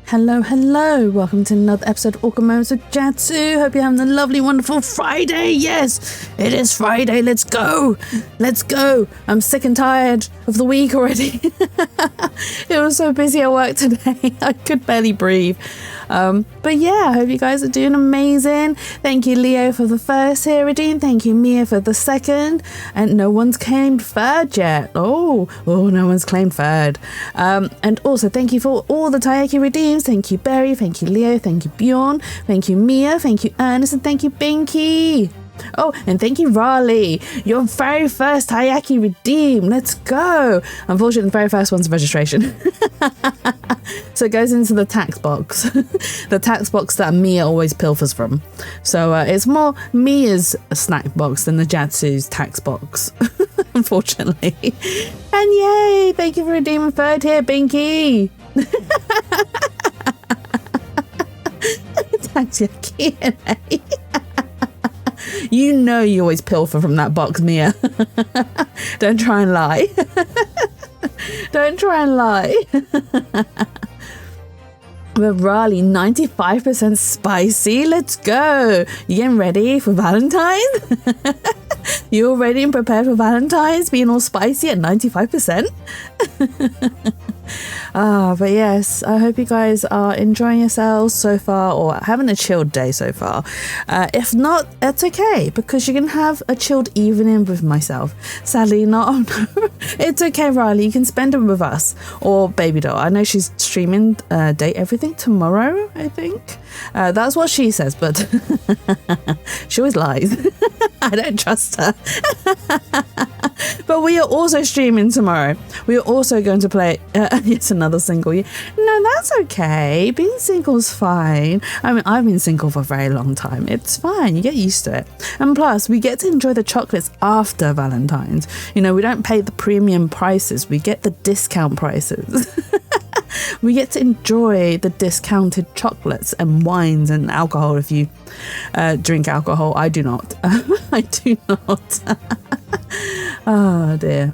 Hello. Welcome to another episode of Awkward Moments with Jatsu. Hope you're having a lovely, wonderful Friday. Yes, it is Friday. Let's go. I'm sick and tired of the week already. It was so busy at work today. I could barely breathe. But yeah, I hope you guys are doing amazing. Thank you, Leo, for the first here redeem. Thank you, Mia, for the second. And no one's claimed third yet. Oh, no one's claimed third. And also thank you for all the Taiyaki redeems. Thank you, Barry. Thank you, Leo. Thank you, Bjorn. Thank you, Mia. Thank you, Ernest. And thank you, Binky. Oh, and thank you, Raleigh. Your very first Taiyaki redeem. Let's go. Unfortunately, the very first one's registration. So it goes into the tax box. The tax box that Mia always pilfers from. So it's more Mia's snack box than the Jatsu's tax box. Unfortunately. And yay, thank you for redeeming third here, Binky. Taiyaki. You know you always pilfer from that box, Mia. Don't try and lie. Don't try and lie. But Raleigh, 95% spicy. Let's go. You getting ready for Valentine's? You all ready and prepared for Valentine's? Being all spicy at 95%? But yes, I hope you guys are enjoying yourselves so far or having a chilled day so far. If not, it's okay because you can have a chilled evening with myself. Sadly not. Oh, no. It's okay, Riley. You can spend it with us or Baby Doll. I know she's streaming Date Everything tomorrow, I think. That's what she says, but she always lies. I don't trust her. But we are also streaming tomorrow. We are also going to play yet another single. No, that's okay. Being single's fine. I mean, I've been single for a very long time. It's fine. You get used to it. And plus, we get to enjoy the chocolates after Valentine's. You know, we don't pay the premium prices. We get the discount prices. We get to enjoy the discounted chocolates and wines and alcohol if you drink alcohol. I do not. I do not. Oh dear.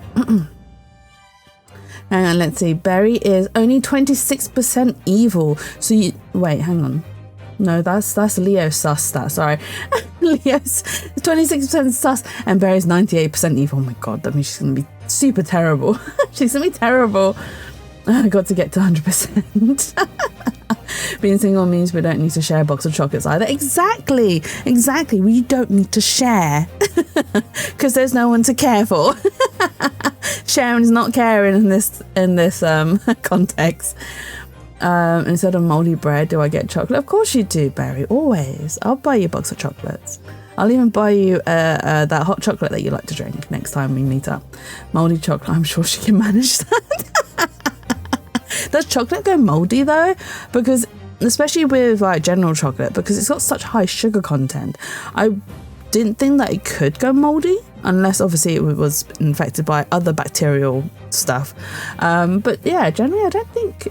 Hang on, let's see. Berry is only 26% evil. So you wait, hang on. No, that's Leo sus. That sorry, Leo's 26% sus and Berry's 98% evil. Oh my god, that means she's gonna be super terrible. She's gonna be terrible. I got to get to 100%. Being single means we don't need to share a box of chocolates either. Exactly. We don't need to share because there's no one to care for. Sharing is not caring in this context. Instead of moldy bread, do I get chocolate? Of course you do, Barry. Always. I'll buy you a box of chocolates. I'll even buy you that hot chocolate that you like to drink next time we meet up. Moldy chocolate. I'm sure she can manage that. Does chocolate go moldy though? Because especially with like general chocolate, because it's got such high sugar content, I didn't think that it could go moldy unless obviously it was infected by other bacterial stuff. But yeah, generally I don't think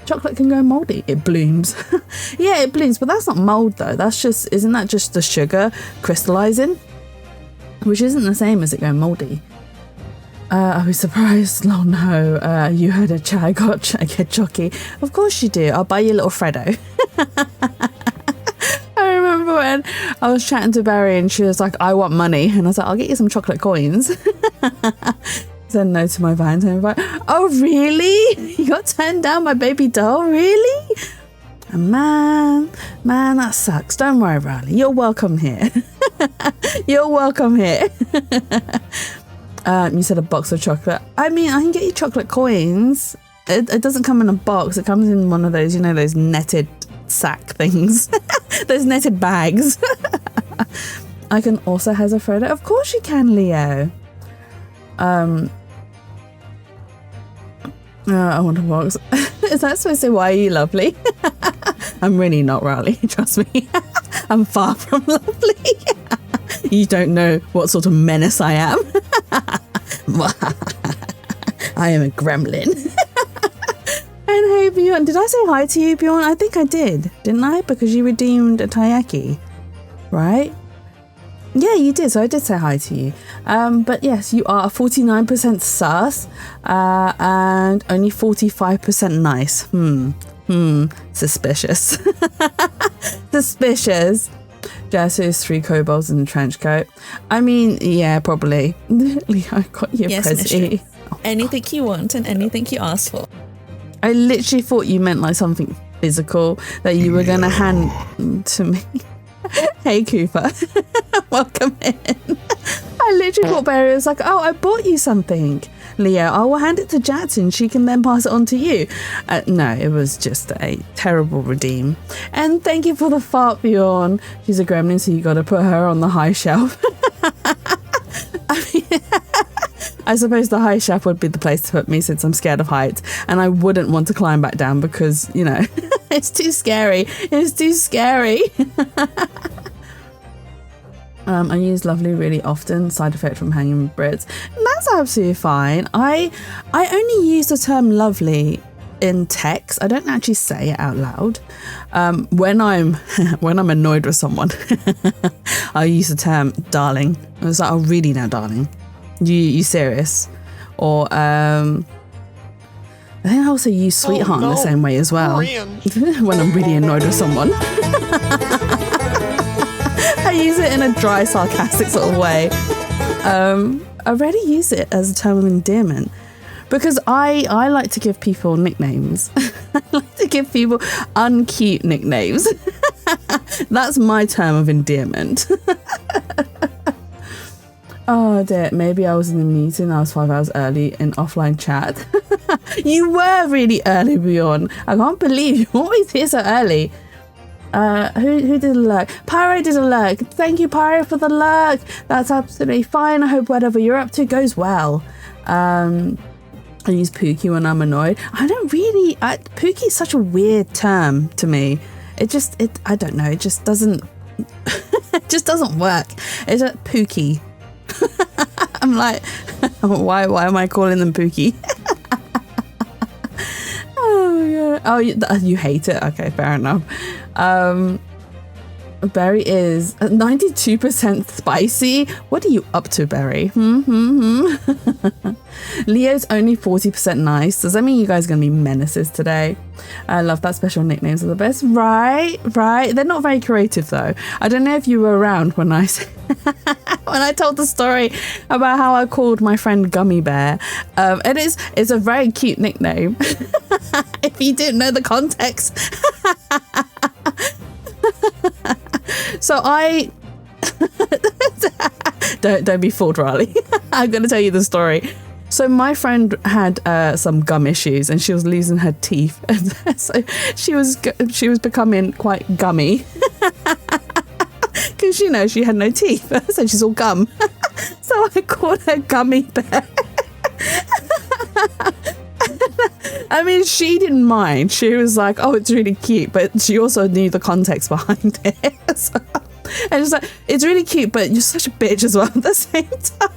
chocolate can go moldy. It blooms. Yeah, it blooms, but that's not mold though. Isn't that just the sugar crystallizing? Which isn't the same as it going moldy. Are we surprised? Oh no, you heard a chat. I get jockey. Of course you do. I'll buy you a little Freddo. I remember when I was chatting to Barry and she was like, I want money. And I was like, I'll get you some chocolate coins. Said no to my Valentine invite. Oh really? You got turned down by Baby Doll? Really? Man, that sucks. Don't worry, Riley. You're welcome here. You're welcome here. You said a box of chocolate. I mean, I can get you chocolate coins. It doesn't come in a box. It comes in one of those, you know, those netted sack things. Those netted bags. I can also have a Frodo. Of course you can, Leo. I want a box. Is that supposed to say, why are you lovely? I'm really not, Riley. Trust me. I'm far from lovely. You don't know what sort of menace I am. I am a gremlin. And hey, Bjorn, did I say hi to you, Bjorn? I think I did, didn't I? Because you redeemed a Taiyaki, right? Yeah, you did. So I did say hi to you. But yes, you are 49% sus and only 45% nice. Suspicious. Suspicious. Jesse's 3 kobolds in a trench coat. I mean, yeah, probably. Leo, I got you a present. Anything you want and anything you ask for. I literally thought you meant like something physical that you were going to hand to me. Hey, Cooper. Welcome in. I literally thought Barry was like, oh, I bought you something. Leo, I will hand it to Jackson. She can then pass it on to you. No, it was just a terrible redeem. And thank you for the fart, Bjorn. She's a gremlin, so you got to put her on the high shelf. I mean, I suppose the high shelf would be the place to put me since I'm scared of heights. And I wouldn't want to climb back down because, you know, it's too scary. It's too scary. I use lovely really often, side effect from hanging with Brits. And that's absolutely fine. I only use the term lovely in text. I don't actually say it out loud. When I'm annoyed with someone, I use the term darling. I was like, oh really now, darling? You serious? Or I think I also use sweetheart in the same way as well. When I'm really annoyed with someone. I use it in a dry, sarcastic sort of way. I rarely use it as a term of endearment because I like to give people nicknames. I like to give people uncute nicknames. That's my term of endearment. Oh dear, maybe I was in a meeting. I was 5 hours early in offline chat. You were really early, Bjorn. I can't believe you always here so early. Who did a lurk? Pyro did a lurk. Thank you, Pyro, for the lurk. That's absolutely fine. I hope whatever you're up to goes well. I use Pookie when I'm annoyed. I don't really. Pookie is such a weird term to me. I don't know. It just doesn't. It just doesn't work. It's a Pookie. I'm like, why am I calling them Pookie? Oh yeah. Oh, you hate it. Okay, fair enough. Barry is 92% spicy. What are you up to, Barry? Leo's only 40% nice. Does that mean you guys are going to be menaces today? I love that. Special nicknames are the best. Right. They're not very creative though. I don't know if you were around when I when I told the story about how I called my friend Gummy Bear. It's a very cute nickname. If you didn't know the context. So I don't be fooled, Riley. I'm going to tell you the story. So my friend had some gum issues and she was losing her teeth, and so she was becoming quite gummy because she had no teeth, so she's all gum. So I called her Gummy Bear. I mean, she didn't mind. She was like, oh, it's really cute. But she also knew the context behind it. So, and she's like, it's really cute, but you're such a bitch as well at the same time.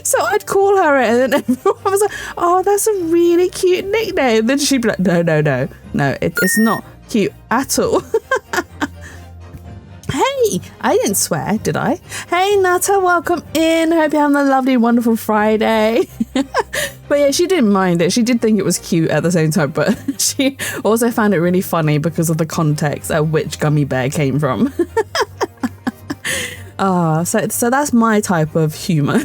So I'd call her it, and then everyone was like, oh, that's a really cute nickname. Then she'd be like, no, it's not cute at all. Hey, I didn't swear, did I? Hey, Nata, welcome in. Hope you're having a lovely, wonderful Friday. But yeah, she didn't mind it. She did think it was cute at the same time, but she also found it really funny because of the context at which Gummy Bear came from. So that's my type of humor.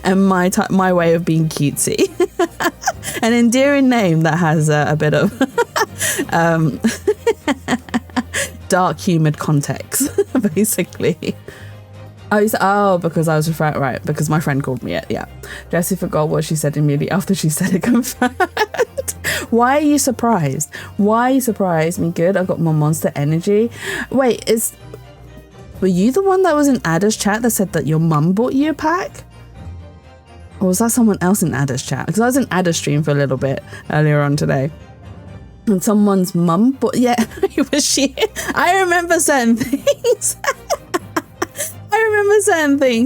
And my way of being cutesy. An endearing name that has a bit of dark humoured context, basically. Oh, because I was right, because my friend called me it, yeah. Jessie forgot what she said immediately after she said it confirmed. Why are you surprised? Me good, I got more monster energy. Wait, were you the one that was in Ada's chat that said that your mum bought you a pack? Or was that someone else in Ada's chat? Because I was in Ada's stream for a little bit earlier on today. And someone's mum, but yeah, it was she. I remember certain things.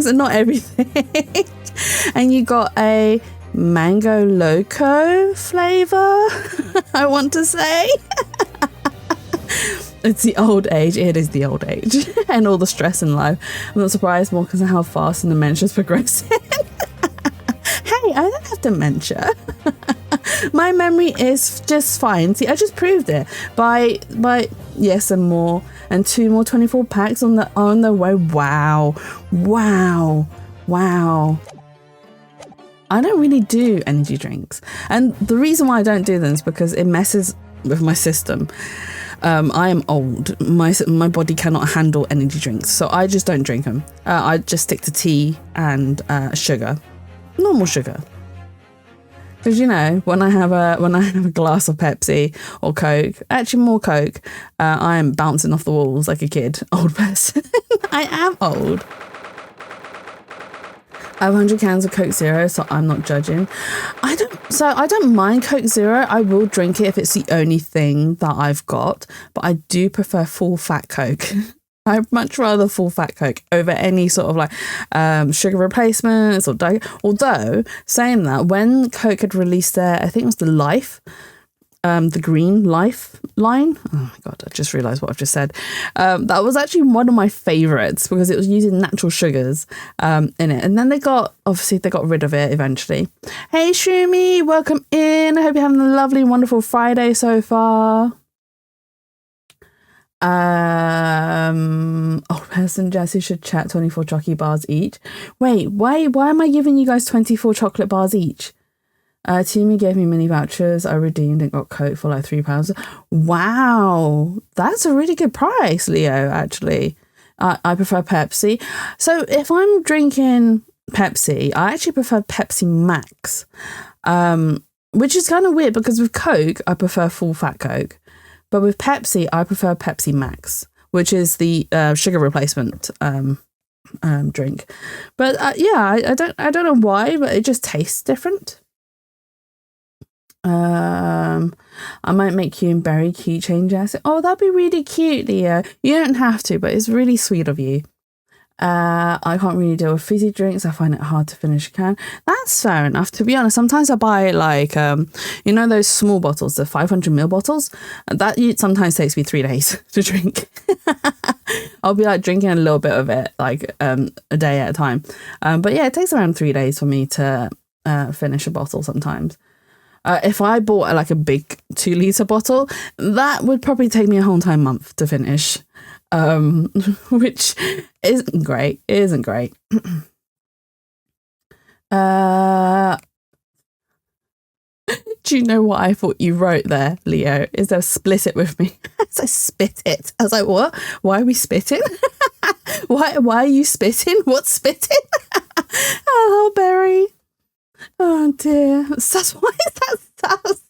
And not everything. And you got a mango loco flavor, I want to say. It's the old age. It is the old age. And all the stress in life. I'm not surprised more because of how fast the dementia's progressing. Hey, I don't have dementia. My memory is just fine. See, I just proved it by yes and more, and 2 more 24 packs on the way. Wow. I don't really do energy drinks, and the reason why I don't do them is because it messes with my system. I am old. My body cannot handle energy drinks, so I just don't drink them. I just stick to tea and sugar, normal sugar. Because when I have a glass of Pepsi or Coke, actually more Coke, I am bouncing off the walls like a kid, old person. I am old. I have 100 cans of Coke Zero, so I'm not judging. I don't mind Coke Zero. I will drink it if it's the only thing that I've got, but I do prefer full fat Coke. I'd much rather full fat Coke over any sort of like sugar replacements or diet. Although, saying that, when Coke had released their, I think it was the Life, the green Life line. Oh my God, I just realised what I've just said. That was actually one of my favourites because it was using natural sugars in it. And then they got rid of it eventually. Hey Shumi, welcome in. I hope you're having a lovely, wonderful Friday so far. Old person Jessie should chat 24 chocolate bars each. Wait, why am I giving you guys 24 chocolate bars each? Tumi gave me mini vouchers. I redeemed and got Coke for like £3. Wow, that's a really good price, Leo, actually. I prefer Pepsi. So if I'm drinking Pepsi, I actually prefer Pepsi Max, which is kind of weird because with Coke, I prefer full fat Coke. But with Pepsi, I prefer Pepsi Max, which is the sugar replacement drink. But I don't know why, but it just tastes different. I might make you and Barry keychain Jess. Oh, that'd be really cute, Leo. You don't have to, but it's really sweet of you. I can't really deal with fizzy drinks. I find it hard to finish a can. That's fair enough. To be honest, sometimes I buy like those small bottles, the 500ml bottles. That sometimes takes me 3 days to drink. I'll be like drinking a little bit of it like a day at a time. But yeah, it takes around 3 days for me to finish a bottle sometimes. If I bought like a big 2-litre bottle, that would probably take me a whole entire month to finish, which isn't great. It isn't great. Do you know what I thought you wrote there, Leo? Is there split it with me? As I spit it. I was like, what? Why are we spitting? Why are you spitting? What's spitting? Oh, Barry. Oh dear. Sus, why is that sus?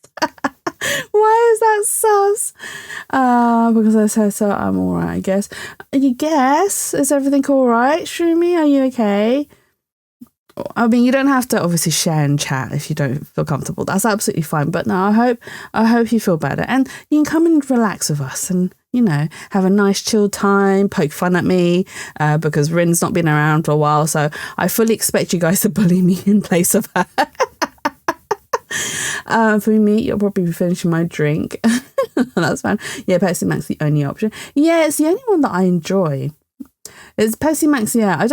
Why is that sus? Because I said so. I'm alright, I guess. You guess? Is everything alright, Shroomy? Are you okay? I mean, you don't have to obviously share and chat if you don't feel comfortable. That's absolutely fine. But no, I hope you feel better. And you can come and relax with us and, have a nice chill time, poke fun at me, because Rin's not been around for a while. So I fully expect you guys to bully me in place of her. For me, you'll probably be finishing my drink. That's fine. Yeah, Pepsi Max the only option. Yeah, it's the only one that I enjoy. It's Pepsi Max, yeah. I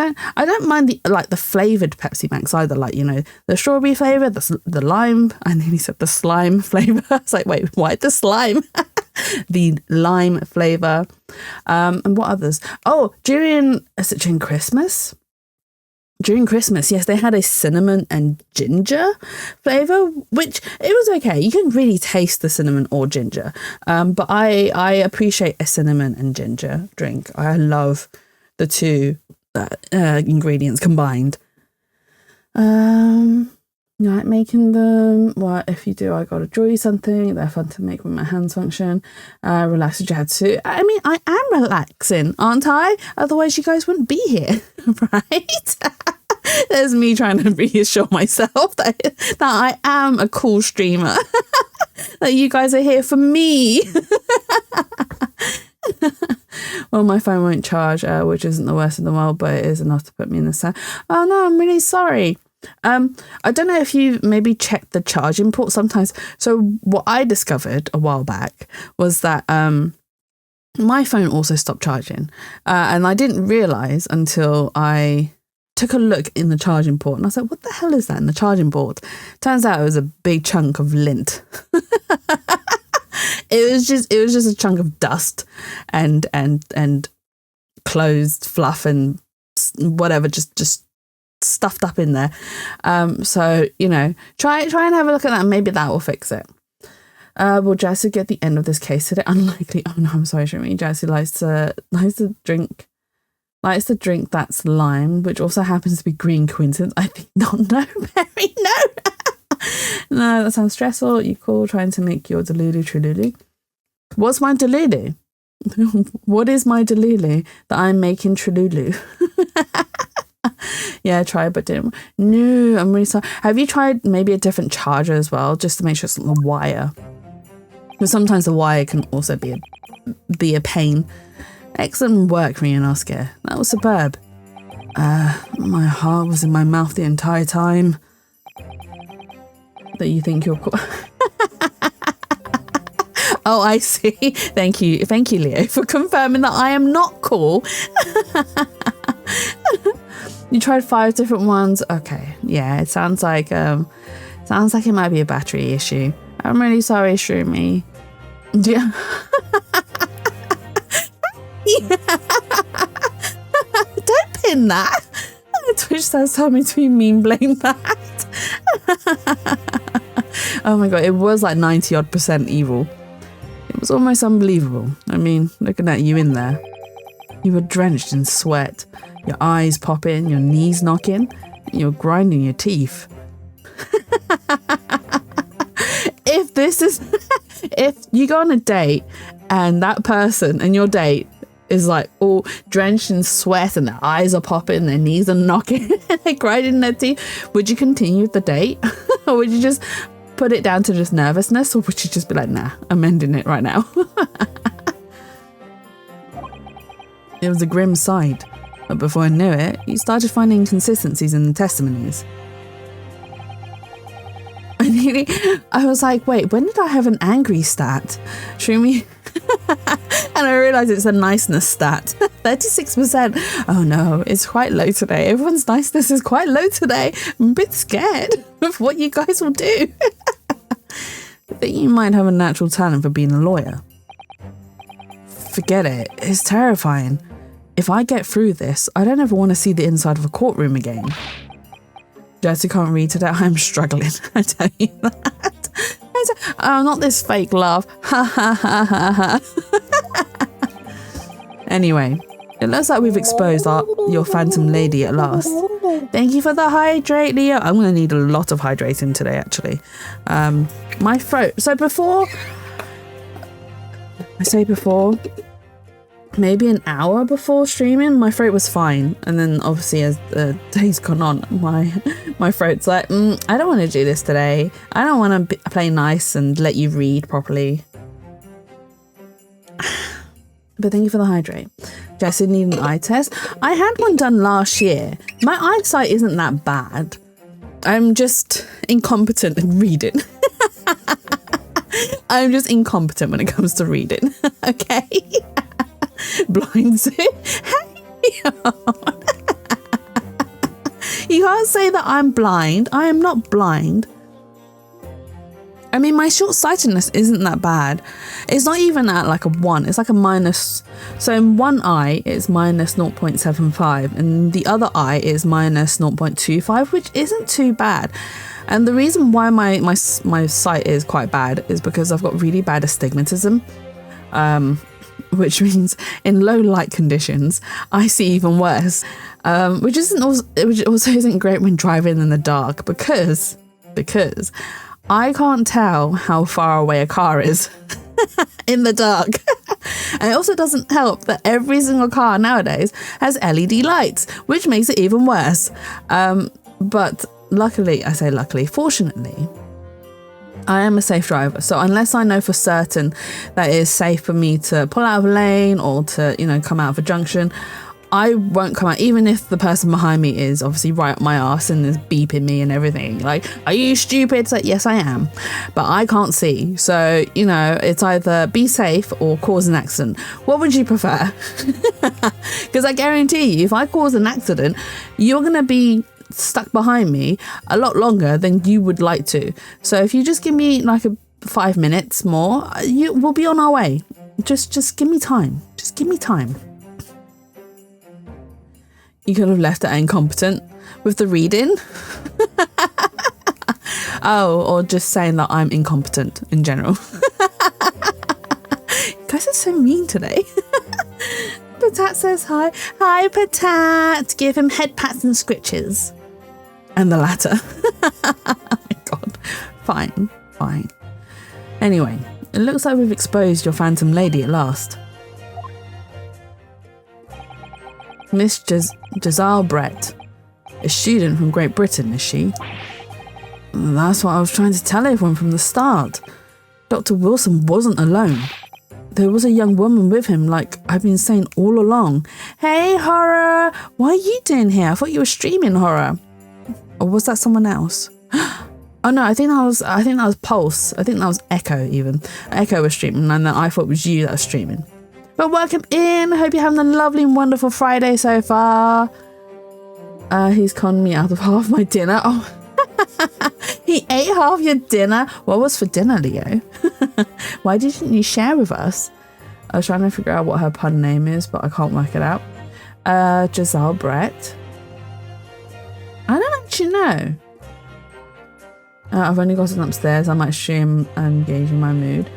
don't mind the flavoured Pepsi Max either, like, the strawberry flavour, the lime. I nearly said the slime flavour. I was like, wait, why the slime? The lime flavour. And what others? Oh, during Christmas? During Christmas, yes, they had a cinnamon and ginger flavour, which it was okay. You can really taste the cinnamon or ginger. But I appreciate a cinnamon and ginger drink. I love the two ingredients combined. Like making them. Well, if you do, I gotta draw you something. They're fun to make when my hands function. Relax with Jad too. I mean, I am relaxing, aren't I? Otherwise, you guys wouldn't be here, right? There's me trying to reassure myself that I am a cool streamer. That you guys are here for me. Well, my phone won't charge, which isn't the worst in the world, but it is enough to put me in the sun. Oh no, I'm really sorry. I don't know if you maybe checked the charging port sometimes. So what I discovered a while back was that my phone also stopped charging, and I didn't realize until I took a look in the charging port and I was like, what the hell is that in the charging port? Turns out it was a big chunk of lint. It was just a chunk of dust and closed fluff and whatever, just stuffed up in there. So, you know, try and have a look at that. Maybe that will fix it. Will Jessie get the end of this case today? Unlikely. Oh no, I'm sorry, Shrimmy. Jessie likes to drink that's lime, which also happens to be green. Coincidence? I think not. No, Mary, no. No, that sounds stressful. You call trying to make your delulu trululu. What's my delulu? What is my delulu that I'm making trululu? Yeah, try but didn't. No, I'm really sorry. Have you tried maybe a different charger as well, just to make sure it's not the wire? Because sometimes the wire can also be a pain. Excellent work, Ryunosuke. That was superb. My heart was in my mouth the entire time. That you think you're cool. Oh, I see. Thank you, Leo, for confirming that I am not cool. You tried 5 different ones. Okay, yeah, it sounds like it might be a battery issue. I'm really sorry, Shroomy. Yeah. Don't pin that. Twitch says tell me to mean blame that. Oh my god, it was like 90% evil. It was almost unbelievable. I mean, looking at you in there, you were drenched in sweat, your eyes popping, your knees knocking, and you're grinding your teeth. If you go on a date and that person and your date is like all drenched in sweat and their eyes are popping, their knees are knocking, and they're grinding their teeth, would you continue the date? Or would you just put it down to just nervousness? Or would you just be like, nah, I'm ending it right now? It was a grim sight. But before I knew it, you started finding inconsistencies in the testimonies. I was like, wait, when did I have an angry stat? Shroomy. And I realised it's a niceness stat. 36%. Oh no, it's quite low today. Everyone's niceness is quite low today. I'm a bit scared of what you guys will do. I think you might have a natural talent for being a lawyer. Forget it. It's terrifying. If I get through this, I don't ever want to see the inside of a courtroom again. Jessie can't read today. I'm struggling. I tell you that. Oh, not this fake laugh. Ha ha ha ha ha. Anyway, it looks like we've exposed your phantom lady at last. Thank you for the hydrate, Leo. I'm going to need a lot of hydrating today, actually. My throat. So before, maybe an hour before streaming, my throat was fine, and then obviously as the days gone on, my throat's like, I don't want to do this today. I don't want to play nice and let you read properly. But thank you for the hydrate. Jessie need an eye test. I had one done last year. My eyesight isn't that bad. I'm just incompetent in reading. I'm just incompetent when it comes to reading. Okay. Blind Sue. You can't say that I'm blind. I am not blind. I mean, my short-sightedness isn't that bad. It's not even at like a 1. It's like a minus. So in one eye, it's minus 0.75. And the other eye is minus 0.25, which isn't too bad. And the reason why my sight is quite bad is because I've got really bad astigmatism. Which means in low light conditions, I see even worse. Which also isn't great when driving in the dark because I can't tell how far away a car is in the dark. And it also doesn't help that every single car nowadays has LED lights, which makes it even worse. But fortunately, I am a safe driver. So unless I know for certain that it is safe for me to pull out of a lane or to, come out of a junction, I won't come out, even if the person behind me is obviously right up my ass and is beeping me and everything. Like, are you stupid? It's like, yes, I am. But I can't see. So, you know, it's either be safe or cause an accident. What would you prefer? Because I guarantee you, if I cause an accident, you're going to be stuck behind me a lot longer than you would like to. So if you just give me like 5 minutes more, we'll be on our way. Just give me time. Just give me time. You could have left it incompetent with the reading. Oh, or just saying that I'm incompetent in general. You guys are so mean today. Patat says hi. Hi, Patat. Give him head pats and scritches. And the latter. Oh my God. Fine. Anyway, it looks like we've exposed your phantom lady at last. Miss Giselle Brett, a student from Great Britain, is she? That's what I was trying to tell everyone from the start. Dr. Wilson wasn't alone. There was a young woman with him, like I've been saying all along. Hey, Horror! What are you doing here? I thought you were streaming, Horror. Or was that someone else? Oh no, I think that was Pulse. I think that was Echo even. Echo was streaming, and then I thought it was you that was streaming. But welcome in. Hope you're having a lovely and wonderful Friday so far. He's conned me out of half my dinner. Oh, he ate half your dinner. What was for dinner, Leo? Why didn't you share with us? I was trying to figure out what her pun name is, but I can't work it out. Giselle Brett. I don't actually know. I've only gotten upstairs. I might stream and gauge my mood.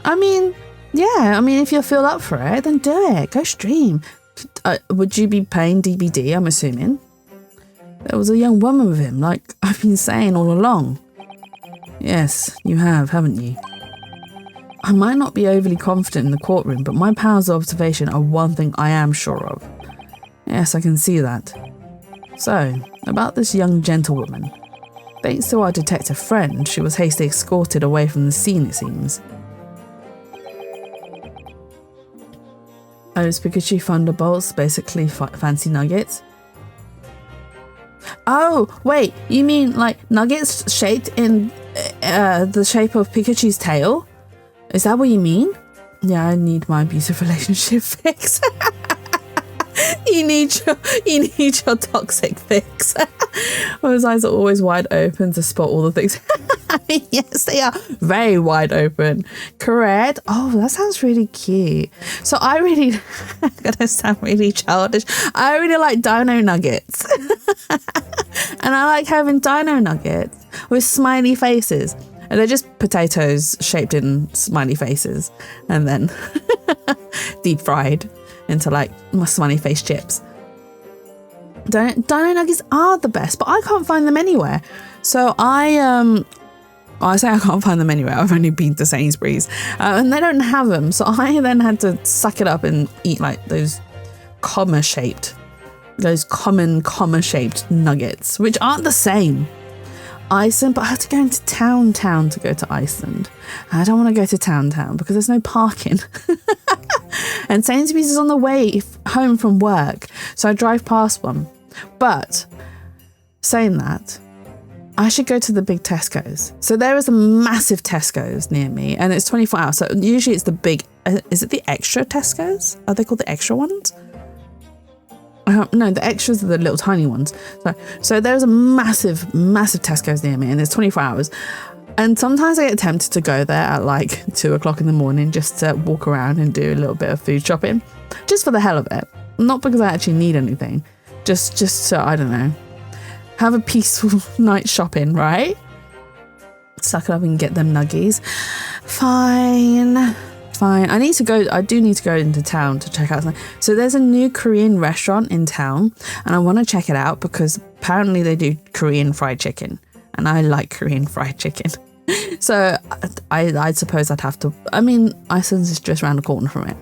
I mean, yeah, if you feel up for it, then do it. Go stream. Would you be paying DBD, I'm assuming? There was a young woman with him, like I've been saying all along. Yes, you have, haven't you? I might not be overly confident in the courtroom, but my powers of observation are one thing I am sure of. Yes, I can see that. So, about this young gentlewoman. Thanks to our detective friend, she was hastily escorted away from the scene, it seems. Oh, it's Pikachu Thunderbolts, basically fancy nuggets. Oh, wait, you mean like nuggets shaped in the shape of Pikachu's tail? Is that what you mean? Yeah, I need my abusive relationship fix. You need your toxic fix. Those eyes are always wide open to spot all the things. Yes, they are very wide open. Correct. Oh, that sounds really cute. So I'm gonna sound really childish. I really like dino nuggets. And I like having dino nuggets with smiley faces. And they're just potatoes shaped in smiley faces and then deep fried into like my smiley face chips. Dino nuggets are the best, but I can't find them anywhere. So I say I can't find them anywhere. I've only been to Sainsbury's and they don't have them. So I then had to suck it up and eat like those common comma shaped nuggets, which aren't the same. Iceland, but I had to go into town to go to Iceland. I don't want to go to town because there's no parking. And Sainsbury's is on the way home from work, so I drive past one. But saying that, I should go to the big Tesco's. So there is a massive Tesco's near me, and it's 24 hours. So usually it's the big, is it the extra Tesco's? Are they called the extra ones? No, the extras are the little tiny ones. So there's a massive Tesco's near me, and it's 24 hours. And sometimes I get tempted to go there at like 2 o'clock in the morning just to walk around and do a little bit of food shopping, just for the hell of it. Not because I actually need anything, just so, I don't know, have a peaceful night shopping, right? Suck it up and get them nuggies. Fine. I do need to go into town to check out something. So there's a new Korean restaurant in town and I want to check it out because apparently they do Korean fried chicken and I like Korean fried chicken. So I suppose I'd have to, Iceland's is just around the corner from it.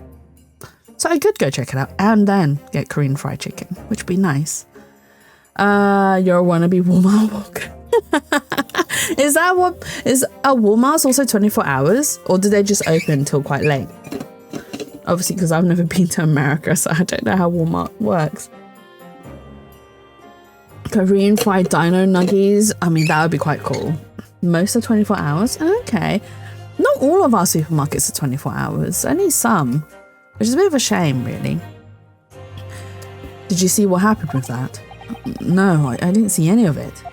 So I could go check it out and then get Korean fried chicken, which would be nice. You're a wannabe Walmart walker. Is Walmart's also 24 hours or do they just open till quite late? Obviously, because I've never been to America, so I don't know how Walmart works. Korean fried dino nuggies. I mean, that would be quite cool. Most are 24 hours. Okay. Not all of our supermarkets are 24 hours. Only some, which is a bit of a shame, really. Did you see what happened with that? No, I didn't see any of it.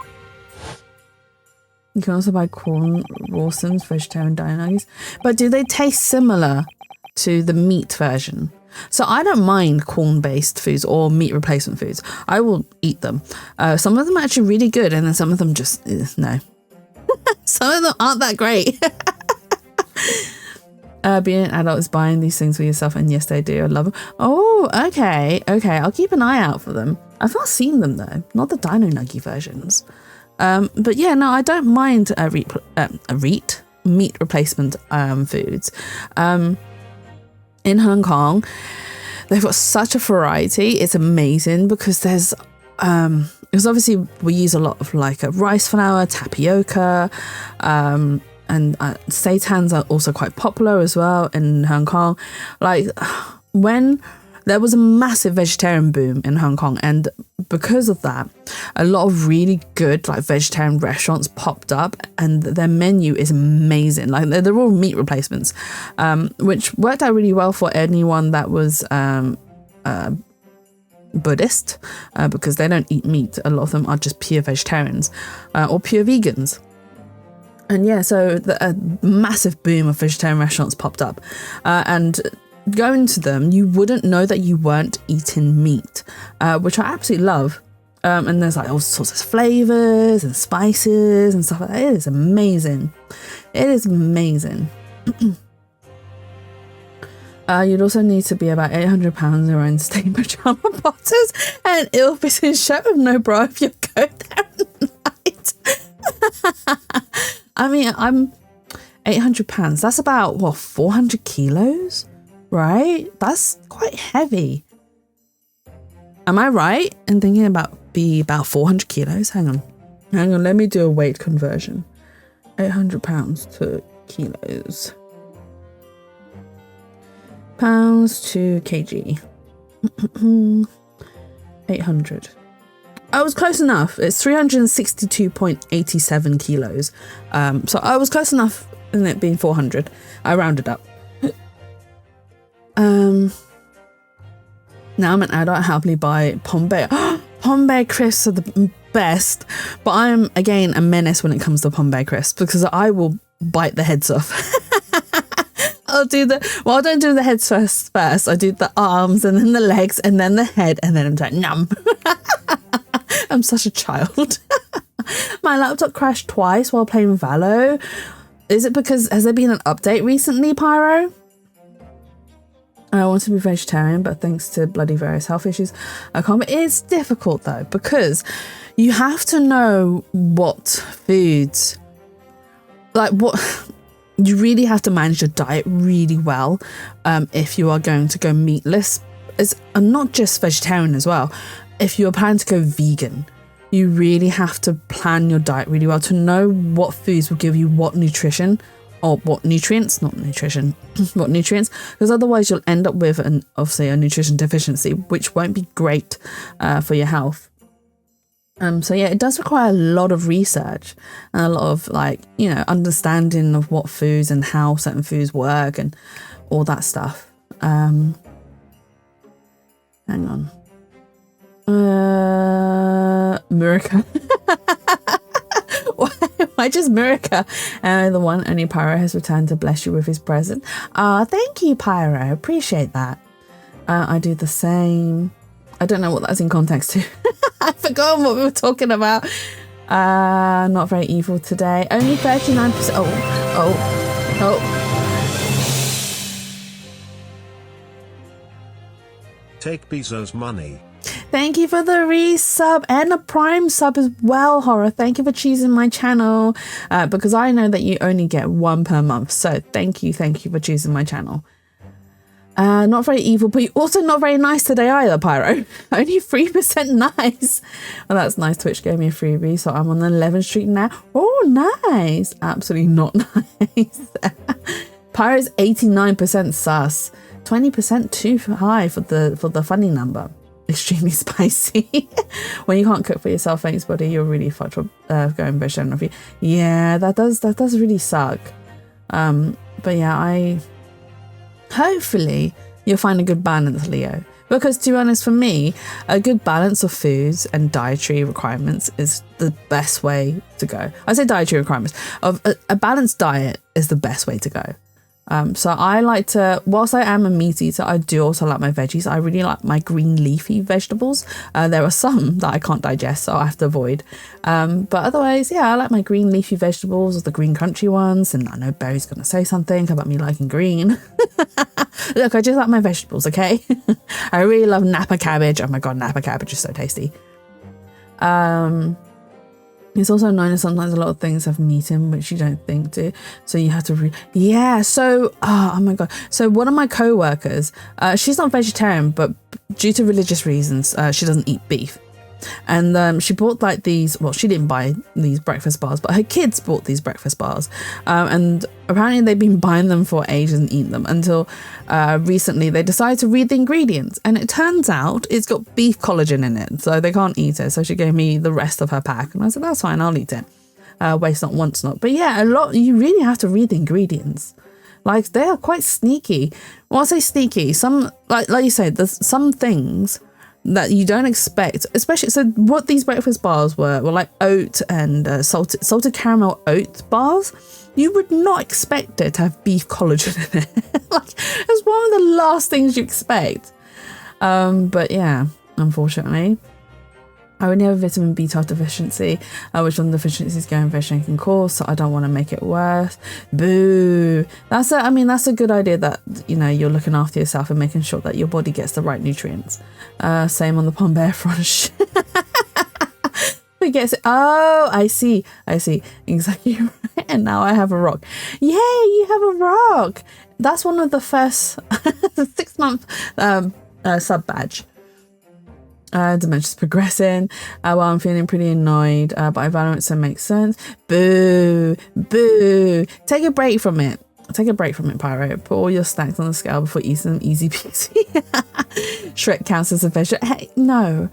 You can also buy corn Rawson's vegetarian dino nuggies. But do they taste similar to the meat version? So I don't mind corn-based foods or meat replacement foods. I will eat them. Some of them are actually really good, and then some of them just, no. Some of them aren't that great. Being an adult is buying these things for yourself, and yes, they do. I love them. Oh, okay. I'll keep an eye out for them. I've not seen them, though. Not the Dino Nuggie versions. But yeah, no, I don't mind meat replacement foods. In Hong Kong, they've got such a variety. It's amazing because there's because obviously we use a lot of like rice flour, tapioca, and seitans are also quite popular as well in Hong Kong. Like when there was a massive vegetarian boom in Hong Kong, and because of that, a lot of really good like vegetarian restaurants popped up, and their menu is amazing. Like they're all meat replacements, which worked out really well for anyone that was Buddhist, because they don't eat meat. A lot of them are just pure vegetarians or pure vegans. And yeah, so a massive boom of vegetarian restaurants popped up, and going to them, you wouldn't know that you weren't eating meat, which I absolutely love. And there's like all sorts of flavors and spices and stuff like that. It is amazing. It is amazing. You'd also need to be about 800 pounds around stay pajama bottoms and ill-fitting shirt with no bra if you go there at night. I mean, I'm 800 pounds. That's about, what, 400 kilos? Right? That's quite heavy. Am I right in thinking about 400 kilos? Hang on, let me do a weight conversion. 800 pounds to kilos. Pounds to kg. 800. I was close enough. It's 362.87 kilos. So I was close enough in it being 400. I rounded up. Now I'm an adult, I happily buy Bombay. Bombay crisps are the best, but I am again a menace when it comes to Bombay crisps because I will bite the heads off. I don't do the heads first. I do the arms and then the legs and then the head, and then I'm like, numb. I'm such a child. My laptop crashed twice while playing Valo. Is it because, has there been an update recently, Pyro? I want to be vegetarian, but thanks to bloody various health issues, I can't. But it's difficult though, because you have to know what foods, like what, you really have to manage your diet really well if you are going to go meatless, and not just vegetarian as well. If you're planning to go vegan, you really have to plan your diet really well to know what foods will give you what nutrition, or what nutrients, not nutrition, what nutrients, because otherwise you'll end up with obviously a nutrition deficiency, which won't be great for your health. So yeah, it does require a lot of research and a lot of understanding of what foods and how certain foods work and all that stuff. Hang on. Murica. Why just Murica? The one only Pyro has returned to bless you with his present. Thank you, Pyro. Appreciate that. I do the same. I don't know what that's in context to. I've forgotten what we were talking about. Not very evil today. Only 39%. Oh. Take Bezos' money. Thank you for the resub and a prime sub as well, Horror. Thank you for choosing my channel, because I know that you only get one per month. So thank you for choosing my channel. Not very evil, but you're also not very nice today either, Pyro. Only 3% nice. Well, that's nice. Twitch gave me a freebie, so I'm on 11th Street now. Oh, nice. Absolutely not nice. Pyro's 89% sus. 20% too high for the funny number. Extremely spicy. When you can't cook for yourself, thanks buddy, you're really fucked up going vegetarian. Yeah, that does really suck. But yeah, hopefully you'll find a good balance, Leo, because to be honest, for me, a good balance of foods and dietary requirements is the best way to go. I say dietary requirements of a balanced diet is the best way to go. So I like to, whilst I am a meat eater, I do also like my veggies. I really like my green leafy vegetables. There are some that I can't digest, so I have to avoid. But otherwise, yeah, I like my green leafy vegetables or the green crunchy ones. And I know Barry's going to say something about me liking green. Look, I just like my vegetables, okay? I really love Napa cabbage. Oh my God, Napa cabbage is so tasty. It's also known as sometimes a lot of things have meat in which you don't think do. So you have to so oh my God. So one of my co-workers, she's not vegetarian, but due to religious reasons, she doesn't eat beef. And she bought like these, well, she didn't buy these breakfast bars, but her kids bought these breakfast bars. And apparently they've been buying them for ages and eating them until recently they decided to read the ingredients. And it turns out it's got beef collagen in it, so they can't eat it. So she gave me the rest of her pack. And I said, that's fine, I'll eat it. Waste not, once not. But yeah, you really have to read the ingredients. Like, they are quite sneaky. Well, I say sneaky, some, like you said, there's some things that you don't expect, especially, so what these breakfast bars were like oat and salted caramel oat bars. You would not expect it to have beef collagen in it. Like, it's one of the last things you expect. But yeah, unfortunately, I already have a vitamin B12 deficiency, which one of the deficiencies go in vegetarian course, so I don't want to make it worse. Boo. That's a good idea that, you know, you're looking after yourself and making sure that your body gets the right nutrients. Same on the Palm Bear front. Forgets it. Oh, I see. Exactly right. And now I have a rock. Yay, you have a rock. That's one of the first 6-month sub badge. Dementia's progressing. Well, I'm feeling pretty annoyed, but Valorant so makes sense. Boo. Take a break from it. Pyro. Put all your snacks on the scale before eating them. Easy peasy. Shrek counts as a vegetable. Hey, no.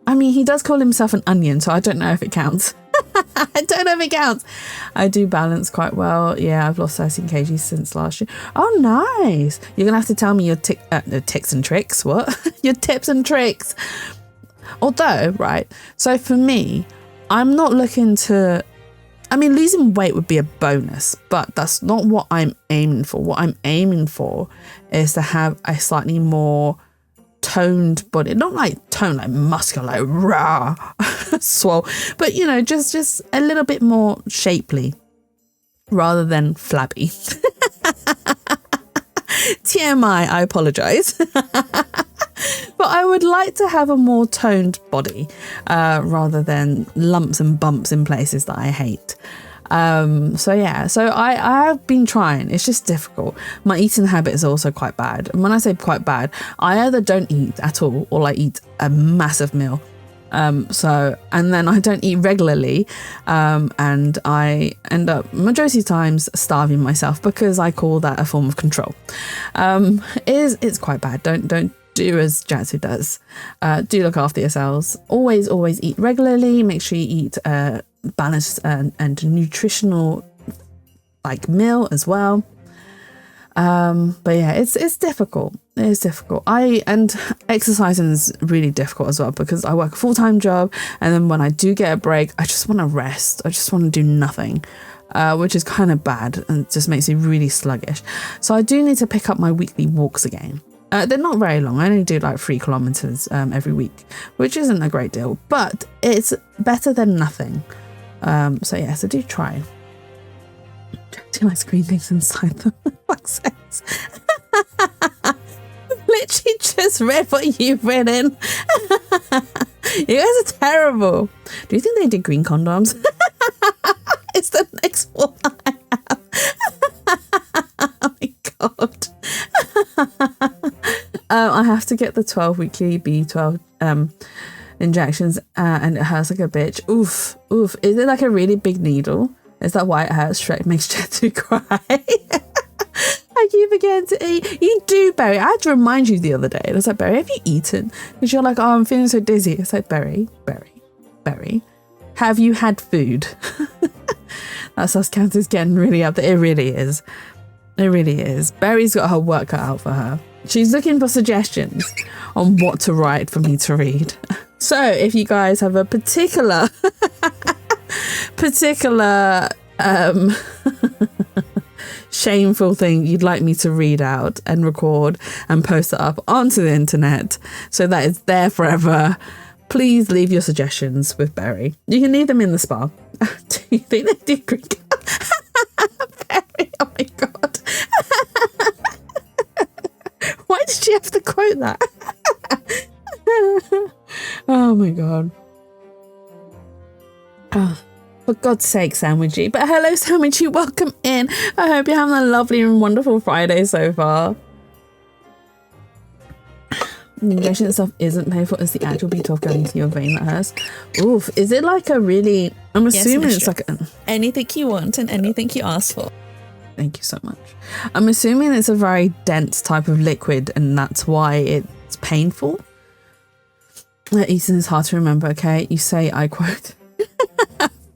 I mean, he does call himself an onion, so I don't know if it counts. I do balance quite well. Yeah, I've lost 13 kg since last year. Oh, nice. You're gonna have to tell me your tips and tricks. What? Your tips and tricks. Although, right, so for me, I'm not looking to, I mean, losing weight would be a bonus, but that's not what I'm aiming for. What I'm aiming for is to have a slightly more toned body, not like toned, like muscular, like raw, swole, but you know, just a little bit more shapely rather than flabby. TMI, I apologize. But I would like to have a more toned body rather than lumps and bumps in places that I hate. So I have been trying. It's just difficult. My eating habit is also quite bad. And when I say quite bad, I either don't eat at all or I eat a massive meal. And then I don't eat regularly, and I end up majority of times starving myself because I call that a form of control. It's quite bad. Don't do as Jatsu does. Do look after yourselves. Always eat regularly. Make sure you eat balanced and nutritional like meal as well. But yeah, it's difficult. It's difficult. And exercising is really difficult as well because I work a full-time job, and then when I do get a break, I just want to rest. I just want to do nothing, which is kind of bad and just makes me really sluggish. So I do need to pick up my weekly walks again. They're not very long. I only do like 3 kilometers every week, which isn't a great deal, but it's better than nothing. So do try. Do like screen things inside them. Literally just read what you've written. You guys are terrible. Do you think they did green condoms? It's the next one I have. Oh my god. I have to get the 12 weekly B12 injections, and it hurts like a bitch. Oof. Is it like a really big needle? Is that why it hurts? Shrek makes Jetsu cry. I I keep forgetting to eat. You do, Barry. I had to remind you the other day. And I was like, Barry, have you eaten? Because you're like, oh, I'm feeling so dizzy. It's like, Barry, have you had food? That sus count is getting really up there. It really is. It really is. Barry's got her work cut out for her. She's looking for suggestions on what to write for me to read. So if you guys have a particular shameful thing you'd like me to read out and record and post it up onto the internet so that it's there forever, please leave your suggestions with Barry. You can leave them in the spa. Do you think they do drink? Barry, oh my god. Why did she have to quote that? Oh my god. Oh, for God's sake, Sandwichy. But hello, Sandwichy, welcome in. I hope you're having a lovely and wonderful Friday so far. The injection itself isn't painful. It's the actual B12 going into your vein that hurts. Oof. Is it like a really... I'm assuming it's like a... Anything you want and anything you ask for. Thank you so much. I'm assuming it's a very dense type of liquid and that's why it's painful. Ethan is hard to remember, okay? You say, I quote.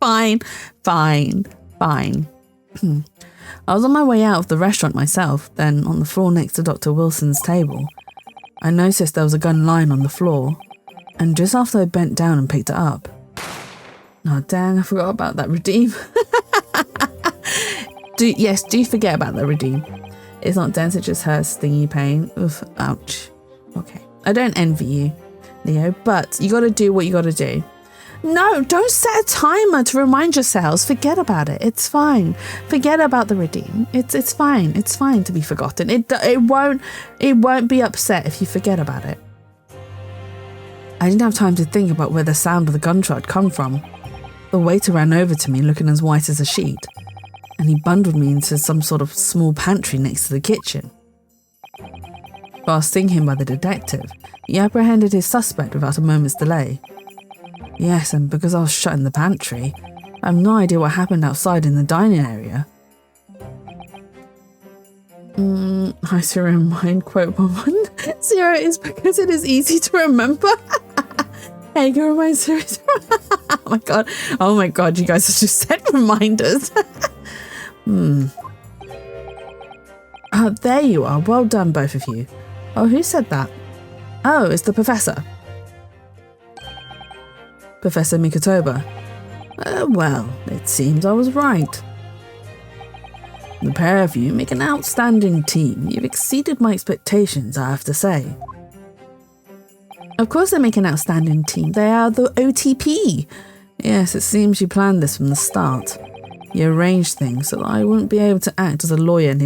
Fine. I was on my way out of the restaurant myself, then on the floor next to Dr. Wilson's table, I noticed there was a gun lying on the floor, and just after I bent down and picked it up... Oh dang, I forgot about that redeem. Do forget about that redeem. It's not dense, it just hurts, stingy pain. Oof, ouch. Okay, I don't envy you, Leo, but you gotta do what you gotta do. No, don't set a timer to remind yourselves. Forget about it. It's fine. Forget about the redeem. It's fine. It's fine to be forgotten. It won't be upset if you forget about it. I didn't have time to think about where the sound of the gunshot had come from. The waiter ran over to me looking as white as a sheet, and he bundled me into some sort of small pantry next to the kitchen. Fast seeing him by the detective, he apprehended his suspect without a moment's delay. Yes, and because I was shut in the pantry, I have no idea what happened outside in the dining area. I still remind quote 110 is because it is easy to remember. Hey, go remind Siri. Oh my god, you guys have just set reminders. Oh, there you are. Well done, both of you. Oh, who said that? Oh, it's the professor. Professor Mikatoba. Well, it seems I was right. The pair of you make an outstanding team. You've exceeded my expectations, I have to say. Of course they make an outstanding team. They are the OTP. Yes, it seems you planned this from the start. You arranged things so that I wouldn't be able to act as a lawyer in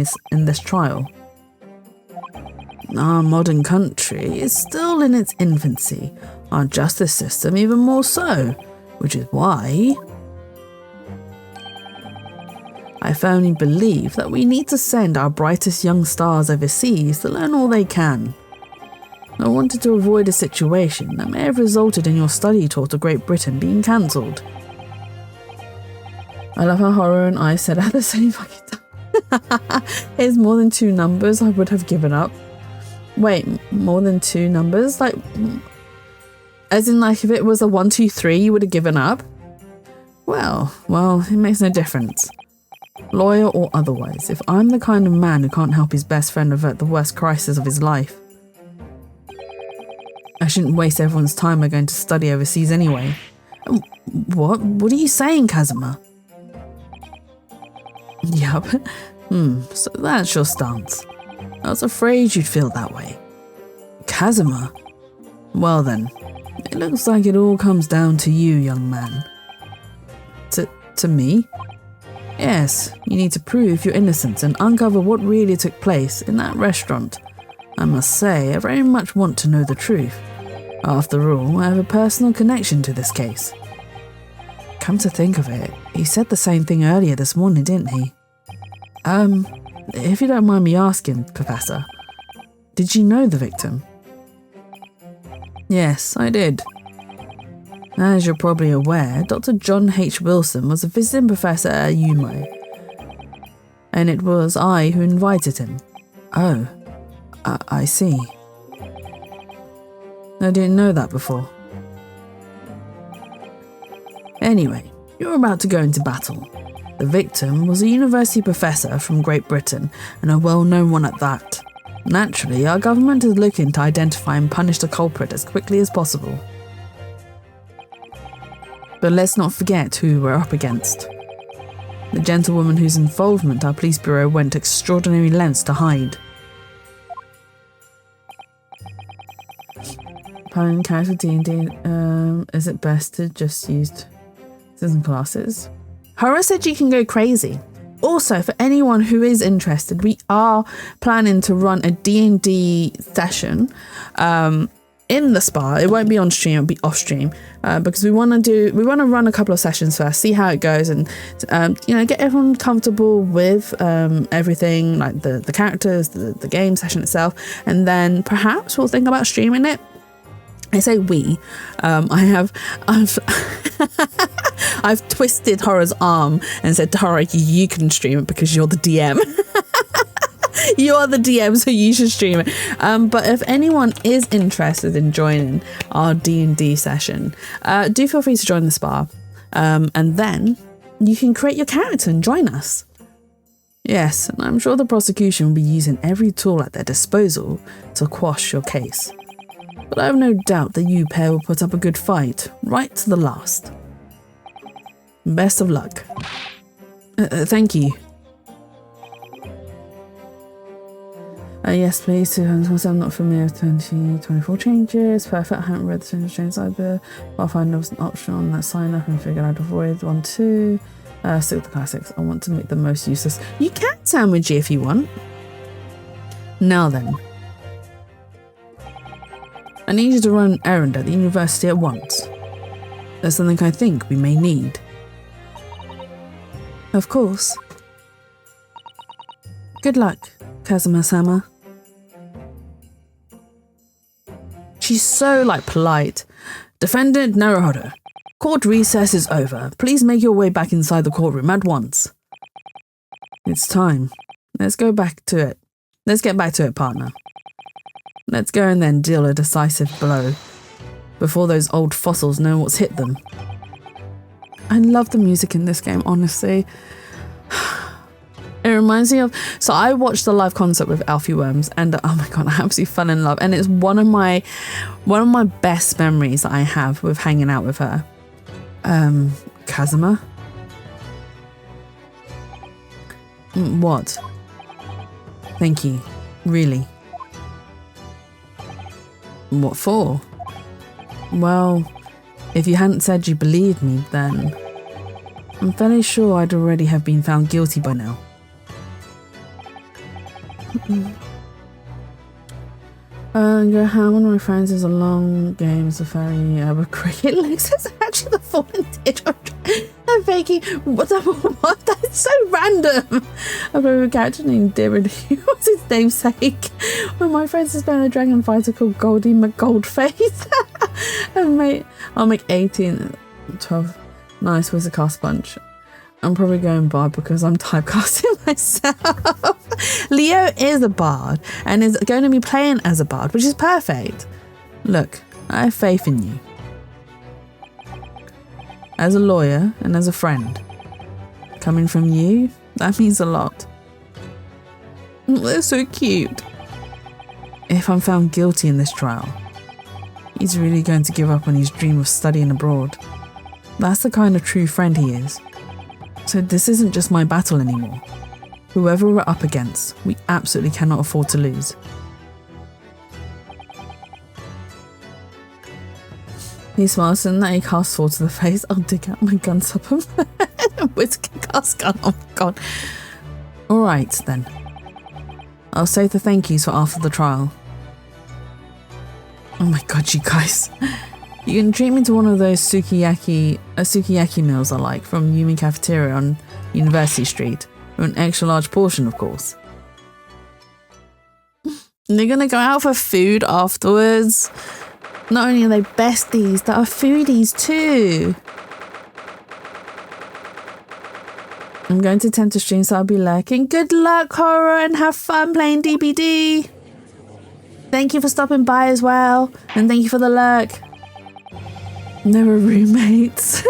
this trial. Our modern country is still in its infancy, our justice system even more so, which is why I firmly believe that we need to send our brightest young stars overseas to learn all they can. I wanted to avoid a situation that may have resulted in your study tour to Great Britain being cancelled. I love how Horror and I said at the same fucking time. It's more than 2 numbers, I would have given up. Wait, more than 2 numbers? Like, as in like if it was a 1, 2, 3, you would have given up? Well, it makes no difference. Lawyer or otherwise, if I'm the kind of man who can't help his best friend avert the worst crisis of his life, I shouldn't waste everyone's time by going to study overseas anyway. What are you saying, Kazuma? Yup. So that's your stance. I was afraid you'd feel that way. Kazuma? Well then, it looks like it all comes down to you, young man. To me? Yes, you need to prove your innocence and uncover what really took place in that restaurant. I must say, I very much want to know the truth. After all, I have a personal connection to this case. Come to think of it, he said the same thing earlier this morning, didn't he? If you don't mind me asking, Professor, did you know the victim? Yes, I did. As you're probably aware, Dr. John H. Wilson was a visiting professor at UMO, and it was I who invited him. Oh, I see. I didn't know that before. Anyway, you're about to go into battle. The victim was a university professor from Great Britain, and a well-known one at that. Naturally, our government is looking to identify and punish the culprit as quickly as possible. But let's not forget who we're up against. The gentlewoman whose involvement our police bureau went to extraordinary lengths to hide. Playing character D&D, is it best to just use season classes? Horror said you can go crazy. Also, for anyone who is interested, we are planning to run a D&D session in the spa. It won't be on stream, it'll be off stream, because we want to run a couple of sessions first, see how it goes, and get everyone comfortable with everything, like the characters, the game session itself, and then perhaps we'll think about streaming it. I say we. I've I've twisted Horror's arm and said to Horror, you can stream it because you're the DM. You are the DM, so you should stream it. But if anyone is interested in joining our D&D session, do feel free to join the spa. And then you can create your character and join us. Yes, and I'm sure the prosecution will be using every tool at their disposal to quash your case. But I have no doubt that you pair will put up a good fight, right to the last. Best of luck. Thank you. Yes, please. I'm not familiar with 2024 changes. Perfect. I haven't read the changes either. But I find there was an option on that sign up and figured I'd avoid one too. Stick with the classics. I want to make the most useless. You can sandwich it if you want. Now then. I need you to run an errand at the university at once. There's something I think we may need. Of course. Good luck, Kazuma-sama. She's so, polite. Defendant Naruhodo, court recess is over. Please make your way back inside the courtroom at once. It's time. Let's get back to it, partner. Let's go and then deal a decisive blow before those old fossils know what's hit them. I love the music in this game, honestly. It reminds me of... So I watched the live concert with Alfie Worms and oh my god, I absolutely fell in love. And it's one of my best memories that I have with hanging out with her. Kazuma? What? Thank you. Really. What for? Well, if you hadn't said you believed me, then I'm fairly sure I'd already have been found guilty by now. One of my friends is a long game safari with cricket legs. That's actually the fallen teardrop. I'm faking. What? That's so random. I have a character named Dylan. What's his namesake? One of my friends is playing a dragon fighter called Goldie McGoldface. And I'll make 18, 12. Nice, where's the cast bunch? I'm probably going bard because I'm typecasting myself. Leo is a bard and is going to be playing as a bard, which is perfect. Look, I have faith in you. As a lawyer and as a friend. Coming from you, that means a lot. They're so cute. If I'm found guilty in this trial, he's really going to give up on his dream of studying abroad. That's the kind of true friend he is. So this isn't just my battle anymore. Whoever we're up against, we absolutely cannot afford to lose. He smiles and that he casts sword to the face. I'll dig out my gun supplement. Whisk cast gun, oh my god. Alright then. I'll save the thank yous for after the trial. Oh my god, you guys. You can treat me to one of those sukiyaki meals I like from Yumi Cafeteria on University Street. For an extra large portion, of course. And they're gonna go out for food afterwards. Not only are they besties, they are foodies too. I'm going to attempt to stream, so I'll be lurking. Good luck, Horror, and have fun playing DBD. Thank you for stopping by as well, and thank you for the lurk. Never roommates.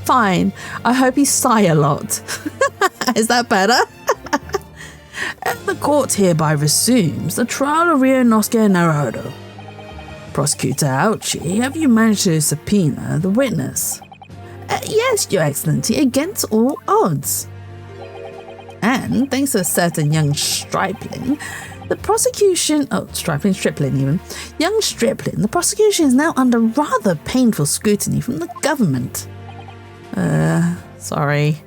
Fine. I hope you sigh a lot. Is that better? The court hereby resumes the trial of Ryunosuke Naruto. Prosecutor Aochi, have you managed to subpoena the witness? Yes, Your Excellency, against all odds. And thanks to a certain young stripling, the prosecution, stripling even, young stripling, the prosecution is now under rather painful scrutiny from the government. Sorry.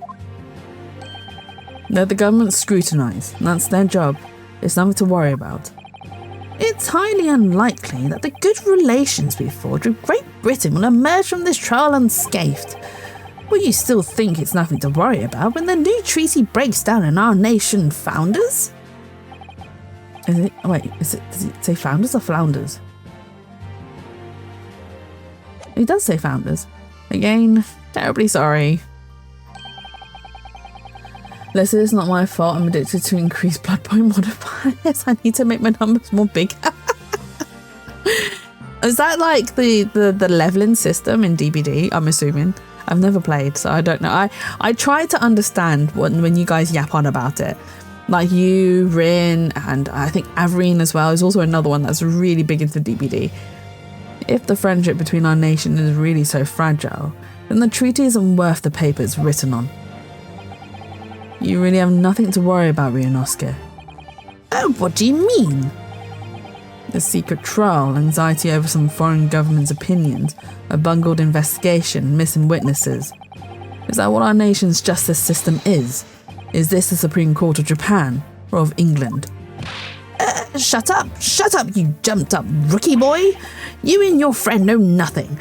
Let the government scrutinise, that's their job. It's nothing to worry about. It's highly unlikely that the good relations we forged with Great Britain will emerge from this trial unscathed. Will you still think it's nothing to worry about when the new treaty breaks down and our nation founders? Does it say founders or flounders? It does say founders. Again, terribly sorry. Listen, it's not my fault. I'm addicted to increased blood point modifiers. I need to make my numbers more big. Is that like the leveling system in DBD? I'm assuming. I've never played, so I don't know. I try to understand when you guys yap on about it. Like you, Rin, and I think Avreen as well is also another one that's really big into DBD. If the friendship between our nation is really so fragile, then the treaty isn't worth the paper it's written on. You really have nothing to worry about, Ryunosuke. Oh, what do you mean? The secret trial, anxiety over some foreign government's opinions, a bungled investigation, missing witnesses. Is that what our nation's justice system is? Is this the Supreme Court of Japan or of England? Shut up, you jumped up rookie boy. You and your friend know nothing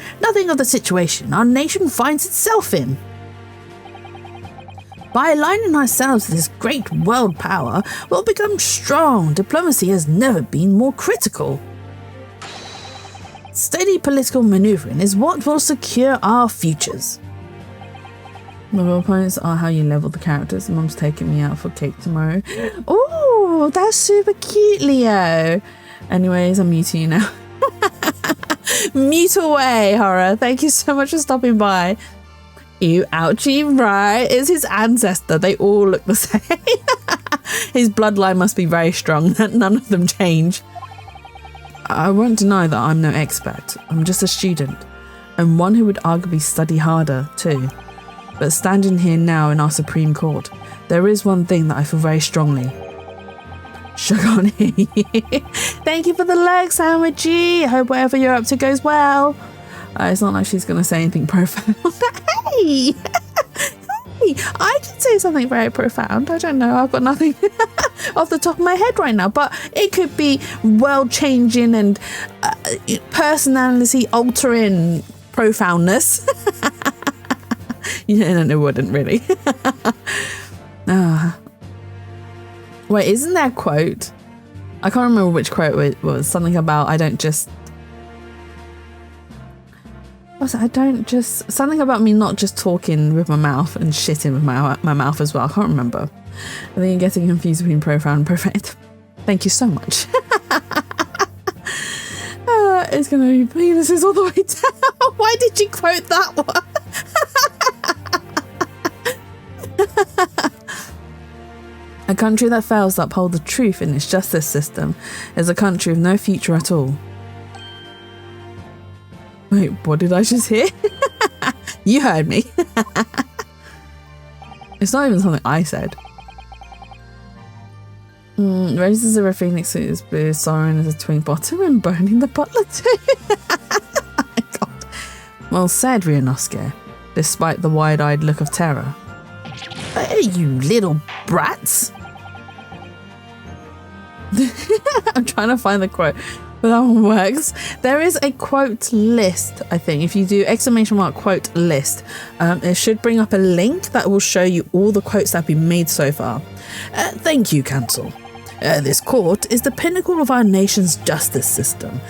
of the situation our nation finds itself in. By aligning ourselves with this great world power, we'll become strong. Diplomacy has never been more critical. Steady political maneuvering is what will secure our futures. Level points are how you level the characters. Mum's taking me out for cake tomorrow. Oh, that's super cute, Leo. Anyways, I'm muting you now. Mute away, Horror. Thank you so much for stopping by. Ew, ouchie, right? It's his ancestor. They all look the same. His bloodline must be very strong. None of them change. I won't deny that I'm no expert. I'm just a student, and one who would arguably study harder too. But standing here now in our Supreme Court, there is one thing that I feel very strongly. Shagani. Thank you for the leg sandwichy. I hope whatever you're up to goes well. It's not like she's going to say anything profound. Hey! Hey! I can say something very profound. I don't know. I've got nothing off the top of my head right now. But it could be world-changing and personality-altering profoundness. Yeah, no, it wouldn't really. Wait, isn't there a quote? I can't remember which quote it was. Something about something about me not just talking with my mouth and shitting with my mouth as well. I can't remember. I think you're getting confused between profound and profane. Thank you so much. It's going to be penises all the way down. Why did you quote that one? A country that fails to uphold the truth in its justice system is a country with no future at all. Wait, what did I just hear? You heard me. It's not even something I said. Raises a phoenix is blue, Soren is a twink bottom, and burning the butler too. Oh my god. Well said, Ryunosuke, despite the wide-eyed look of terror. Hey, you little brats. I'm trying to find the quote, but that one works. There is a quote list, I think. If you do ! quote list, it should bring up a link that will show you all the quotes that have been made so far. Thank you, Council. This court is the pinnacle of our nation's justice system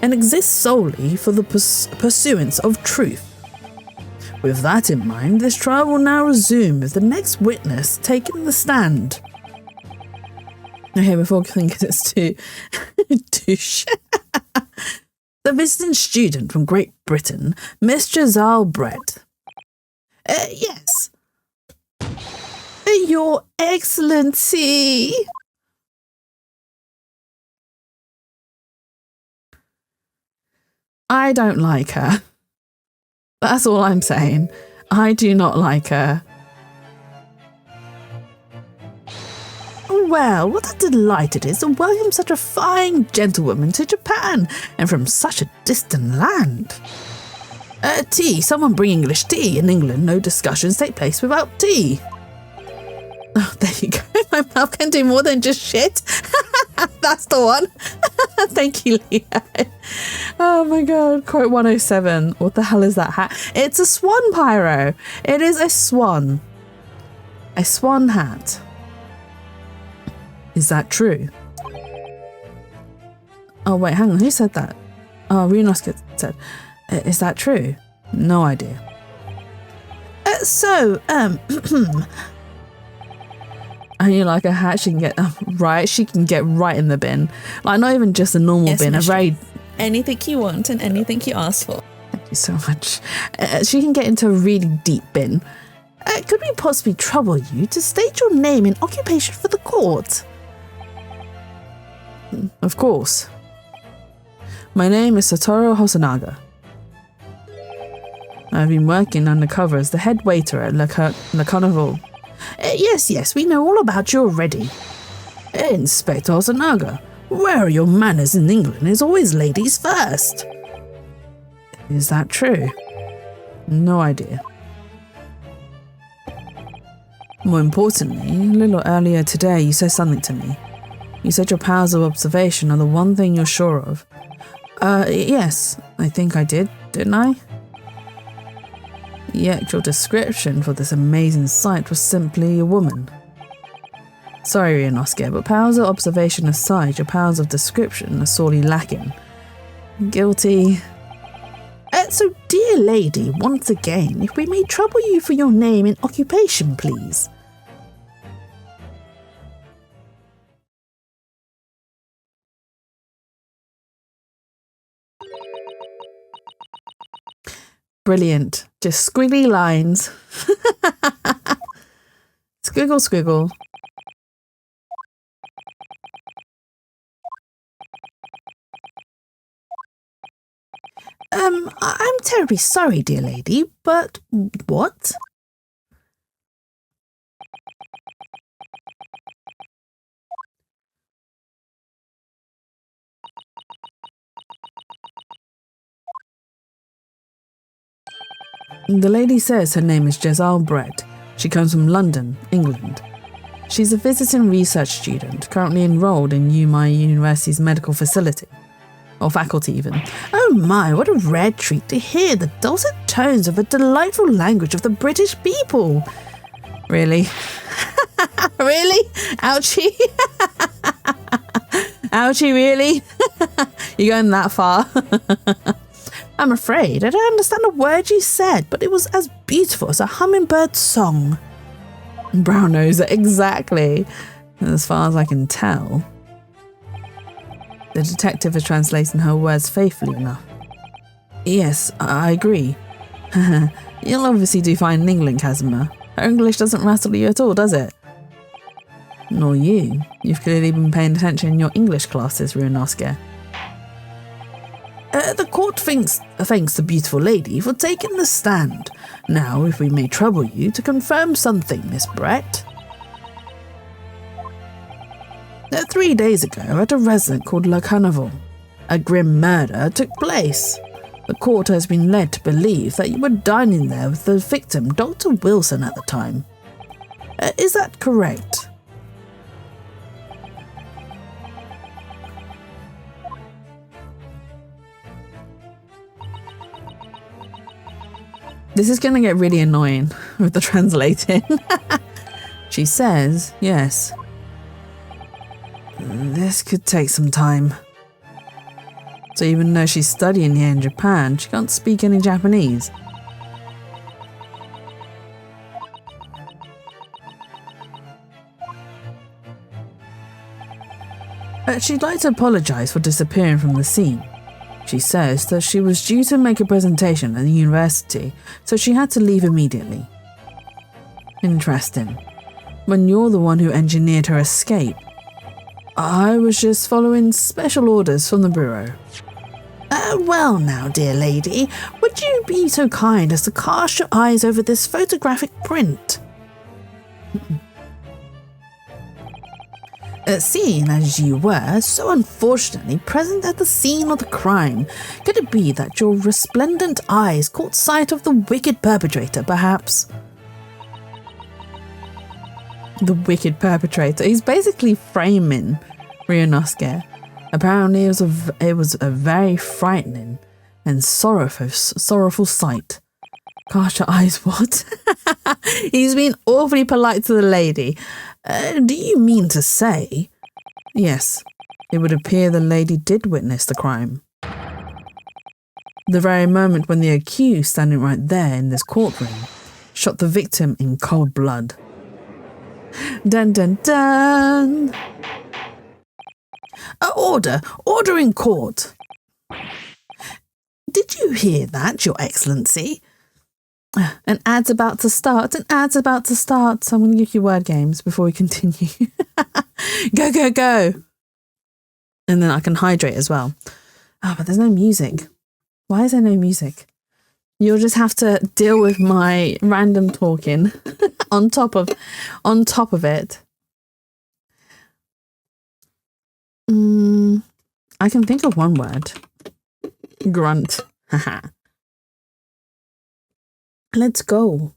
and exists solely for the pursuance of truth. With that in mind, this trial will now resume with the next witness taking the stand. Okay, before thinking it's too douche. The visiting student from Great Britain, Miss Giselle Brett. Yes. Your Excellency. I don't like her. That's all I'm saying. I do not like her. Well, what a delight it is to welcome such a fine gentlewoman to Japan, and from such a distant land. Tea. Someone bring English tea. In England, no discussions take place without tea. Oh, there you go. My mouth can do more than just shit. That's the one. Thank you, Leo. Oh my god. Quote 107. What the hell is that hat? It's a swan, Pyro. It is a swan. A swan hat. Is that true? Oh wait, hang on. Who said that? Oh, Runoska said. Is that true? No idea. And you like a hat, she can get right. She can get right in the bin, like not even just a normal bin. A very anything you want and anything you ask for. Thank you so much. She can get into a really deep bin. Could we possibly trouble you to state your name and occupation for the court? Of course. My name is Satoru Hosonaga. I've been working undercover as the head waiter at Le Carnival. Yes, we know all about you already. Inspector Hosonaga, where are your manners in England? It's always ladies first. Is that true? No idea. More importantly, a little earlier today you said something to me. You said your powers of observation are the one thing you're sure of. Yes, I think I did, didn't I? Yet your description for this amazing sight was simply a woman. Sorry, Ryunosuke, but powers of observation aside, your powers of description are sorely lacking. Guilty. So, dear lady, once again, if we may trouble you for your name and occupation, please. Brilliant. Just squiggly lines. Squiggle, squiggle. I'm terribly sorry, dear lady, but what? The lady says her name is Giselle Brett. She comes from London, England. She's a visiting research student, currently enrolled in UMI University's medical facility. Or faculty even. Oh my, what a rare treat to hear the dulcet tones of a delightful language of the British people. Really? Really? Ouchie? Ouchie, really? You're going that far? I'm afraid I don't understand a word you said, but it was as beautiful as a hummingbird's song. Brown nose, exactly. As far as I can tell. The detective is translating her words faithfully enough. Yes, I agree. You'll obviously do fine in England, Kazuma. Her English doesn't rattle you at all, does it? Nor you. You've clearly been paying attention in your English classes, Ryunosuke. The court thanks the beautiful lady for taking the stand. Now, if we may trouble you to confirm something, Miss Brett. 3 days ago, at a residence called Le Carnival, a grim murder took place. The court has been led to believe that you were dining there with the victim, Dr. Wilson, at the time. Is that correct? This is going to get really annoying with the translating. She says, yes. This could take some time. So even though she's studying here in Japan, she can't speak any Japanese. She'd like to apologise for disappearing from the scene. She says that she was due to make a presentation at the university, so she had to leave immediately. Interesting. When you're the one who engineered her escape. I was just following special orders from the bureau. Well now, dear lady, would you be so kind as to cast your eyes over this photographic print? Seeing as you were so unfortunately present at the scene of the crime, could it be that your resplendent eyes caught sight of the wicked perpetrator, perhaps? The wicked perpetrator. He's basically framing Ryunosuke. Apparently it was a very frightening and sorrowful sight. Gosh, your eyes, what? He's been awfully polite to the lady. Do you mean to say? Yes, it would appear the lady did witness the crime. The very moment when the accused, standing right there in this courtroom, shot the victim in cold blood. Dun dun dun! Order in court. Did you hear that, Your Excellency? An ad's about to start. So I'm going to give you word games before we continue. Go, go, go. And then I can hydrate as well. Oh, but there's no music. Why is there no music? You'll just have to deal with my random talking on top of it. I can think of one word. Grunt. Haha. Let's go.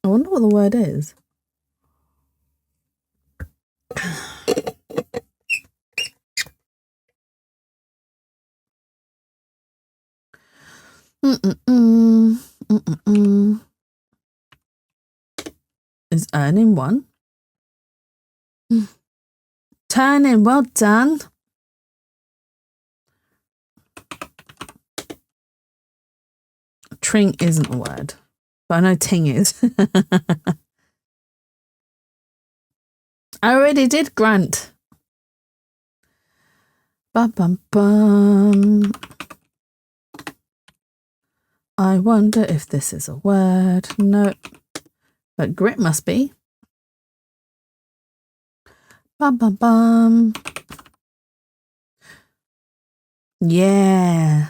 I wonder what the word is. Is earning one? Turning, well done. Tring isn't a word, but I know ting is. I already did grunt. Bum bum bum. I wonder if this is a word. Nope. But grit must be. Bum bum bum. Yeah.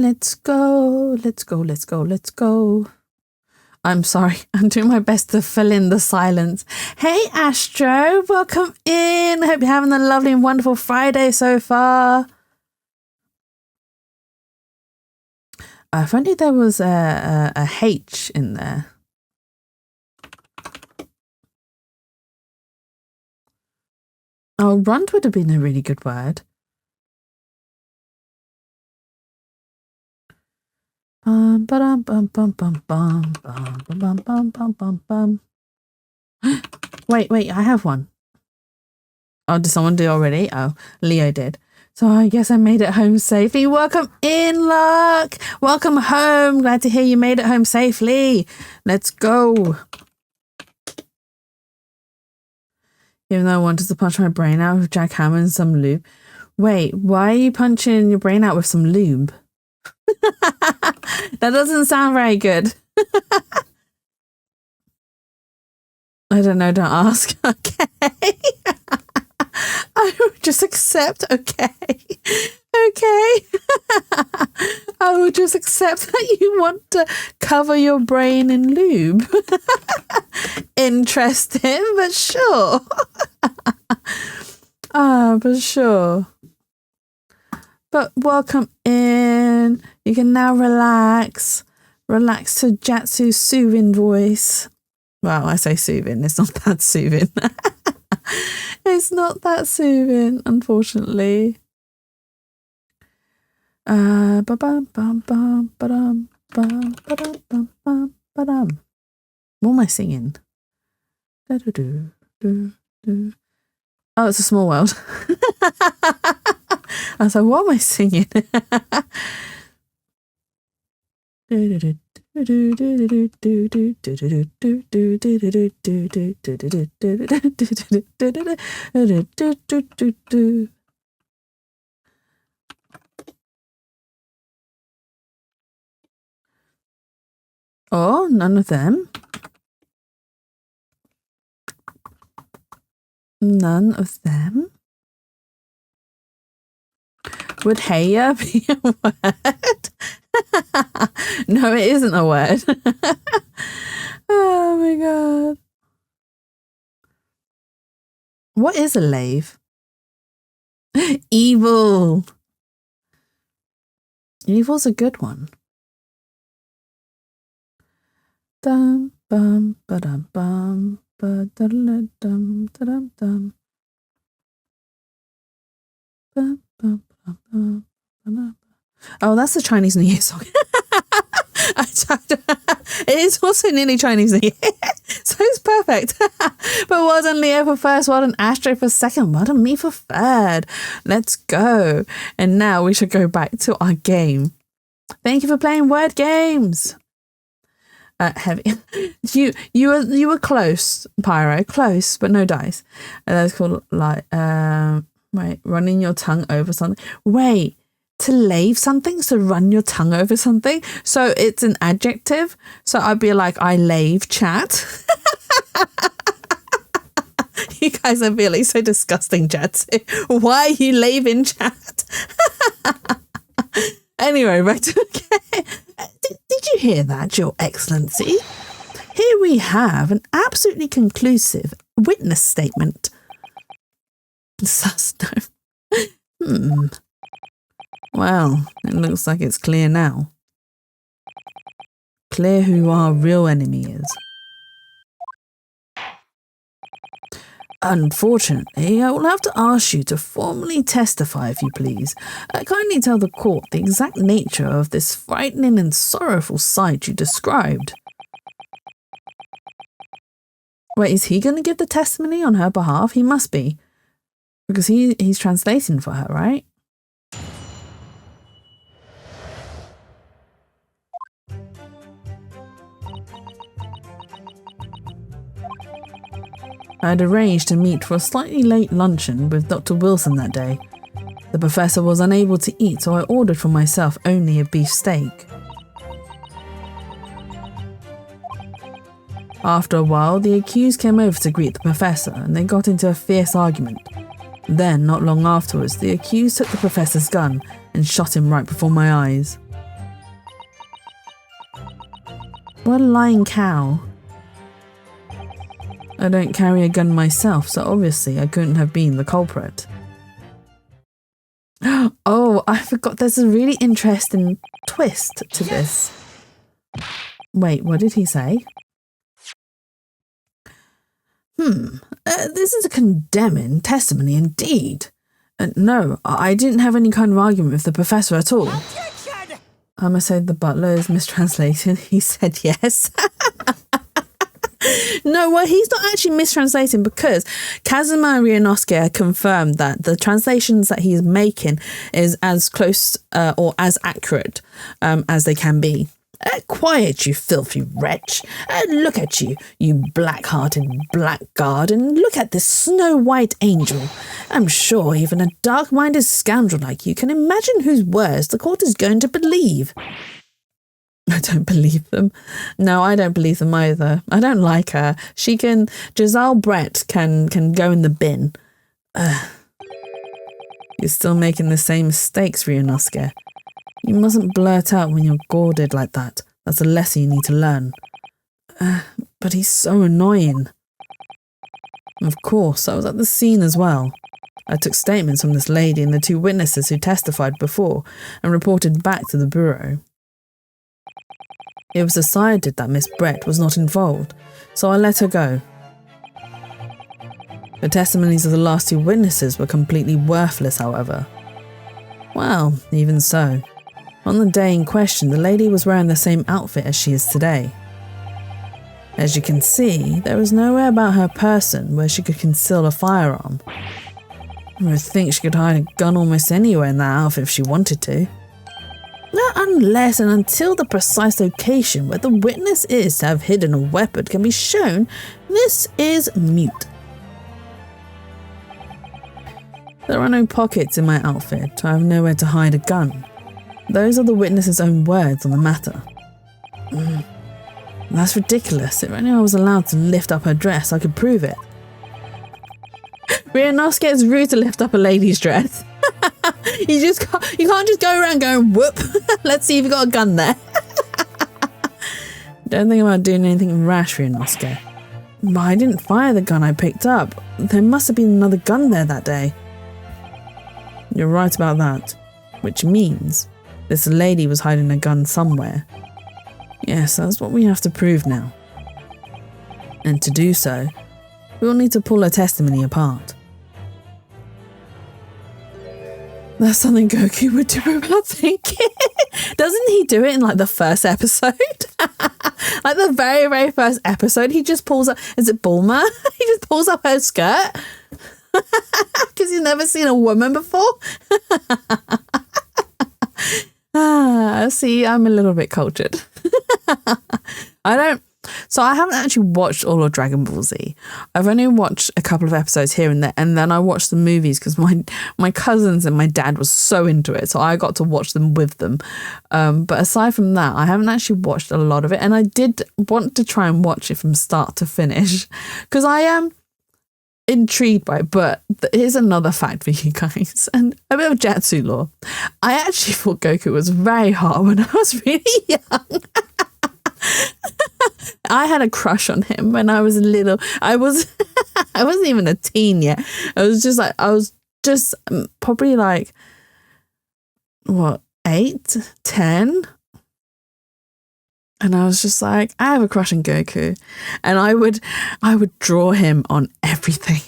Let's go. Let's go. Let's go. Let's go. I'm sorry. I'm doing my best to fill in the silence. Hey, Astro. Welcome in. Hope you're having a lovely and wonderful Friday so far. If only there was a H in there. Oh, runt would have been a really good word. Bum bum bum bum bum bum bum bum bum bum bum bum. Wait, I have one. Oh, did someone do already? Oh, Leo did. So I guess I made it home safely. Welcome in, Luck. Welcome home. Glad to hear you made it home safely. Let's go. Even though I wanted to punch my brain out with jackhammer and some lube. Wait, why are you punching your brain out with some lube? That doesn't sound very good. I don't know, don't ask. Okay. I will just accept, okay. Okay. I will just accept that you want to cover your brain in lube. Interesting, but sure. But sure. But welcome in. You can now relax. Relax to Jatsu's soothing voice. Well, I say soothing. It's not that soothing. It's not that soothing, unfortunately. What am I singing? Oh, it's a small world. I was like, what am I singing? Oh, none of them. None of them. Would heya be a word? No, it isn't a word. Oh my god. What is a lathe? Evil. Evil's a good one. Dum bum ba dum bum ba dum dum dum dum. Oh, that's the Chinese New Year song. It is also nearly Chinese New Year, so it's perfect. But well done, Leo, for first. Well done, Astro, for second. Well done, me, for third. Let's go. And now we should go back to our game. Thank you for playing word games. Heavy. You were close, Pyro. Close, but no dice. That's called like wait, running your tongue over something. Wait. To lave something, so run your tongue over something. So it's an adjective. So I'd be like, I lave chat. You guys are really so disgusting, chat. Why are you laving chat? Anyway, back to the game. Did you hear that, Your Excellency? Here we have an absolutely conclusive witness statement. Sus, no. Well, it looks like it's clear now. Clear who our real enemy is. Unfortunately, I will have to ask you to formally testify, if you please. Kindly tell the court the exact nature of this frightening and sorrowful sight you described. Wait, is he going to give the testimony on her behalf? He must be. Because he's translating for her, right? I had arranged to meet for a slightly late luncheon with Dr. Wilson that day. The professor was unable to eat, so I ordered for myself only a beef steak. After a while, the accused came over to greet the professor, and they got into a fierce argument. Then, not long afterwards, the accused took the professor's gun and shot him right before my eyes. What a lying cow. I don't carry a gun myself, so obviously I couldn't have been the culprit. Oh, I forgot there's a really interesting twist to this. Wait, what did he say? This is a condemning testimony indeed. No, I didn't have any kind of argument with the professor at all. I must say the butler is mistranslated. He said yes. No, well, he's not actually mistranslating because Kazuma Ryunosuke confirmed that the translations that he's making is as close or as accurate as they can be. Quiet, you filthy wretch. Look at you, you black-hearted blackguard, and look at this snow-white angel. I'm sure even a dark-minded scoundrel like you can imagine whose words the court is going to believe. I don't believe them. No, I don't believe them either. I don't like her. Giselle Brett can go in the bin. You're still making the same mistakes, Ryunosuke. You mustn't blurt out when you're gourded like that. That's a lesson you need to learn. But he's so annoying. Of course, I was at the scene as well. I took statements from this lady and the two witnesses who testified before and reported back to the bureau. It was decided that Miss Brett was not involved, so I let her go. The testimonies of the last two witnesses were completely worthless, however. Well, even so. On the day in question, the lady was wearing the same outfit as she is today. As you can see, there was nowhere about her person where she could conceal a firearm. I would think she could hide a gun almost anywhere in that outfit if she wanted to. Unless and until the precise location where the witness is to have hidden a weapon can be shown, this is mute. There are no pockets in my outfit. I have nowhere to hide a gun. Those are the witness's own words on the matter. That's ridiculous. If only I was allowed to lift up her dress, I could prove it. Ryunosuke, it's rude to lift up a lady's dress. You can't just go around going, whoop, let's see if you got a gun there. Don't think about doing anything rash, Ryunosuke. But I didn't fire the gun I picked up. There must have been another gun there that day. You're right about that. Which means this lady was hiding a gun somewhere. Yes, that's what we have to prove now. And to do so, we'll need to pull her testimony apart. That's something Goku would do about thinking. Doesn't he do it in like the first episode? Like the very, very first episode, he just pulls up, is it Bulma? He just pulls up her skirt. Because he's never seen a woman before. See, I'm a little bit cultured. I haven't actually watched all of Dragon Ball Z. I've only watched a couple of episodes here and there, and then I watched the movies because my cousins and my dad was so into it, so I got to watch them with them. But aside from that, I haven't actually watched a lot of it, and I did want to try and watch it from start to finish because I am intrigued by it. But here's another fact for you guys, and a bit of Jatsu lore. I actually thought Goku was very hot when I was really young. I had a crush on him when I was little. I wasn't even a teen yet. I was just probably like, what, 8, 10? And I was just like, I have a crush on Goku. And I would draw him on everything.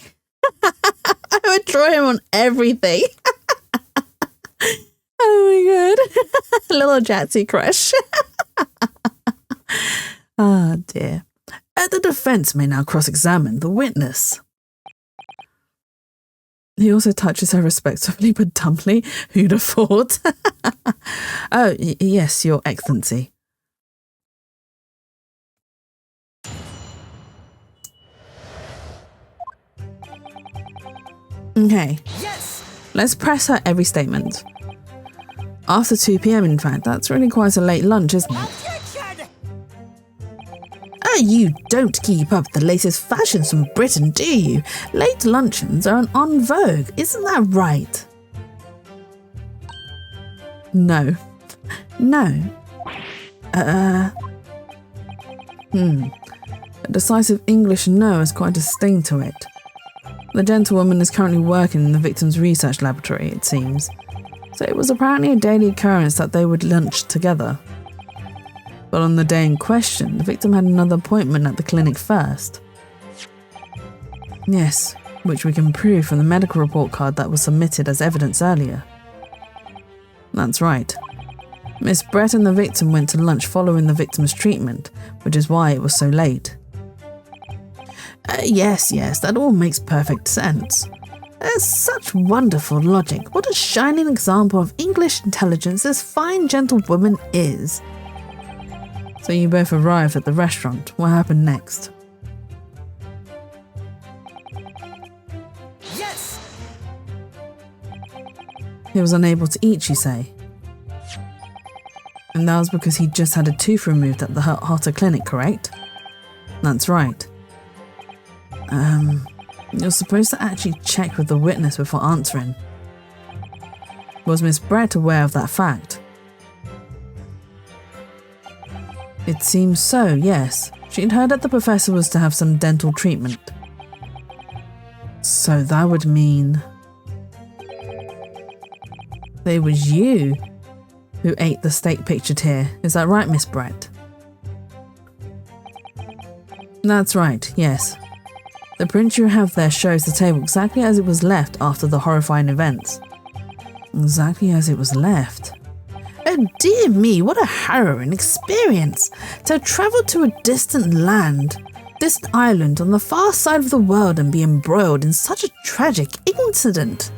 I would draw him on everything. Oh my god. Little Jatsu crush. Ah, dear. The defense may now cross-examine the witness. He also touches her respectfully but dumbly. Who'd have thought? Oh, yes, Your Excellency. Okay. Yes! Let's press her every statement. After 2 p.m, in fact. That's really quite a late lunch, isn't it? You don't keep up the latest fashions from Britain, do you? Late luncheons are en vogue, isn't that right? No. A decisive English no has quite a sting to it. The gentlewoman is currently working in the victim's research laboratory, it seems. So it was apparently a daily occurrence that they would lunch together. But on the day in question, the victim had another appointment at the clinic first. Yes, which we can prove from the medical report card that was submitted as evidence earlier. That's right. Miss Brett and the victim went to lunch following the victim's treatment, which is why it was so late. Yes, that all makes perfect sense. There's such wonderful logic. What a shining example of English intelligence this fine gentlewoman is. So you both arrived at the restaurant. What happened next? Yes! He was unable to eat, you say? And that was because he just had a tooth removed at the Hotter clinic, correct? That's right. You're supposed to actually check with the witness before answering. Was Miss Brett aware of that fact? It seems so, yes. She'd heard that the professor was to have some dental treatment. So that would mean... it was you who ate the steak pictured here. Is that right, Miss Brett? That's right, yes. The print you have there shows the table exactly as it was left after the horrifying events. Exactly as it was left. Oh dear me, what a harrowing experience! To travel to a distant island on the far side of the world and be embroiled in such a tragic incident.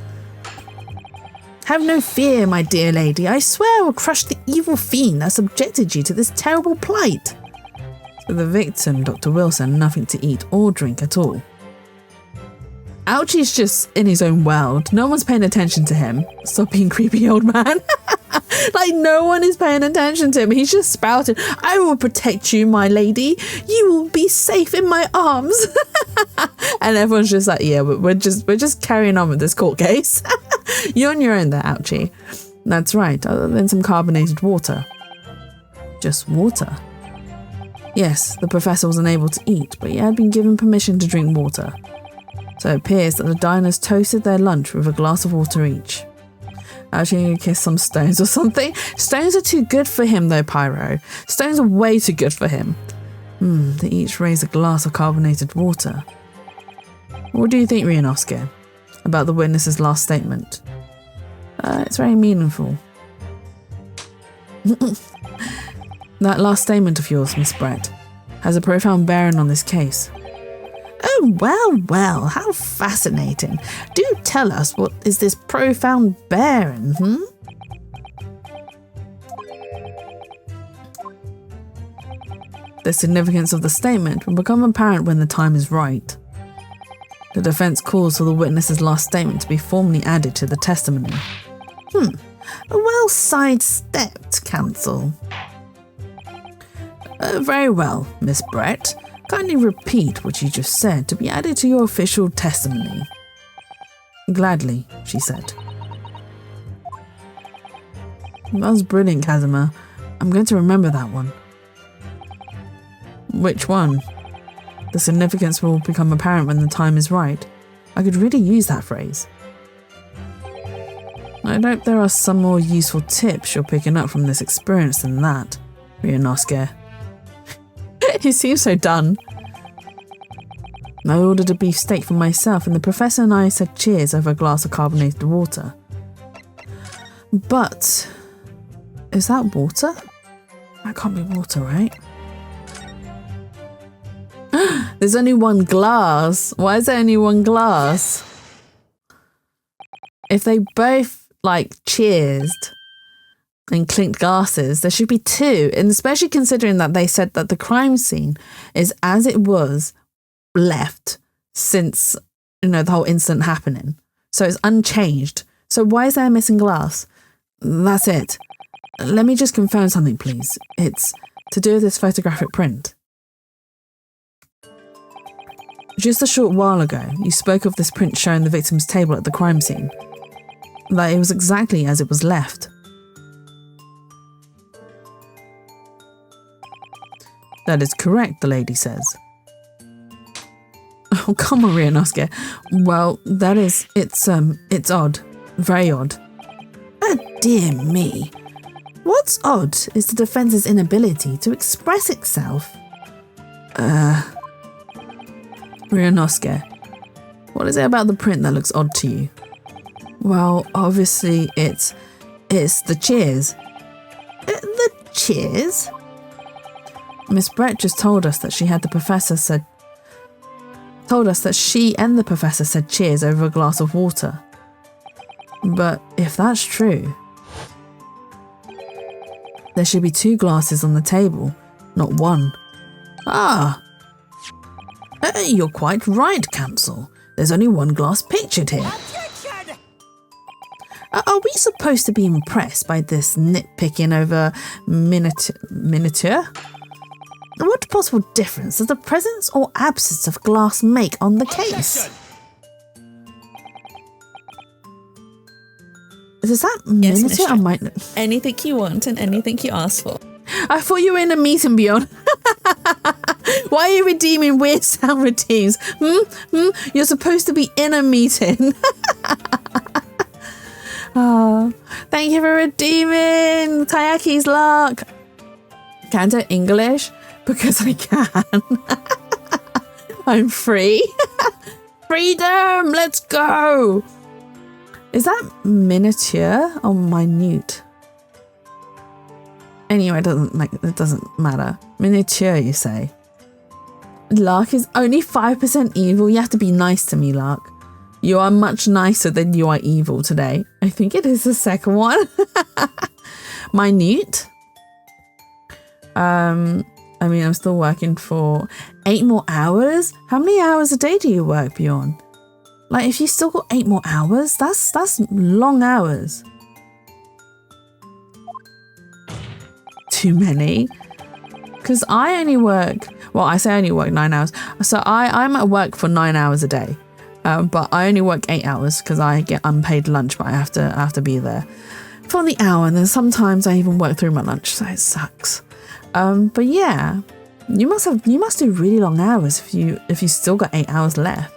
Have no fear, my dear lady. I swear I will crush the evil fiend that subjected you to this terrible plight. So the victim, Dr. Wilson, nothing to eat or drink at all. Ouchie's just in his own world. No one's paying attention to him. Stop being creepy, old man. Like, no one is paying attention to him. He's just spouting, I will protect you, my lady. You will be safe in my arms. And everyone's just like, yeah, we're just carrying on with this court case. You're on your own there, Ouchie. That's right, other than some carbonated water. Just water. Yes, the professor was unable to eat, but he had been given permission to drink water. So it appears that the diners toasted their lunch with a glass of water each. Actually, kiss some stones or something. Stones are too good for him though, Pyro. Stones are way too good for him. They each raised a glass of carbonated water. What do you think, Ryunosuke, about the witness's last statement? It's very meaningful. That last statement of yours, Miss Brett, has a profound bearing on this case. Oh, well, how fascinating. Do tell us, what is this profound bearing, The significance of the statement will become apparent when the time is right. The defense calls for the witness's last statement to be formally added to the testimony. Well sidestepped, counsel. Very well, Miss Brett. Kindly repeat what you just said to be added to your official testimony. Gladly, she said. That was brilliant, Kazuma. I'm going to remember that one. Which one? The significance will become apparent when the time is right. I could really use that phrase. I hope there are some more useful tips you're picking up from this experience than that, Ryunosuke. He seems so done. I ordered a beef steak for myself and the professor and I said cheers over a glass of carbonated water. But, is that water? That can't be water, right? There's only one glass. Why is there only one glass? If they both, cheersed and clinked glasses, there should be two. And especially considering that they said that the crime scene is as it was left since, the whole incident happening. So it's unchanged. So why is there a missing glass? That's it. Let me just confirm something, please. It's to do with this photographic print. Just a short while ago, you spoke of this print showing the victim's table at the crime scene. That it was exactly as it was left. That is correct, the lady says. Oh, come on, Ryunosuke. Well, it's odd. Very odd. Oh, dear me. What's odd is the defense's inability to express itself. Ryunosuke, what is it about the print that looks odd to you? Well, obviously it's the cheers. The cheers? Miss Brett just told us that she and the professor said cheers over a glass of water. But if that's true, there should be two glasses on the table, not one. You're quite right, counsel. There's only one glass pictured here. Are we supposed to be impressed by this nitpicking over miniature? What possible difference does the presence or absence of glass make on the case? Is that miniature? I might... Anything you want and anything you ask for. I thought you were in a meeting, Beyond. Why are you redeeming weird sound routines? You're supposed to be in a meeting. Thank you for redeeming Kayaki's luck. Can't do English because I can. I'm free. Freedom, let's go. Is that miniature or minute? Anyway, it doesn't matter. Miniature, you say. Lark is only 5% evil. You have to be nice to me, Lark. You are much nicer than you are evil today. I think it is the second one. Minute. I mean, I'm still working for 8 more hours. How many hours a day do you work, Bjorn? Like, if you still got 8 more hours, that's long hours. Too many. Because I only work, well, I say I only work 9 hours. So I'm at work for 9 hours a day. But I only work 8 hours because I get unpaid lunch, but I have to be there for the hour. And then sometimes I even work through my lunch, so it sucks. But yeah, you must do really long hours if you still got 8 hours left.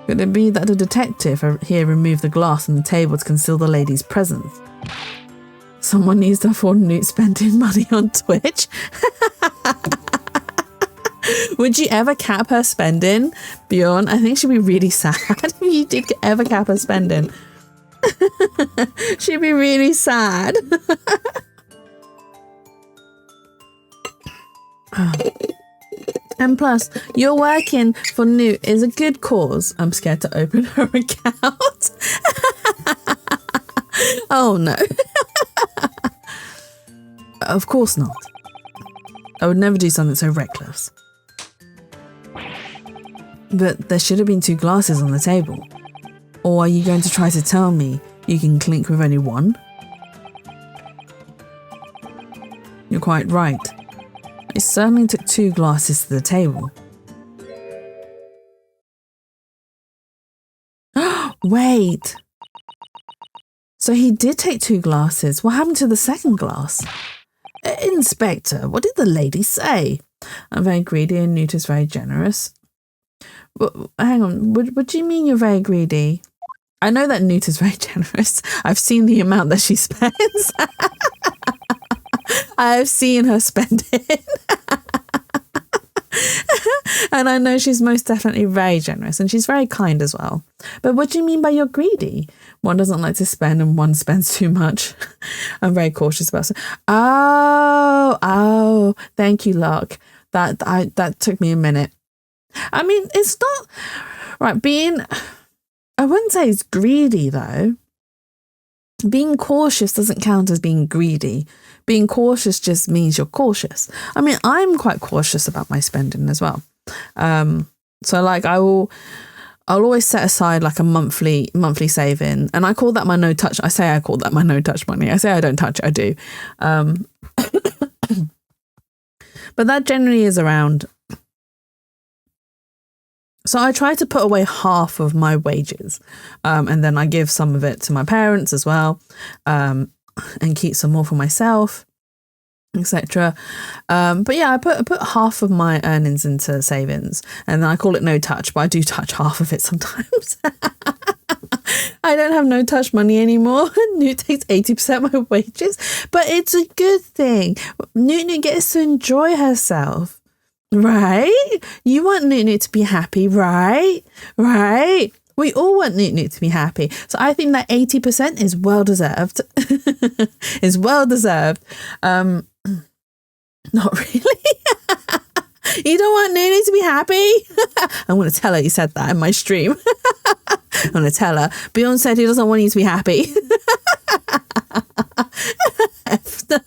Could it be that the detective here removed the glass on the table to conceal the lady's presence? Someone needs to afford Newt spending money on Twitch. Would you ever cap her spending, Bjorn? I think she'd be really sad if you did ever cap her spending. She'd be really sad. And plus, you're working for Newt is a good cause. I'm scared to open her account. Oh no. Of course not. I would never do something so reckless. But there should have been 2 glasses on the table. Or are you going to try to tell me you can clink with only one? You're quite right. It certainly took 2 glasses to the table. Wait. So he did take 2 glasses. What happened to the second glass? Inspector, what did the lady say? I'm very greedy and Newt is very generous. Well, hang on, what do you mean you're very greedy? I know that Newt is very generous. I've seen the amount that she spends. I have seen her spend it. And I know she's most definitely very generous and she's very kind as well. But what do you mean by you're greedy? One doesn't like to spend and one spends too much. I'm very cautious about it. Oh, thank you, Lark. That took me a minute. I mean, it's not right. I wouldn't say it's greedy though. Being cautious doesn't count as being greedy. Being cautious just means you're cautious. I mean, I'm quite cautious about my spending as well. So like I'll always set aside like a monthly saving, and I call that my no touch. I call that my no touch money. I say I don't touch it, I do. But that generally is around. So I try to put away half of my wages, and then I give some of it to my parents as well, and keep some more for myself, etc. But yeah, I put half of my earnings into savings, and then I call it no touch, but I do touch half of it sometimes. I don't have no touch money anymore. Newt takes 80% of my wages, but it's a good thing. Newt gets to enjoy herself. Right? You want Newt to be happy, right? Right? We all want Newt to be happy. So I think that 80% is well deserved. Is well deserved. Not really. You don't want Newt to be happy? I'm going to tell her you said that in my stream. I'm going to tell her. Bjorn said he doesn't want you to be happy. No.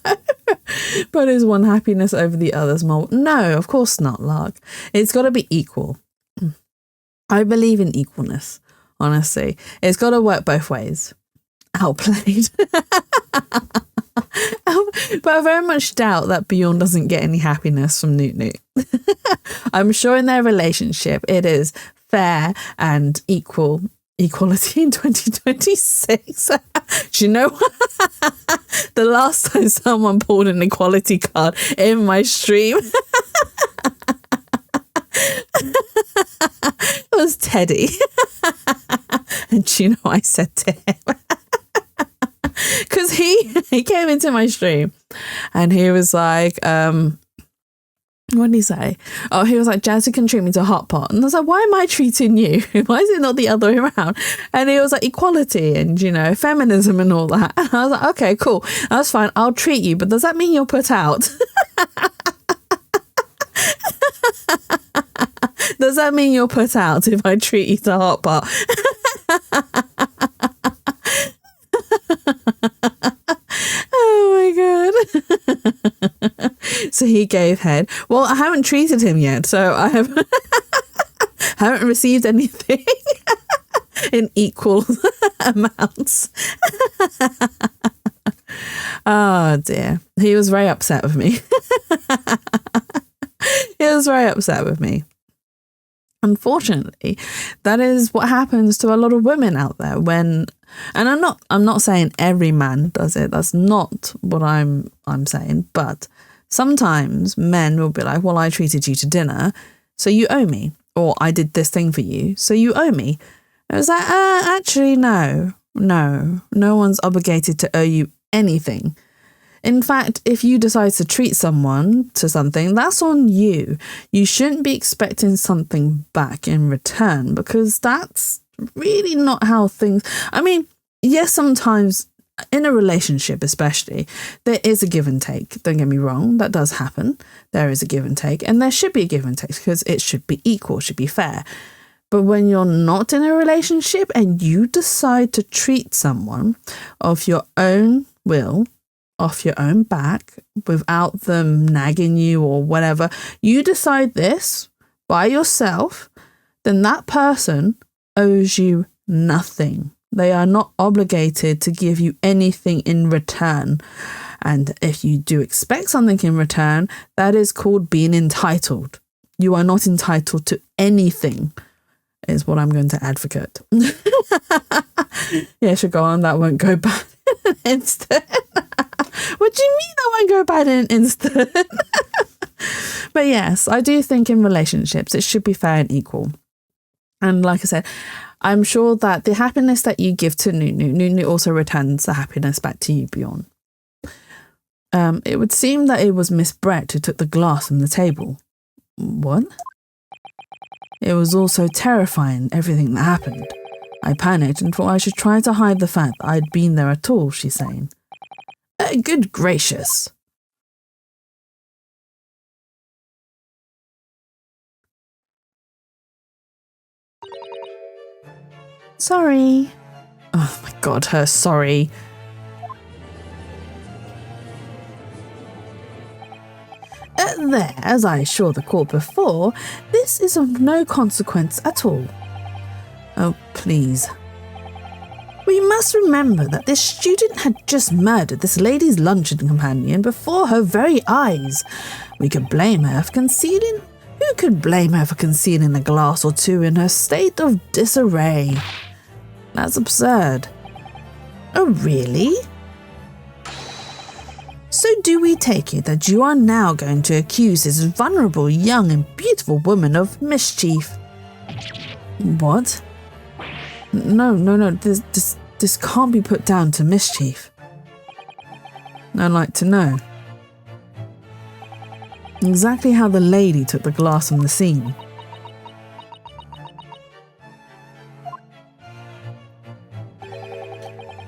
But is one happiness over the others more? No, of course not, Lark. It's got to be equal. I believe in equalness, honestly. It's got to work both ways. Outplayed. But I very much doubt that Bjorn doesn't get any happiness from Newt. I'm sure in their relationship it is fair and equality in 2026. Do you know what? The last time someone pulled an equality card in my stream, it was Teddy. And do you know what I said to him? Because he came into my stream and he was like, what did he say? Oh, he was like, Jazzy can treat me to a hot pot. And I was like, why am I treating you? Why is it not the other way around? And he was like, equality and, feminism and all that. And I was like, okay, cool. That's fine. I'll treat you. But does that mean you're put out? Does that mean you're put out if I treat you to a hot pot? So he gave head. Well, I haven't treated him yet, so I haven't received anything in equal amounts. Oh dear. He was very upset with me. He was very upset with me. Unfortunately, that is what happens to a lot of women out there when, and I'm not saying every man does it. That's not what I'm saying. But sometimes men will be like, well, I treated you to dinner, so you owe me. Or I did this thing for you, so you owe me. It was like, actually, no one's obligated to owe you anything. In fact, if you decide to treat someone to something, that's on you. You shouldn't be expecting something back in return, because that's really not how things... I mean, yes, sometimes in a relationship especially, there is a give and take. Don't get me wrong, that does happen. There is a give and take, and there should be a give and take because it should be equal, should be fair. But when you're not in a relationship and you decide to treat someone of your own will, off your own back, without them nagging you or whatever, you decide this by yourself, then that person owes you nothing. They are not obligated to give you anything in return. And if you do expect something in return, that is called being entitled. You are not entitled to anything, is what I'm going to advocate. Yeah, should go on. That won't go bad in an instant. What do you mean that won't go bad in an instant? But yes, I do think in relationships, it should be fair and equal. And like I said, I'm sure that the happiness that you give to Nunu also returns the happiness back to you beyond. It would seem that it was Miss Brett who took the glass from the table. What? It was all so terrifying, everything that happened. I panicked and thought I should try to hide the fact that I'd been there at all, she's saying. Good gracious. Sorry. Oh my God, her sorry. There, as I assured the court before, this is of no consequence at all. Oh, please. We must remember that this student had just murdered this lady's luncheon companion before her very eyes. We could blame her for concealing... Who could blame her for concealing a glass or two in her state of disarray? That's absurd. Oh, really? So do we take it that you are now going to accuse this vulnerable, young and beautiful woman of mischief? What? No, this can't be put down to mischief. I'd like to know exactly how the lady took the glass from the scene.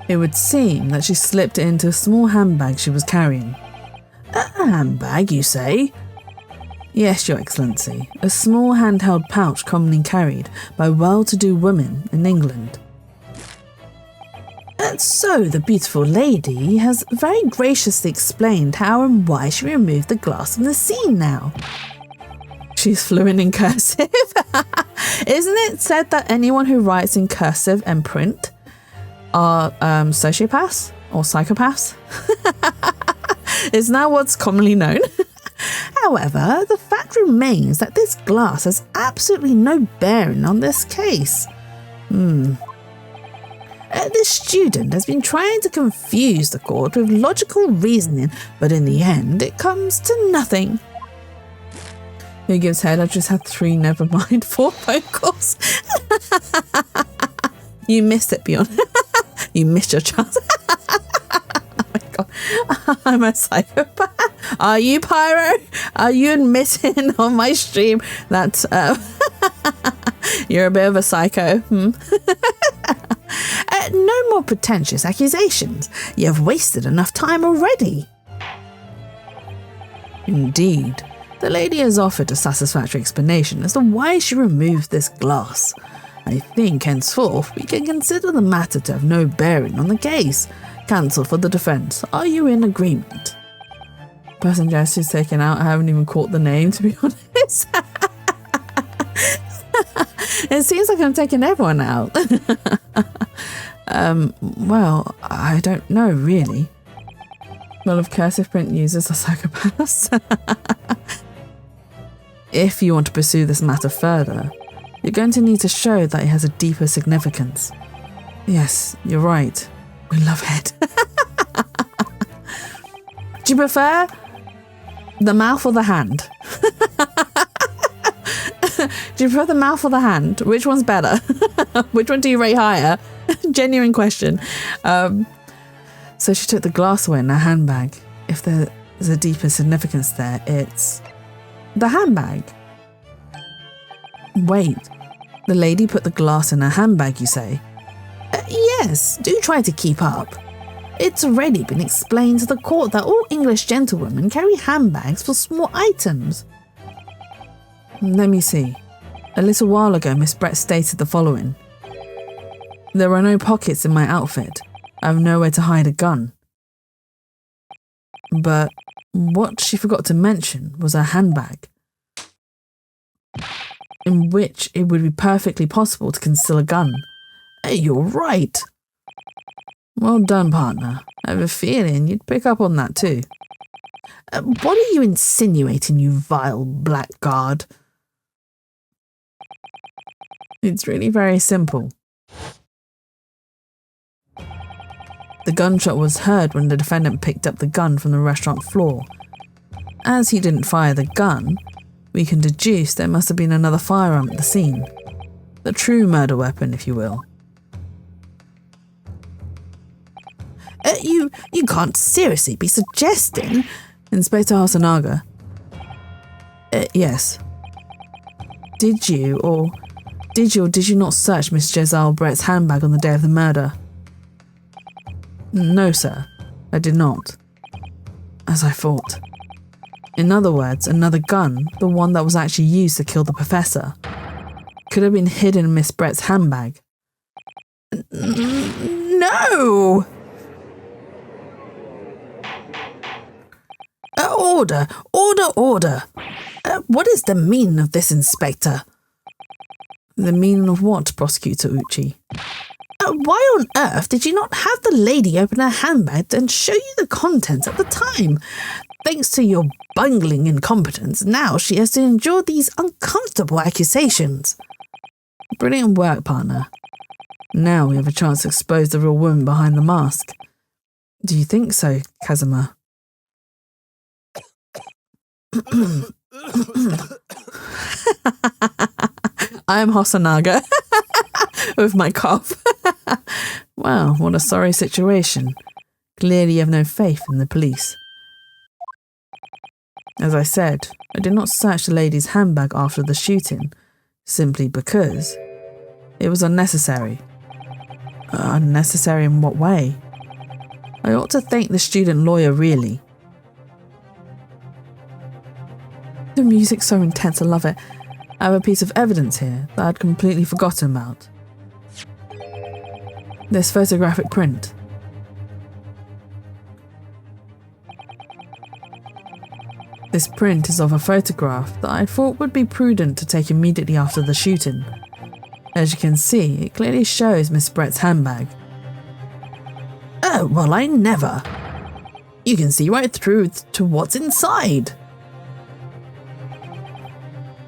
It would seem that she slipped it into a small handbag she was carrying. A handbag, you say? Yes, Your Excellency, a small handheld pouch commonly carried by well-to-do women in England. So the beautiful lady has very graciously explained how and why she removed the glass from the scene now. She's fluent in cursive. Isn't it said that anyone who writes in cursive and print are sociopaths or psychopaths? Isn't that what's commonly known? However, the fact remains that this glass has absolutely no bearing on this case. This student has been trying to confuse the court with logical reasoning, but in the end, it comes to nothing. Who gives head? I just had 3, never mind, 4 phone calls. You missed it, Bjorn. You missed your chance. Oh my God, I'm a psychopath. Are you, Pyro? Are you admitting on my stream that you're a bit of a psycho? No more pretentious accusations. You've wasted enough time already. Indeed, the lady has offered a satisfactory explanation as to why she removed this glass. I think henceforth we can consider the matter to have no bearing on the case. Counsel for the defence, are you in agreement? person Jesse's taken out, I haven't even caught the name, to be honest. It seems like I'm taking everyone out. Well, I don't know, really. Well, of cursive print users are psychopaths. If you want to pursue this matter further, you're going to need to show that it has a deeper significance. Yes, you're right. We love it. Do you prefer the mouth or the hand? Do you prefer the mouth or the hand? Which one's better? Which one do you rate higher? Genuine question. So she took the glass away in her handbag. If there's a deeper significance there, it's the handbag. Wait, the lady put the glass in her handbag, you say? Yes, do try to keep up. It's already been explained to the court that all English gentlewomen carry handbags for small items. Let me see. A little while ago, Miss Brett stated the following. There are no pockets in my outfit. I have nowhere to hide a gun. But what she forgot to mention was her handbag, in which it would be perfectly possible to conceal a gun. Hey, you're right. Well done, partner. I have a feeling you'd pick up on that too. What are you insinuating, you vile blackguard? It's really very simple. The gunshot was heard when the defendant picked up the gun from the restaurant floor. As he didn't fire the gun, we can deduce there must have been another firearm at the scene. The true murder weapon, if you will. You can't seriously be suggesting... Inspector Hasanaga. Yes. Did you or did you not search Miss Jezal Brett's handbag on the day of the murder? No, sir. I did not. As I thought. In other words, another gun, the one that was actually used to kill the professor, could have been hidden in Miss Brett's handbag. No! Order! Order! Order! What is the meaning of this, Inspector? The meaning of what, Prosecutor Uchi? Why on earth did you not have the lady open her handbag and show you the contents at the time? Thanks to your bungling incompetence, now she has to endure these uncomfortable accusations. Brilliant work, partner. Now we have a chance to expose the real woman behind the mask. Do you think so, Kazuma? I am Hasanaga with my cough. Wow, what a sorry situation. Clearly you have no faith in the police. As I said, I did not search the lady's handbag after the shooting, simply because it was unnecessary. Unnecessary in what way? I ought to thank the student lawyer, really. The music's so intense, I love it. I have a piece of evidence here that I'd completely forgotten about. This photographic print. This print is of a photograph that I thought would be prudent to take immediately after the shooting. As you can see, it clearly shows Miss Brett's handbag. Oh, well, I never. You can see right through to what's inside.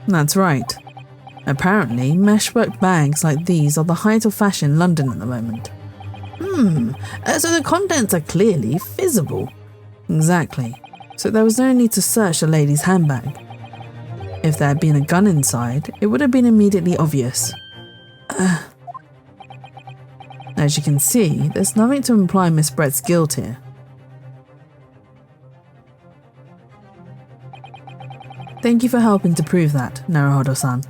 That's right. Apparently, meshwork bags like these are the height of fashion in London at the moment. So the contents are clearly visible. Exactly. So there was no need to search the lady's handbag. If there had been a gun inside, it would have been immediately obvious. As you can see, there's nothing to imply Miss Brett's guilt here. Thank you for helping to prove that, Naruhodo-san.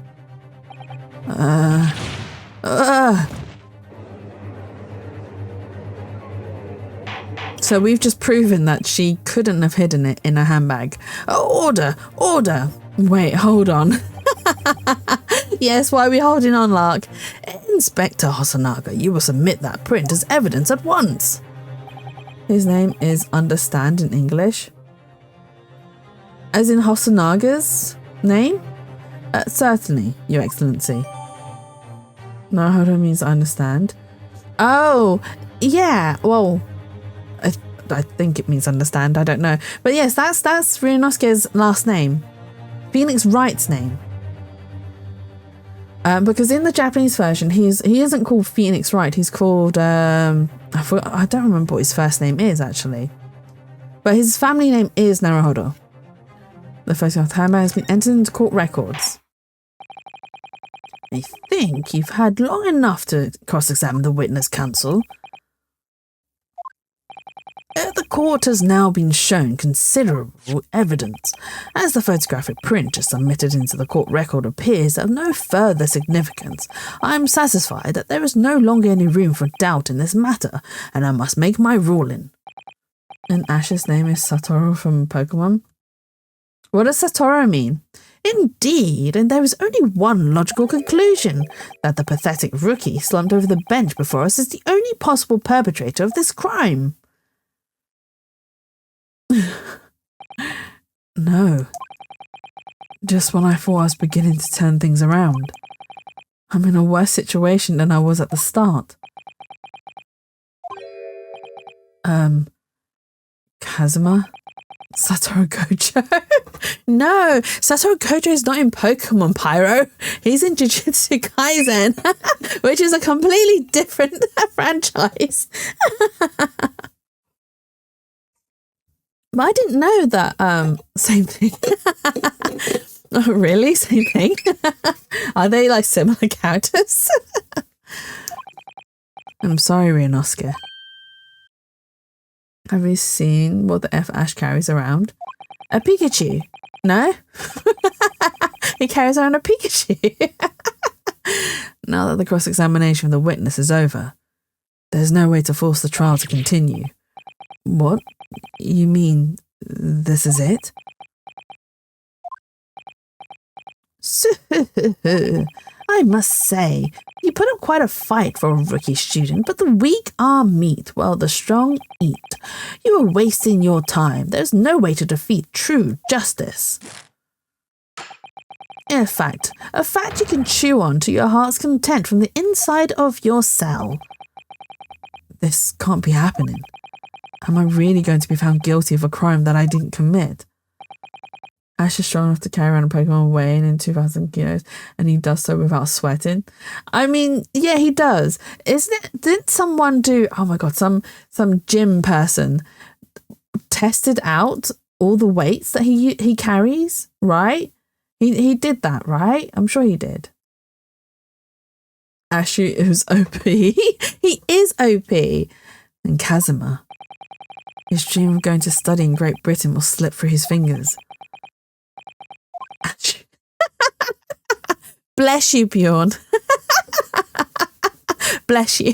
So we've just proven that she couldn't have hidden it in her handbag. Order! Order! Wait, hold on. Yes, why are we holding on, Lark? Inspector Hasanaga, you will submit that print as evidence at once. His name is Understand in English. As in Hosanaga's name? Certainly, Your Excellency. Naruhodo means I understand. Oh, yeah, well, I think it means understand, I don't know. But yes, that's Ryunosuke's last name. Phoenix Wright's name. Because in the Japanese version, he isn't called Phoenix Wright, he's called, I don't remember what his first name is, actually. But his family name is Naruhodo. The photograph hammer has been entered into court records. I think you've had long enough to cross-examine the witness, counsel. The court has now been shown considerable evidence, as the photographic print just submitted into the court record appears of no further significance. I am satisfied that there is no longer any room for doubt in this matter, and I must make my ruling. And Ash's name is Satoru from Pokemon? What does Satoru mean? Indeed, and there is only one logical conclusion, that the pathetic rookie slumped over the bench before us is the only possible perpetrator of this crime. No. Just when I thought I was beginning to turn things around. I'm in a worse situation than I was at the start. Kazuma? Satoru Gojo? No, Satoru Gojo is not in Pokemon, Pyro. He's in Jujutsu Kaisen, which is a completely different franchise. But I didn't know that, same thing. Oh, really? Same thing? Are they like similar characters? I'm sorry, Ryunosuke. Have you seen what the F Ash carries around? A Pikachu? No? He carries around a Pikachu. Now that the cross-examination of the witness is over, there's no way to force the trial to continue. What? You mean this is it? I must say, you put up quite a fight for a rookie student, but the weak are meat while the strong eat. You are wasting your time. There's no way to defeat true justice. In fact, a fact you can chew on to your heart's content from the inside of your cell. This can't be happening. Am I really going to be found guilty of a crime that I didn't commit? Ash is strong enough to carry around a Pokemon weighing in 2,000 kilos, and he does so without sweating. I mean, yeah, he does. Isn't it? Didn't someone do? Oh my god, some gym person tested out all the weights that he carries, right? He did that, right? I'm sure he did. Ash is OP. He is OP. And Kazuma, his dream of going to study in Great Britain will slip through his fingers. Bless you, Bjorn. Bless you.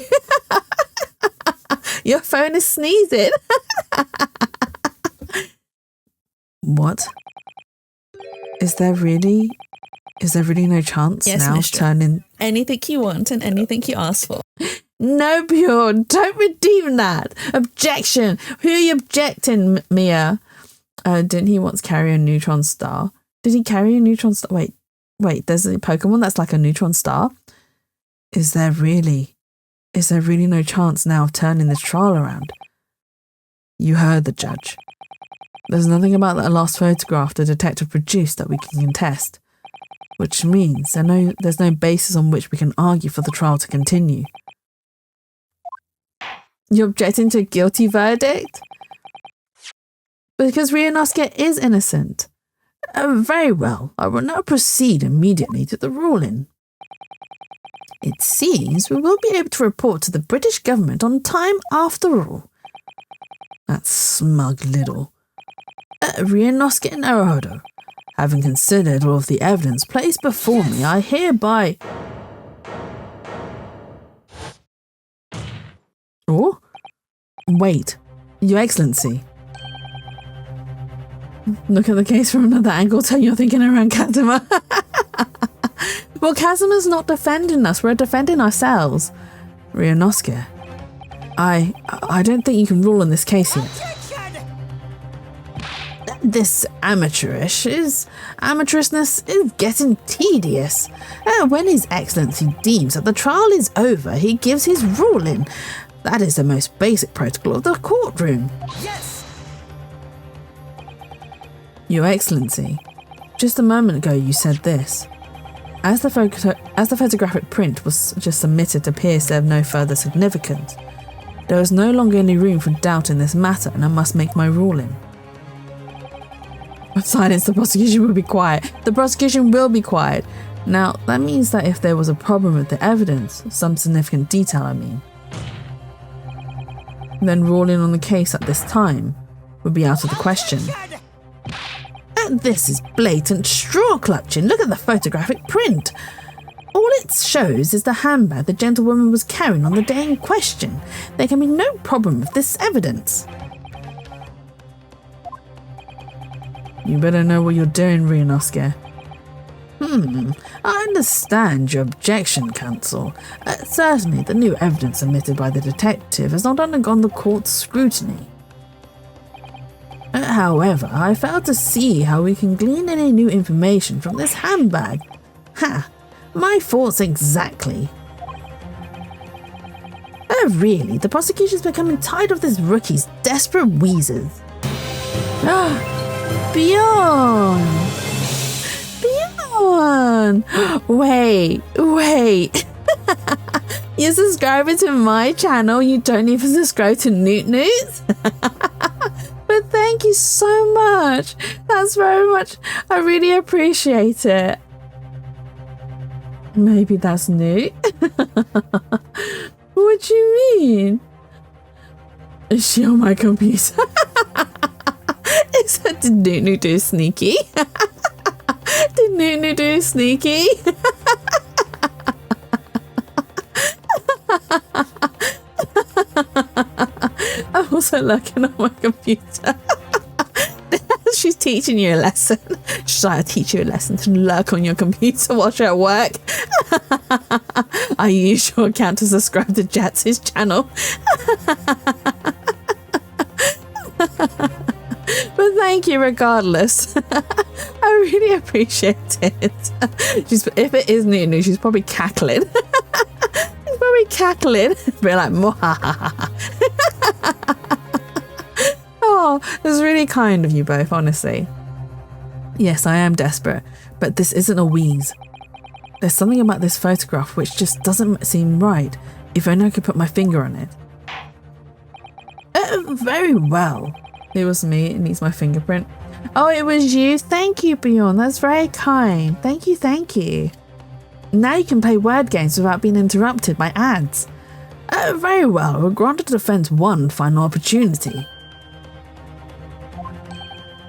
Your phone is sneezing. What? Is there really no chance now of turning anything you want and anything you ask for? No, Bjorn, don't redeem that. Objection. Who are you objecting, Mia? Didn't he once carry a neutron star? Did he carry a neutron star? Wait, there's a Pokemon that's like a neutron star? Is there really no chance now of turning this trial around? You heard the judge. There's nothing about that last photograph the detective produced that we can contest, which means there's no basis on which we can argue for the trial to continue. You're objecting to a guilty verdict? Because Ryunosuke is innocent. Very well, I will now proceed immediately to the ruling. It seems we will be able to report to the British government on time after all. That smug little. Ryunosuke and Naruhodo, having considered all of the evidence placed before me, I hereby... Oh? Wait, Your Excellency. Look at the case from another angle, turn your thinking around, Kazuma. Well, Kazuma's not defending us, we're defending ourselves. Ryunosuke, I don't think you can rule on this case yet. This amateurishness is getting tedious. When His Excellency deems that the trial is over, he gives his ruling. That is the most basic protocol of the courtroom. Yes! Your Excellency, just a moment ago you said this. As the photographic print was just submitted to appears to have no further significance, there is no longer any room for doubt in this matter, and I must make my ruling. Silence, the prosecution will be quiet. The prosecution will be quiet. Now, that means that if there was a problem with the evidence, some significant detail I mean, then ruling on the case at this time would be out of the question. And this is blatant straw clutching. Look at the photographic print. All it shows is the handbag the gentlewoman was carrying on the day in question. There can be no problem with this evidence. You better know what you're doing, Ryunosuke. I understand your objection, counsel. Certainly, the new evidence submitted by the detective has not undergone the court's scrutiny. However, I fail to see how we can glean any new information from this handbag. Ha! My thoughts exactly. Really, the prosecution's becoming tired of this rookie's desperate wheezes. Beyond! Wait. You're subscribing to my channel, you don't even subscribe to Newt Newts? But thank you so much. That's very much, I really appreciate it. Maybe that's Newt? What do you mean? Is she on my computer? Did Newt do sneaky? Did Newt do sneaky? I'm also looking on my computer. She's teaching you a lesson. She's like, I teach you a lesson to lurk on your computer while you're at work. I use your account to subscribe to Jatsu's channel. But thank you regardless. I really appreciate it. If it is new news, she's probably cackling. She's probably cackling. Be like, Mwahaha. Oh, it's really kind of you both, honestly. Yes, I am desperate, but this isn't a wheeze. There's something about this photograph which just doesn't seem right. If only I could put my finger on it. Very well. It was me. It needs my fingerprint. Oh, it was you? Thank you, Bjorn. That's very kind. Thank you. Now you can play word games without being interrupted by ads. Very well. We're granted the defense one final opportunity.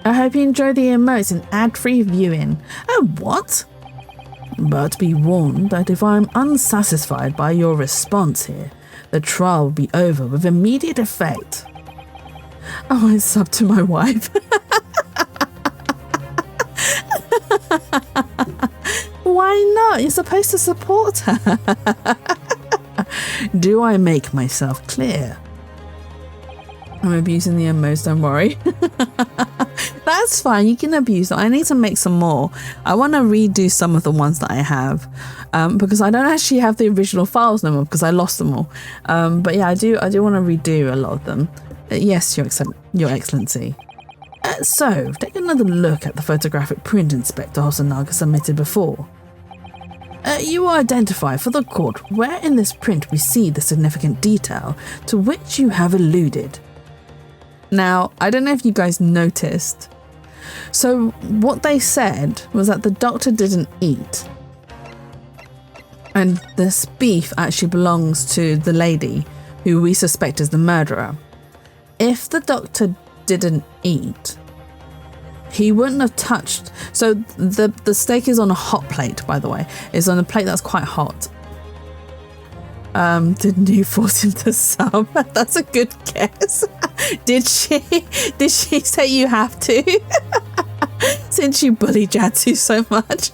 I hope you enjoy the emotes and ad-free viewing. Oh, what? But be warned that if I am unsatisfied by your response here, the trial will be over with immediate effect. Oh, I sub to my wife. Why not? You're supposed to support her. Do I make myself clear? I'm abusing the emotes, don't worry. That's fine, you can abuse them. I need to make some more. I want to redo some of the ones that I have because I don't actually have the original files no more because I lost them all. But yeah, I do want to redo a lot of them. Yes, Your Excellency. So, take another look at the photographic print Inspector Hosonaga submitted before. You will identify for the court where in this print we see the significant detail to which you have alluded. Now, I don't know if you guys noticed. So, what they said was that the doctor didn't eat. And this beef actually belongs to the lady who we suspect is the murderer. If the doctor didn't eat, he wouldn't have touched. So the steak is on a hot plate, by the way. It's on a plate that's quite hot. Didn't you force him to sub? That's a good guess. Did she say you have to? Since you bully Jatsu so much.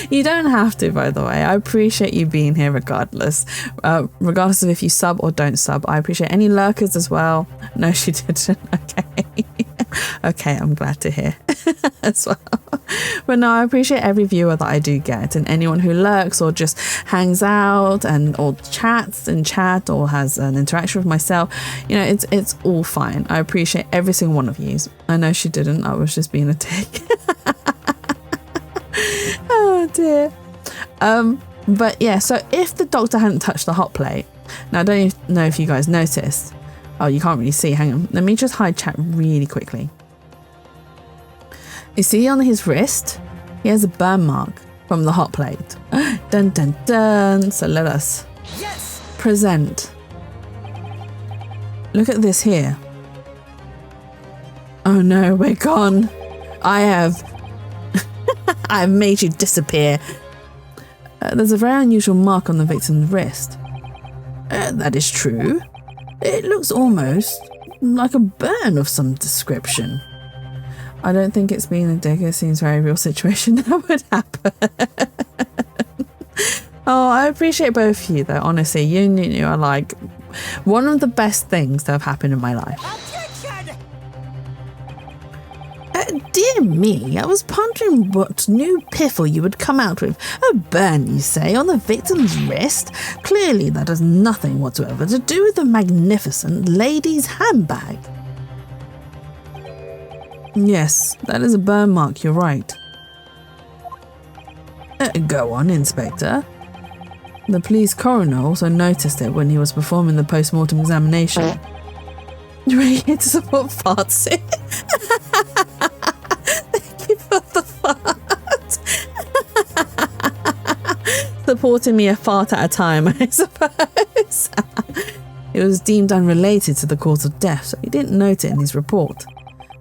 You don't have to, by the way. I appreciate you being here regardless. Regardless of if you sub or don't sub. I appreciate any lurkers as well. No, she didn't. Okay. Okay, I'm glad to hear as well. But no, I appreciate every viewer that I do get, and anyone who lurks or just hangs out and or chats in chat or has an interaction with myself. You know, it's all fine. I appreciate every single one of you. I know she didn't. I was just being a dick. Oh dear. But yeah, so if the doctor hadn't touched the hot plate, now I don't know if you guys noticed. Oh, you can't really see. Hang on. Let me just hide chat really quickly. You see on his wrist, he has a burn mark from the hot plate. Dun dun dun. So let us present. Look at this here. Oh no, we're gone. I've made you disappear. There's a very unusual mark on the victim's wrist. That is true. It looks almost like a burn of some description. I don't think it's being a dick. It seems a very real situation that would happen. Oh, I appreciate both of you though. Honestly, you are like one of the best things that have happened in my life. Dear me, I was pondering what new piffle you would come out with. A burn, you say, on the victim's wrist? Clearly that has nothing whatsoever to do with the magnificent lady's handbag. Yes, that is a burn mark, you're right. Go on, Inspector. The police coroner also noticed it when he was performing the post-mortem examination. You're here to support farts. Thank you for the fart. Supporting me a fart at a time, I suppose. It was deemed unrelated to the cause of death, so he didn't note it in his report.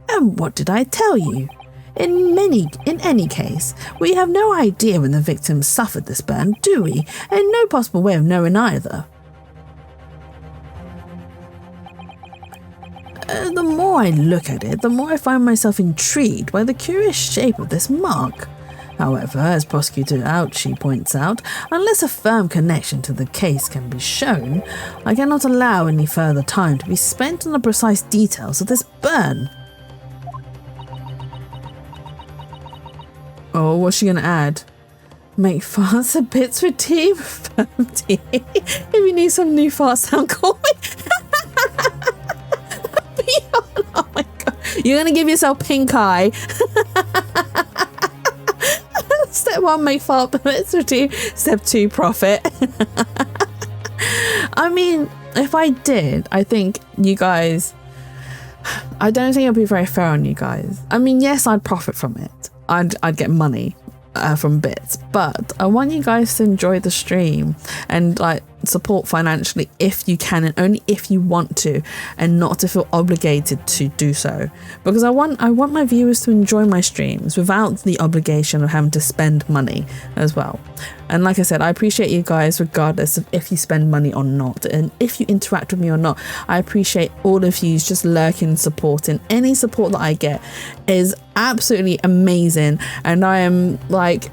And what did I tell you? In any case, we have no idea when the victim suffered this burn, do we? And no possible way of knowing either. The more I look at it, the more I find myself intrigued by the curious shape of this mark. However, as Prosecutor Ouchie points out, unless a firm connection to the case can be shown, I cannot allow any further time to be spent on the precise details of this burn. Oh, what's she gonna add? Make farts a bits with tea with firm tea. If you need some new fart sound, call me. Oh my god. You're gonna give yourself pink eye. Step 1, make fart bits with tea. Step 2, profit. I mean, if I did, I think you guys, I don't think it'll be very fair on you guys. I mean, yes, I'd profit from it. I'd get money from bits, but I want you guys to enjoy the stream and like support financially if you can and only if you want to, and not to feel obligated to do so, because I want my viewers to enjoy my streams without the obligation of having to spend money as well. And like I said, I appreciate you guys regardless of if you spend money or not, and if you interact with me or not. I appreciate all of you just lurking, supporting. Any support that I get is absolutely amazing, and I am like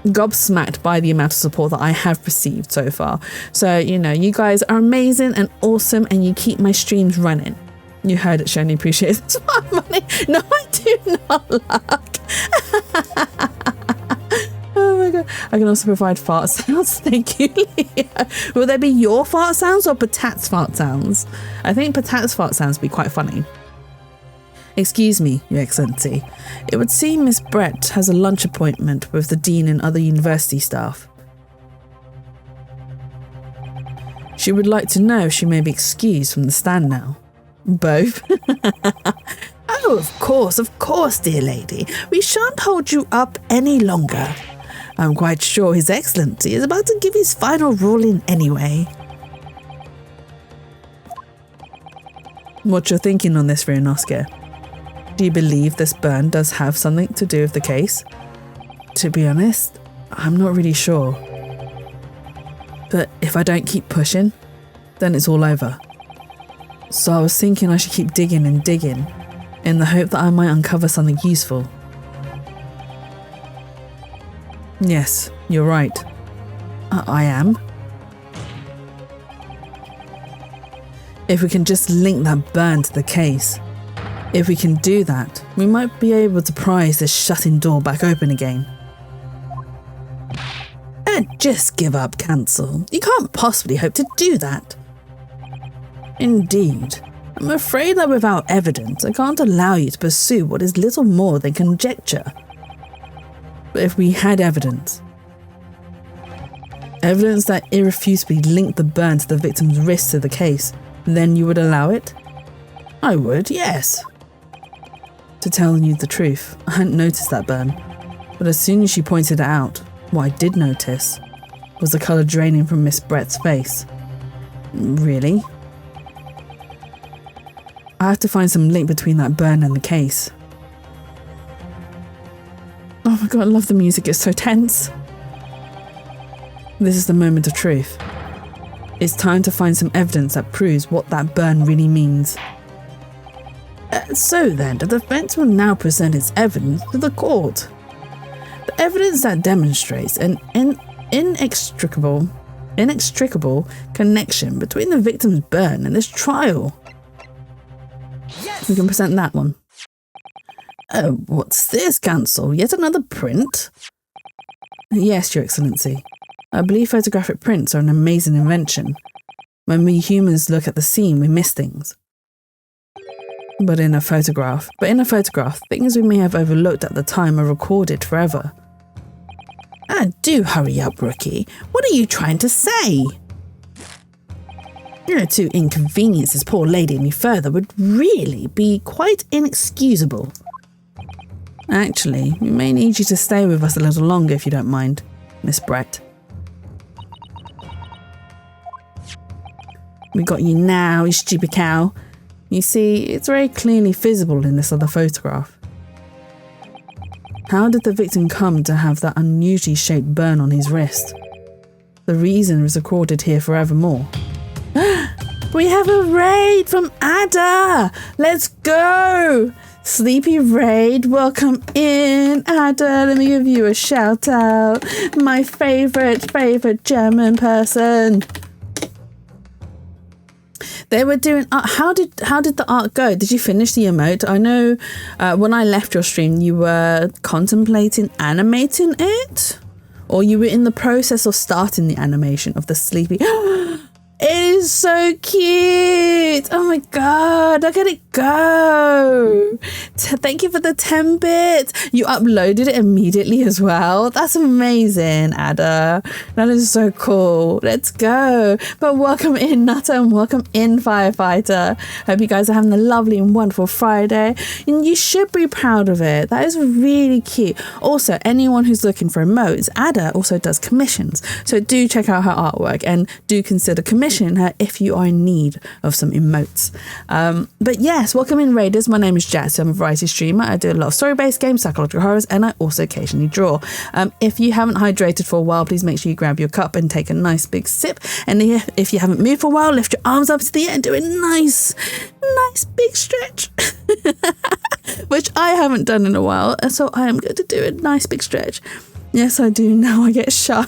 gobsmacked by the amount of support that I have received so far. So, you know, you guys are amazing and awesome, and you keep my streams running. You heard it, Shani. Appreciate it. Smart money. No, I do not luck. Oh my god. I can also provide fart sounds. Thank you, Leah. Will they be your fart sounds or Patat's fart sounds? I think Patat's fart sounds would be quite funny. Excuse me, Your Excellency. It would seem Miss Brett has a lunch appointment with the Dean and other university staff. She would like to know if she may be excused from the stand now. Both? Oh, of course, dear lady. We shan't hold you up any longer. I'm quite sure His Excellency is about to give his final ruling anyway. What's your thinking on this, Ryunosuke? Do you believe this burn does have something to do with the case? To be honest, I'm not really sure. But if I don't keep pushing, then it's all over. So I was thinking I should keep digging and digging, in the hope that I might uncover something useful. Yes, you're right. I am. If we can just link that burn to the case. If we can do that, we might be able to prise this shutting door back open again. And just give up, cancel. You can't possibly hope to do that. Indeed. I'm afraid that without evidence, I can't allow you to pursue what is little more than conjecture. But if we had evidence that irrefutably linked the burn to the victim's wrist to the case, then you would allow it? I would, yes. To tell you the truth, I hadn't noticed that burn, but as soon as she pointed it out, what I did notice was the colour draining from Miss Brett's face. Really? I have to find some link between that burn and the case. Oh my god, I love the music, it's so tense. This is the moment of truth. It's time to find some evidence that proves what that burn really means. So then, the defense will now present its evidence to the court. The evidence that demonstrates an inextricable connection between the victim's burn and this trial. Yes! We can present that one. Oh, what's this, Counsel? Yet another print? Yes, Your Excellency. I believe photographic prints are an amazing invention. When we humans look at the scene, we miss things. But in a photograph, things we may have overlooked at the time are recorded forever. Do hurry up, Rookie. What are you trying to say? To inconvenience this poor lady any further would really be quite inexcusable. Actually, we may need you to stay with us a little longer if you don't mind, Miss Brett. We got you now, you stupid cow. You see, it's very clearly visible in this other photograph. How did the victim come to have that unusually shaped burn on his wrist? The reason is recorded here forevermore. We have a raid from Ada! Let's go! Sleepy Raid, welcome in, Ada. Let me give you a shout out. My favorite German person. They were doing art. How did the art go? Did you finish the emote? I know when I left your stream, you were contemplating animating it, or you were in the process of starting the animation of the sleepy. It is so cute. Oh my god, look at it go. Thank you for the 10 bits. You uploaded it immediately as well. That's amazing, Ada. That is so cool. Let's go. But welcome in, Nutter, and welcome in, Firefighter. Hope you guys are having a lovely and wonderful Friday. And you should be proud of it. That is really cute. Also, anyone who's looking for emotes, Ada also does commissions. So do check out her artwork and do consider commissioning her if you are in need of some emotes. But yes, welcome in, Raiders. My name is Jazz. I'm a variety streamer. I do a lot of story-based games, psychological horrors, and I also occasionally draw. If you haven't hydrated for a while, please make sure you grab your cup and take a nice big sip. And if you haven't moved for a while, lift your arms up to the air and do a nice big stretch. Which I haven't done in a while, and so I am going to do a nice big stretch. Yes, I do. Now I get shy.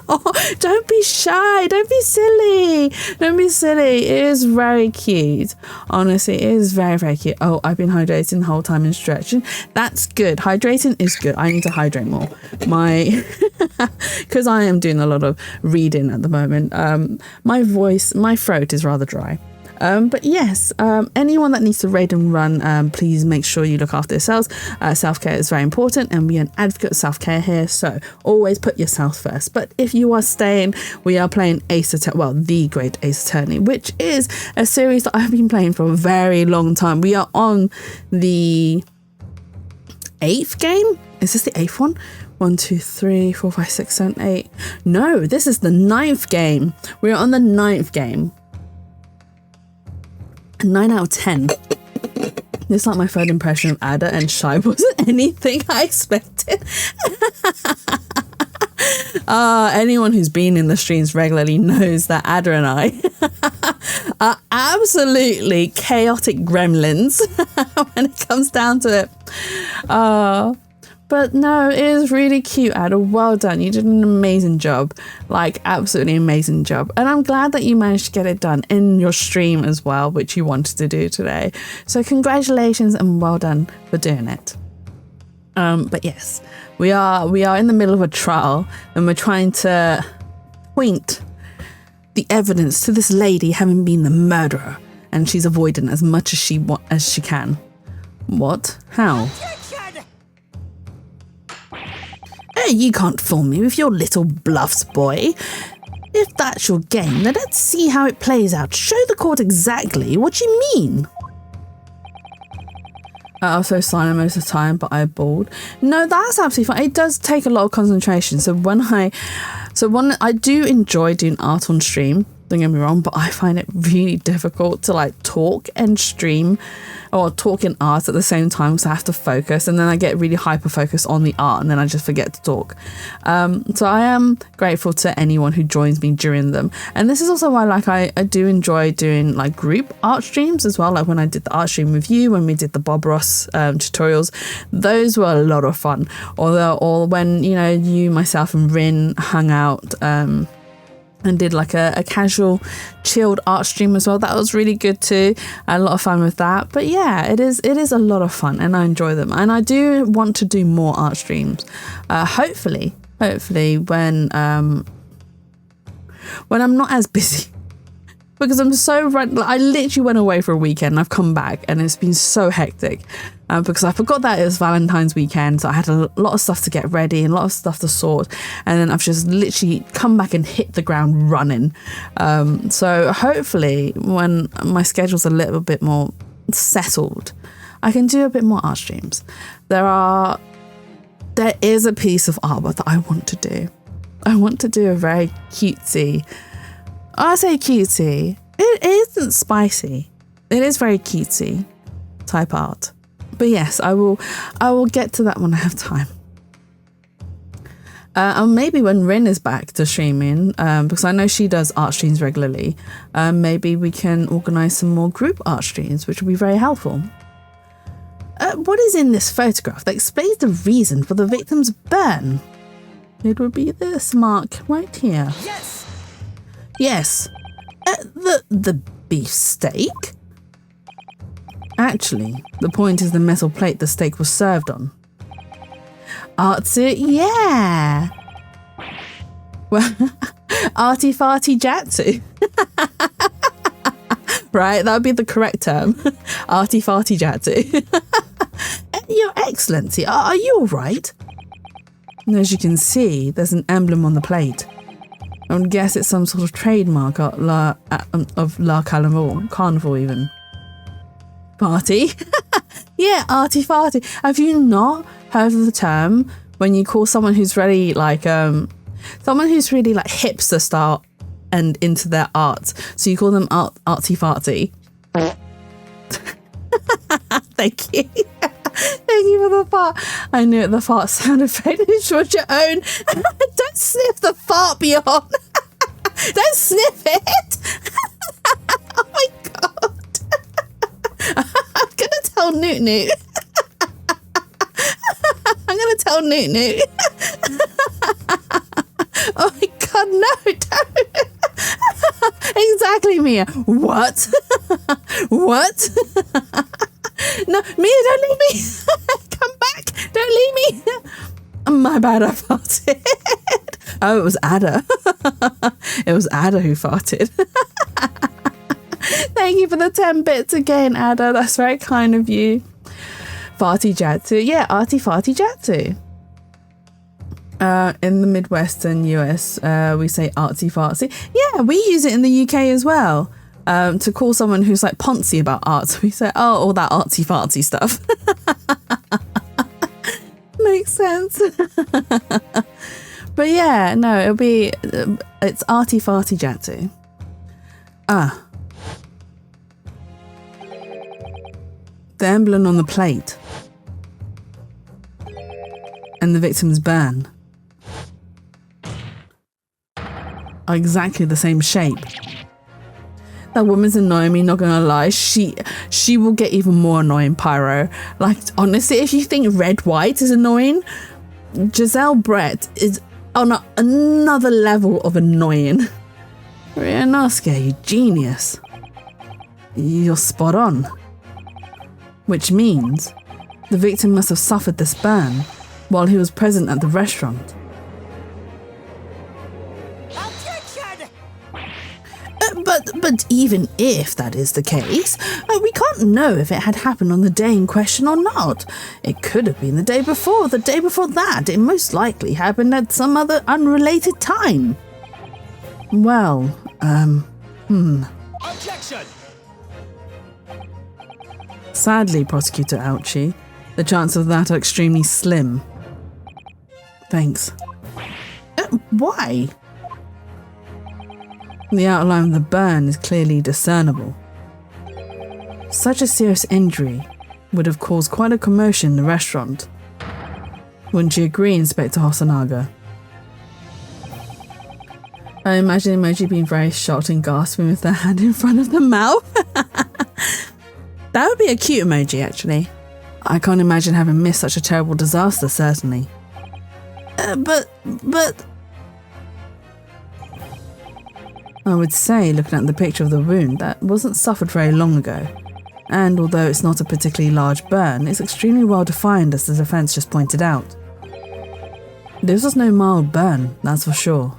Oh, don't be shy. Don't be silly. Don't be silly. It is very cute. Honestly, it is very, very cute. Oh, I've been hydrating the whole time and stretching. That's good. Hydrating is good. I need to hydrate more. Because I am doing a lot of reading at the moment. My throat is rather dry. But yes, anyone that needs to raid and run, please make sure you look after yourselves. Self-care is very important, and we are an advocate of self-care here, so always put yourself first. But if you are staying, we are playing The Great Ace Attorney, which is a series that I've been playing for a very long time. We are on the 8th game. Is this the 8th one? 1, 2, 3, 4, 5, 6, 7, 8. No, this is the 9th game. We're on the 9th game. 9 out of 10. This is like my third impression of Ada, and shy wasn't anything I expected. Anyone who's been in the streams regularly knows that Ada and I are absolutely chaotic gremlins when it comes down to it. But no, it is really cute, Ada. Well done. You did an amazing job. Like, absolutely amazing job. And I'm glad that you managed to get it done in your stream as well, which you wanted to do today. So congratulations and well done for doing it. But yes, we are in the middle of a trial and we're trying to point the evidence to this lady having been the murderer, and she's avoiding as much as she can. What? How? Hey, you can't fool me with your little bluffs, boy. If that's your game, then let's see how it plays out. Show the court exactly what you mean. I also silent most of the time, but I'm bored. No, that's absolutely fine. It does take a lot of concentration. So when I do enjoy doing art on stream, don't get me wrong, but I find it really difficult to like talk and stream or talk in art at the same time, because I have to focus, and then I get really hyper focused on the art and then I just forget to talk. So I am grateful to anyone who joins me during them. And this is also why I do enjoy doing like group art streams as well. Like when I did the art stream with you, when we did the Bob Ross tutorials, those were a lot of fun. Or when, you know, you, myself and Rin hung out and did like a casual chilled art stream as well. That was really good too. I had a lot of fun with that. But yeah, it is a lot of fun and I enjoy them. And I do want to do more art streams. Hopefully when I'm not as busy. Because I'm so I literally went away for a weekend and I've come back and it's been so hectic because I forgot that it was Valentine's weekend. So I had a lot of stuff to get ready and a lot of stuff to sort. And then I've just literally come back and hit the ground running. So hopefully when my schedule's a little bit more settled, I can do a bit more art streams. There is a piece of artwork that I want to do. I want to do a very cutesy, I say cutesy. It isn't spicy. It is very cutesy type art. But yes, I will get to that when I have time. And maybe when Rin is back to streaming, because I know she does art streams regularly, maybe we can organise some more group art streams, which will be very helpful. What is in this photograph that explains the reason for the victim's burn? It would be this mark right here. Yes, the beef steak? Actually, the point is the metal plate the steak was served on. Artsy, yeah. Well, arty farty jatsu. Right, that would be the correct term. Arty farty jatsu. Your Excellency, are you all right? As you can see, there's an emblem on the plate. I would guess it's some sort of trademark of La Carnival even. Party? Yeah, arty farty. Have you not heard of the term when you call someone who's really like hipster style and into their art? So you call them arty farty. Thank you. Thank you for the fart. I knew it, the fart sound effect is your own. Don't sniff the fart, Beyond. Don't sniff it. Oh my god. I'm gonna tell Newt Newt. I'm gonna tell Newt Newt. Oh my god, no, don't. Exactly, Mia. What? What? No, Mia, don't leave me. Come back. Don't leave me. My bad, I farted. Oh, it was Ada. It was Ada who farted. Thank you for the 10 bits again, Ada. That's very kind of you. Farty Jatsu. Yeah, arty farty Jatsu. In the Midwestern US, we say artsy fartsy. Yeah, we use it in the UK as well. To call someone who's like poncy about art. We say, oh, all that artsy fartsy stuff. Makes sense. But yeah, no, it's arty farty jatsu. The emblem on the plate and the victim's burn are exactly the same shape. That woman's annoying me, not gonna lie. She will get even more annoying, Pyro. Like, honestly, if you think red white is annoying, Giselle Brett is on another level of annoying. Ryanosuke, you genius. You're spot on. Which means the victim must have suffered this burn while he was present at the restaurant. But even if that is the case, we can't know if it had happened on the day in question or not. It could have been the day before that. It most likely happened at some other unrelated time. Well, Objection! Sadly, Prosecutor Ouchie, the chances of that are extremely slim. Thanks. Why? The outline of the burn is clearly discernible. Such a serious injury would have caused quite a commotion in the restaurant. Wouldn't you agree, Inspector Hosonaga? I imagine Emoji being very shocked and gasping with their hand in front of the mouth. That would be a cute emoji, actually. I can't imagine having missed such a terrible disaster, certainly. But... I would say, looking at the picture of the wound, that wasn't suffered very long ago. And although it's not a particularly large burn, it's extremely well defined, as the defense just pointed out. This was no mild burn, that's for sure.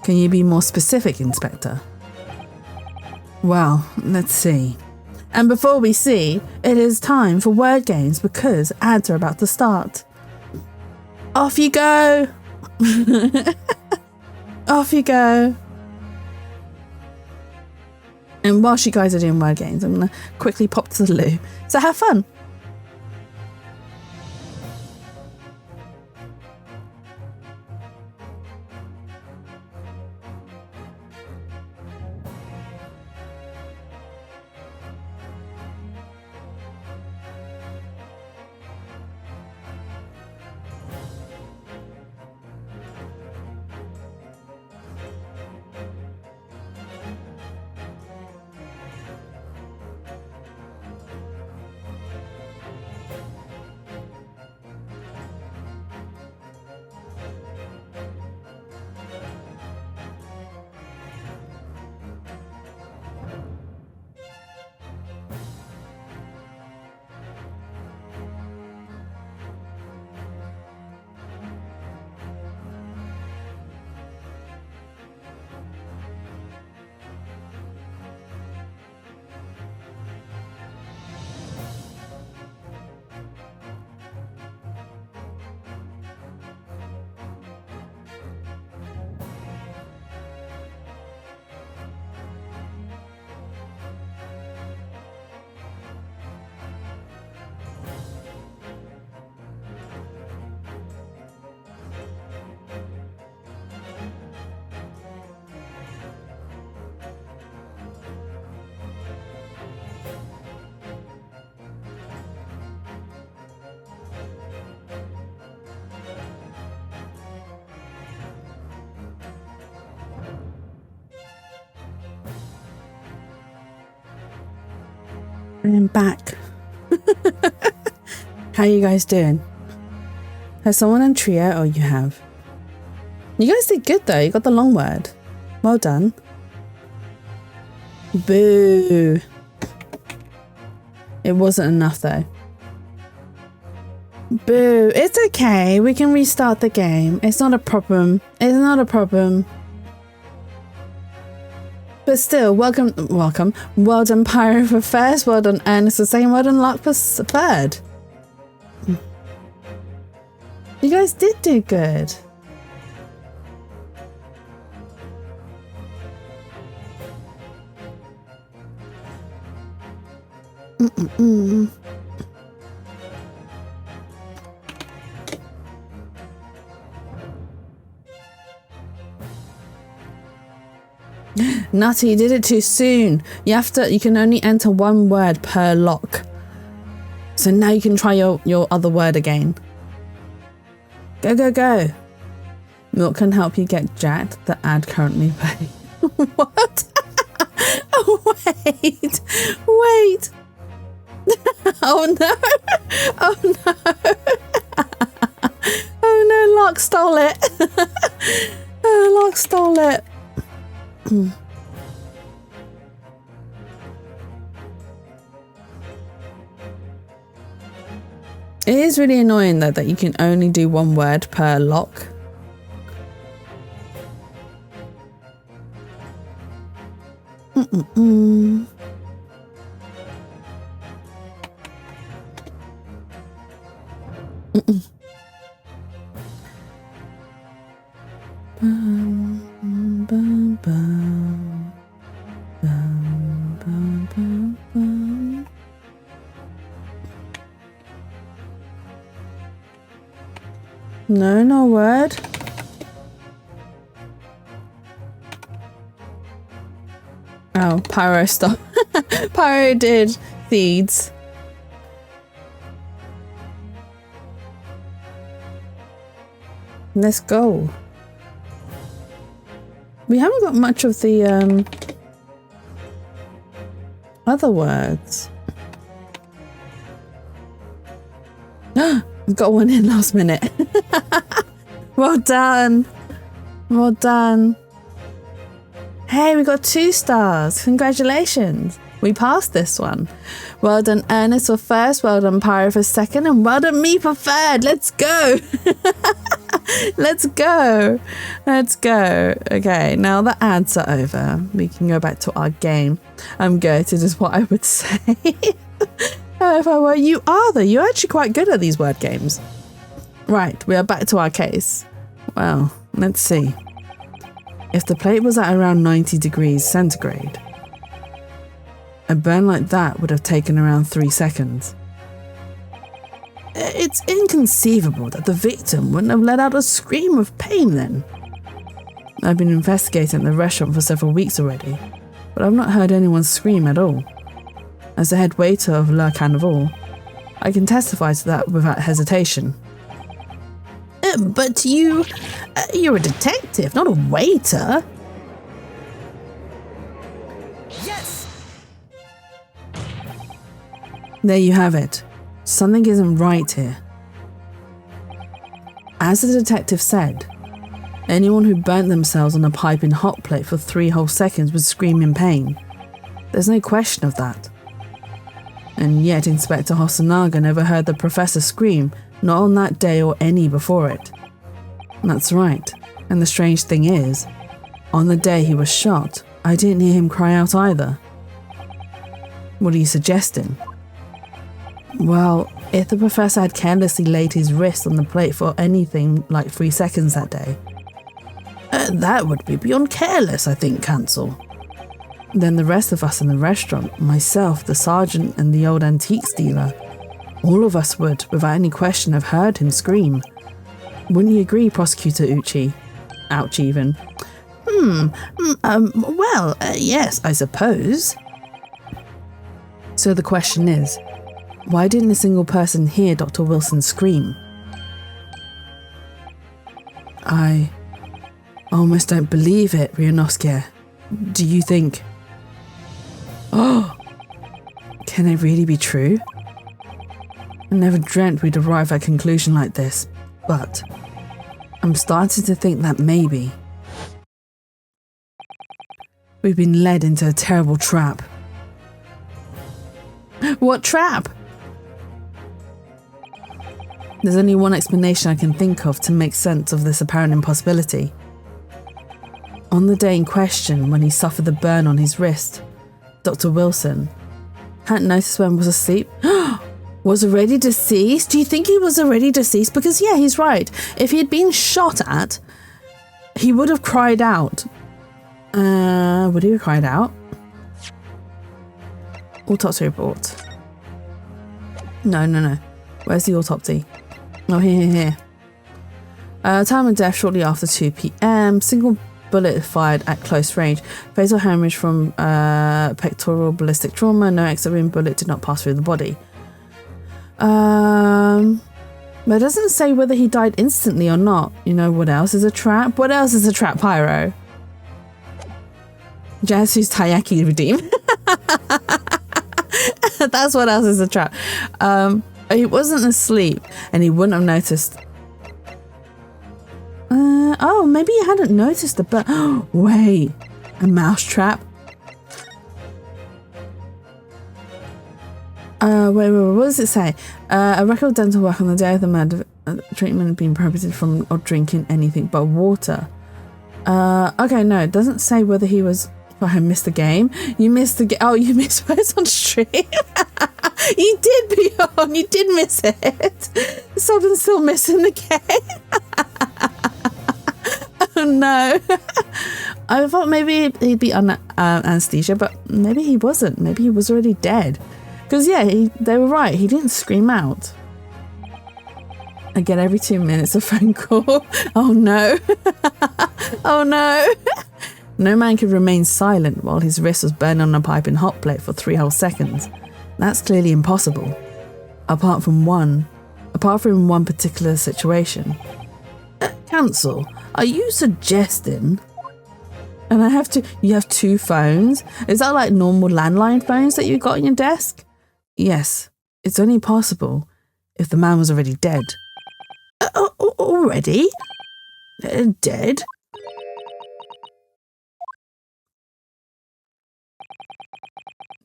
Can you be more specific, Inspector? Well, let's see. And before we see, it is time for word games because ads are about to start. Off you go! Off you go. And whilst you guys are doing word games, I'm going to quickly pop to the loo. So have fun. I'm back. How you guys doing? Has someone done trio? Oh, you have. You guys did good though. You got the long word. Well done. Boo. It wasn't enough though. Boo. It's okay. We can restart the game. It's not a problem. It's not a problem. But still, welcome. Well done, Pyro, for first. Well done, Ernest, for second. Well done, Lark, for third. You guys did do good. Nutty, you did it too soon. You can only enter one word per lock. So now you can try your other word again. Go, go, go. Milk can help you get jacked. The ad currently pay. What? Wait, wait. Oh no, oh no. Oh no, Lark stole it. Oh, Lark stole it. It is really annoying though that you can only do one word per lock. Mm-mm-mm. Mm-mm. Bum, bum, bum. Bum, bum, bum, bum. No, no word. Oh, Pyro stop. Pyro did seeds. Let's go. We haven't got much of the other words. We've got one in last minute. Well done. Well done. Hey, we got 2 stars. Congratulations. We passed this one. Well done, Ernest, for first. Well done, Pyro, for second. And well done, me, for third. Let's go. Let's go. Let's go. Okay, now the ads are over. We can go back to our game. I'm good. It is what I would say. If I were you, are though. You're actually quite good at these word games. Right, we are back to our case. Well, let's see. If the plate was at around 90 degrees centigrade, a burn like that would have taken around 3 seconds. It's inconceivable that the victim wouldn't have let out a scream of pain then. I've been investigating the restaurant for several weeks already, but I've not heard anyone scream at all. As the head waiter of Le Carnival, I can testify to that without hesitation. But you're a detective, not a waiter. Yes! There you have it. Something isn't right here. As the detective said, anyone who burnt themselves on a piping hot plate for 3 whole seconds would scream in pain. There's no question of that. And yet Inspector Hosonaga never heard the professor scream, not on that day or any before it. That's right, and the strange thing is, on the day he was shot, I didn't hear him cry out either. What are you suggesting? Well, if the professor had carelessly laid his wrist on the plate for anything like 3 seconds that day, that would be beyond careless, I think, Cancel. Then the rest of us in the restaurant, myself, the sergeant and the old antiques dealer, all of us would, without any question, have heard him scream. Wouldn't you agree, Prosecutor Uchi? Ouch, even. Well, yes, I suppose. So the question is, why didn't a single person hear Dr. Wilson scream? I almost don't believe it, Ryunosuke. Do you think... Oh! Can it really be true? I never dreamt we'd arrive at a conclusion like this, but I'm starting to think that maybe we've been led into a terrible trap. What trap? There's only one explanation I can think of to make sense of this apparent impossibility. On the day in question, when he suffered the burn on his wrist, Dr. Wilson hadn't noticed when was asleep. Was already deceased? Do you think he was already deceased? Because yeah, he's right. If he had been shot at, he would have cried out. Would he have cried out? Autopsy report. No. Where's the autopsy? Oh, here. Time of death shortly after 2 p.m. Single bullet fired at close range. Fatal hemorrhage from pectoral ballistic trauma. No exit wound. Bullet did not pass through the body. But it doesn't say whether he died instantly or not. You know what else is a trap? What else is a trap, Pyro? Jasu's Taiyaki redeem. That's what else is a trap. He wasn't asleep and he wouldn't have noticed. Oh, maybe he hadn't noticed the bird. Wait, a mouse trap? Wait, what does it say? A record of dental work on the day of the murder treatment had been prohibited from or drinking anything but water. Okay, no, it doesn't say whether he was. Oh, I missed the game. You missed the game. Oh, you missed what's on stream. You did, Bjorn. You did miss it. Someone's still missing the game. Oh no. I thought maybe he'd be on anesthesia, but maybe he wasn't. Maybe he was already dead. Because yeah, they were right. He didn't scream out. I get every 2 minutes a phone call. Oh no. Oh no. No man could remain silent while his wrist was burning on a pipe in hot plate for 3 whole seconds. That's clearly impossible. Apart from one particular situation. Cancel. Are you suggesting? And you have 2 phones? Is that like normal landline phones that you got on your desk? Yes, it's only possible if the man was already dead. Already? Dead?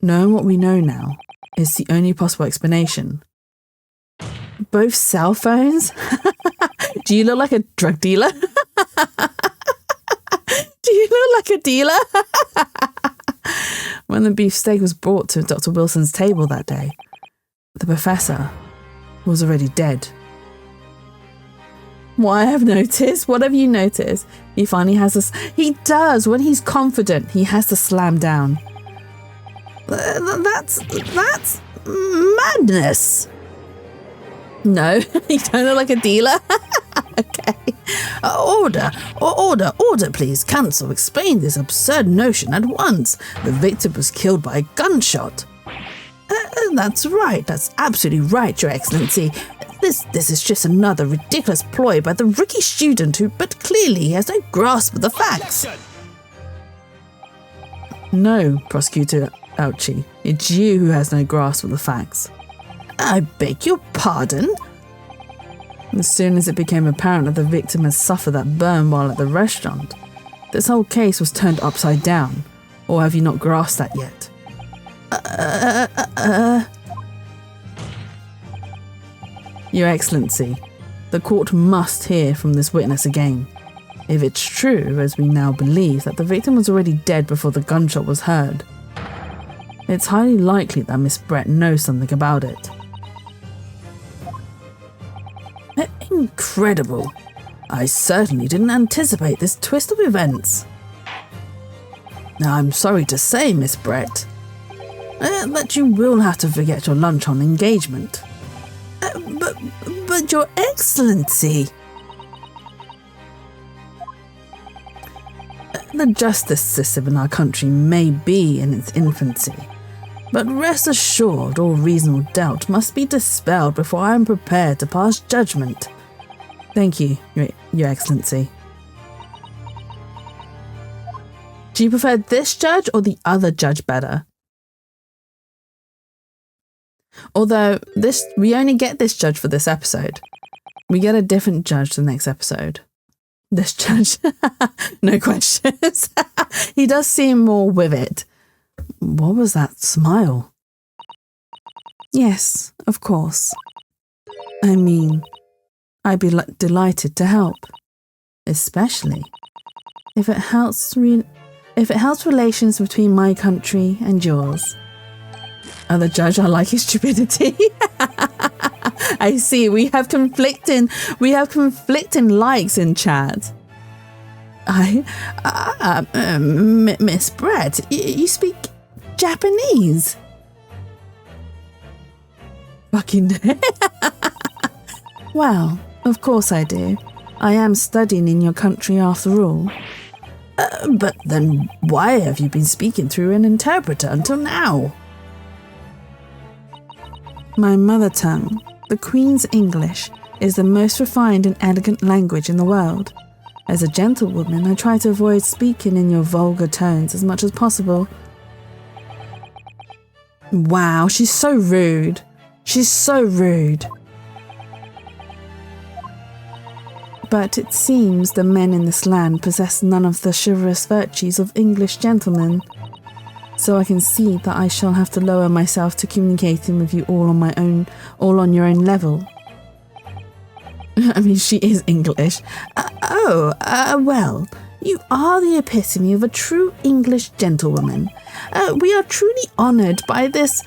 Knowing what we know now is the only possible explanation. Both cell phones? Do you look like a drug dealer? Do you look like a dealer? When the beefsteak was brought to Dr. Wilson's table that day, the professor was already dead. What I have noticed, what have you noticed? He finally has this. He does. When he's confident, he has to slam down. That's madness. No, you don't look like a dealer. Okay. Order, please. Cancel. Explain this absurd notion at once. The victim was killed by a gunshot. That's right. That's absolutely right, Your Excellency. This is just another ridiculous ploy by the rookie student who, but clearly has no grasp of the facts. No, Prosecutor Ouchie, it's you who has no grasp of the facts. I beg your pardon? As soon as it became apparent that the victim had suffered that burn while at the restaurant, this whole case was turned upside down. Or have you not grasped that yet? Your Excellency, the court must hear from this witness again. If it's true, as we now believe, that the victim was already dead before the gunshot was heard, it's highly likely that Miss Brett knows something about it. Incredible. I certainly didn't anticipate this twist of events. Now, I'm sorry to say, Miss Brett, that you will have to forget your lunch on engagement. But Your Excellency... The justice system in our country may be in its infancy, but rest assured all reasonable doubt must be dispelled before I am prepared to pass judgment. Thank you, Your Excellency. Do you prefer this judge or the other judge better? Although we only get this judge for this episode. We get a different judge the next episode. This judge, no questions. He does seem more with it. What was that smile? Yes, of course. I mean, I'd be delighted to help, especially if it helps relations between my country and yours. The judge, I like his stupidity. I see. We have conflicting likes in chat. Miss Brett, you speak Japanese. Fucking. Well, of course I do. I am studying in your country after all. But then why have you been speaking through an interpreter until now? My mother tongue, the Queen's English, is the most refined and elegant language in the world. As a gentlewoman, I try to avoid speaking in your vulgar tones as much as possible. Wow, she's so rude. She's so rude. But it seems the men in this land possess none of the chivalrous virtues of English gentlemen. So I can see that I shall have to lower myself to communicating with you all on my own, all on your own level. I mean, she is English. Well, you are the epitome of a true English gentlewoman. We are truly honoured by this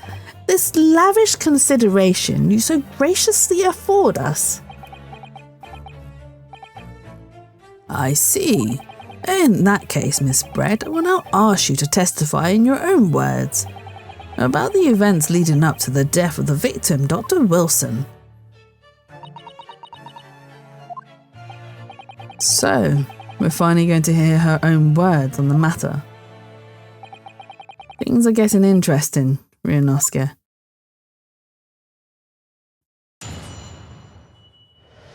lavish consideration you so graciously afford us. I see. In that case, Miss Brett, I will now ask you to testify in your own words about the events leading up to the death of the victim, Dr. Wilson. So, we're finally going to hear her own words on the matter. Things are getting interesting, Ryunosuke.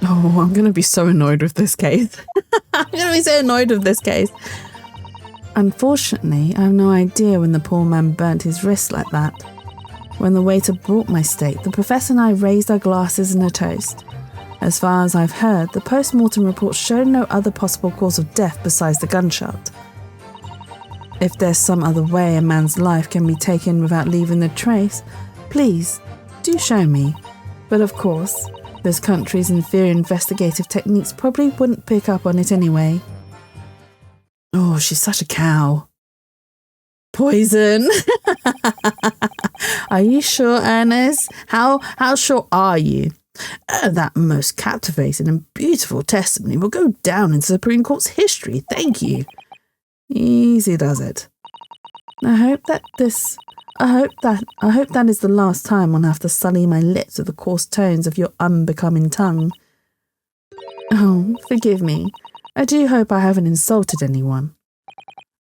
Oh, I'm going to be so annoyed with this case. I'm going to be so annoyed with this case. Unfortunately, I have no idea when the poor man burnt his wrist like that. When the waiter brought my steak, the professor and I raised our glasses in a toast. As far as I've heard, the post-mortem report showed no other possible cause of death besides the gunshot. If there's some other way a man's life can be taken without leaving a trace, please, do show me. But of course, this country's inferior investigative techniques probably wouldn't pick up on it anyway. Oh, she's such a cow. Poison. Are you sure, Ernest? How sure are you? That most captivating and beautiful testimony will go down into the Supreme Court's history. Thank you. Easy does it. I hope that is the last time I'll have to sully my lips with the coarse tones of your unbecoming tongue. Oh, forgive me. I do hope I haven't insulted anyone.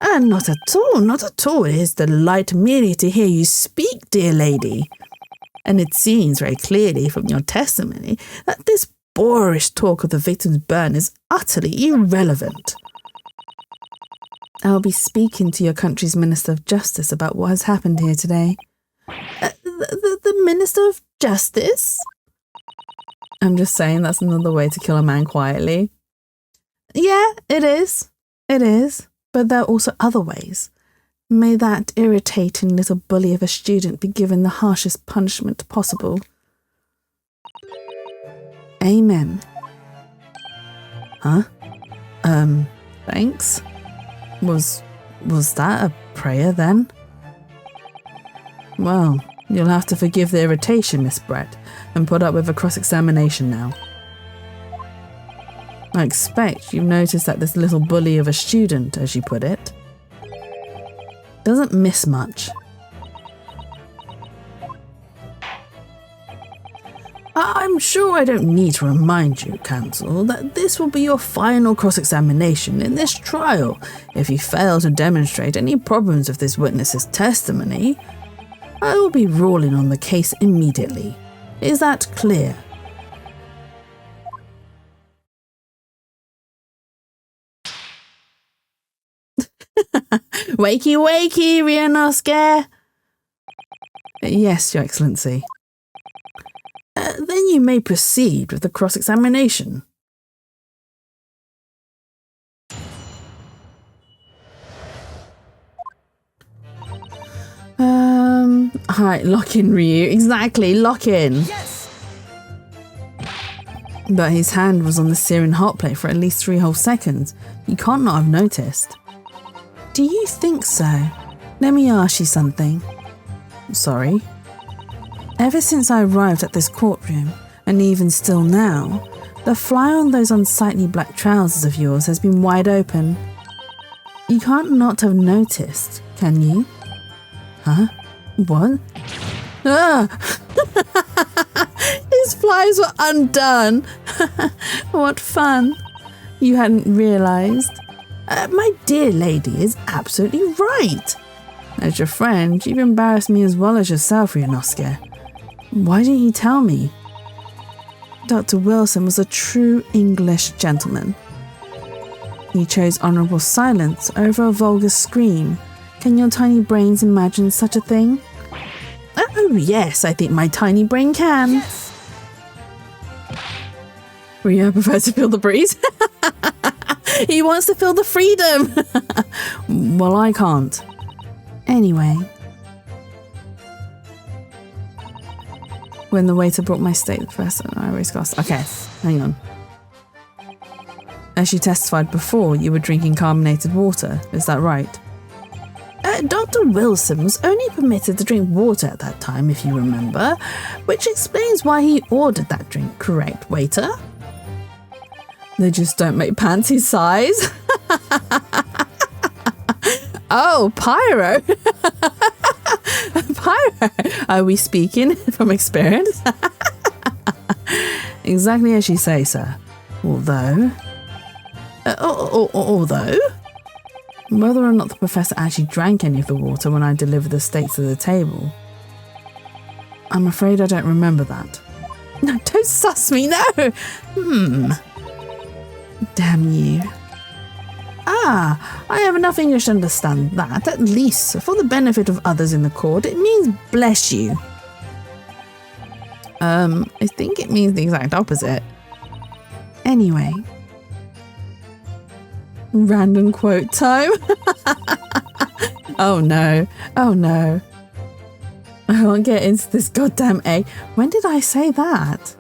Not at all, not at all. It is a delight merely to hear you speak, dear lady. And it seems very clearly from your testimony that this boorish talk of the victim's burn is utterly irrelevant. I'll be speaking to your country's Minister of Justice about what has happened here today. The Minister of Justice? I'm just saying that's another way to kill a man quietly. Yeah, it is. It is. But there are also other ways. May that irritating little bully of a student be given the harshest punishment possible. Amen. Huh? Thanks? Was that a prayer then? Well, you'll have to forgive the irritation, Miss Brett, and put up with a cross-examination now. I expect you've noticed that this little bully of a student, as you put it, doesn't miss much. I'm sure I don't need to remind you, counsel, that this will be your final cross-examination in this trial. If you fail to demonstrate any problems with this witness's testimony, I will be ruling on the case immediately. Is that clear? Wakey, wakey, Ryunosuke! Yes, Your Excellency. Then you may proceed with the cross-examination. Hi, lock in, Ryu. Exactly, lock in. Yes! But his hand was on the searing hot plate for at least 3 whole seconds. You can't not have noticed. Do you think so? Let me ask you something. Sorry? Ever since I arrived at this courtroom, and even still now, the fly on those unsightly black trousers of yours has been wide open. You can't not have noticed, can you? Huh? What? Ah! His flies were undone! What fun! You hadn't realised. My dear lady is absolutely right. As your friend, you've embarrassed me as well as yourself, Ryunosuke. Why didn't you tell me? Dr. Wilson was a true English gentleman. He chose honourable silence over a vulgar scream. Can your tiny brains imagine such a thing? Oh yes, I think my tiny brain can. Yes. Rio prefers to feel the breeze. He wants to feel the freedom. Well, I can't. Anyway. When the waiter brought my steak the first time, I always got... Okay, hang on. As you testified before, you were drinking carbonated water. Is that right? Dr. Wilson was only permitted to drink water at that time, if you remember, which explains why he ordered that drink, correct, waiter? They just don't make pants his size. Oh, Pyro. Pyro. Are we speaking from experience? Exactly as you say, sir. Although... although... Whether or not the professor actually drank any of the water when I delivered the steaks to the table, I'm afraid I don't remember that. No, don't suss me, no! Damn you. I have enough English to understand that, at least for the benefit of others in the court. It means bless you. I think it means the exact opposite. Anyway. Random quote time. Oh no. Oh no. I won't get into this goddamn egg. When did I say that?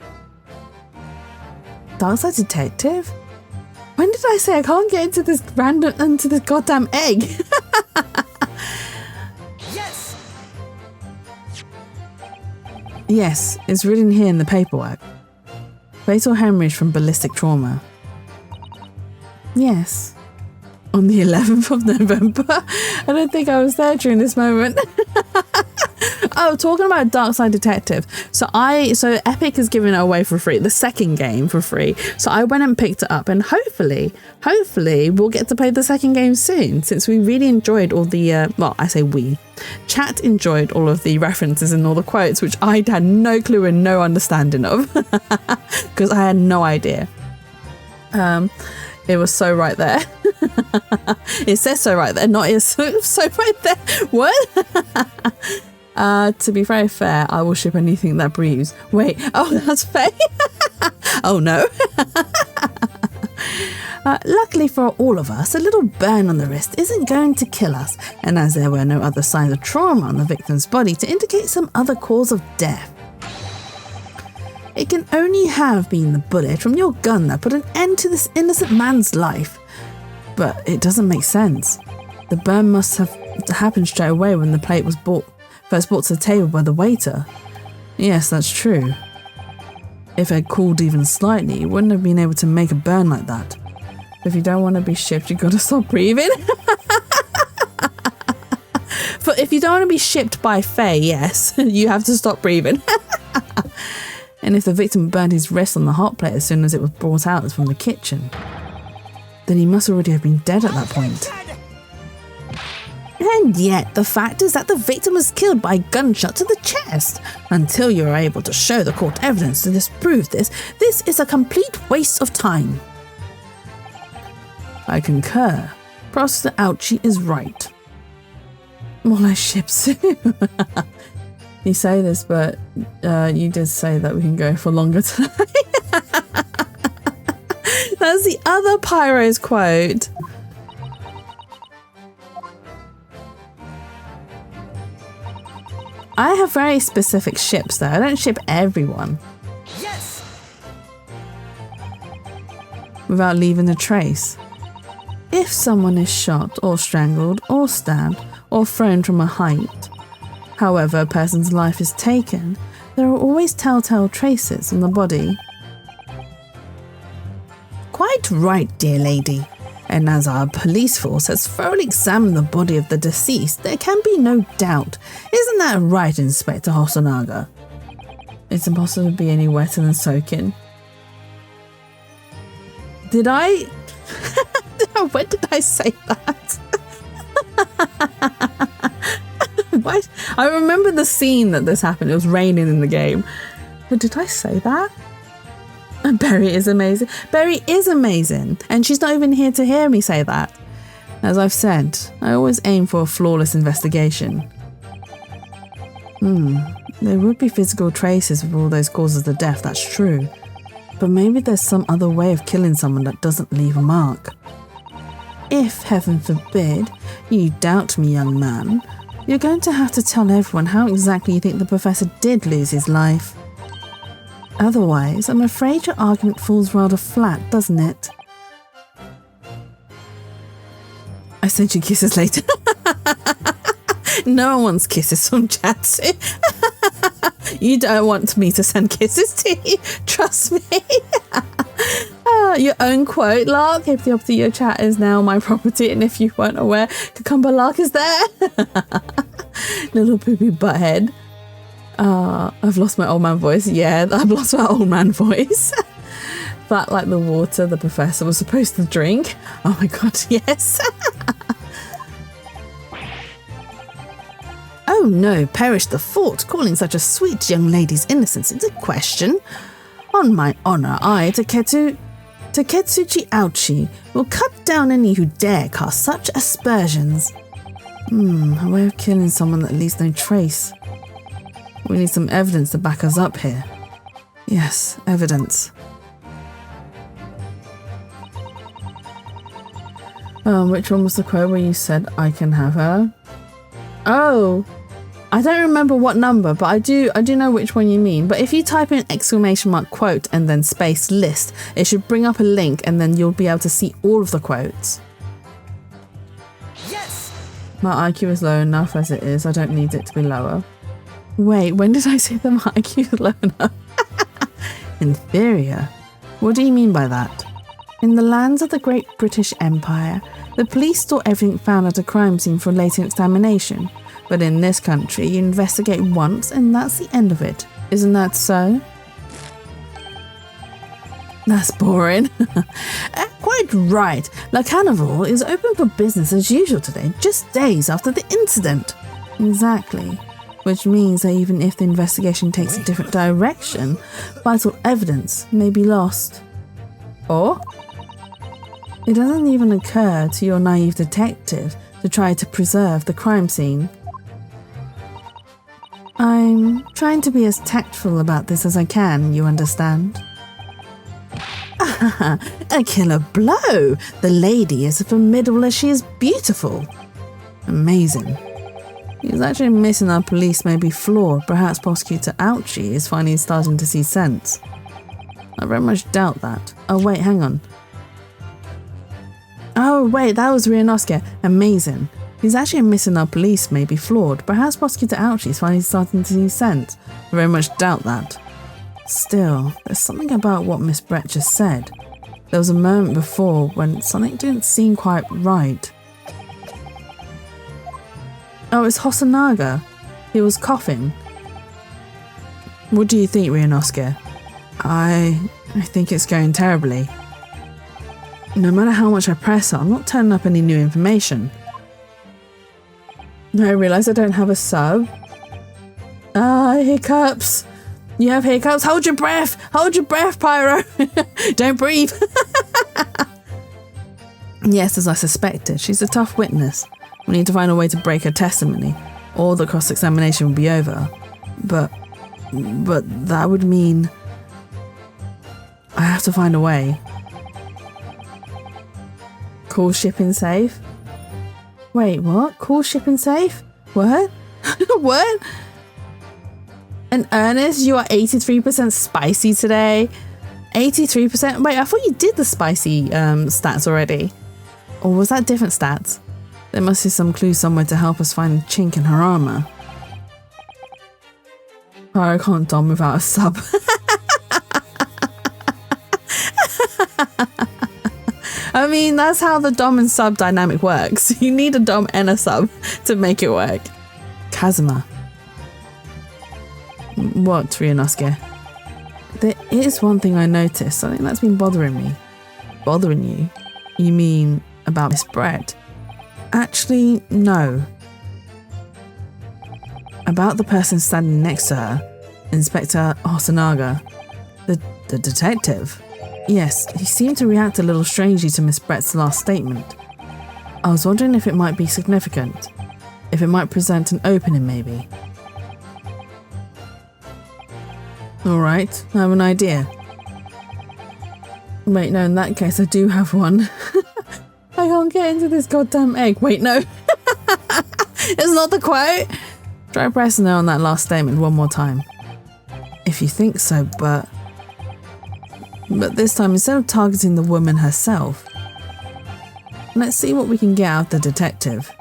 Darkside Detective? When did I say I can't get into this goddamn egg? Yes. Yes, it's written here in the paperwork. Fatal hemorrhage from ballistic trauma. Yes. On the 11th of November. I don't think I was there during this moment. Oh, talking about Darkside Detective. So Epic is giving it away for free, the second game for free. So I went and picked it up, and hopefully we'll get to play the second game soon, since we really enjoyed all the, well, I say we. Chat enjoyed all of the references and all the quotes, which I had no clue and no understanding of, because I had no idea. It was so right there. It says so right there, not it's so right there. What? To be very fair, I will ship anything that breathes. Wait, oh, that's fair. Oh no. Luckily for all of us, a little burn on the wrist isn't going to kill us, and as there were no other signs of trauma on the victim's body to indicate some other cause of death. It can only have been the bullet from your gun that put an end to this innocent man's life. But it doesn't make sense. The burn must have happened straight away when the plate was first brought to the table by the waiter. Yes, that's true. If it had cooled even slightly, you wouldn't have been able to make a burn like that. If you don't want to be shipped, you gotta stop breathing. But if you don't want to be shipped by Faye, yes, you have to stop breathing. And if the victim burned his wrist on the hot plate as soon as it was brought out from the kitchen, then he must already have been dead at that point. And yet, the fact is that the victim was killed by a gunshot to the chest. Until you are able to show the court evidence to disprove this, this is a complete waste of time. I concur. Prosecutor Ouchie is right. Well, I ship soon. You say this, but you did say that we can go for longer tonight. That's the other Pyro's quote. I have very specific ships though. I don't ship everyone. Yes. Without leaving a trace. If someone is shot or strangled or stabbed or thrown from a height, however a person's life is taken, there are always telltale traces on the body. Quite right, dear lady. And as our police force has thoroughly examined the body of the deceased, there can be no doubt. Isn't that right, Inspector Hosonaga? It's impossible to be any wetter than soaking. Did I? When did I say that? What? I remember the scene that this happened. It was raining in the game. But did I say that? Berry is amazing. Berry is amazing. And she's not even here to hear me say that. As I've said, I always aim for a flawless investigation. There would be physical traces of all those causes of death, that's true. But maybe there's some other way of killing someone that doesn't leave a mark. If, heaven forbid, you doubt me, young man, you're going to have to tell everyone how exactly you think the professor did lose his life. Otherwise, I'm afraid your argument falls rather flat, doesn't it? I sent you kisses later. No one wants kisses from Chatsu. You don't want me to send kisses to you. Trust me. Your own quote, Lark. If the opposite of your chat is now my property, and if you weren't aware, Cucumber Lark is there. Little poopy butthead. I've lost my old man voice. Yeah, I've lost my old man voice. Flat like the water the professor was supposed to drink. Oh my god, yes. Oh no, perish the thought, calling such a sweet young lady's innocence into question. On my honour, I, Taketsuchi Ouchi, will cut down any who dare cast such aspersions. A way of killing someone that leaves no trace. We need some evidence to back us up here. Yes, evidence. Which one was the quote where you said, I can have her? Oh, I don't remember what number, but I do know which one you mean. But if you type in ! quote and then space list, it should bring up a link and then you'll be able to see all of the quotes. Yes! My IQ is low enough as it is. I don't need it to be lower. Wait, when did I say that my IQ is low enough? Inferior? What do you mean by that? In the lands of the Great British Empire, the police store everything found at a crime scene for later examination. But in this country, you investigate once and that's the end of it. Isn't that so? That's boring. Quite right. La Carnival is open for business as usual today, just days after the incident. Exactly. Which means that even if the investigation takes a different direction, vital evidence may be lost. Or it doesn't even occur to your naive detective to try to preserve the crime scene. I'm trying to be as tactful about this as I can, you understand? A killer blow! The lady is as formidable as she is beautiful. Amazing. He's actually missing our police may be flawed. Perhaps Prosecutor Ouchie is finally starting to see sense. I very much doubt that. Oh wait, hang on. Oh wait, that was Ryunosuke. Amazing. He's actually missing our police may be flawed. Perhaps Prosecutor Ouchie is finally starting to see sense. I very much doubt that. Still, there's something about what Miss Brett just said. There was a moment before when something didn't seem quite right. Oh, it's Hosonaga. He was coughing. What do you think, Ryunosuke? I think it's going terribly. No matter how much I press her, I'm not turning up any new information. I realise I don't have a sub. Hiccups. You have hiccups? Hold your breath! Hold your breath, Pyro! Don't breathe! Yes, as I suspected, she's a tough witness. We need to find a way to break her testimony, or the cross-examination will be over. But that would mean I have to find a way. Call shipping safe? Wait, what? Call shipping safe? What? What? And Ernest, you are 83% spicy today. 83%? Wait, I thought you did the spicy stats already. Or was that different stats? There must be some clue somewhere to help us find a chink in her armour. Oh, I can't dom without a sub. I mean, that's how the dom and sub dynamic works. You need a dom and a sub to make it work. Kazuma. What, Ryunosuke? There is one thing I noticed, something that's been bothering me. Bothering you? You mean about Miss Brett? Actually, no. About the person standing next to her, Inspector Hosonaga. The detective? Yes, he seemed to react a little strangely to Miss Brett's last statement. I was wondering if it might be significant. If it might present an opening, maybe. Alright, I have an idea. Wait, no, in that case I do have one. I can't get into this goddamn egg. Wait, no. It's not the quote. Try pressing no on that last statement one more time. If you think so, but this time, instead of targeting the woman herself, let's see what we can get out of the detective.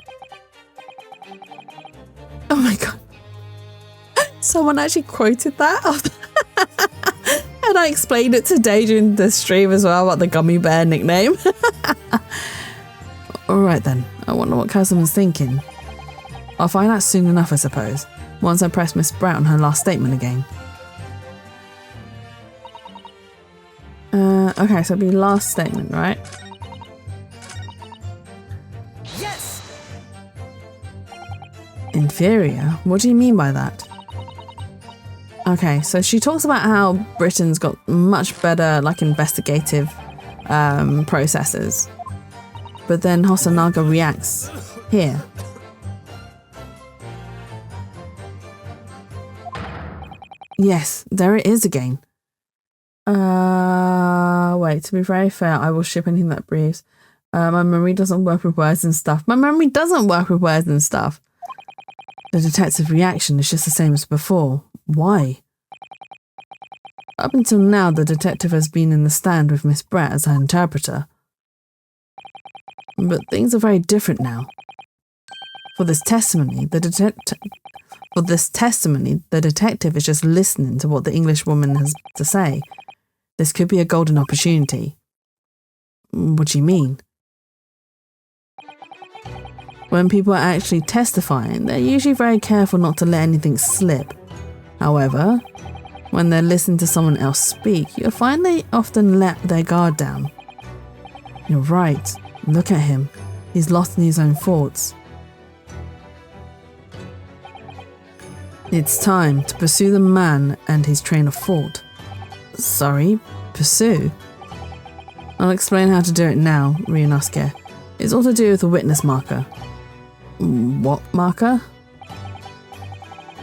Oh my god. Someone actually quoted that. And I explained it today during the stream as well about the gummy bear nickname. Alright then, I wonder what Casim's thinking. I'll find out soon enough, I suppose, once I press Miss Brown on her last statement again. Okay, so it'll be last statement, right? Yes. Inferior? What do you mean by that? Okay, so she talks about how Britain's got much better, like, investigative processes. But then Hosonaga reacts here. Yes, there it is again. Wait, to be very fair, I will ship anything that breathes. My memory doesn't work with words and stuff. My memory doesn't work with words and stuff. The detective's reaction is just the same as before. Why? Up until now, the detective has been in the stand with Miss Brett as her interpreter. But things are very different now. For this testimony, the detective is just listening to what the English woman has to say. This could be a golden opportunity. What do you mean? When people are actually testifying, they're usually very careful not to let anything slip. However, when they're listening to someone else speak, you'll find they often let their guard down. You're right. Look at him. He's lost in his own thoughts. It's time to pursue the man and his train of thought. Sorry, pursue? I'll explain how to do it now, Ryunosuke. It's all to do with the witness marker. What marker?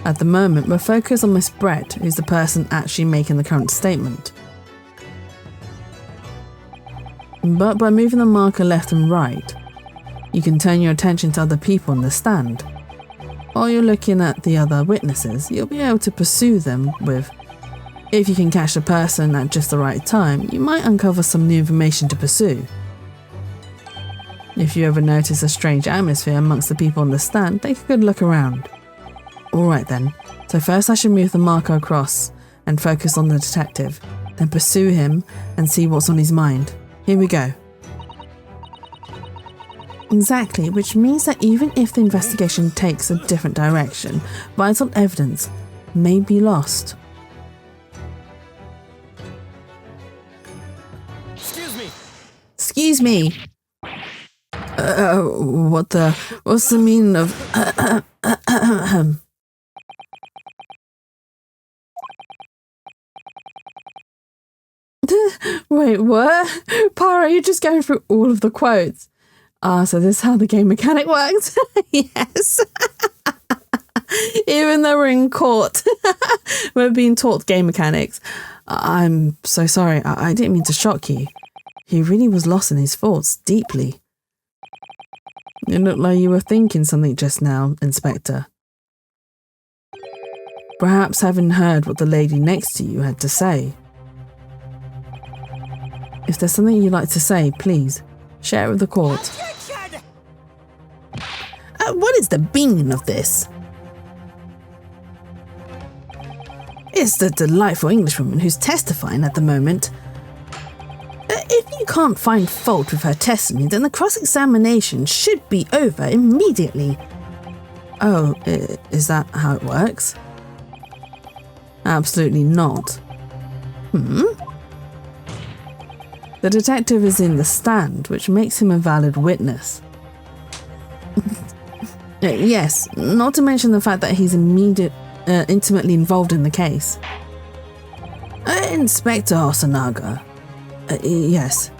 At the moment, we're focused on Miss Brett, who's the person actually making the current statement. But by moving the marker left and right, you can turn your attention to other people on the stand. While you're looking at the other witnesses, you'll be able to pursue them with, if you can catch the person at just the right time, you might uncover some new information to pursue. If you ever notice a strange atmosphere amongst the people on the stand, take a good look around. Alright then, so first I should move the marker across and focus on the detective, then pursue him and see what's on his mind. Here we go. Exactly, which means that even if the investigation takes a different direction, vital evidence may be lost. Excuse me. Excuse me. What's the meaning of Wait, what? Pyro, you're just going through all of the quotes. So this is how the game mechanic works? Yes. Even though we're in court, we're being taught game mechanics. I'm so sorry. I didn't mean to shock you. He really was lost in his thoughts, deeply. It looked like you were thinking something just now, Inspector. Perhaps having heard what the lady next to you had to say. If there's something you'd like to say, please, share it with the court. What is the meaning of this? It's the delightful Englishwoman who's testifying at the moment. If you can't find fault with her testimony, then the cross-examination should be over immediately. Oh, is that how it works? Absolutely not. The detective is in the stand, which makes him a valid witness. Yes, not to mention the fact that he's intimately involved in the case. Inspector Hosonaga. Yes.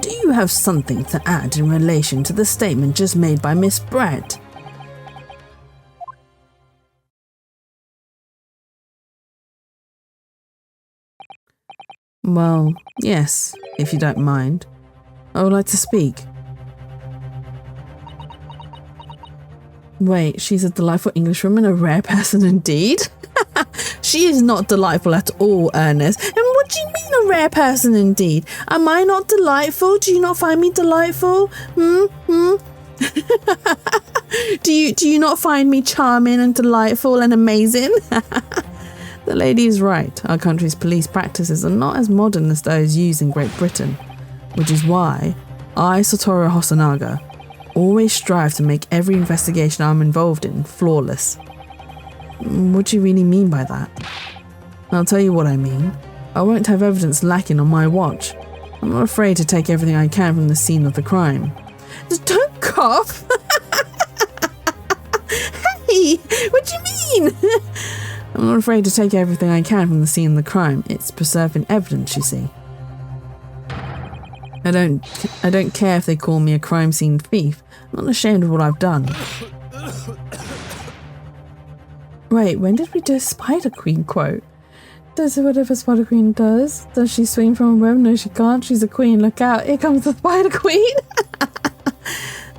Do you have something to add in relation to the statement just made by Miss Brett? Well, yes, if you don't mind. I would like to speak. Wait, she's a delightful Englishwoman, a rare person indeed? She is not delightful at all, Ernest. And what do you mean a rare person indeed? Am I not delightful? Do you not find me delightful? Do you not find me charming and delightful and amazing? The lady is right. Our country's police practices are not as modern as those used in Great Britain, which is why I, Satoru Hosonaga, always strive to make every investigation I'm involved in flawless. What do you really mean by that? I'll tell you what I mean. I won't have evidence lacking on my watch. I'm not afraid to take everything I can from the scene of the crime. Don't cough! Hey, what do you mean? I'm not afraid to take everything I can from the scene of the crime. It's preserving evidence, you see. I don't care if they call me a crime scene thief. I'm not ashamed of what I've done. Wait, when did we do a Spider Queen quote? Does whatever Spider Queen does? Does she swing from a web? No, she can't. She's a queen. Look out. Here comes the Spider Queen.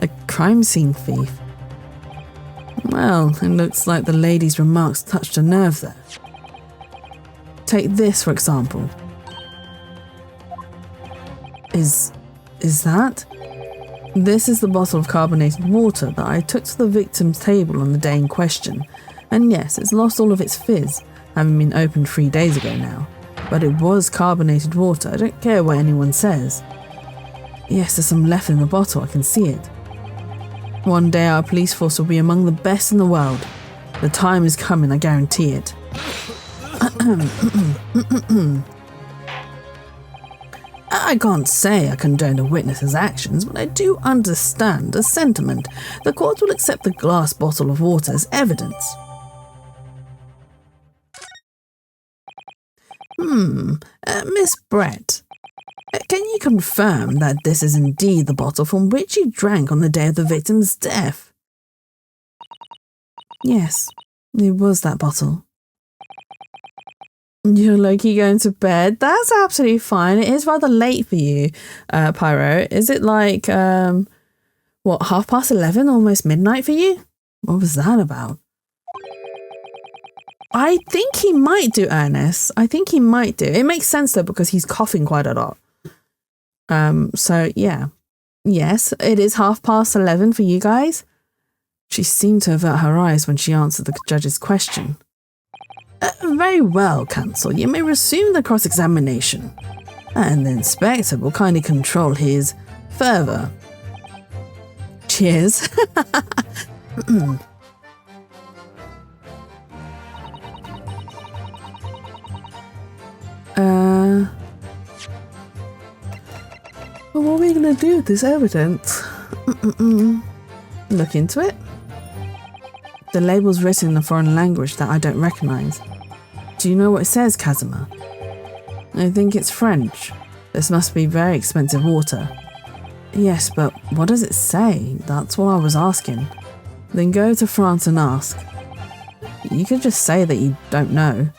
A crime scene thief. Well, it looks like the lady's remarks touched a nerve there. Take this, for example. Is that? This is the bottle of carbonated water that I took to the victim's table on the day in question. And yes, it's lost all of its fizz, having been opened 3 days ago now. But it was carbonated water, I don't care what anyone says. Yes, there's some left in the bottle, I can see it. One day our police force will be among the best in the world. The time is coming, I guarantee it. I can't say I condone a witness's actions, but I do understand the sentiment. The court will accept the glass bottle of water as evidence. Miss Brett, can you confirm that this is indeed the bottle from which you drank on the day of the victim's death? Yes, it was that bottle. You're low-key going to bed? That's absolutely fine. It is rather late for you, Pyro. Is it like, 11:30, almost midnight for you? What was that about? I think he might do, Ernest. I think he might do. It makes sense though because he's coughing quite a lot. So yeah. Yes, it is 11:30 for you guys. She seemed to avert her eyes when she answered the judge's question. Very well, counsel. You may resume the cross-examination. And the inspector will kindly control his fervour. Cheers. Well, what are we going to do with this evidence? Look into it. The label's written in a foreign language that I don't recognise. Do you know what it says, Kazuma? I think it's French. This must be very expensive water. Yes, but what does it say? That's what I was asking. Then go to France and ask. You could just say that you don't know.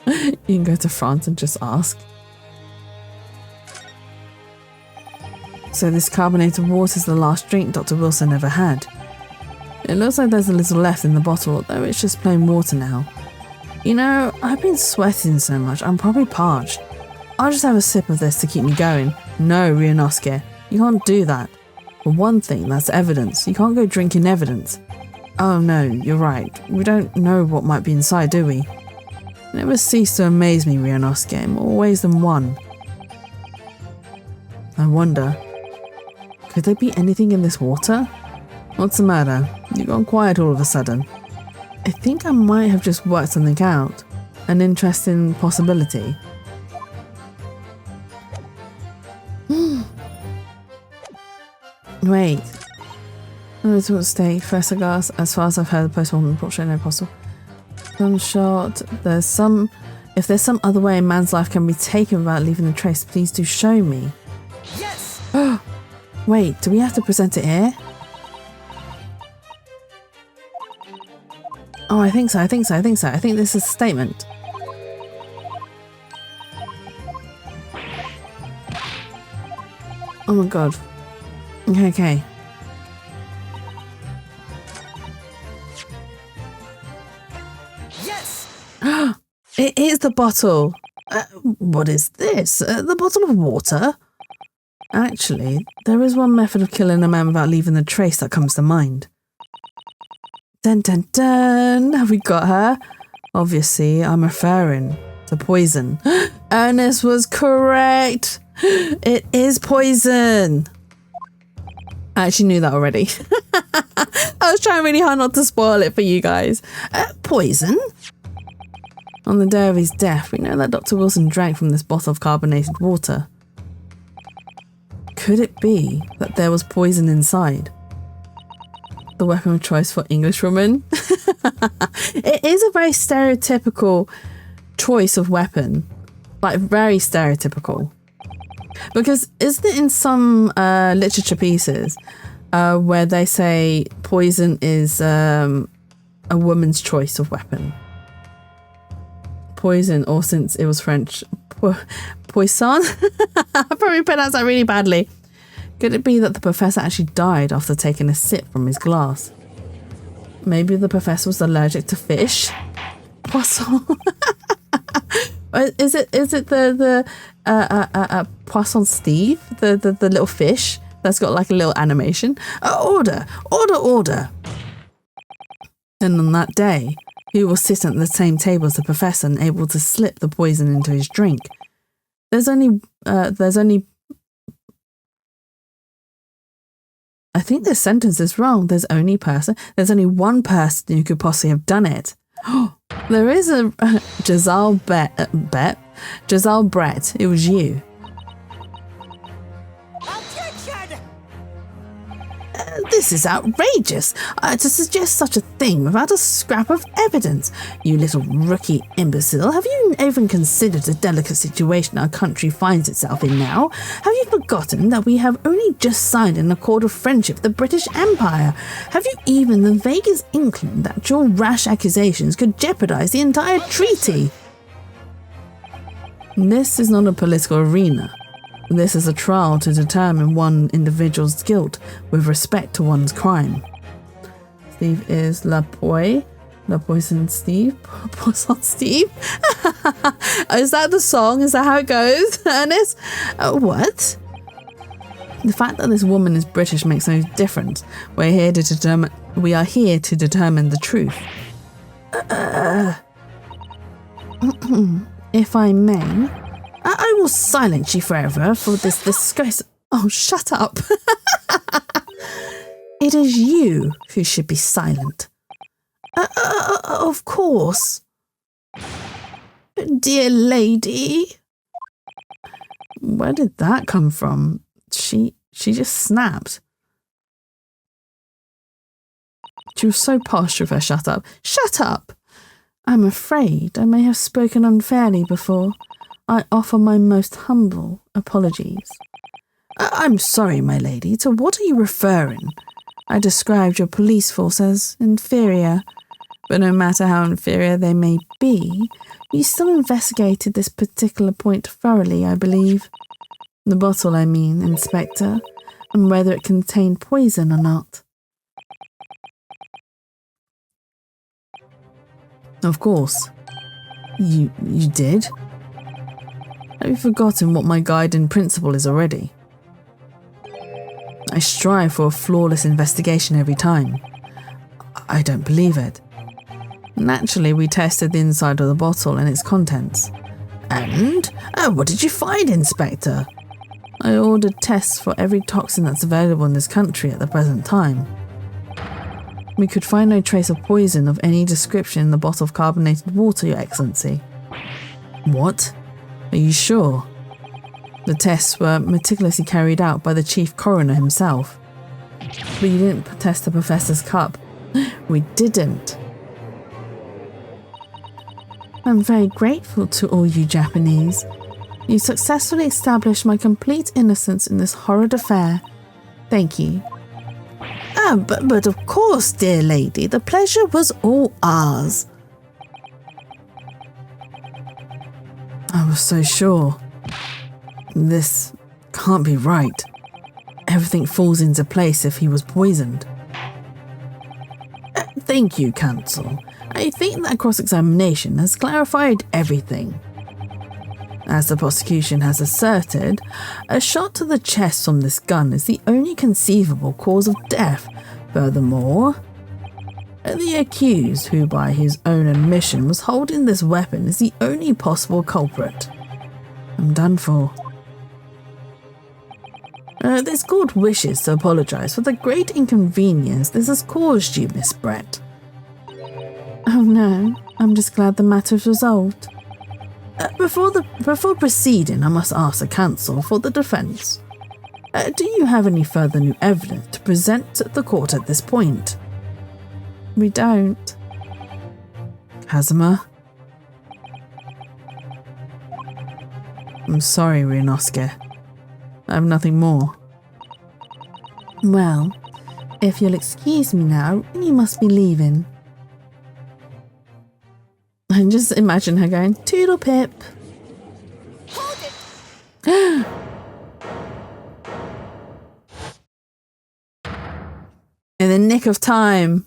You can go to France and just ask. So this carbonated water is the last drink Dr. Wilson ever had. It looks like there's a little left in the bottle, though it's just plain water now. You know, I've been sweating so much, I'm probably parched. I'll just have a sip of this to keep me going. No, Ryunosuke, you can't do that. For one thing, that's evidence. You can't go drinking evidence. Oh no, you're right. We don't know what might be inside, do we? You never cease to amaze me, Ryunosuke, in more ways than one. I wonder, could there be anything in this water? What's the matter? You've gone quiet all of a sudden. I think I might have just worked something out. An interesting possibility. Wait. No, to what state? First aghast. As far as I've heard, the post-mortem report showing no possible gunshot. If there's some other way a man's life can be taken without leaving a trace, please do show me. Yes! Wait, do we have to present it here? Oh, I think so. I think this is a statement. Oh my god. Okay. Yes! It is the bottle. What is this? The bottle of water? Actually, there is one method of killing a man without leaving a trace that comes to mind. Dun dun dun! Have we got her? Obviously, I'm referring to poison. Ernest was correct! It is poison! I actually knew that already. I was trying really hard not to spoil it for you guys. Poison? On the day of his death, we know that Dr. Wilson drank from this bottle of carbonated water. Could it be that there was poison inside? The weapon of choice for Englishwoman? It is a very stereotypical choice of weapon. Like, very stereotypical. Because isn't it in some literature pieces where they say poison is a woman's choice of weapon? Poison, or since it was French, poisson? I probably pronounced that really badly. Could it be that the professor actually died after taking a sip from his glass? Maybe the professor was allergic to fish? Poisson? Is it the Poisson Steve? The little fish that's got like a little animation? Order! And on that day, he was sitting at the same table as the professor and able to slip the poison into his drink. There's only I think this sentence is wrong. There's only one person who could possibly have done it. There is a Giselle Brett. It was you. Objection! This is outrageous. To suggest such a thing without a scrap of evidence. You little rookie imbecile. Have you even considered the delicate situation our country finds itself in now? Have you forgotten that we have only just signed an accord of friendship with the British Empire? Have you even the vaguest inkling that your rash accusations could jeopardize the entire treaty? This is not a political arena. This is a trial to determine one individual's guilt with respect to one's crime. Steve is Poisson Steve? Poisson Steve? Is that the song? Is that how it goes, Ernest? What? The fact that this woman is British makes no difference. We are here to determine the truth. If I may, I will silence you forever for this disgrace. Oh, shut up. It is you who should be silent. Of course. Dear lady. Where did that come from? She just snapped. She was so posh with her shut up. Shut up! I'm afraid I may have spoken unfairly before. I offer my most humble apologies. I'm sorry, my lady. To what are you referring? I described your police force as inferior, but no matter how inferior they may be, you still investigated this particular point thoroughly, I believe. The bottle, I mean, Inspector, and whether it contained poison or not. Of course. You did? Have you forgotten what my guiding principle is already? I strive for a flawless investigation every time. I don't believe it. Naturally, we tested the inside of the bottle and its contents. And? What did you find, Inspector? I ordered tests for every toxin that's available in this country at the present time. We could find no trace of poison of any description in the bottle of carbonated water, Your Excellency. What? Are you sure? The tests were meticulously carried out by the chief coroner himself. But you didn't test the professor's cup. We didn't. I'm very grateful to all you Japanese. You successfully established my complete innocence in this horrid affair. Thank you. But of course, dear lady, the pleasure was all ours. I was so sure. This can't be right. everything falls into place if he was poisoned. Thank you, counsel. I think that cross-examination has clarified everything. As the prosecution has asserted, a shot to the chest from this gun is the only conceivable cause of death. Furthermore, the accused, who by his own admission was holding this weapon, is the only possible culprit. I'm done for. This court wishes to apologise for the great inconvenience this has caused you, Miss Brett. Oh no, I'm just glad the matter is resolved. Before proceeding, I must ask the counsel for the defence. Do you have any further new evidence to present to the court at this point? We don't. Kazuma? I'm sorry, Ryunosuke. I have nothing more. Well, if you'll excuse me now, I really must be leaving. And just imagine her going, toodle pip. Hold it! In the nick of time.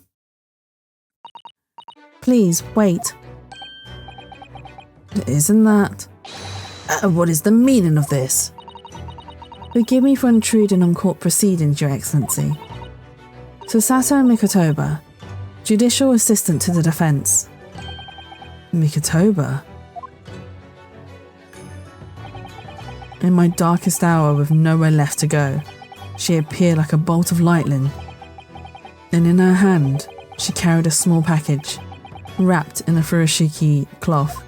Please, wait. Isn't that... what is the meaning of this? Forgive me for intruding on court proceedings, Your Excellency. Susato Mikotoba, Judicial Assistant to the Defence. Mikotoba? In my darkest hour with nowhere left to go, she appeared like a bolt of lightning. And in her hand, she carried a small package, wrapped in a furoshiki cloth.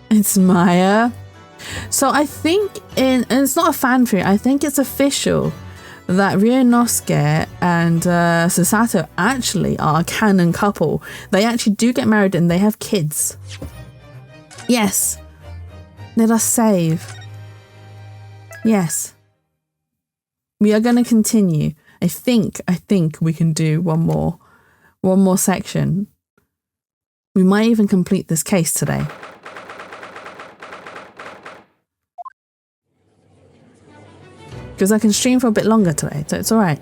It's Maya. So I think and it's not a fan theory, I think it's official that Ryunosuke and Susato actually are a canon couple. They actually do get married and they have kids. Yes. Let us save. Yes. We are going to continue. I think we can do one more section. We might even complete this case today. Because I can stream for a bit longer today, so it's alright.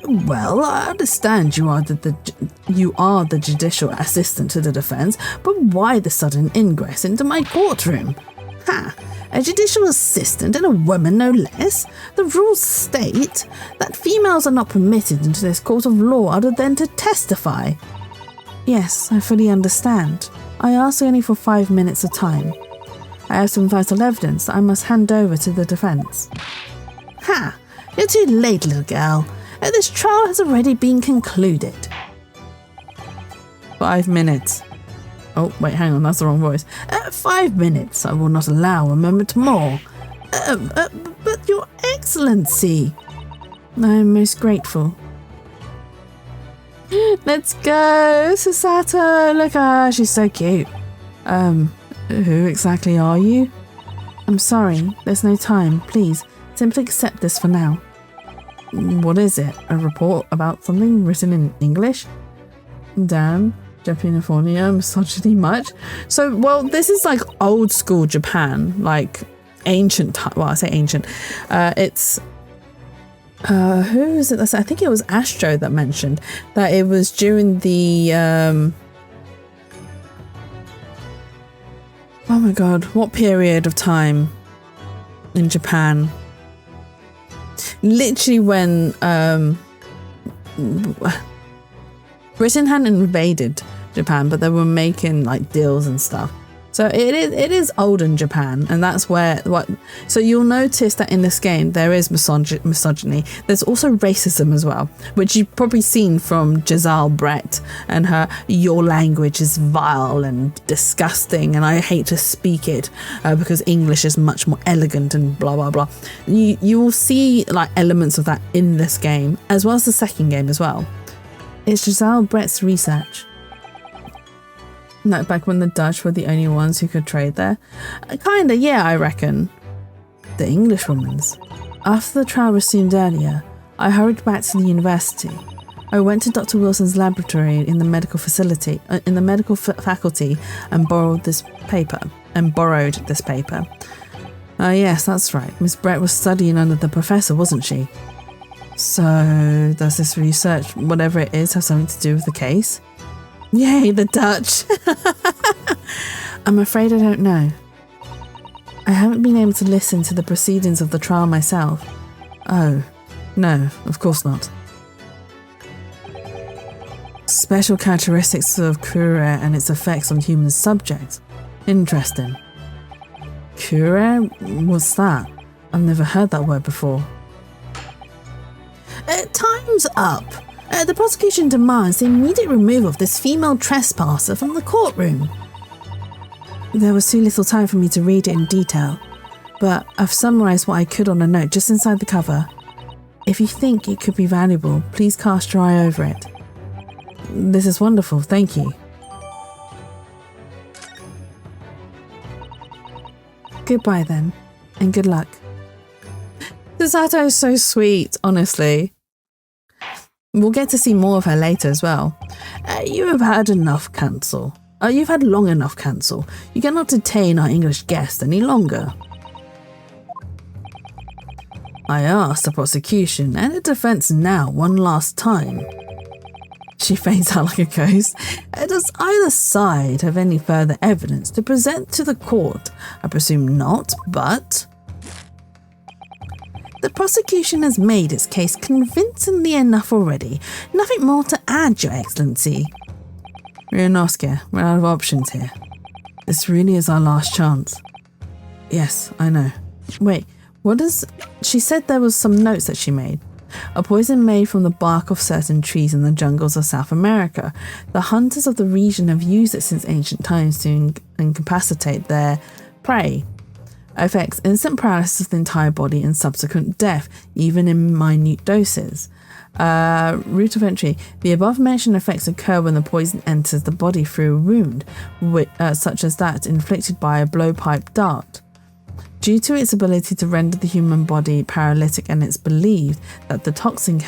Well, I understand you are the judicial assistant to the defence, but why the sudden ingress into my courtroom? Ha! A judicial assistant and a woman no less? The rules state that females are not permitted into this court of law other than to testify. Yes, I fully understand. I ask only for 5 minutes of time. I have some vital evidence that I must hand over to the defence. Ha! You're too late, little girl. This trial has already been concluded. 5 minutes. Oh, wait, hang on, that's the wrong voice. 5 minutes. I will not allow a moment more. But Your Excellency. I am most grateful. Let's go, Susato. Look at her, she's so cute. Who exactly are you? I'm sorry, there's no time. Please, simply accept this for now. What is it? A report about something written in English? Damn, Japanophobia, misogyny much? So, well, this is like old school Japan, like ancient time. Well, I say ancient. It's... who is it? I think it was Astro that mentioned that it was during the... oh my god, what period of time in Japan? Literally when Britain hadn't invaded Japan, but they were making like deals and stuff. So it is olden Japan, and that's where so you'll notice that in this game there is misogyny. There's also racism as well, which you've probably seen from Giselle Brett and her "your language is vile and disgusting and I hate to speak it because English is much more elegant and blah blah blah." You will see like elements of that in this game as well as the second game as well. It's Giselle Brett's research. Like back when the Dutch were the only ones who could trade there? Kinda, yeah, I reckon. The Englishwoman's. After the trial resumed earlier, I hurried back to the university. I went to Dr. Wilson's laboratory in the medical facility, in the medical faculty, and borrowed this paper. Oh yes, that's right. Miss Brett was studying under the professor, wasn't she? So, does this research, whatever it is, have something to do with the case? Yay, the Dutch! I'm afraid I don't know. I haven't been able to listen to the proceedings of the trial myself. Oh, no, of course not. Special characteristics of Cure and its effects on human subjects. Interesting. Cure? What's that? I've never heard that word before. Time's up. The prosecution demands the immediate removal of this female trespasser from the courtroom. There was too little time for me to read it in detail, but I've summarised what I could on a note just inside the cover. If you think it could be valuable, please cast your eye over it. This is wonderful, thank you. Goodbye then, and good luck. Sato is so sweet, honestly. We'll get to see more of her later as well. You have had enough, Cancel. You've had long enough, Cancel. You cannot detain our English guest any longer. I asked the prosecution and the defence now one last time. She fades out like a ghost. Does either side have any further evidence to present to the court? I presume not, but... The prosecution has made its case convincingly enough already. Nothing more to add, Your Excellency. Ryunosuke, we're out of options here. This really is our last chance. Yes, I know. Wait, what is... She said there was some notes that she made. A poison made from the bark of certain trees in the jungles of South America. The hunters of the region have used it since ancient times to incapacitate their prey. Affects instant paralysis of the entire body and subsequent death, even in minute doses. Route of entry. The above-mentioned effects occur when the poison enters the body through a wound, such as that inflicted by a blowpipe dart. Due to its ability to render the human body paralytic, and it's believed that the toxin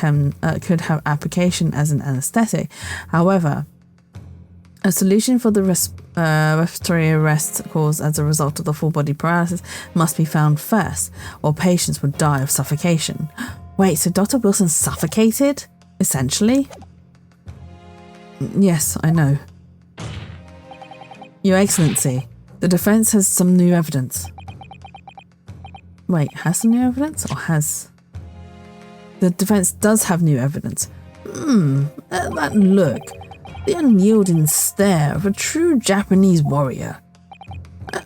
could have application as an anesthetic. However, a solution for the respiratory arrest caused as a result of the full body paralysis must be found first, or patients would die of suffocation. Wait, so Dr. Wilson suffocated? Essentially? Yes, I know. Your Excellency, the defence has some new evidence. Wait, has some new evidence? Or has... The defence does have new evidence. That look. The unyielding stare of a true Japanese warrior.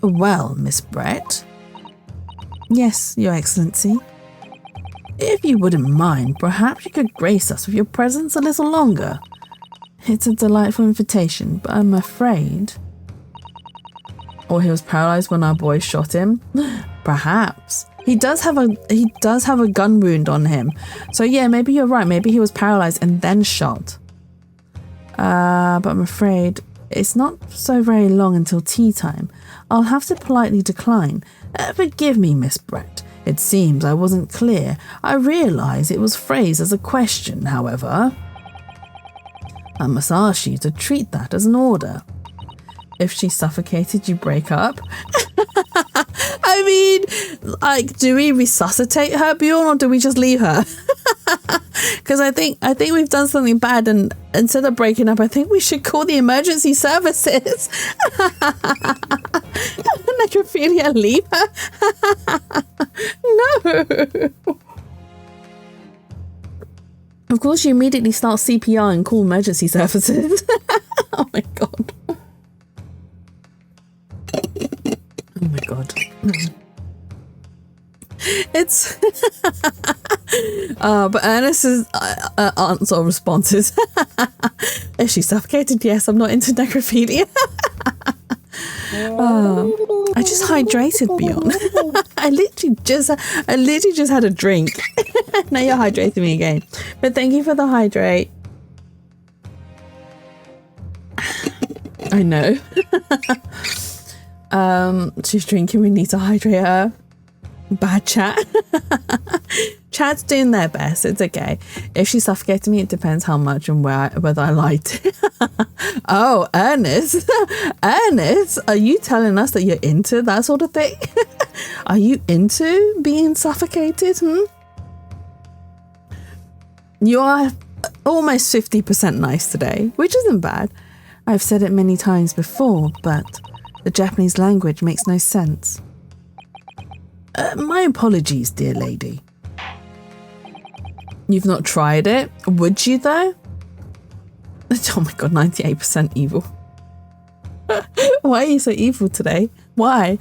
Well, Miss Brett? Yes, Your Excellency. If you wouldn't mind, perhaps you could grace us with your presence a little longer. It's a delightful invitation, but I'm afraid... Or he was paralysed when our boy shot him? Perhaps. He does have a gun wound on him. So yeah, maybe you're right. Maybe he was paralysed and then shot. But I'm afraid it's not so very long until tea time. I'll have to politely decline. Forgive me, Miss Brett. It seems I wasn't clear. I realise it was phrased as a question, however. I must ask you to treat that as an order. If she suffocated, you break up? I mean, like, do we resuscitate her, Bjorn, or do we just leave her? Because I think we've done something bad, and instead of breaking up, I think we should call the emergency services. Necrophilia, leave her? No. Of course, you immediately start CPR and call emergency services. Oh my god. Oh my god. It's but Ernest's answer or responses. Is she suffocated? Yes, I'm not into necrophilia. I just hydrated, Beyond. I literally just had a drink. Now you're hydrating me again. But thank you for the hydrate. I know. She's drinking, we need to hydrate her. Bad chat. Chat's doing their best, it's okay. If she suffocated me, it depends how much and whether I liked it. Oh, Ernest. Ernest, are you telling us that you're into that sort of thing? Are you into being suffocated? You are almost 50% nice today, which isn't bad. I've said it many times before, but the Japanese language makes no sense. My apologies, dear lady. You've not tried it? Would you though? Oh my god, 98% evil. Why are you so evil today? Why?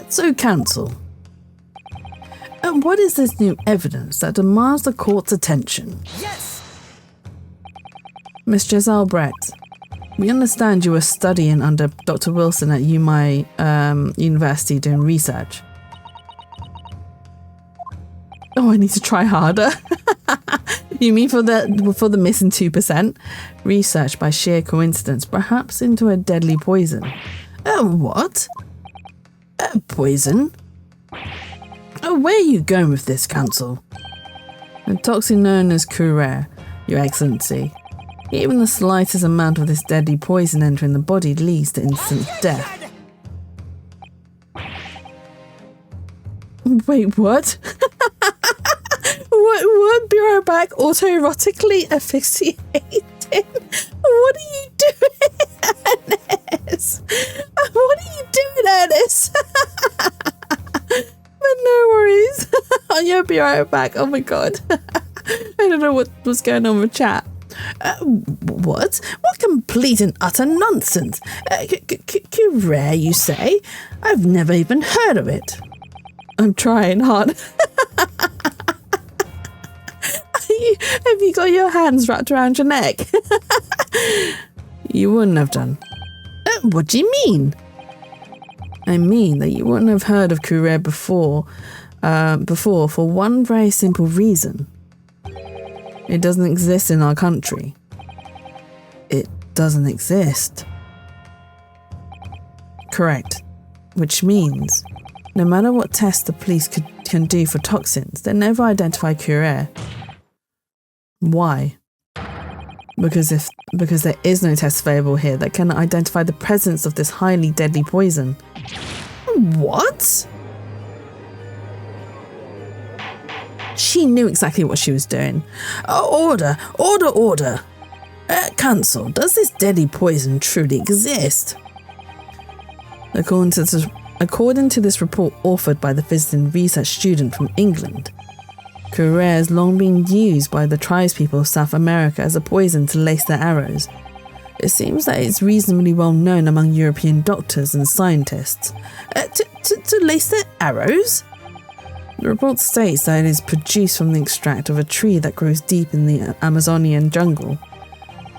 So counsel. What is this new evidence that demands the court's attention? Yes! Miss Giselle Brett, we understand you were studying under Dr. Wilson at UMI University doing research. Oh, I need to try harder. You mean for the missing 2%? Research by sheer coincidence, perhaps into a deadly poison. What? Poison? Where are you going with this, counsel? A toxin known as Curare, Your Excellency. Even the slightest amount of this deadly poison entering the body leads to instant death. Wait, what? What? Bureau back autoerotically asphyxiating? What are you doing, Ernest? What are you doing, Ernest? But no worries. You'll be right back. Oh my god. I don't know what's going on with chat. What? What complete and utter nonsense. Curare, you say? I've never even heard of it. I'm trying hard. Have you got your hands wrapped around your neck? You wouldn't have done. What do you mean? I mean that you wouldn't have heard of Curare before for one very simple reason. It doesn't exist in our country. It doesn't exist. Correct. Which means, no matter what tests the police can do for toxins, they never identify Curare. Why? Because there is no test available here that can identify the presence of this highly deadly poison. What? She knew exactly what she was doing. Order! Counsel, does this deadly poison truly exist? According to this report authored by the visiting research student from England, Curare has long been used by the tribespeople of South America as a poison to lace their arrows. It seems that it's reasonably well known among European doctors and scientists. To lace their arrows? The report states that it is produced from the extract of a tree that grows deep in the Amazonian jungle,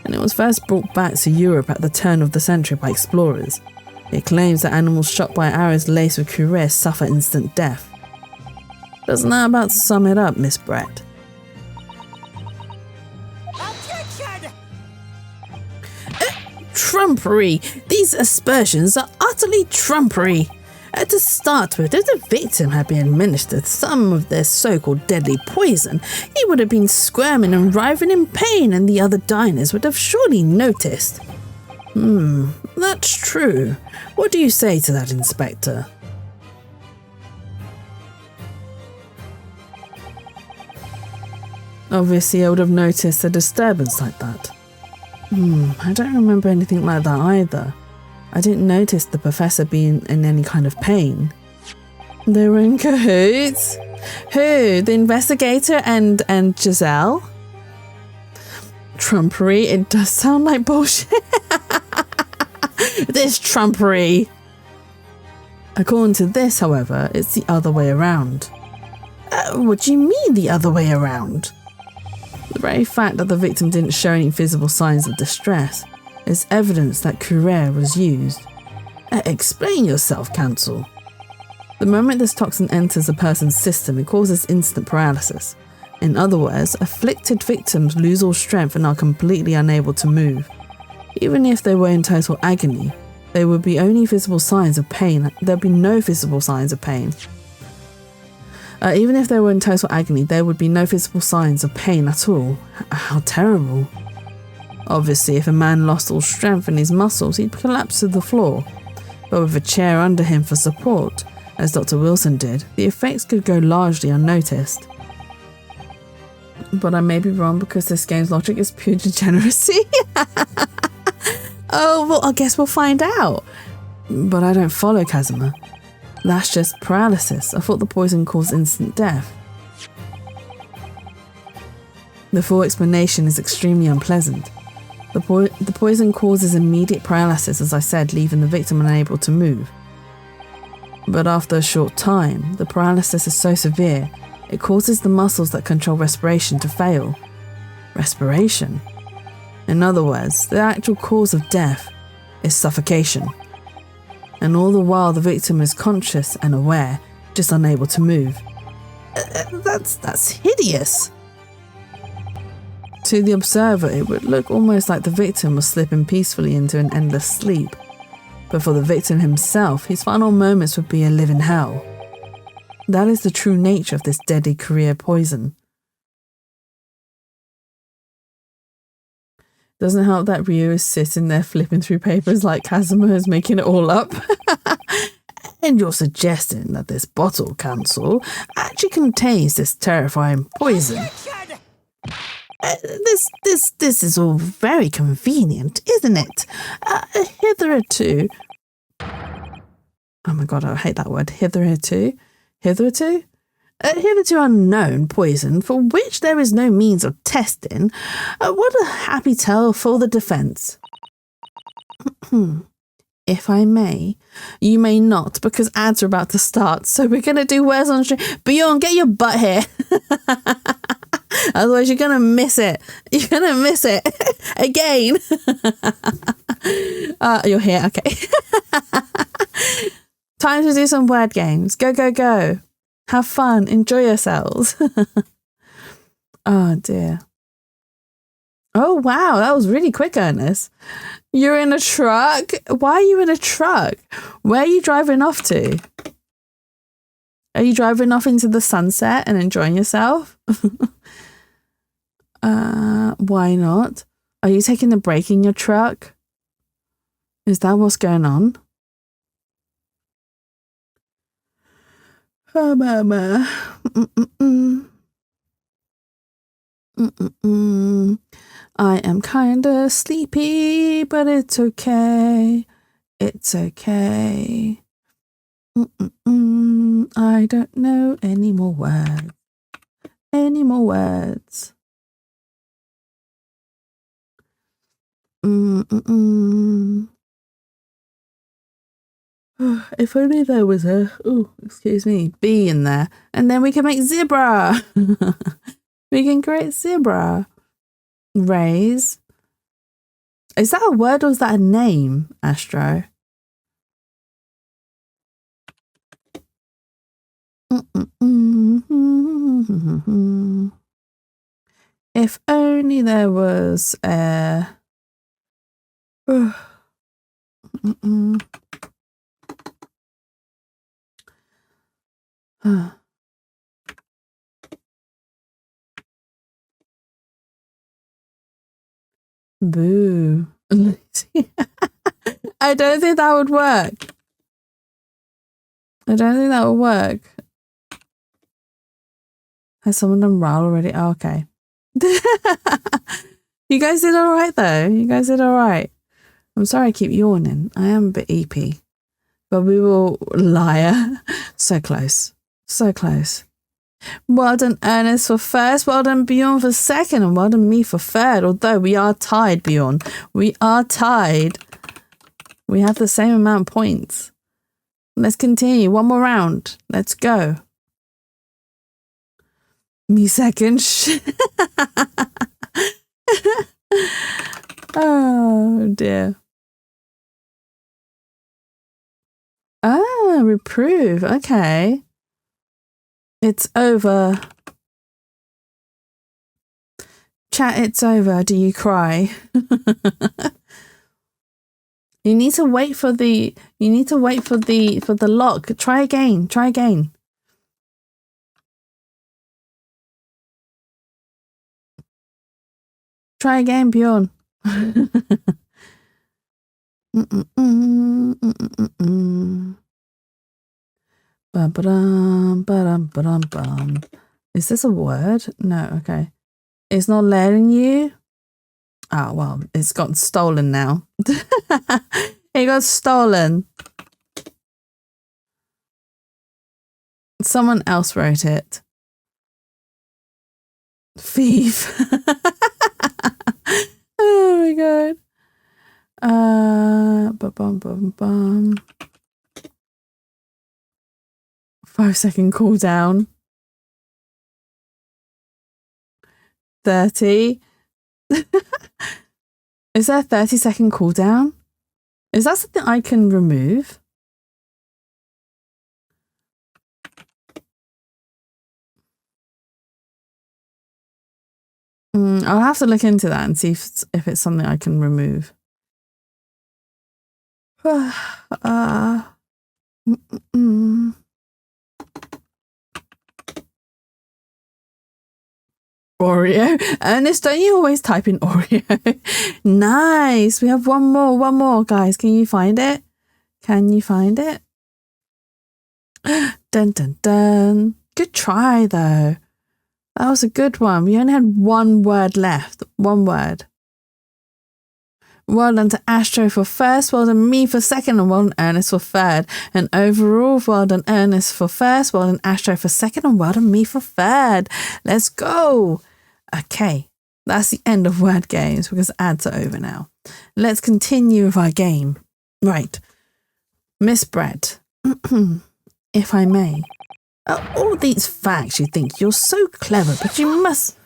and it was first brought back to Europe at the turn of the century by explorers. It claims that animals shot by arrows laced with Curare suffer instant death. Doesn't that about sum it up, Miss Brett? Objection! Trumpery! These aspersions are utterly trumpery! To start with, if the victim had been administered some of their so-called deadly poison, he would have been squirming and writhing in pain, and the other diners would have surely noticed. That's true. What do you say to that, Inspector? Obviously, I would have noticed a disturbance like that. I don't remember anything like that either. I didn't notice the professor being in any kind of pain. They were in cahoots? Who? The investigator and Giselle? Trumpery? It does sound like bullshit. This trumpery. According to this, however, it's the other way around. What do you mean the other way around? The very fact that the victim didn't show any visible signs of distress is evidence that Curare was used. Explain yourself, counsel. The moment this toxin enters a person's system, it causes instant paralysis. In other words, afflicted victims lose all strength and are completely unable to move. Even if they were in total agony, there would be only visible signs of pain. There'd be no visible signs of pain. Even if they were in total agony, there would be no visible signs of pain at all. How terrible. Obviously, if a man lost all strength in his muscles, he'd collapse to the floor. But with a chair under him for support, as Dr. Wilson did, the effects could go largely unnoticed. But I may be wrong because this game's logic is pure degeneracy. Oh, well, I guess we'll find out. But I don't follow Kazuma. That's just paralysis. I thought the poison caused instant death. The full explanation is extremely unpleasant. The poison causes immediate paralysis, as I said, leaving the victim unable to move. But after a short time, the paralysis is so severe, it causes the muscles that control respiration to fail. Respiration? In other words, the actual cause of death is suffocation. And all the while the victim is conscious and aware, just unable to move. That's hideous. To the observer, it would look almost like the victim was slipping peacefully into an endless sleep. But for the victim himself, his final moments would be a living hell. That is the true nature of this deadly career poison. Doesn't help that Ryu is sitting there flipping through papers like Kazuma is making it all up. And you're suggesting that this bottle capsule actually contains this terrifying poison. This is all very convenient, isn't it? Hitherto... Oh my god, I hate that word. Hitherto unknown poison for which there is no means of testing. What a happy tale for the defense. If I may. You may not, because ads are about to start, so we're going to do words on stream. Bjorn, get your butt here. Otherwise you're going to miss it. You're going to miss it. Again. You're here, okay. Time to do some word games. Go, go, go. Have fun. Enjoy yourselves. Oh, dear. Oh, wow. That was really quick, Ernest. You're in a truck? Why are you in a truck? Where are you driving off to? Are you driving off into the sunset and enjoying yourself? Why not? Are you taking a break in your truck? Is that what's going on? Oh, mama. I am kinda sleepy, but it's okay. It's okay. I don't know any more words. Any more words. If only there was a, bee in there. And then we can make zebra. We can create zebra. Raise. Is that a word or is that a name, Astro? If only there was a... Boo. I don't think that would work. I don't think that would work. Has someone done RAL already? Oh, okay. You guys did all right, though. You guys did all right. I'm sorry I keep yawning. I am a bit EP. But we will... Liar. So close. So close. Well done, Ernest, for first. Well done, Bjorn, for second. And well done, me, for third. Although we are tied, Bjorn. We are tied. We have the same amount of points. Let's continue. One more round. Let's go. Me second. Oh, dear. Ah, reprove. Okay. It's over. Chat, it's over. Do you cry? You need to wait for the lock. Try again. Try again. Try again, Bjorn. Ba-ba-dum, ba-dum, ba-dum, bum. Is this a word? No, okay. It's not letting you? Oh, well, it's gotten stolen now. It got stolen. Someone else wrote it. Thief. Oh my god. Ba-bum-bum-bum. 5-second cooldown. 30. Is there a 30-second cooldown? Is that something I can remove? I'll have to look into that and see if it's something I can remove. Oreo. Ernest, don't you always type in Oreo? Nice. We have one more, guys. Can you find it? Can you find it? Dun, dun, dun. Good try, though. That was a good one. We only had one word left. One word. Well done to Astro for first, well done me for second, and well done Ernest for third. And overall, well done Ernest for first, well done Astro for second, and well done me for third. Let's go. Okay, that's the end of word games because ads are over now. Let's continue with our game. Right. Miss Brett, if I may. All these facts you think you're so clever, but you must...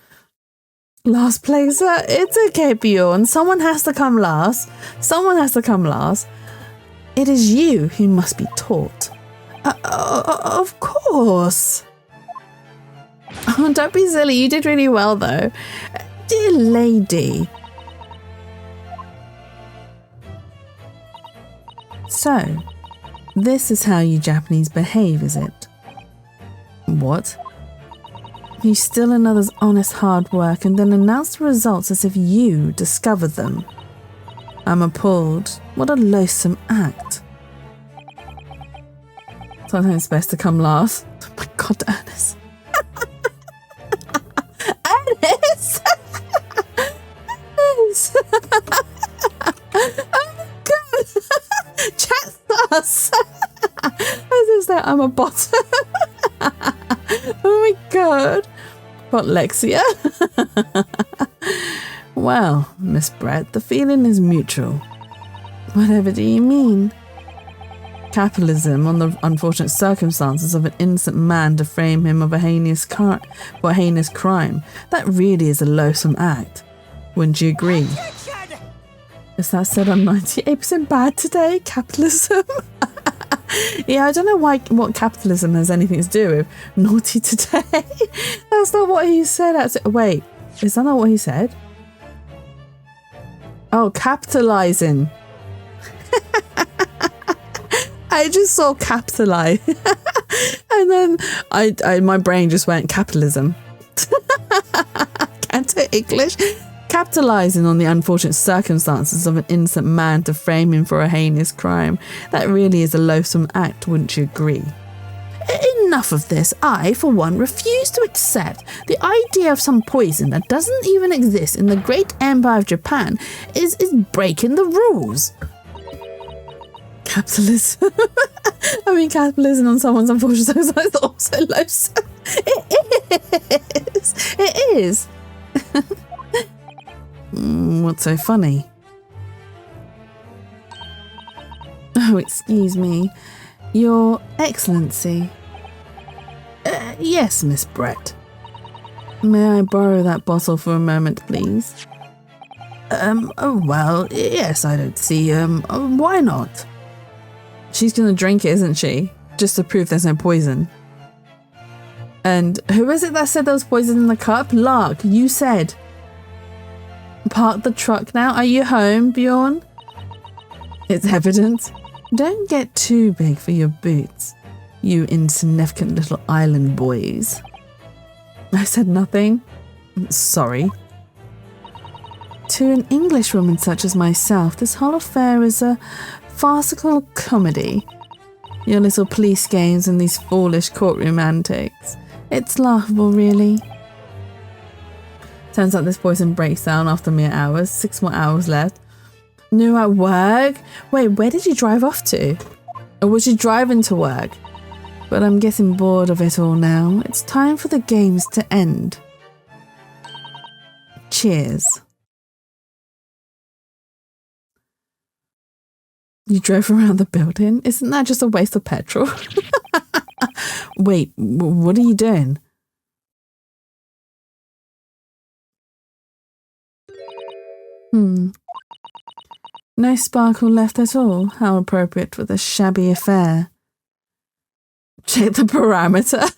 Last placer? It's okay, Bjorn. Someone has to come last. Someone has to come last. It is you who must be taught. Of course. Oh, don't be silly. You did really well, though. Dear lady. So, this is how you Japanese behave, is it? What? You steal another's honest hard work and then announce the results as if you discovered them. I'm appalled. What a loathsome act. Sometimes it's best to come last. Oh my god, Ernest. Ernest! Ernest! Oh my god! Chat sus! As if that I'm a bot. Oh my god. What, Lexia? Well, Miss Brett, the feeling is mutual. Whatever do you mean? Capitalism on the unfortunate circumstances of an innocent man to frame him of a heinous crime. That really is a loathsome act. Wouldn't you agree? Is that said I'm 98% bad today? Capitalism? Yeah, I don't know what capitalism has anything to do with naughty today. That's not what he said. Wait, is that not what he said? Oh, capitalizing. I just saw capitalize. And then my brain just went capitalism. Canto English. Capitalizing on the unfortunate circumstances of an innocent man to frame him for a heinous crime. That really is a loathsome act, wouldn't you agree? Enough of this. I, for one, refuse to accept the idea of some poison that doesn't even exist in the great empire of Japan is breaking the rules. Capitalism. I mean, capitalism on someone's unfortunate circumstances is also loathsome. It is. What's so funny? Oh, excuse me. Your Excellency. Yes, Miss Brett. May I borrow that bottle for a moment, please? Oh, well, yes, I don't see, why not? She's gonna drink it, isn't she? Just to prove there's no poison. And who is it that said there was poison in the cup? Lark, you said. Park the truck now. Are you home, Bjorn? It's evident. Don't get too big for your boots, you insignificant little island boys. I said nothing. Sorry. To an Englishwoman such as myself, this whole affair is a farcical comedy. Your little police games and these foolish courtroom antics. It's laughable, really. Turns out this poison breaks down after mere hours. 6 more hours left. New at work? Wait, where did you drive off to? Or was you driving to work? But I'm getting bored of it all now. It's time for the games to end. Cheers. You drove around the building? Isn't that just a waste of petrol? Wait, what are you doing? No sparkle left at all. How appropriate for the shabby affair. Check the parameter.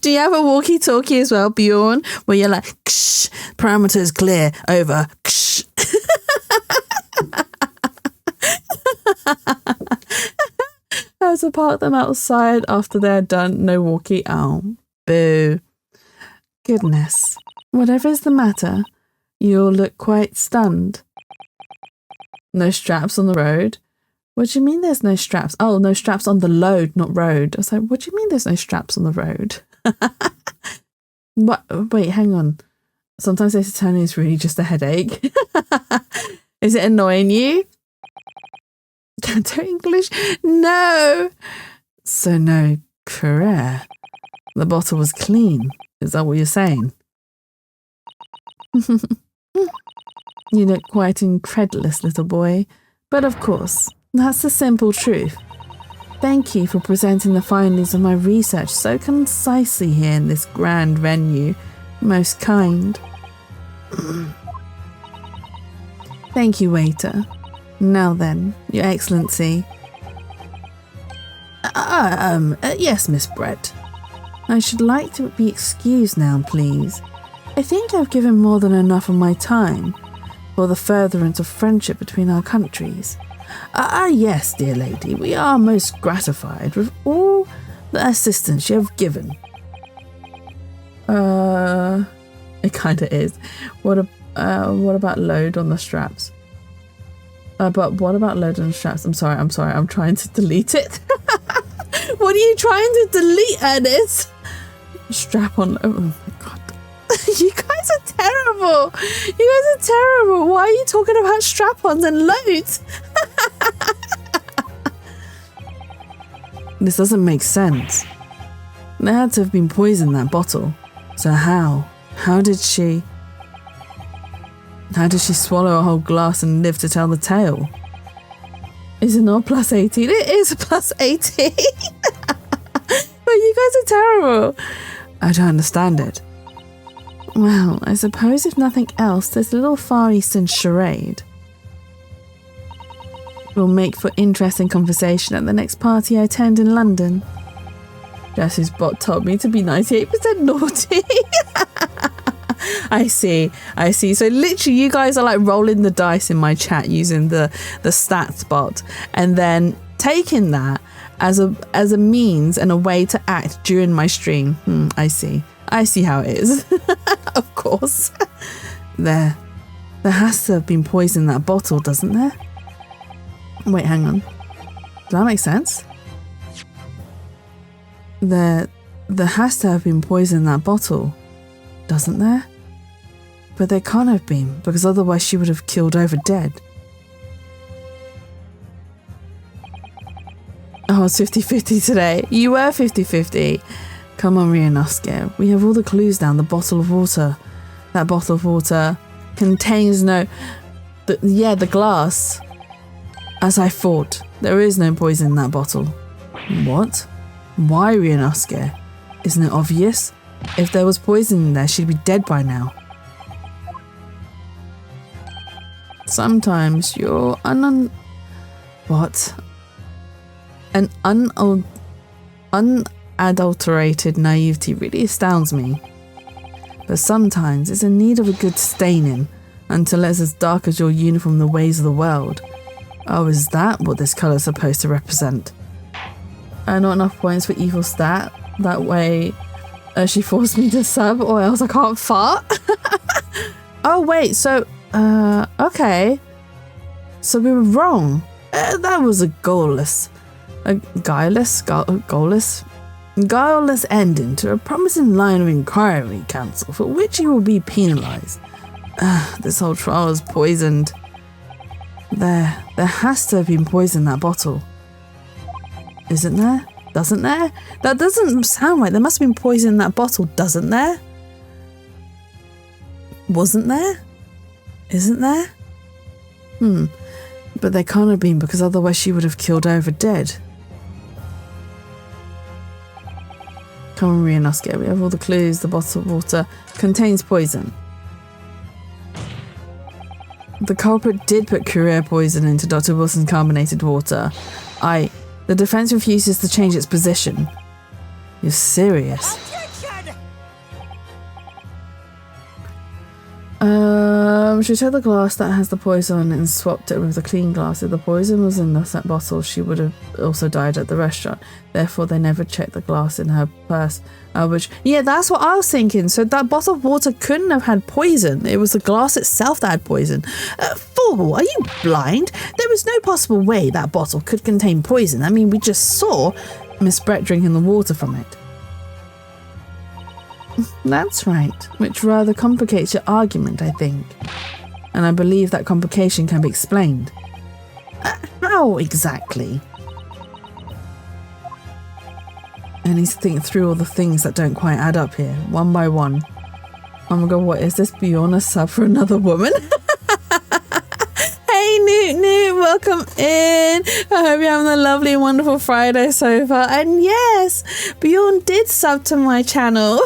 Do you have a walkie-talkie as well, Bjorn? Where you're like, ksh, parameters clear, over, ksh. I had to park them outside after they're done. No walkie. Oh, boo. Goodness. Whatever is the matter, you all look quite stunned. No straps on the road? What do you mean there's no straps? Oh, no straps on the load, not road. I was like, what do you mean there's no straps on the road? What? Wait, hang on. Sometimes serotonin is really just a headache. Is it annoying you? Can't English? No. So no career. The bottle was clean. Is that what you're saying? You look quite incredulous, little boy. But of course, that's the simple truth. Thank you for presenting the findings of my research so concisely here in this grand venue. Most kind. Thank you, waiter. Now then, Your Excellency. Yes, Miss Brett. I should like to be excused now, please. I think I've given more than enough of my time for the furtherance of friendship between our countries. Yes, dear lady, we are most gratified with all the assistance you have given. It kinda is. What about load on the straps? But what about load on the straps? I'm sorry, I'm trying to delete it. What are you trying to delete, Ernest? Strap on, oh my god. You guys are terrible. Why are you talking about strap-ons and loads? This doesn't make sense. There had to have been poison in that bottle. So how? How did she swallow a whole glass and live to tell the tale? Is it not plus 18? It is plus 18. But you guys are terrible. I don't understand it. Well, I suppose if nothing else, this little Far Eastern charade will make for interesting conversation at the next party I attend in London. Jesse's bot told me to be 98% naughty. I see. So literally you guys are like rolling the dice in my chat using the stats bot and then taking that as a means and a way to act during my stream. I see how it is. Of course. There has to have been poison in that bottle, doesn't there? Wait, hang on. Does that make sense? There has to have been poison in that bottle, doesn't there? But there can't have been, because otherwise she would have killed over dead. Oh, it's 50-50 today. You were 50-50. Come on, Rianosuke. We have all the clues down. The bottle of water. That bottle of water contains no... the glass. As I thought, there is no poison in that bottle. What? Why, Rianosuke? Isn't it obvious? If there was poison in there, she'd be dead by now. Sometimes you're what? An unadulterated naivety really astounds me. But sometimes it's in need of a good staining until it's as dark as your uniform in the ways of the world. Oh, is that what this colour's supposed to represent? Not enough points for evil stat. That way she forced me to sub or else I can't fart. Oh wait, so okay. So we were wrong. That was a guileless ending to a promising line of inquiry, Counsel, for which you will be penalised. This whole trial is poisoned. There has to have been poison in that bottle. Isn't there? Doesn't there? That doesn't sound right. There must have been poison in that bottle, doesn't there? Wasn't there? Isn't there? But there can't have been, because otherwise she would have killed over dead. Come on, Rianosuke, we have all the clues. The bottle of water contains poison. The culprit did put Curie poison into Dr. Wilson's carbonated water. The defense refuses to change its position. You're serious? She took the glass that has the poison and swapped it with the clean glass. If the poison was in that bottle, she would have also died at the restaurant. Therefore, they never checked the glass in her purse. Yeah, that's what I was thinking. So that bottle of water couldn't have had poison. It was the glass itself that had poison. Fool, are you blind? There was no possible way that bottle could contain poison. I mean, we just saw Miss Brett drinking the water from it. That's right, which rather complicates your argument, I think. And I believe that complication can be explained. How exactly? I need to think through all the things that don't quite add up here, one by one. Oh my god, what is this? Beyond a sub for another woman? Hey Newt, welcome in. I hope you're having a lovely and wonderful Friday so far. And yes, Bjorn did sub to my channel.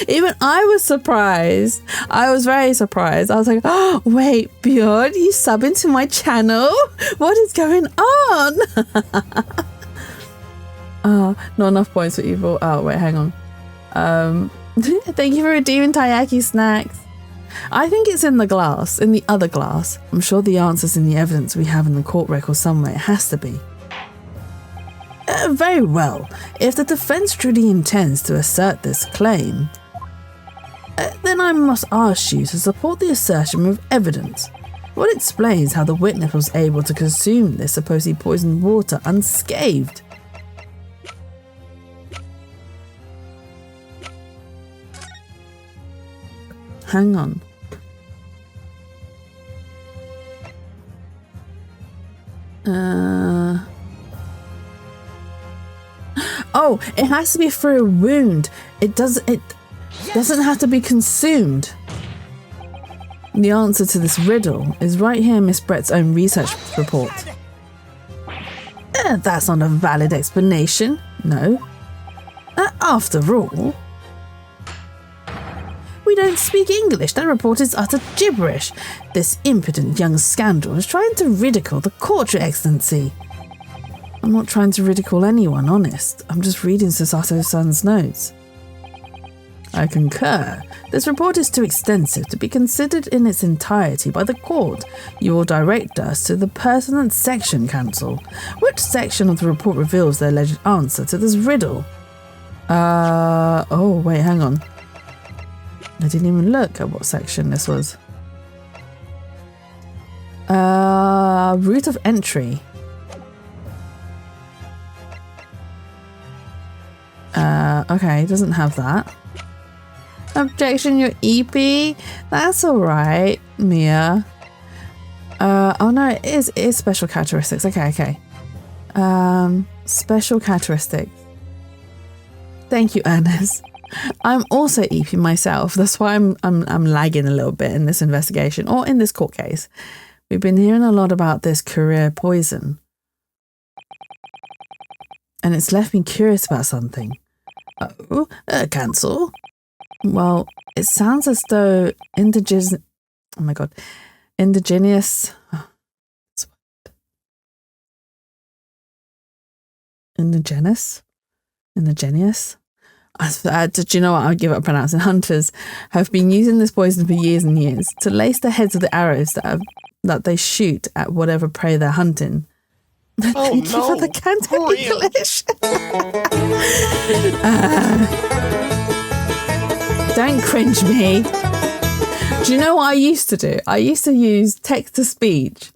Even I was surprised. I was very surprised. I was like, oh, wait, Bjorn, you sub into my channel? What is going on? Not enough points for evil. Oh, wait, hang on. Thank you for redeeming Taiyaki snacks. I think it's in the glass, in the other glass. I'm sure the answer's in the evidence we have in the court record somewhere. It has to be. Very well. If the defense truly intends to assert this claim, then I must ask you to support the assertion with evidence. What explains how the witness was able to consume this supposedly poisoned water unscathed? Hang on. Oh, it has to be through a wound. It doesn't have to be consumed. The answer to this riddle is right here in Miss Brett's own research report. That's not a valid explanation. No. After all, we don't speak English. That report is utter gibberish. This impudent young scoundrel is trying to ridicule the court, Your Excellency. I'm not trying to ridicule anyone, honest. I'm just reading Susato-san's notes. I concur. This report is too extensive to be considered in its entirety by the court. You will direct us to the pertinent section, Counsel. Which section of the report reveals the alleged answer to this riddle? Oh, wait, hang on. I didn't even look at what section this was. Route of entry. Okay, it doesn't have that. Objection, your EP? That's alright, Mia. Oh no, it is special characteristics. Okay. Special characteristics. Thank you, Ernest. I'm also EP myself. That's why I'm lagging a little bit in this investigation, or in this court case. We've been hearing a lot about this career poison. And it's left me curious about something. Oh, cancel? Well, it sounds as though indigenous... Indigenous... Do you know what? I'll give up pronouncing. Hunters have been using this poison for years and years to lace the heads of the arrows that they shoot at whatever prey they're hunting. Thank you for the Canto English. Don't cringe me. Do you know what I used to do? I used to use text to speech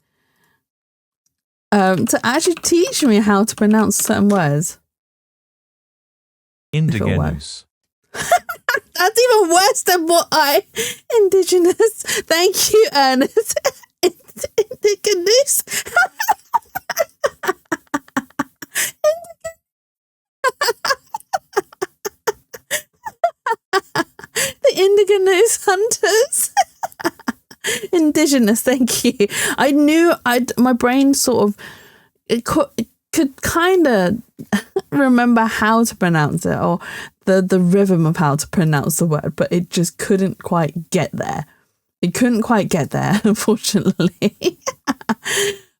to actually teach me how to pronounce certain words. Indigenous. That's even worse than what I... Indigenous. Thank you, Ernest. Indigenous. The Indigenous hunters. Indigenous, thank you. I knew my brain sort of it could kind of remember how to pronounce it, or the rhythm of how to pronounce the word, but it just couldn't quite get there. It couldn't quite get there, unfortunately.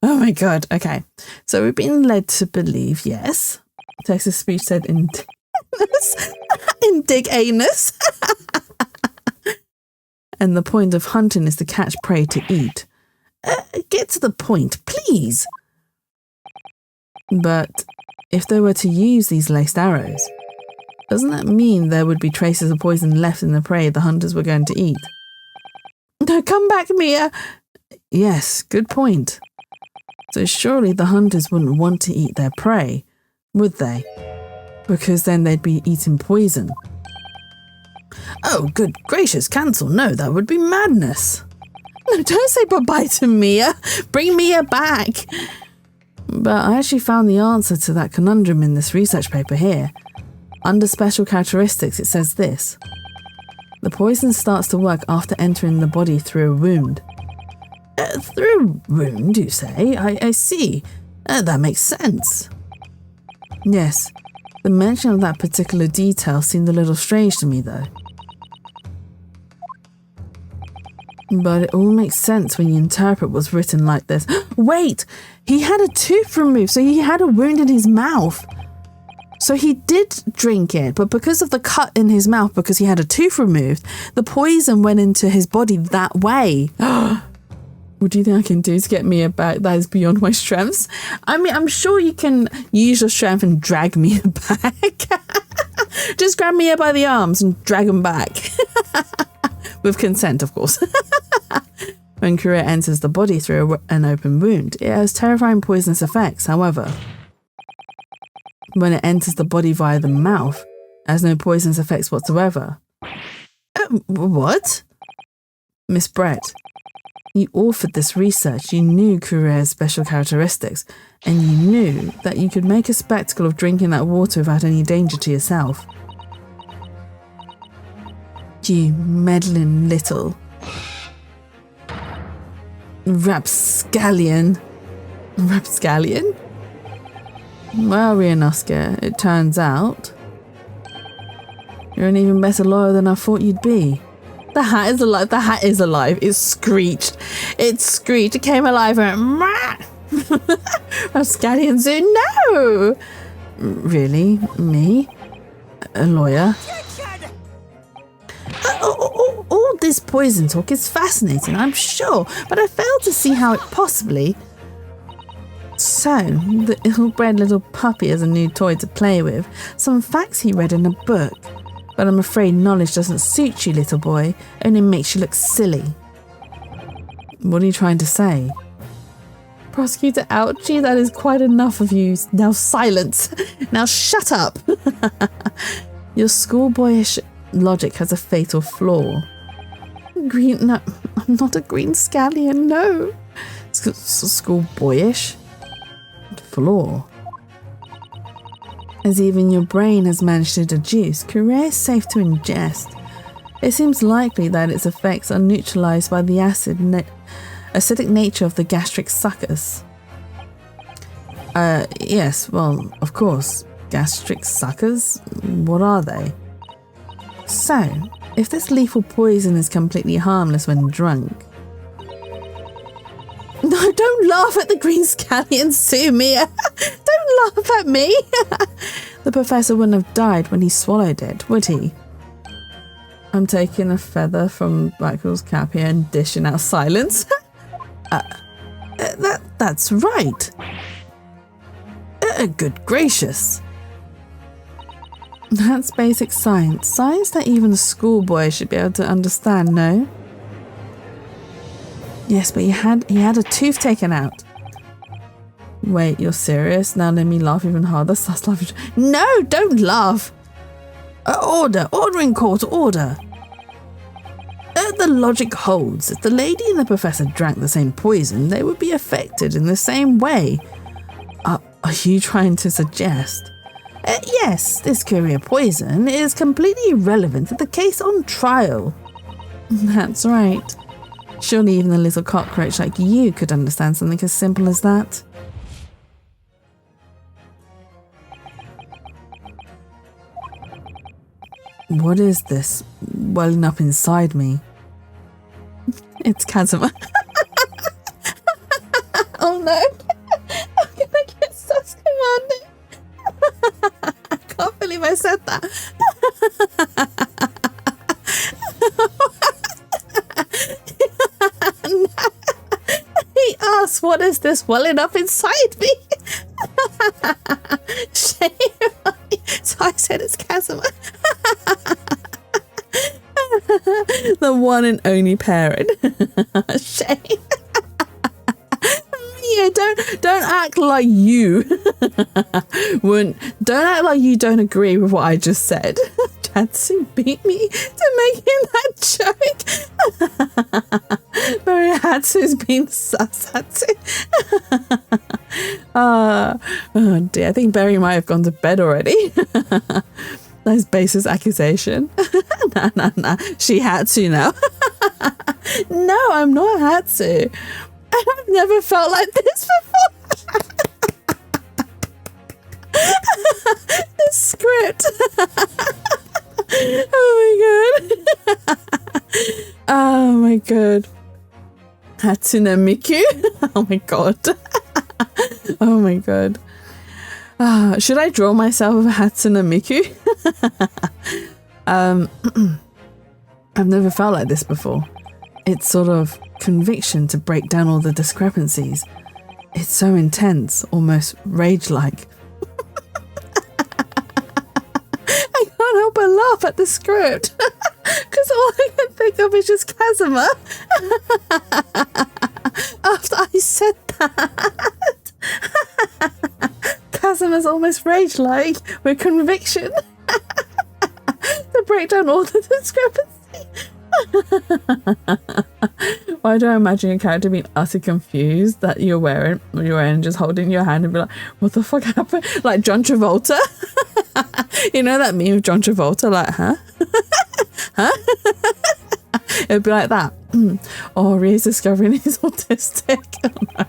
Oh my god. Okay, so we've been led to believe, yes, text-to-speech said indigenous. And the point of hunting is to catch prey to eat. Get to the point, please. But if they were to use these laced arrows, doesn't that mean there would be traces of poison left in the prey the hunters were going to eat? No, come back, Mia. Yes, good point. So surely the hunters wouldn't want to eat their prey, would they? Because then they'd be eating poison. Oh, good gracious, cancel. No, that would be madness. No, don't say bye-bye to Mia. Bring Mia back. But I actually found the answer to that conundrum in this research paper here. Under special characteristics, it says this. The poison starts to work after entering the body through a wound. Through a wound, you say? I see. That makes sense. Yes, the mention of that particular detail seemed a little strange to me, though. But it all makes sense when you interpret what's written like this. Wait! He had a tooth removed, so he had a wound in his mouth. So he did drink it, but because of the cut in his mouth, because he had a tooth removed, the poison went into his body that way. What do you think I can do to get Mia back? That is beyond my strengths. I mean, I'm sure you can use your strength and drag Mia back. Just grab Mia by the arms and drag him back. With consent, of course. When Kurea enters the body through an open wound, it has terrifying poisonous effects. However, when it enters the body via the mouth, it has no poisonous effects whatsoever. What? Miss Brett, you authored this research. You knew Kurea's special characteristics, and you knew that you could make a spectacle of drinking that water without any danger to yourself. You meddling little rapscallion. Rapscallion? Well, Rianoska, it turns out you're an even better lawyer than I thought you'd be. The hat is alive. The hat is alive. It screeched. It screeched. It came alive and Rapscallion soon. No! Really? Me? A lawyer? All this poison talk is fascinating, I'm sure, but I fail to see how it possibly... So, the ill-bred little puppy has a new toy to play with, some facts he read in a book. But I'm afraid knowledge doesn't suit you, little boy, only makes you look silly. What are you trying to say? Prosecutor Ouchie, that is quite enough of you. Now silence. Now shut up. Your schoolboyish logic has a fatal flaw. No, I'm not a green scallion, no. Schoolboyish flaw. As even your brain has managed to deduce, Kurea is safe to ingest. It seems likely that its effects are neutralized by the acidic nature of the gastric suckers. Yes, well, of course. Gastric suckers? What are they? So, if this lethal poison is completely harmless when drunk... No, don't laugh at the green scallion, Sue, Mia. Don't laugh at me. The professor wouldn't have died when he swallowed it, would he? I'm taking a feather from Michael's cap here and dishing out silence. That's right. Good gracious. That's basic science. Science that even a schoolboy should be able to understand, no? Yes, but he had a tooth taken out. Wait, you're serious? Now let me laugh even harder. Sus laughing. No, don't laugh. Order in court, order. The logic holds. If the lady and the professor drank the same poison, they would be affected in the same way. Are you trying to suggest? Yes, this career poison is completely irrelevant to the case on trial. That's right. Surely even a little cockroach like you could understand something as simple as that. What is this welling up inside me? It's Kazuma. Oh no! I'm gonna get sus commanded. I can't believe I said that. No. He asked, "What is this welling up inside me?" Shame. So I said it's Kazuma. The one and only parent. Shame. Yeah, don't act like you don't act like you don't agree with what I just said. Jatsu beat me to making that joke. Very Hatsu's been sus. Hatsu. Oh dear, I think Berry might have gone to bed already. Nice baseless accusation. Nah. She Hatsu now. No, I'm not Hatsu. I've never felt like this before. The script. Oh my god. Oh my god. Hatsune Miku. Oh my god. Oh my god. Should I draw myself with Hatsune Miku? I've never felt like this before. It's sort of conviction to break down all the discrepancies. It's so intense, almost rage-like. I can't help but laugh at the script because all I can think of is just Kazuma. After I said that, Kazuma's almost rage-like with conviction to break down all the discrepancies. Why do I imagine your character being utterly confused that you're wearing just holding your hand and be like, what the fuck happened? Like John Travolta. You know that meme of John Travolta, like, huh? Huh? It'd be like that. Oh, Rhea's discovering he's autistic. Oh, no.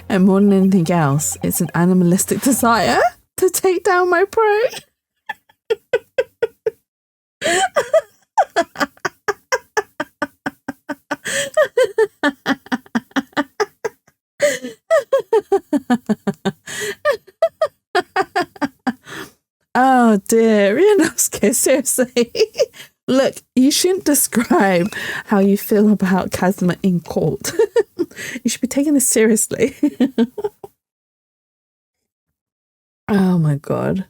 And more than anything else, it's an animalistic desire to take down my prey. Oh dear, Ryunosuke, seriously. Look, you shouldn't describe how you feel about Kazuma in court. You should be taking this seriously. Oh my god.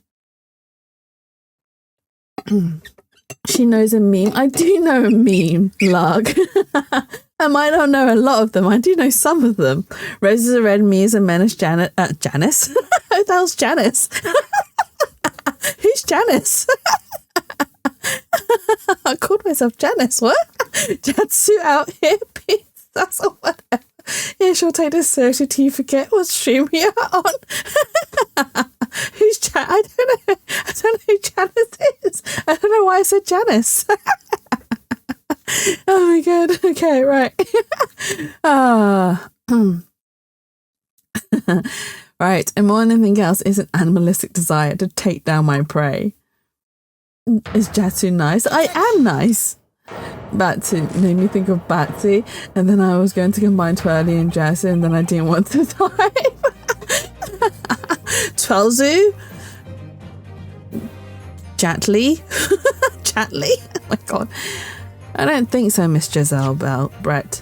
She knows a meme. I do know a meme, Lark. I might not know a lot of them. I do know some of them. Roses are red, me is a menace, Janice? Who the hell's Janice? Who's Janice? I called myself Janice, what? Jatsu out here, peace. That's all whatever. Yeah, she'll take this seriously till you forget what stream we are on. Who's I don't know who Janice is. I don't know why I said Janice. Oh my god. Okay, right. Right, and more than anything else is an animalistic desire to take down my prey. Is Jatsu nice? I am nice. Batsu made me think of Batsu, and then I was going to combine Twirly and Jatsu, and then I didn't want to type. Twelzu? Jatly? Jatly? Oh my god. I don't think so, Miss Giselle Brett.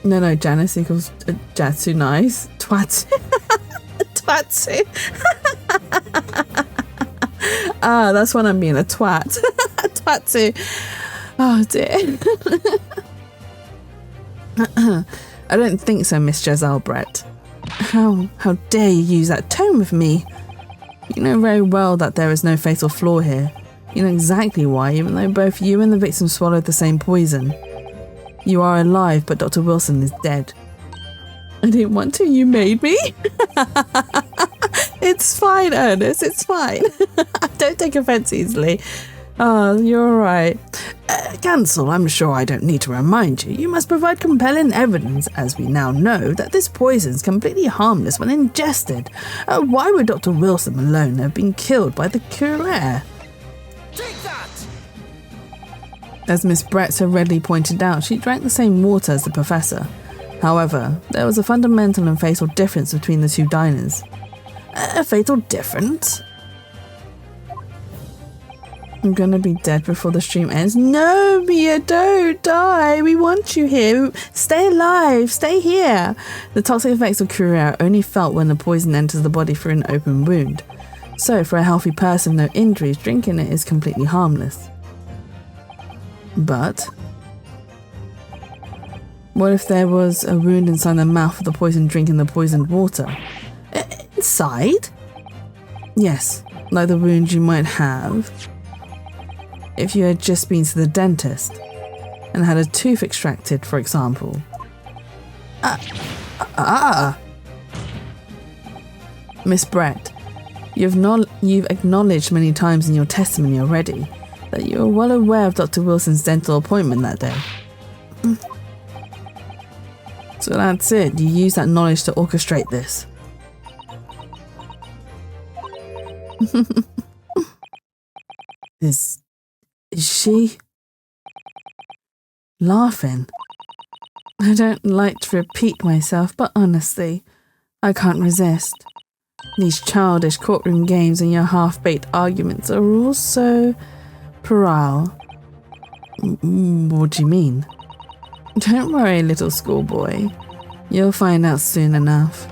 No, Janice equals Jatsu nice. Twatsu. Twatsu. That's when I'm being a twat. Twatsu. Oh dear. I don't think so, Miss Giselle Brett. How dare you use that tone with me? You know very well that there is no fatal flaw here. You know exactly why, even though both you and the victim swallowed the same poison. You are alive, but Dr. Wilson is dead. I didn't want to, you made me? It's fine, Ernest, it's fine. Don't take offense easily. Oh, you're alright. Cancel, I'm sure I don't need to remind you. You must provide compelling evidence, as we now know, that this poison is completely harmless when ingested. Why would Dr. Wilson alone have been killed by the courier? Take that! As Miss Brett so readily pointed out, she drank the same water as the professor. However, there was a fundamental and fatal difference between the two diners. A fatal difference? I'm gonna be dead before the stream ends. No, Mia, don't die. We want you here. Stay alive. Stay here. The toxic effects of Courier are only felt when the poison enters the body through an open wound. So, for a healthy person with no injuries, drinking it is completely harmless. But what if there was a wound inside the mouth of the poison drinking the poisoned water? Inside? Yes, like the wound you might have if you had just been to the dentist and had a tooth extracted, for example. Miss Brett, you've acknowledged many times in your testimony already that you are well aware of Dr. Wilson's dental appointment that day. So that's it, you use that knowledge to orchestrate this. Is she laughing? I don't like to repeat myself, but honestly, I can't resist. These childish courtroom games and your half-baked arguments are all so puerile. What do you mean? Don't worry, little schoolboy. You'll find out soon enough.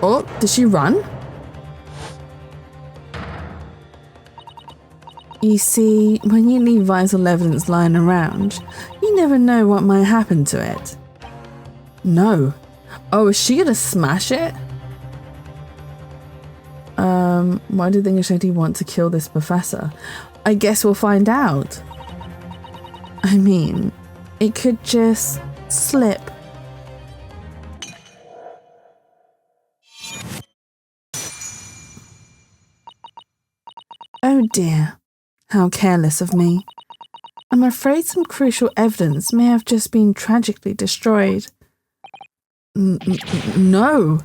Oh, did she run? You see, when you leave vital evidence lying around, you never know what might happen to it. No. Oh, is she gonna smash it? Why did the English lady want to kill this professor? I guess we'll find out. I mean, it could just slip. Oh dear, how careless of me. I'm afraid some crucial evidence may have just been tragically destroyed. No.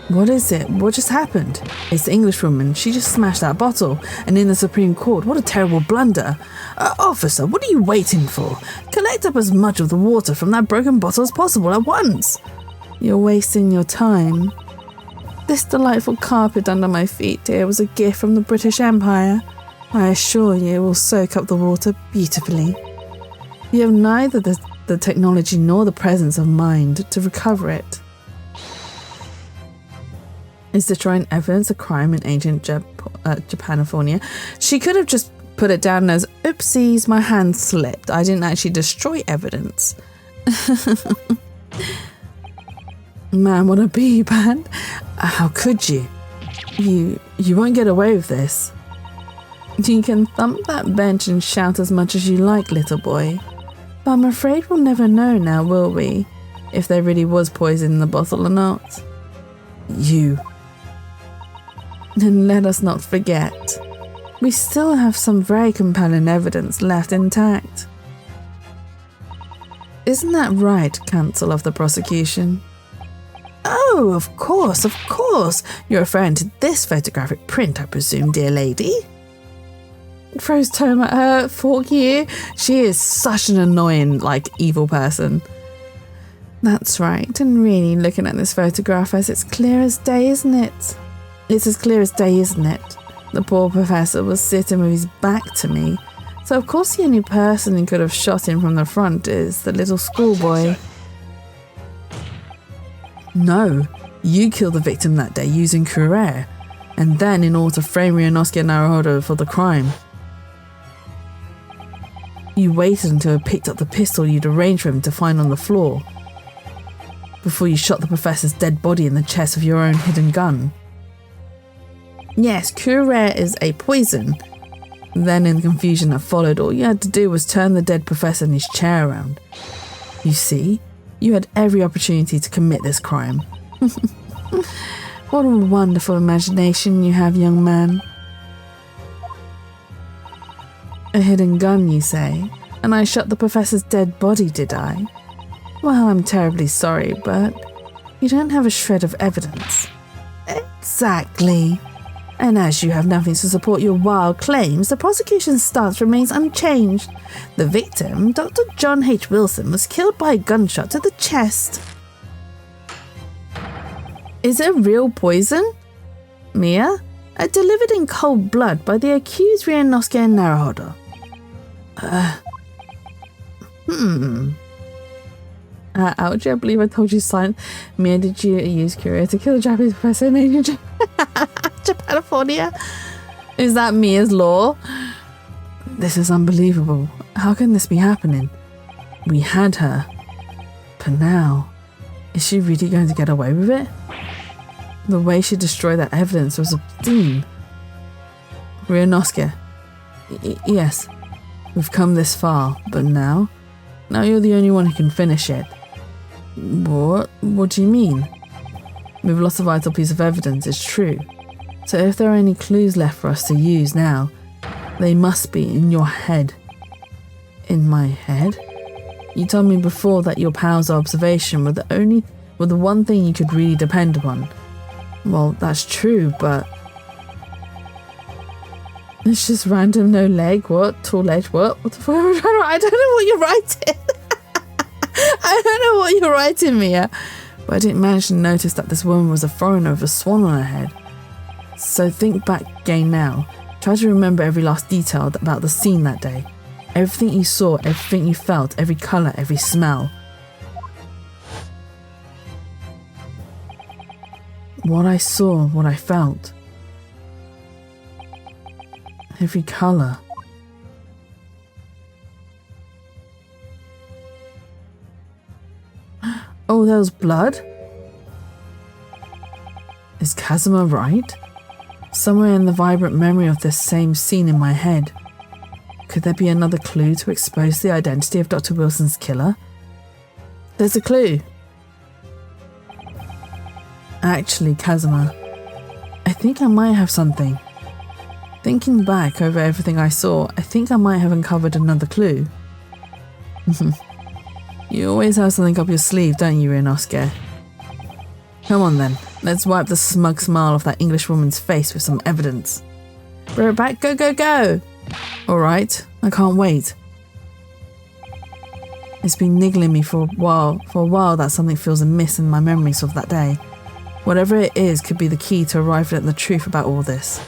What is it? What just happened? It's the Englishwoman. She just smashed that bottle. And in the Supreme Court, what a terrible blunder. Officer, what are you waiting for? Collect up as much of the water from that broken bottle as possible at once. You're wasting your time. This delightful carpet under my feet, dear, was a gift from the British Empire. I assure you it will soak up the water beautifully. You have neither the technology nor the presence of mind to recover it. Is destroying evidence a crime in ancient Japanifornia? She could have just put it down as, oopsies, my hand slipped. I didn't actually destroy evidence. Man, what a B-band. How could you? You won't get away with this. You can thump that bench and shout as much as you like, little boy. But I'm afraid we'll never know now, will we? If there really was poison in the bottle or not. And let us not forget, we still have some very compelling evidence left intact. Isn't that right, counsel of the prosecution? Oh, of course. You're referring to this photographic print, I presume, dear lady? Throws tome at her, fork you. She is such an annoying, evil person. That's right, and really looking at this photograph it's clear as day, isn't it? It's as clear as day, isn't it? The poor professor was sitting with his back to me, so of course the only person who could have shot him from the front is the little schoolboy. No, you killed the victim that day using Courier, and then in order to frame Ryunosuke Naruhodo for the crime. You waited until he picked up the pistol you'd arranged for him to find on the floor before you shot the professor's dead body in the chest with your own hidden gun. Yes, Curare is a poison. Then in the confusion that followed, all you had to do was turn the dead professor in his chair around. You see, you had every opportunity to commit this crime. What a wonderful imagination you have, young man. A hidden gun, you say? And I shot the professor's dead body, did I? Well, I'm terribly sorry, but you don't have a shred of evidence. Exactly. And as you have nothing to support your wild claims, the prosecution's stance remains unchanged. The victim, Dr. John H. Wilson, was killed by a gunshot to the chest. Is it real poison? Mia? Delivered in cold blood by the accused Ryunosuke Naruhodo. Ouch, I believe I told you silent. Mia, did you use Curia to kill the Japanese professor in ancient Japanifornia? Is that Mia's law? This is unbelievable. How can this be happening? We had her. But now, is she really going to get away with it? The way she destroyed that evidence was obscene. Ryunosuke. Yes, we've come this far, but now you're the only one who can finish it. What do you mean? We've lost a vital piece of evidence, it's true. So if there are any clues left for us to use now, they must be in your head. In my head? You told me before that your powers of observation were the one thing you could really depend upon. Well, that's true, but it's just random, no leg, what? Tall edge, what? What the fuck am I trying to write? I don't know what you're writing. I don't know what you're writing, Mia. But I didn't manage to notice that this woman was a foreigner with a swan on her head. So think back again now. Try to remember every last detail about the scene that day. Everything you saw, everything you felt, every colour, every smell. What I saw, what I felt. Every colour. Oh, there was blood? Is Kazuma right? Somewhere in the vibrant memory of this same scene in my head. Could there be another clue to expose the identity of Dr. Wilson's killer? There's a clue. Actually, Kazuma, I think I might have something. Thinking back over everything I saw, I think I might have uncovered another clue. You always have something up your sleeve, don't you, Ryunosuke? Come on then, let's wipe the smug smile off that English woman's face with some evidence. Bring it back, go, go, go! Alright, I can't wait. It's been niggling me for a while that something feels amiss in my memories of that day. Whatever it is could be the key to arriving at the truth about all this.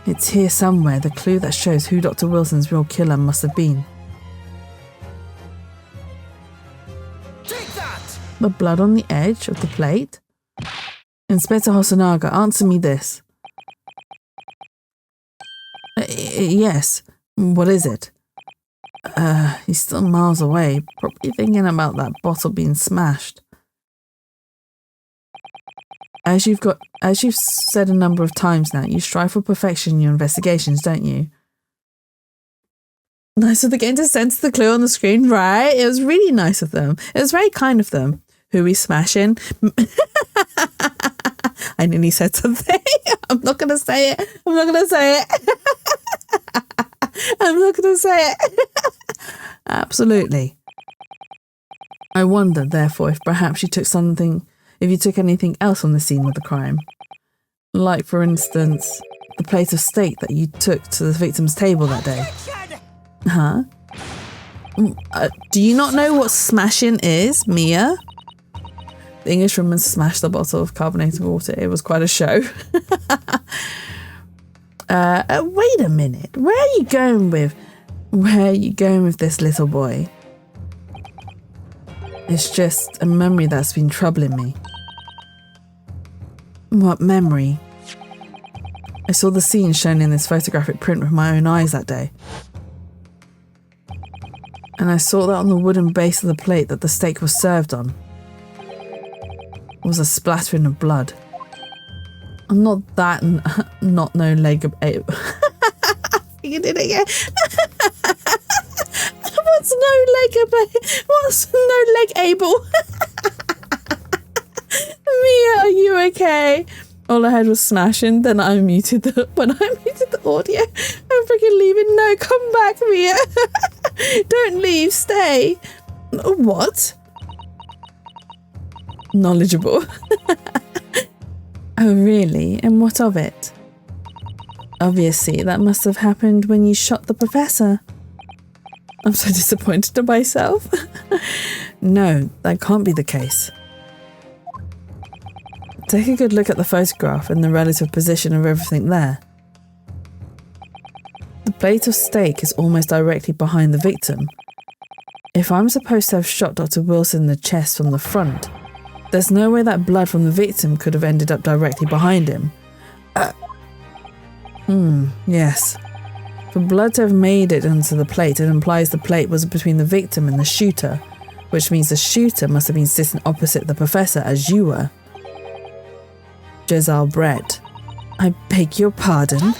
It's here somewhere, the clue that shows who Dr. Wilson's real killer must have been. Take that! The blood on the edge of the plate? Inspector Hosonaga, answer me this. Yes. What is it? He's still miles away, probably thinking about that bottle being smashed. As you've said a number of times now, you strive for perfection in your investigations, don't you? Nice of the game to sense the clue on the screen, right? It was really nice of them. It was very kind of them. Who we smashing? I nearly said something. I'm not going to say it. I'm not going to say it. I'm not going to say it. Absolutely. I wonder, therefore, if perhaps you took anything else on the scene of the crime. Like, for instance, the plate of steak that you took to the victim's table that day. Huh? Do you not know what smashing is, Mia? The Englishwoman smashed the bottle of carbonated water. It was quite a show. Wait a minute. Where are you going with this, little boy? It's just a memory that's been troubling me. What memory? I saw the scene shown in this photographic print with my own eyes that day. and I saw that on the wooden base of the plate that the steak was served on was a splattering of blood. I'm not that not no leg of ape. You did it again. What's no leg of What's no leg able? Mia, are you okay? All I heard was smashing. Then I muted the audio. I'm freaking leaving. No, come back, Mia. Don't leave. Stay. What? Knowledgeable. Oh, really? And what of it? Obviously, that must have happened when you shot the professor. I'm so disappointed in myself. No, that can't be the case. Take a good look at the photograph and the relative position of everything there. The plate of steak is almost directly behind the victim. If I'm supposed to have shot Dr. Wilson in the chest from the front, there's no way that blood from the victim could have ended up directly behind him. Yes. For blood to have made it onto the plate, it implies the plate was between the victim and the shooter, which means the shooter must have been sitting opposite the professor as you were. Jezal Brett, I beg your pardon?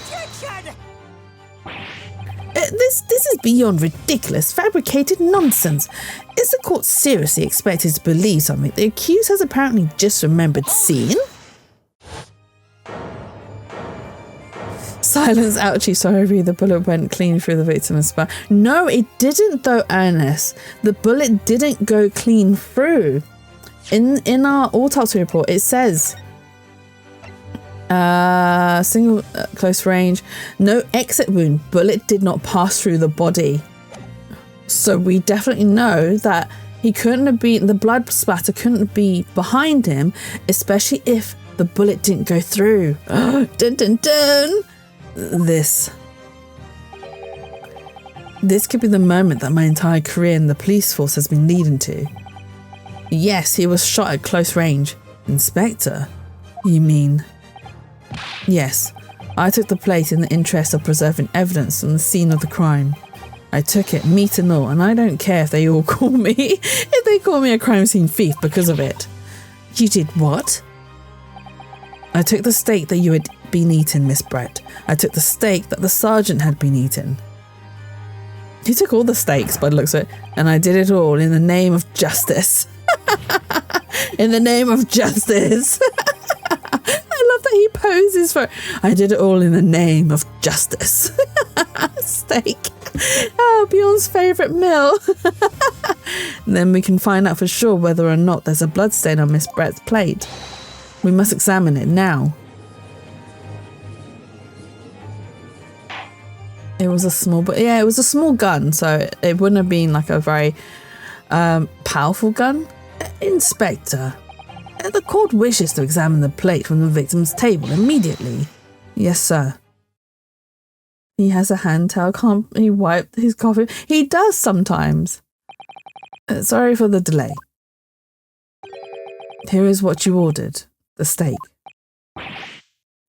This is beyond ridiculous, fabricated nonsense. Is the court seriously expected to believe something the accused has apparently just remembered seeing? Silence, ouchie, sorry, the bullet went clean through the victim's spine. No, it didn't though, Ernest. The bullet didn't go clean through. In our autopsy report, it says... single close range, no exit wound, bullet did not pass through the body. So we definitely know that he couldn't have been, the blood splatter couldn't be behind him, especially if the bullet didn't go through. Dun dun dun! This could be the moment that my entire career in the police force has been leading to. Yes, he was shot at close range. Inspector? You mean... Yes, I took the plate in the interest of preserving evidence from the scene of the crime. I took it, meat and all, and I don't care if they all call me, if they call me a crime scene thief because of it. You did what? I took the steak that you had been eating, Miss Brett. I took the steak that the sergeant had been eating. He took all the steaks by the looks of it, and I did it all in the name of justice. In the name of justice. I love that he poses for it. I did it all in the name of justice. Steak. Oh, Bjorn's favourite meal. And then we can find out for sure whether or not there's a bloodstain on Miss Brett's plate. We must examine it now. It was a small, but yeah, it was a small gun, so it wouldn't have been like a very powerful gun. Inspector, the court wishes to examine the plate from the victim's table immediately. Yes, sir. He has a hand towel. Can't he wipe his coffee? He does sometimes. Sorry for the delay. Here is what you ordered. The steak.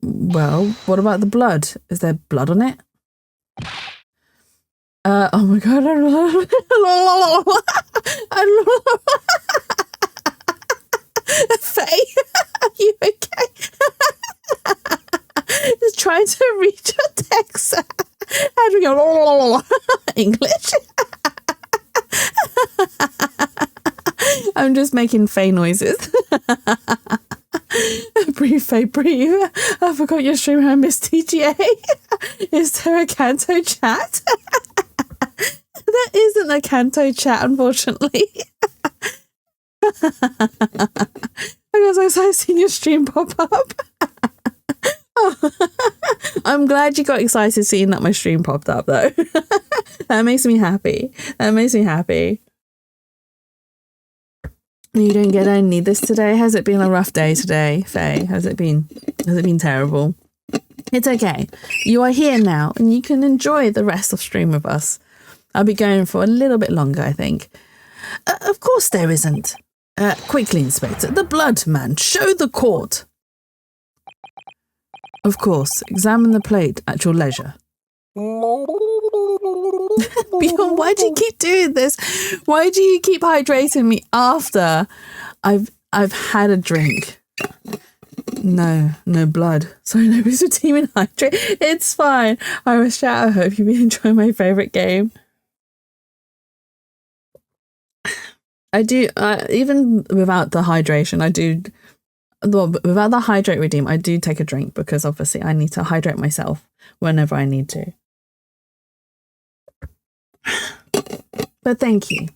Well, what about the blood? Is there blood on it? Oh my god. Faye, are you okay? Just trying to read your text. How do we go? English. I'm just making Faye noises. Breathe, Faye, breathe. I forgot your stream. I missed TGA. Is there a Canto chat? There isn't a Canto chat, unfortunately. I was so seen your stream pop up. Oh. I'm glad you got excited seeing that my stream popped up though. That makes me happy. That makes me happy. You didn't get any this today? Has it been a rough day today, Faye? Has it been terrible? It's okay. You are here now and you can enjoy the rest of stream with us. I'll be going for a little bit longer, I think. Of course there isn't. Quickly, Inspector. The blood, man. Show the court. Of course. Examine the plate at your leisure. Bjorn, why do you keep doing this? Why do you keep hydrating me after I've had a drink? No blood. Sorry, nobody's teaming hydrate. It's fine. Iris Chat, I hope you've been enjoying my favourite game. I do, even without the hydration, without the hydrate redeem, I do take a drink because obviously I need to hydrate myself whenever I need to. But thank you.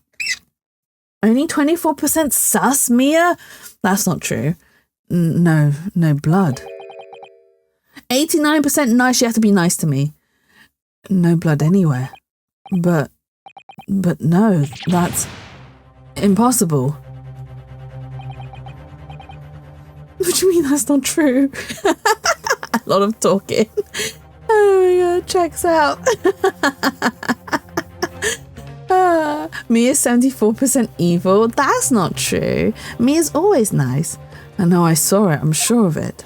Only 24% sus, Mia? That's not true. No blood. 89% nice, you have to be nice to me. No blood anywhere. But no, that's impossible. What do you mean that's not true? A lot of talking. Oh my god, checks out. Mia's 74% evil. That's not true. Mia's always nice. I know, I saw it. I'm sure of it.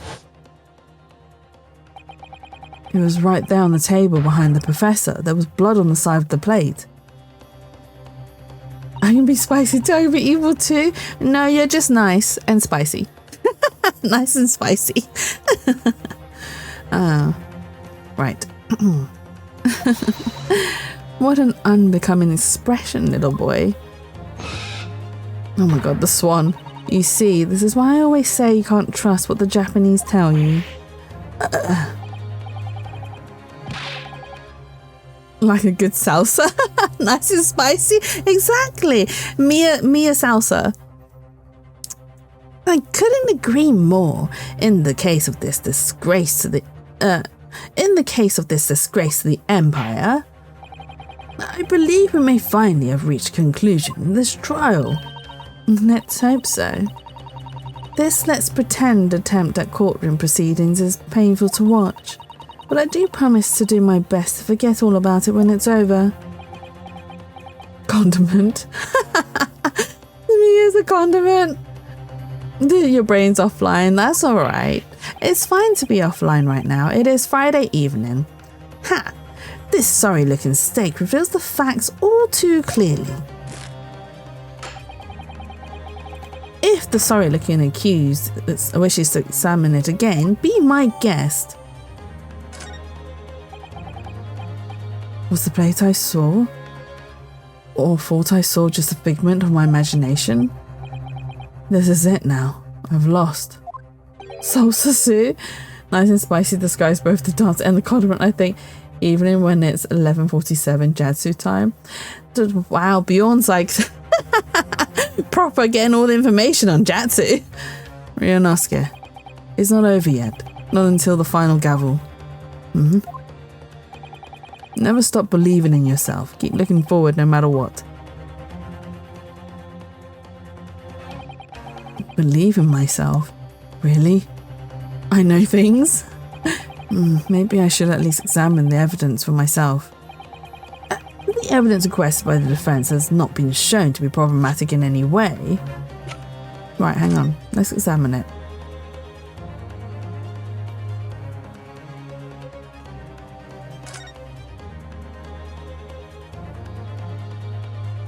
It was right there on the table behind the professor. There was blood on the side of the plate. I can be spicy too. I can be evil too. No, you're just nice and spicy. Nice and spicy. Right. What an unbecoming expression, little boy. Oh my god, the swan. You see, this is why I always say you can't trust what the Japanese tell you. Like a good salsa. Nice and spicy. Exactly. Mia salsa. I couldn't agree more. In the case of this disgrace to the Empire, I believe we may finally have reached a conclusion in this trial. Let's hope so. This let's pretend attempt at courtroom proceedings is painful to watch, but I do promise to do my best to forget all about it when it's over. Condiment. Me as a condiment. Your brain's offline, that's alright. It's fine to be offline right now. It is Friday evening. Ha! This sorry looking steak reveals the facts all too clearly. If the sorry looking accused wishes to examine it again, be my guest. Was the plate I saw? Or thought I saw just a figment of my imagination? This is it now. I've lost. Salsa soup. Nice and spicy describes both the dance and the condiment, I think. Even when it's 11:47 Jatsu time. Wow, Bjorn's like proper getting all the information on Jatsu. Ryunosuke, it's not over yet. Not until the final gavel. Never stop believing in yourself. Keep looking forward no matter what. Believe in myself? Really? I know things? Maybe I should at least examine the evidence for myself. The evidence requested by the defense has not been shown to be problematic in any way. Right, hang on. Let's examine it.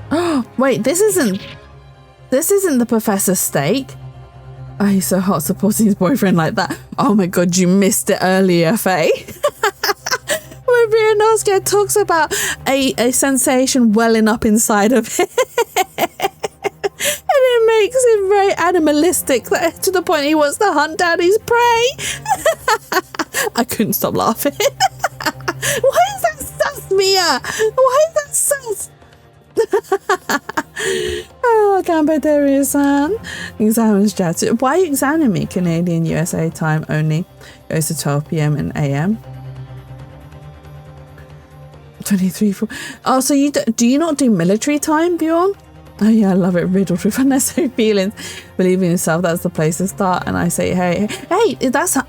Oh, wait, this isn't the professor's steak. Oh, he's so hot supporting his boyfriend like that. Oh my god, you missed it earlier, Faye. When Ryunosuke talks about a sensation welling up inside of him. And it makes him very animalistic to the point he wants to hunt down his prey. I couldn't stop laughing. Why is that sus, Mia? Why is that sus? Oh, Gambaderia-san. Examines Jatsu. Why are you examining me? Canadian USA time only. Goes to 12 p.m. and a.m. 23. Oh, so do you not do military time, Bjorn? Oh yeah, I love it. Riddled with unnecessary feelings. Believe in yourself, that's the place to start. And I say, hey, that's I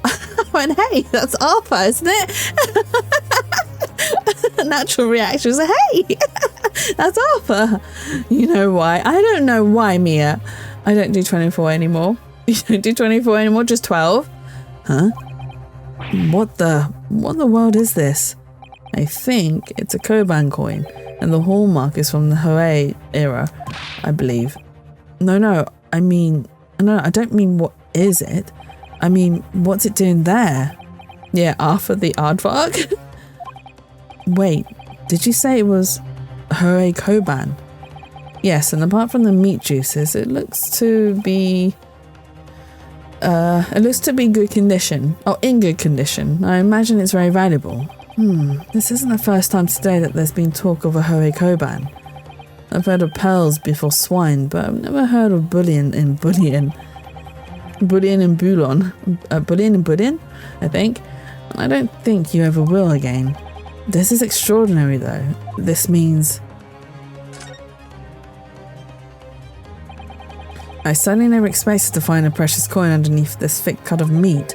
went, hey, that's Arthur, isn't it? Natural reaction was, hey, that's Arthur. You know why? I don't know why, Mia. I don't do 24 anymore. You don't do 24 anymore, just 12? Huh? What the world is this? I think it's a Koban coin, and the hallmark is from the Hoei era, I believe. No, I don't mean what is it. I mean, what's it doing there? Yeah, after the aardvark? Wait, did you say it was Hoei Koban? Yes, and apart from the meat juices, it looks to be good condition. Oh, in good condition. I imagine it's very valuable. This isn't the first time today that there's been talk of a Hoei Koban. I've heard of pearls before swine, but I've never heard of bullion and bullion. Bullion and bullion. Bullion and bullion, I think. I don't think you ever will again. This is extraordinary, though. This means... I certainly never expected to find a precious coin underneath this thick cut of meat.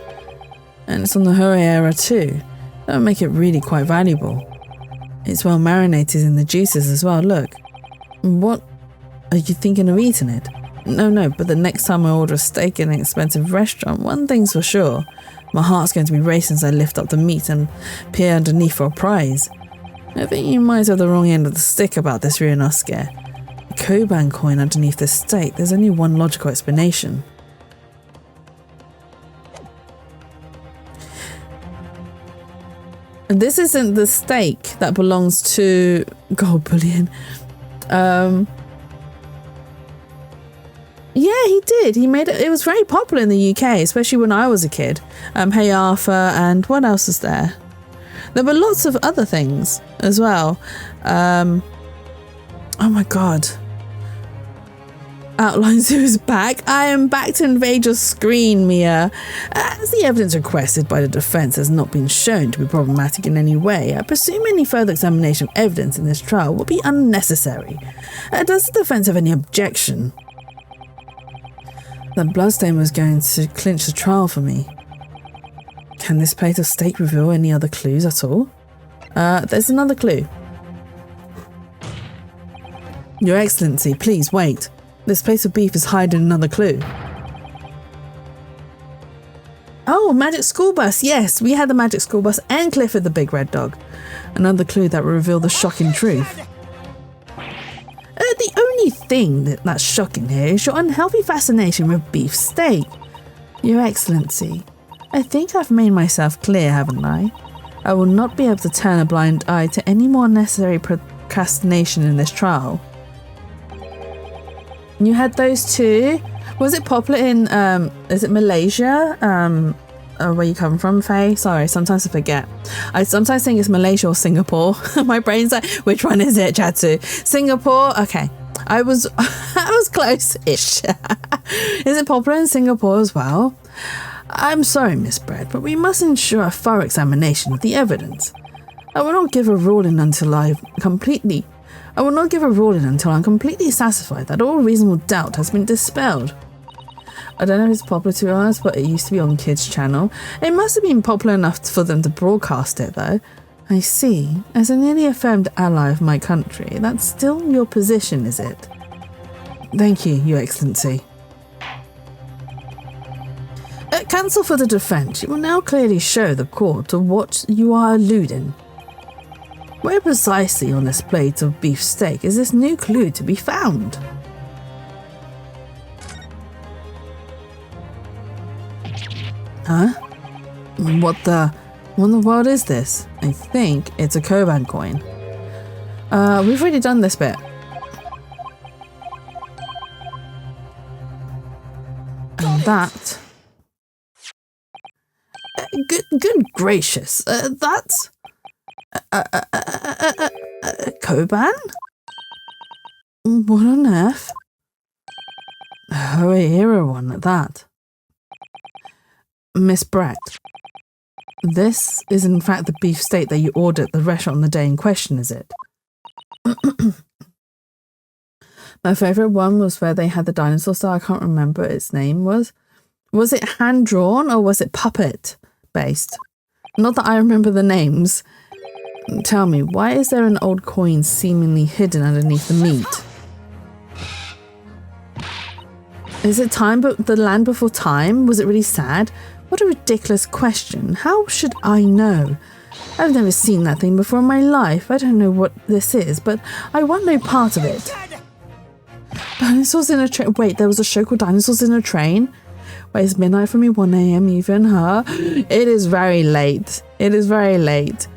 And it's from the Hoei era, too. That would make it really quite valuable. It's well marinated in the juices as well, look. What? Are you thinking of eating it? No, but the next time I order a steak in an expensive restaurant, one thing's for sure. My heart's going to be racing as I lift up the meat and peer underneath for a prize. I think you might have the wrong end of the stick about this Ryunosuke. A Koban coin underneath this steak, there's only one logical explanation. And this isn't the steak that belongs to gold bullion. Yeah, he did. He made it. It was very popular in the UK, especially when I was a kid. Hey Arthur, and what else is there? There were lots of other things as well. Oh my god. Outlines who's back. I am back to invade your screen, Mia. As the evidence requested by the defence has not been shown to be problematic in any way, I presume any further examination of evidence in this trial will be unnecessary. Does the defence have any objection? That bloodstain was going to clinch the trial for me. Can this plate of steak reveal any other clues at all? There's another clue. Your Excellency, please wait. This plate of beef is hiding another clue. Oh, magic school bus. Yes, we had the magic school bus and Clifford the big red dog. Another clue that will reveal the shocking truth. The only thing that's shocking here is your unhealthy fascination with beef steak. Your Excellency, I think I've made myself clear, haven't I? I will not be able to turn a blind eye to any more necessary procrastination in this trial. You had those two. Was it popular in, is it Malaysia? Where you come from, Faye? Sorry, sometimes I forget. I sometimes think it's Malaysia or Singapore. My brain's like, which one is it, Chatsu? Singapore? Okay. I was close-ish. Is it popular in Singapore as well? I'm sorry, Miss Brett, but we must ensure a thorough examination of the evidence. I will not give a ruling until I'm completely satisfied that all reasonable doubt has been dispelled. I don't know if it's popular to us, but it used to be on Kids' channel. It must have been popular enough for them to broadcast it, though. I see. As a nearly affirmed ally of my country, that's still your position, is it? Thank you, Your Excellency. Counsel for the defence, you will now clearly show the court to what you are alluding. Where precisely on this plate of beef steak is this new clue to be found? Huh? What the world is this? I think it's a Koban coin. We've already done this bit. And that... Good gracious, that's... Koban? What on earth? Hoei era one at that. Miss Brett, this is in fact the beef steak that you ordered at the restaurant on the day in question, is it? My favourite one was where they had the dinosaur star. I can't remember what its name was. Was it hand-drawn or was it puppet-based? Not that I remember the names. Tell me, why is there an old coin seemingly hidden underneath the meat? Is it time but the land before time? Was it really sad? What a ridiculous question. How should I know? I've never seen that thing before in my life. I don't know what this is, but I want no part of it. Dinosaurs in a train. Wait, there was a show called Dinosaurs in a Train? Wait, it's midnight for me, 1 a.m. even, huh? It is very late. It is very late.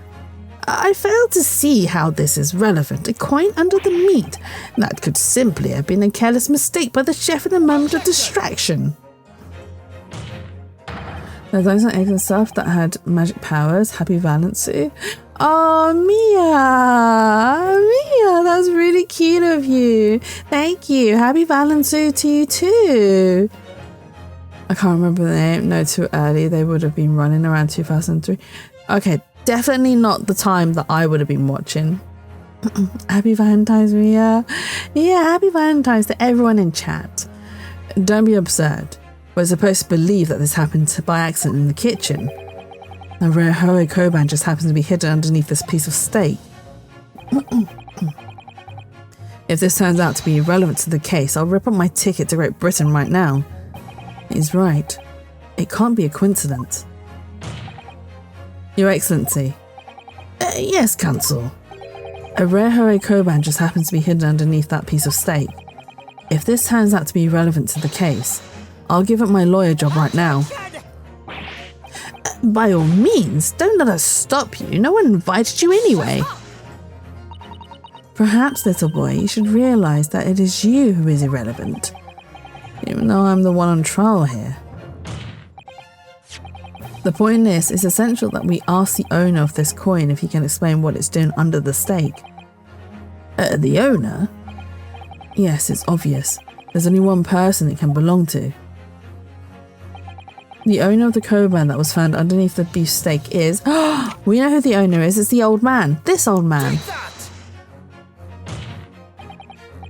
I fail to see how this is relevant. A coin under the meat. That could simply have been a careless mistake by the chef in a moment of distraction. There's like some eggs and stuff that had magic powers. Happy Valency. Oh, Mia, that's really cute of you. Thank you. Happy Valency to you too. I can't remember the name. No, too early. They would have been running around 2003. Okay, definitely not the time that I would have been watching. Happy Valentine's, Mia. Yeah, happy Valentine's to everyone in chat. Don't be absurd. We're supposed to believe that this happened by accident in the kitchen. The rare Hoei Koban just happens to be hidden underneath this piece of steak. If this turns out to be irrelevant to the case, I'll rip up my ticket to Great Britain right now. He's right. It can't be a coincidence. Your Excellency. Yes, Counsel. A rare Hoei Koban just happens to be hidden underneath that piece of steak. If this turns out to be relevant to the case, I'll give up my lawyer job right now. By all means, don't let us stop you. No one invited you anyway. Perhaps, little boy, you should realize that it is you who is irrelevant, even though I'm the one on trial here. The point is, it's essential that we ask the owner of this coin if he can explain what it's doing under the steak. The owner? Yes, it's obvious. There's only one person it can belong to. The owner of the Koban that was found underneath the beef steak is... we know who the owner is. It's the old man. This old man.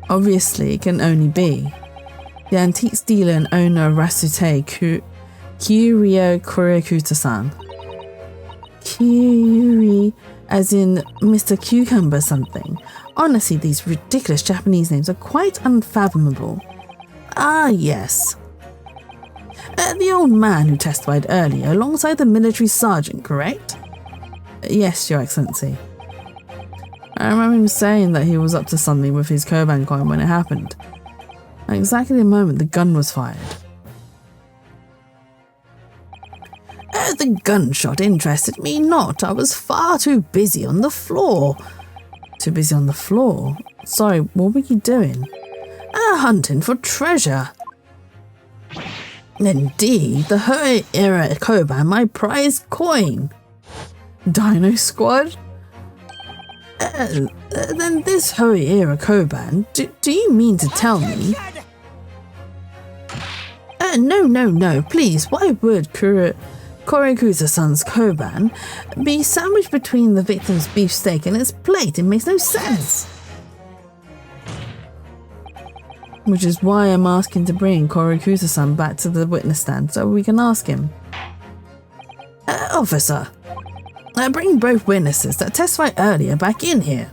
Obviously, it can only be the antiques dealer and owner of Rasute Kyuryo Kurikuta-san. Kyuri, as in Mr. Cucumber something. Honestly, these ridiculous Japanese names are quite unfathomable. Ah, yes. The old man who testified earlier alongside the military sergeant, correct? Yes, Your Excellency. I remember him saying that he was up to something with his Koban coin when it happened. At exactly the moment the gun was fired. The gunshot interested me not. I was far too busy on the floor. Too busy on the floor? Sorry, what were you doing? Hunting for treasure. Indeed, the Hoei era Koban, my prized coin. Dino Squad? Then this Hoei era Koban, do you mean to tell me? No, please, why would Kurikuta-san's Koban be sandwiched between the victim's beefsteak and its plate? It makes no sense. Which is why I'm asking to bring Kurikuta-san back to the witness stand so we can ask him. Officer, bring both witnesses that testified earlier back in here.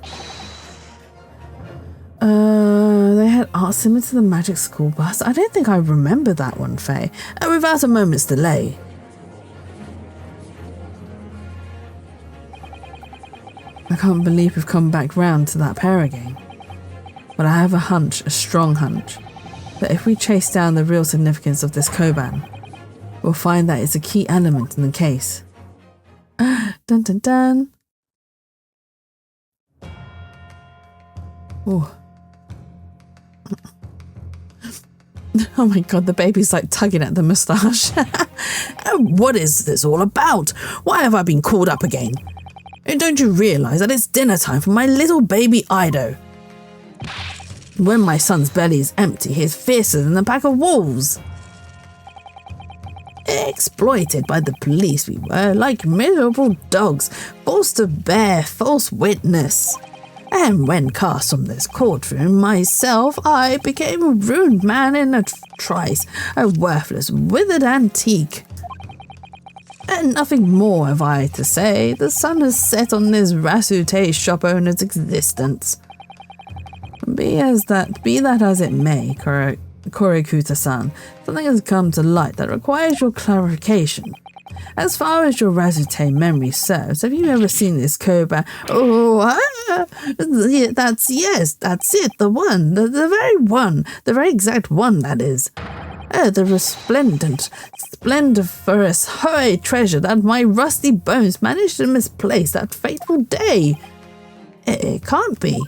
They had art similar to the magic school bus. I don't think I remember that one, Faye. Without a moment's delay. I can't believe we've come back round to that pair again. But I have a hunch, a strong hunch, that if we chase down the real significance of this Koban, we'll find that it's a key element in the case. Dun dun dun. Ooh. Oh my god, the baby's like tugging at the moustache. What is this all about? Why have I been called up again? Don't you realise that it's dinner time for my little baby Ido? When my son's belly is empty, he's fiercer than a pack of wolves. Exploited by the police we were, like miserable dogs, forced to bear false witness. And when cast from this courtroom myself, I became a ruined man in a trice, a worthless, withered antique. And nothing more have I to say. The sun has set on this Rasute shop owner's existence. Be that as it may, Kurikuta-san, something has come to light that requires your clarification. As far as your Razute memory serves, have you ever seen this Cobra? Oh, yeah, that's it, the one, the very one, the very exact one, that is. The resplendent, splendiferous, high treasure that my rusty bones managed to misplace that fateful day. It can't be.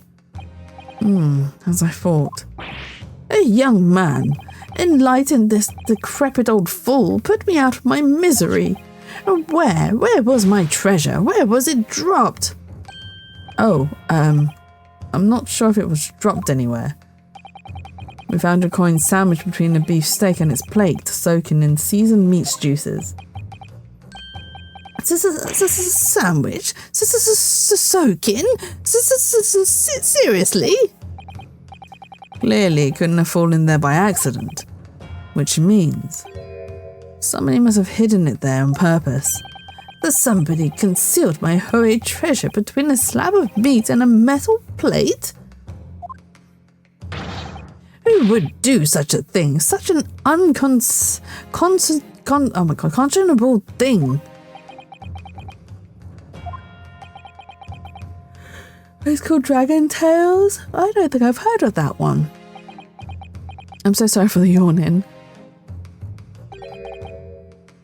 As I thought. A young man, enlightened this decrepit old fool, put me out of my misery. Where was my treasure? Where was it dropped? Oh, I'm not sure if it was dropped anywhere. We found your coin sandwiched between a beef steak and its plate, soaking in seasoned meat juices. Sandwich? Soaking? Seriously? Clearly, it couldn't have fallen there by accident, which means somebody must have hidden it there on purpose. That somebody concealed my hoary treasure between a slab of meat and a metal plate? Who would do such a thing? Such an unconscionable thing. It's called Dragon Tales? I don't think I've heard of that one. I'm so sorry for the yawning.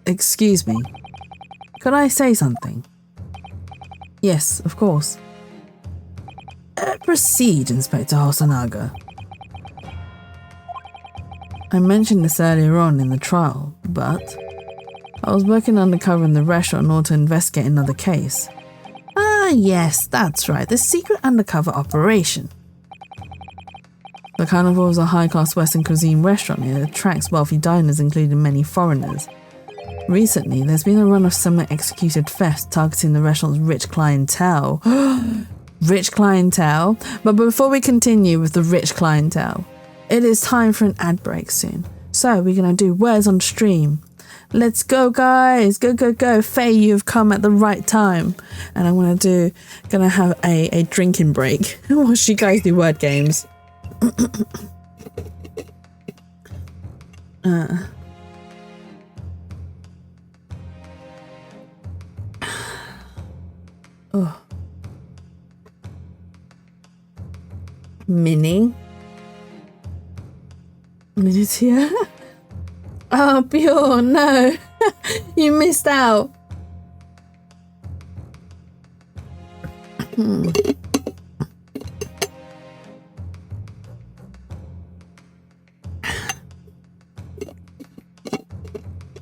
Excuse me. Could I say something? Yes, of course. Proceed, Inspector Hosonaga. I mentioned this earlier on in the trial, but I was working undercover in the restaurant in order to investigate another case. Ah, yes, that's right, the secret undercover operation. The Carnival is a high-class Western cuisine restaurant. It attracts wealthy diners, including many foreigners. Recently, there's been a run of similar executed thefts targeting the restaurant's rich clientele. Rich clientele? But before we continue with the rich clientele, it is time for an ad break soon. So we're going to do words on stream. Let's go, guys. Go, go, go. Faye, you've come at the right time. And I'm gonna have a drinking break whilst you guys do word games. Oh. Miniature? Oh, Bjorn, no. You missed out.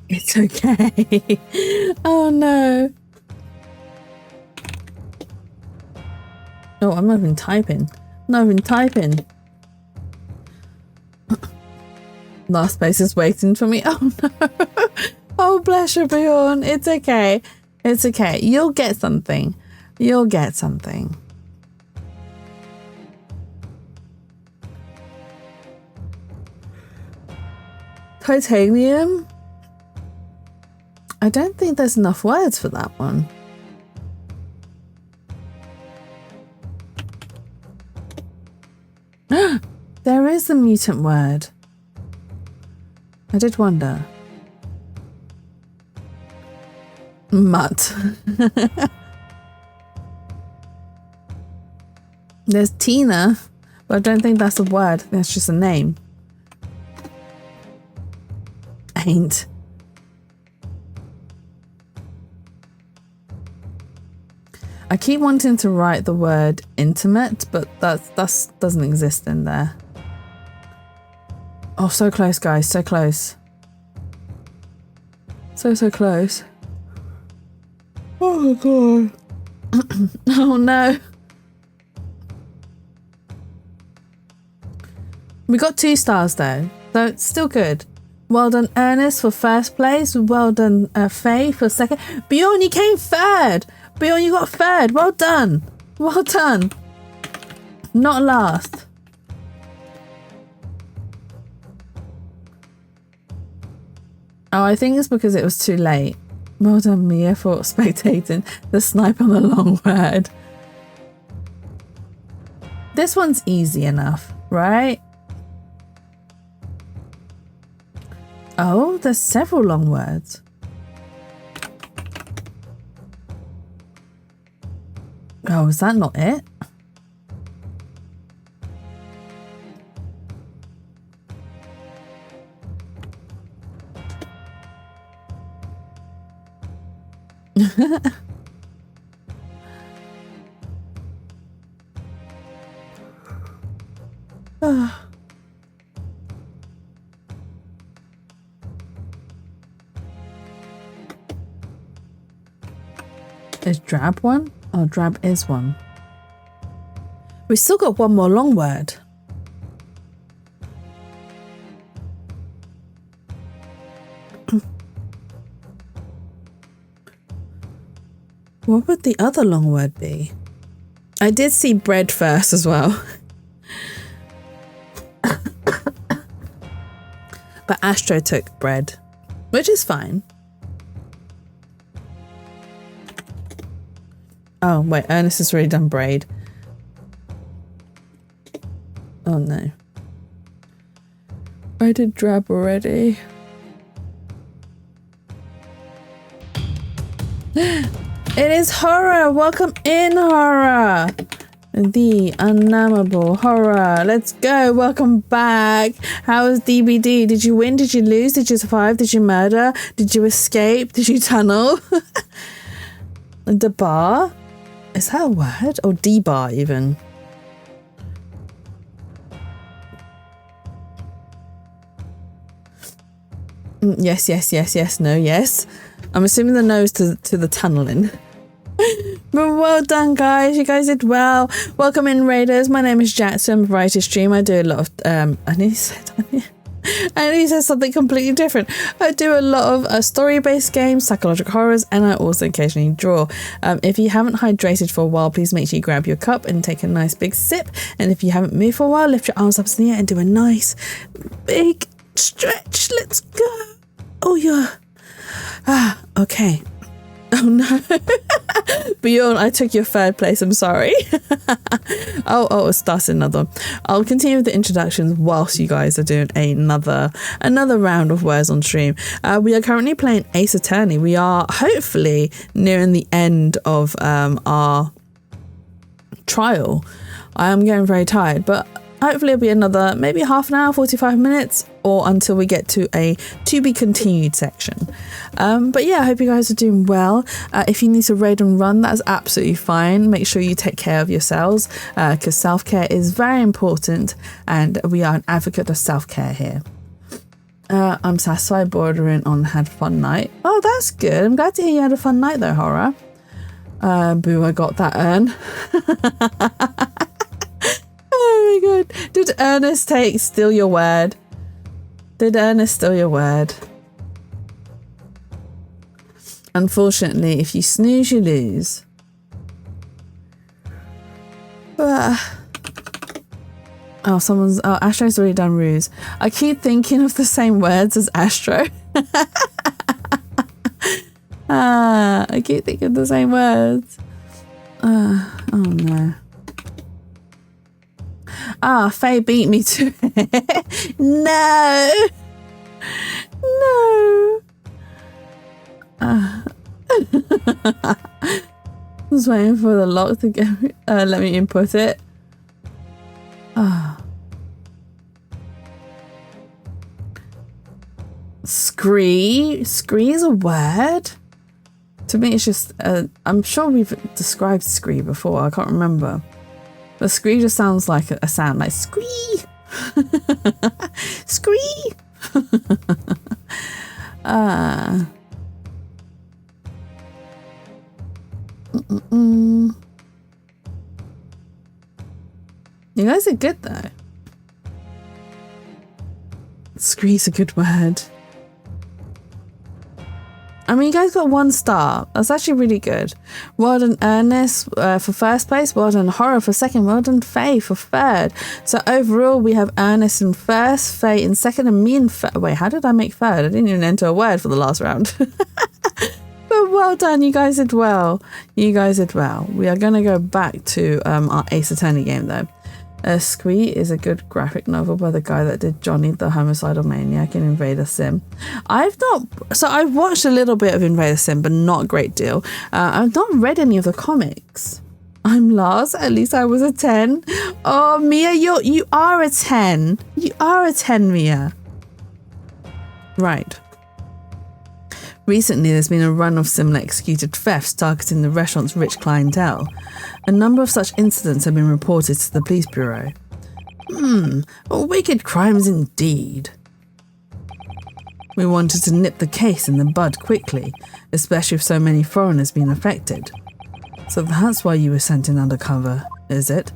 It's okay. Oh, no. Oh, I'm not even typing. Last space is waiting for me. Oh no. Oh, bless you, Bjorn. It's okay. It's okay. You'll get something. Titanium? I don't think there's enough words for that one. There is a mutant word. I did wonder. Mutt. There's Tina, but I don't think that's a word. That's just a name. Ain't. I keep wanting to write the word intimate, but that doesn't exist in there. Oh, so close, guys. So close. So close. Oh my god. Oh no. We got 2 stars though, so it's still good. Well done, Ernest, for first place. Well done, Faye, for second. Bjorn, you came third. Bjorn, you got third. Well done. Well done. Not last. Oh, I think it's because it was too late. Well done, Mia, for spectating the snipe on the long word. This one's easy enough, right? Oh, there's several long words. Oh, is that not it? Is drab one? Oh, drab is one. We still got one more long word. What would the other long word be? I did see bread first as well. But Astro took bread, which is fine. Oh, wait, Ernest has already done braid. Oh, no. I did drab already. It is horror. Welcome in, horror. The unnameable horror. Let's go. Welcome back. How was DBD? Did you win? Did you lose? Did you survive? Did you murder? Did you escape? Did you tunnel? The bar? Is that a word? Or D-bar even? Yes, yes, yes, yes, no, yes. I'm assuming the no is to the tunneling. But well done, guys. You guys did well. Welcome in, Raiders. My name is Jackson. I'm a variety stream. I do a lot of... I nearly said something completely different. I do a lot of story-based games, psychological horrors, and I also occasionally draw. If you haven't hydrated for a while, please make sure you grab your cup and take a nice big sip. And if you haven't moved for a while, lift your arms up in the air and do a nice big stretch. Let's go. Oh, yeah. Okay. Oh no. Bjorn, I took your third place. I'm sorry. oh, that's another. I'll continue with the introductions whilst you guys are doing another round of words on stream. We are currently playing Ace Attorney. We are hopefully nearing the end of our trial. I am getting very tired, but hopefully it'll be another maybe half an hour, 45 minutes, or until we get to a to be continued section. But yeah, I hope you guys are doing well. If you need to raid and run, that's absolutely fine. Make sure you take care of yourselves, because self-care is very important, and we are an advocate of self-care here. I'm satisfied, bordering on had fun night. Oh, that's good. I'm glad to hear you had a fun night though, horror. Boo, I got that urn. Oh my god. Did Ernest steal your word? Did Ernest steal your word? Unfortunately, if you snooze, you lose. Oh, Astro's already done ruse. I keep thinking of the same words as Astro. I keep thinking of the same words. Oh no. Faye beat me to it. No. I was waiting for the lock to go. Let me input it. Scree? Scree is a word? To me, it's just... I'm sure we've described scree before. I can't remember. But scree just sounds like a sound, like scree. Scree. You guys are good though. Scree's a good word. I mean, you guys got 1 star. That's actually really good. Well done, Ernest, for first place. Well done, Horror, for second. Well done, Faye, for third. So overall, we have Ernest in first, Faye in second, and me in third. Wait, how did I make third? I didn't even enter a word for the last round. But well done. You guys did well. You guys did well. We are going to go back to our Ace Attorney game, though. Squee is a good graphic novel by the guy that did Johnny the Homicidal Maniac in Invader Sim. I've watched a little bit of Invader Sim, but not a great deal. I've not read any of the comics. I'm Lars. At least I was a 10. Oh, Mia, you are a 10. You are a 10, Mia. Right. Recently, there's been a run of similar executed thefts targeting the restaurant's rich clientele. A number of such incidents have been reported to the police bureau. Wicked crimes indeed. We wanted to nip the case in the bud quickly, especially with so many foreigners being affected. So that's why you were sent in undercover, is it?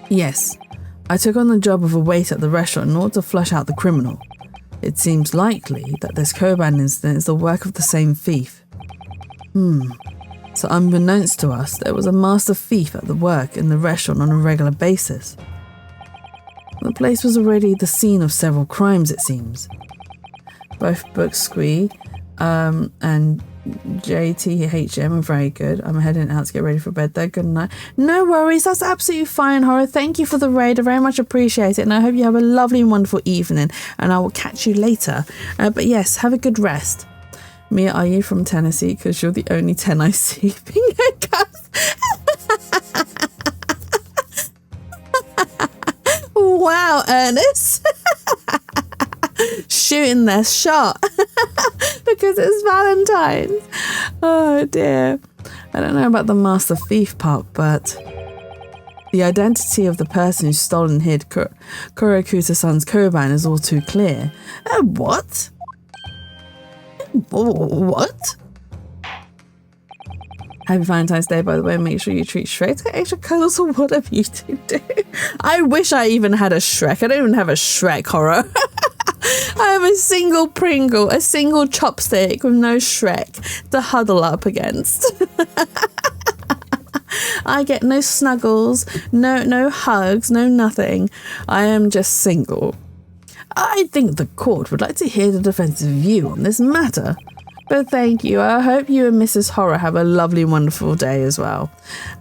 Yes. I took on the job of a waiter at the restaurant in order to flush out the criminal. It seems likely that this Koban incident is the work of the same thief. So unbeknownst to us, there was a master thief at the work in the restaurant on a regular basis. The place was already the scene of several crimes, it seems. Both books, Squee and JTHM are very good. I'm heading out to get ready for bed though. Good night. No worries, that's absolutely fine, Horror. Thank you for the raid. I very much appreciate it. And I hope you have a lovely and wonderful evening. And I will catch you later. But yes, have a good rest. Mia, are you from Tennessee? Because you're the only 10 I see. Wow, Ernest. Shooting their shot because it's Valentine's. Oh dear. I don't know about the master thief part, but the identity of the person who stole and hid Kurokuta-san's Koban is all too clear. What? What? Happy Valentine's Day, by the way. Make sure you treat Shrek to extra cuddles or whatever you do. I wish I even had a Shrek. I don't even have a Shrek, Horror. I have a single Pringle, a single chopstick with no Shrek to huddle up against. I get no snuggles, no hugs, no nothing. I am just single. I think the court would like to hear the defense's view on this matter. But thank you. I hope you and Mrs. Horror have a lovely, wonderful day as well,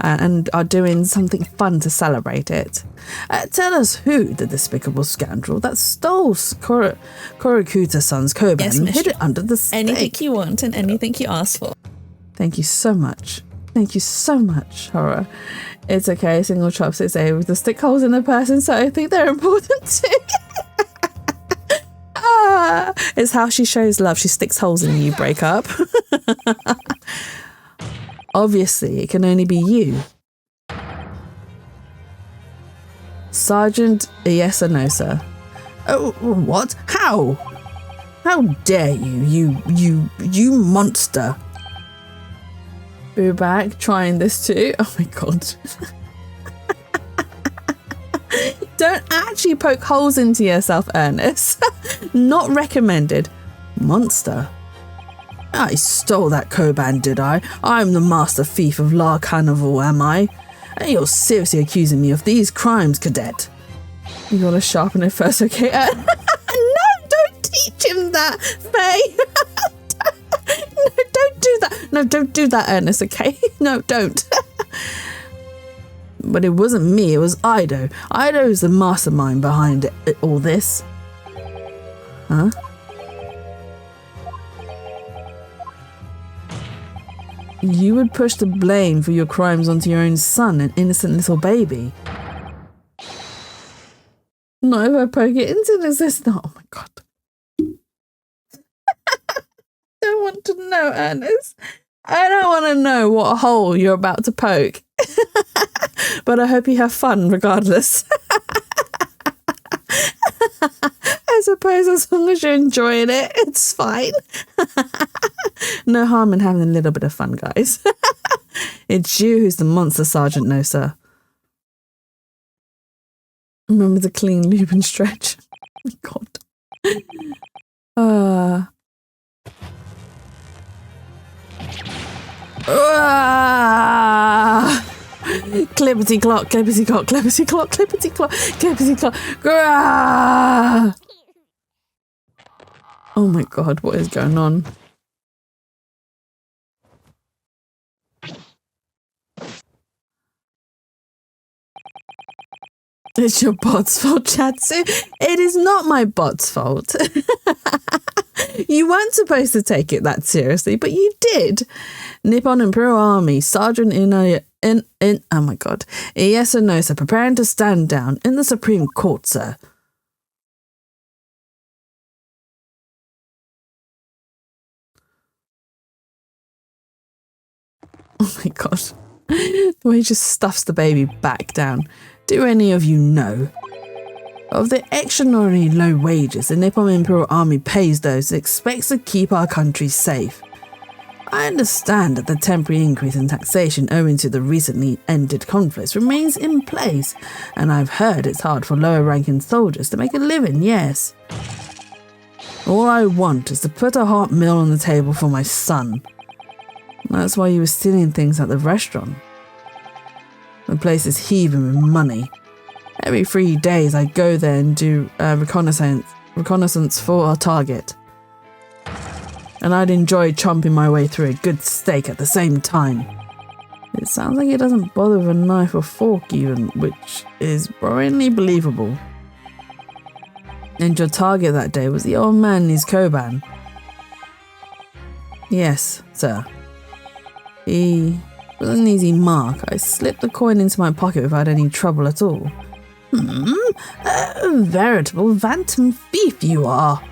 and are doing something fun to celebrate it. Tell us who the despicable scoundrel that stole Kurokuta-san's Koban and hid it under the steak. Anything you want and anything you ask for. Thank you so much. Thank you so much, Horror. It's okay. Single chopsticks are able to stick holes in a person, so I think they're important too. It's how she shows love. She sticks holes in you, break up. Obviously, it can only be you. Sergeant, yes or no, sir? Oh, what? How? How dare you monster. Boo bag, trying this too. Oh my god. Don't actually poke holes into yourself, Ernest. Not recommended. Monster. I stole that Koban, did I? I'm the master thief of La Carnival, am I? And you're seriously accusing me of these crimes, cadet. You gotta sharpen it first, okay? No, don't teach him that, Faye. No, don't do that. No, don't do that, Ernest, okay? No, don't. But it wasn't me, it was Ido. Ido's the mastermind behind all this. Huh? You would push the blame for your crimes onto your own son, an innocent little baby. Not if I poke it into this. No, oh my god. Don't want to know, Ernest. I don't want to know what hole you're about to poke. But I hope you have fun regardless. I suppose as long as you're enjoying it, it's fine. No harm in having a little bit of fun, guys. It's you who's the monster, Sergeant. No, sir. Remember to clean, lube and stretch. Oh my god. Clippity clock, clippity clock, clippity clock, clippity clock, clippity clock. Oh my god, what is going on? It's your bot's fault, Chatsu. It is not my bot's fault. You You weren't supposed to take it that seriously, but you did. Nippon Imperial Army, Sergeant oh my god. Yes or no, sir. Preparing to stand down in the Supreme Court, sir. Oh my god. The way he just stuffs the baby back down. Do any of you know? Of the extraordinarily low wages the Nippon Imperial Army pays those it expects to keep our country safe. I understand that the temporary increase in taxation owing to the recently ended conflicts remains in place, and I've heard it's hard for lower-ranking soldiers to make a living, yes. All I want is to put a hot meal on the table for my son. That's why you were stealing things at the restaurant. The place is heaving with money. Every 3 days I go there and do reconnaissance for our target. And I'd enjoy chomping my way through a good steak at the same time. It sounds like he doesn't bother with a knife or fork even, which is worryingly believable. And your target that day was the old man in his koban. Yes, sir. He was an easy mark. I slipped the coin into my pocket without any trouble at all. A veritable phantom thief you are.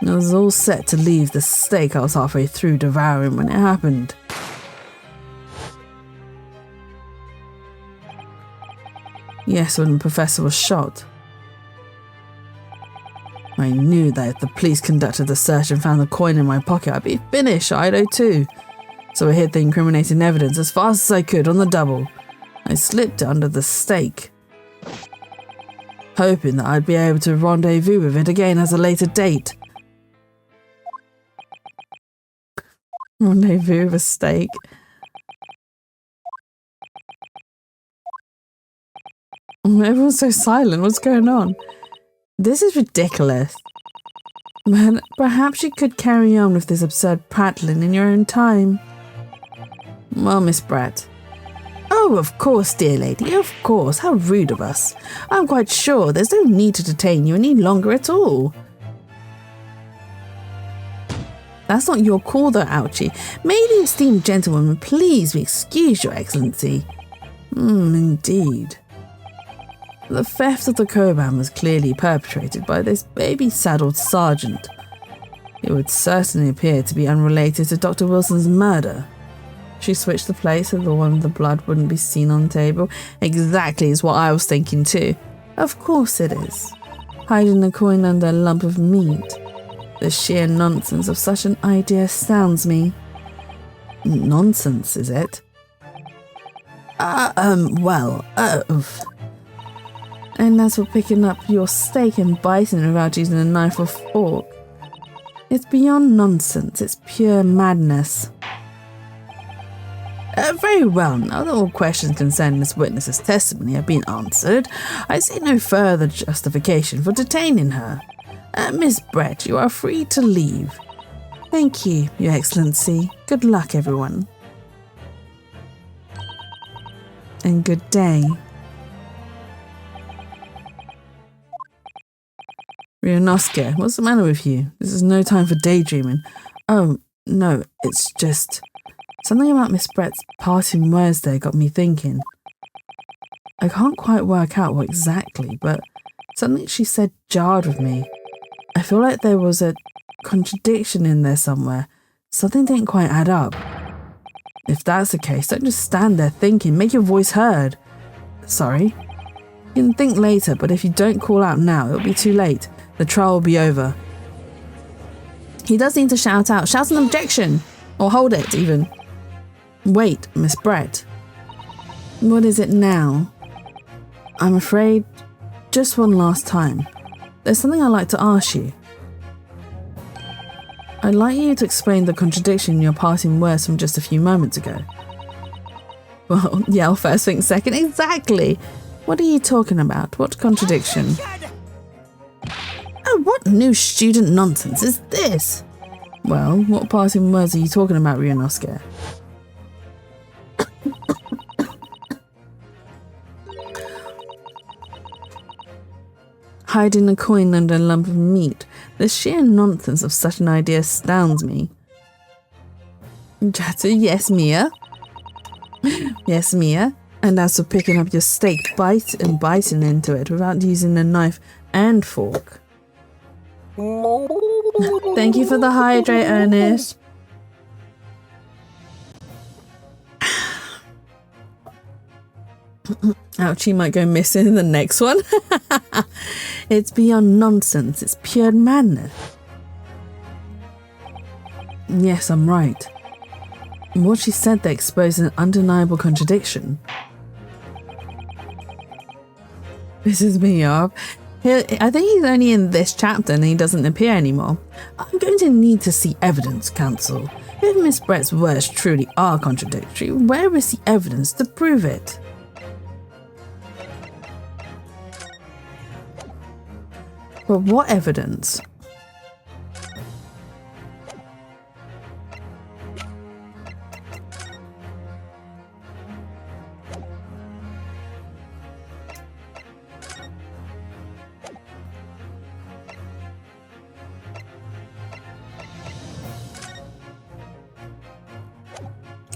I was all set to leave the steak I was halfway through devouring when it happened. Yes, when the professor was shot. I knew that if the police conducted the search and found the coin in my pocket, I'd be finished, Ido too. So I hid the incriminating evidence as fast as I could on the double. I slipped it under the steak, hoping that I'd be able to rendezvous with it again at a later date. Rendezvous with a steak. Everyone's so silent. What's going on? This is ridiculous. But perhaps you could carry on with this absurd prattling in your own time. Well, Miss Brett. Oh, of course, dear lady, of course. How rude of us. I'm quite sure there's no need to detain you any longer at all. That's not your call, though, Ouchie. May the esteemed gentlewoman please be excused, Your Excellency. Indeed. The theft of the koban was clearly perpetrated by this baby-saddled sergeant. It would certainly appear to be unrelated to Dr. Wilson's murder. She switched the plate so the one with the blood wouldn't be seen on the table. Exactly is what I was thinking too. Of course it is. Hiding a coin under a lump of meat. The sheer nonsense of such an idea astounds me. Nonsense, is it? And as for picking up your steak and biting it without using a knife or fork, it's beyond nonsense, it's pure madness. Very well, now that all questions concerning this witness's testimony have been answered, I see no further justification for detaining her. Miss Brett, you are free to leave. Thank you, Your Excellency. Good luck, everyone. And good day. Ryunosuke, what's the matter with you? This is no time for daydreaming. Oh, no, it's just... something about Miss Brett's parting words there got me thinking. I can't quite work out what exactly, but something she said jarred with me. I feel like there was a contradiction in there somewhere. Something didn't quite add up. If that's the case, don't just stand there thinking. Make your voice heard. Sorry. You can think later, but if you don't call out now, it'll be too late. The trial will be over. He does need to shout out. Shout an objection! Or hold it, even. Wait, Miss Brett. What is it now? I'm afraid, just one last time. There's something I'd like to ask you. I'd like you to explain the contradiction in your parting words from just a few moments ago. Well, yell first, think second. Exactly. What are you talking about? What contradiction? Oh, what new student nonsense is this? Well, what parting words are you talking about, Ryunosuke? Hiding a coin under a lump of meat. The sheer nonsense of such an idea astounds me. Chatter, yes, Mia. Yes, Mia. And as for picking up your steak, biting into it without using a knife and fork. Thank you for the hydrate, Ernest. Ouch, he might go missing in the next one. It's beyond nonsense. It's pure madness. Yes, I'm right. What she said there exposed an undeniable contradiction. This is me up. I think he's only in this chapter and he doesn't appear anymore. I'm going to need to see evidence, Counsel. If Miss Brett's words truly are contradictory, where is the evidence to prove it? But what evidence?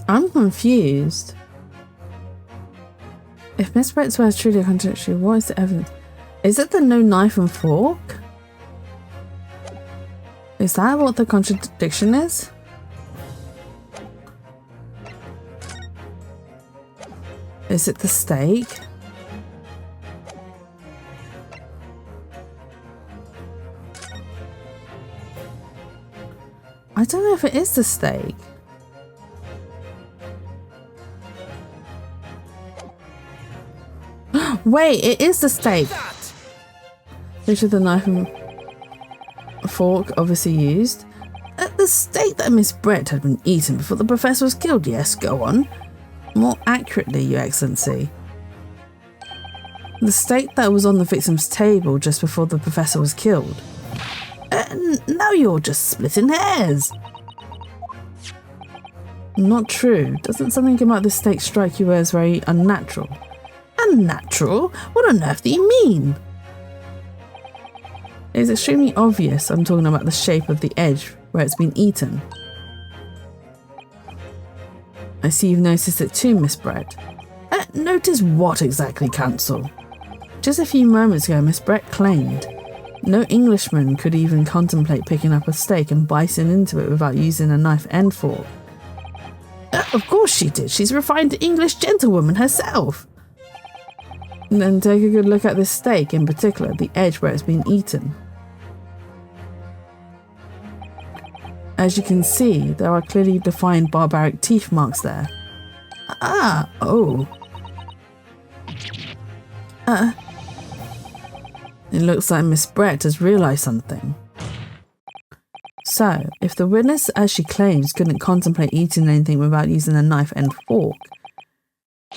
I'm confused. If Miss Brett's words truly contradictory, what is the evidence? Is it the no knife and fork? Is that what the contradiction is? Is it the steak? I don't know if it is the steak. Wait, it is the steak. Which is the knife and fork obviously used. The steak that Miss Brett had been eaten before the professor was killed. Yes, go on. More accurately, Your Excellency. The steak that was on the victim's table just before the professor was killed. Now you're just splitting hairs. Not true. Doesn't something about this steak strike you as very unnatural? Unnatural? What on earth do you mean? It's extremely obvious I'm talking about the shape of the edge where it's been eaten. I see you've noticed it too, Miss Brett. Notice what exactly, Counsel? Just a few moments ago, Miss Brett claimed no Englishman could even contemplate picking up a steak and biting into it without using a knife and fork. Of course she did. She's a refined English gentlewoman herself. And then take a good look at this steak, in particular, the edge where it's been eaten. As you can see, there are clearly defined barbaric teeth marks there. Oh. It looks like Miss Brett has realised something. So, if the witness, as she claims, couldn't contemplate eating anything without using a knife and fork,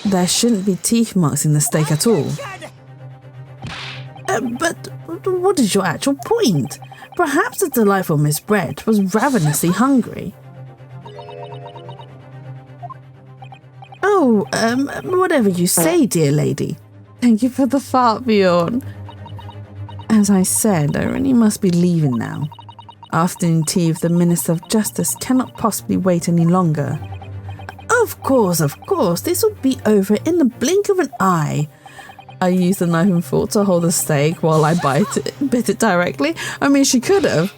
there shouldn't be teeth marks in the steak at all. But what is your actual point? Perhaps the delightful Miss Brett was ravenously hungry. Oh, whatever you say, dear lady. Thank you for the fart, Bjorn. As I said, I really must be leaving now. Afternoon tea with the Minister of Justice cannot possibly wait any longer. Of course, this will be over in the blink of an eye. I used the knife and fork to hold the steak while I bit it directly. I mean, she could have.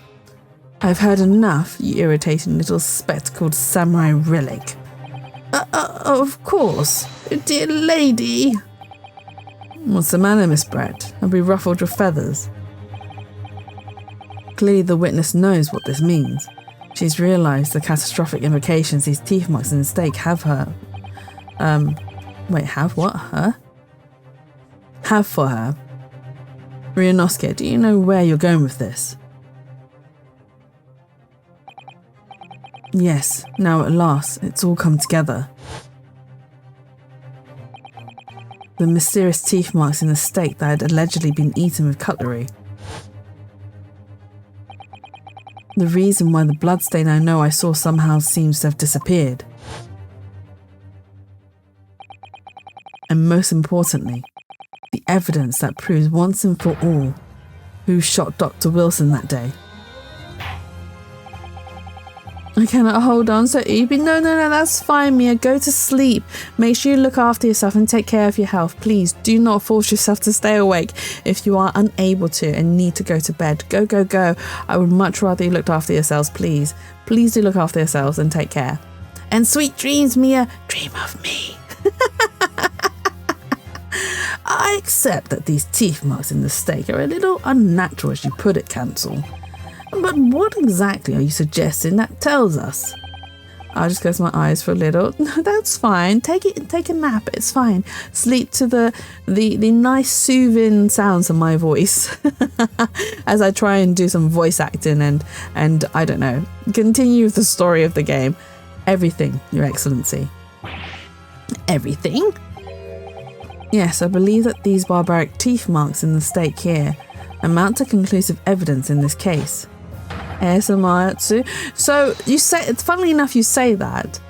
I've heard enough, you irritating little spectacled samurai relic. Of course, dear lady. What's the matter, Miss Brett? Have we ruffled your feathers? Clearly the witness knows what this means. She's realised the catastrophic implications these teeth marks in the steak have her. Have what? Her? Have for her. Ryunosuke, do you know where you're going with this? Yes, now at last, it's all come together. The mysterious teeth marks in the steak that had allegedly been eaten with cutlery. The reason why the bloodstain I know I saw somehow seems to have disappeared. And most importantly, the evidence that proves once and for all who shot Dr. Wilson that day. I cannot hold on so easily. No, that's fine, Mia. Go to sleep. Make sure you look after yourself and take care of your health. Please do not force yourself to stay awake if you are unable to and need to go to bed. Go. I would much rather you looked after yourselves, please. Please do look after yourselves and take care. And sweet dreams, Mia. Dream of me. I accept that these teeth marks in the steak are a little unnatural, as you put it, Cancel. But what exactly are you suggesting that tells us? I'll just close my eyes for a little. No, that's fine. Take a nap. It's fine. Sleep to the nice soothing sounds of my voice as I try and do some voice acting and I don't know, continue with the story of the game. Everything, Your Excellency. Everything? Yes, I believe that these barbaric teeth marks in the steak here amount to conclusive evidence in this case. ASMR. So you say, it's funnily enough you say that.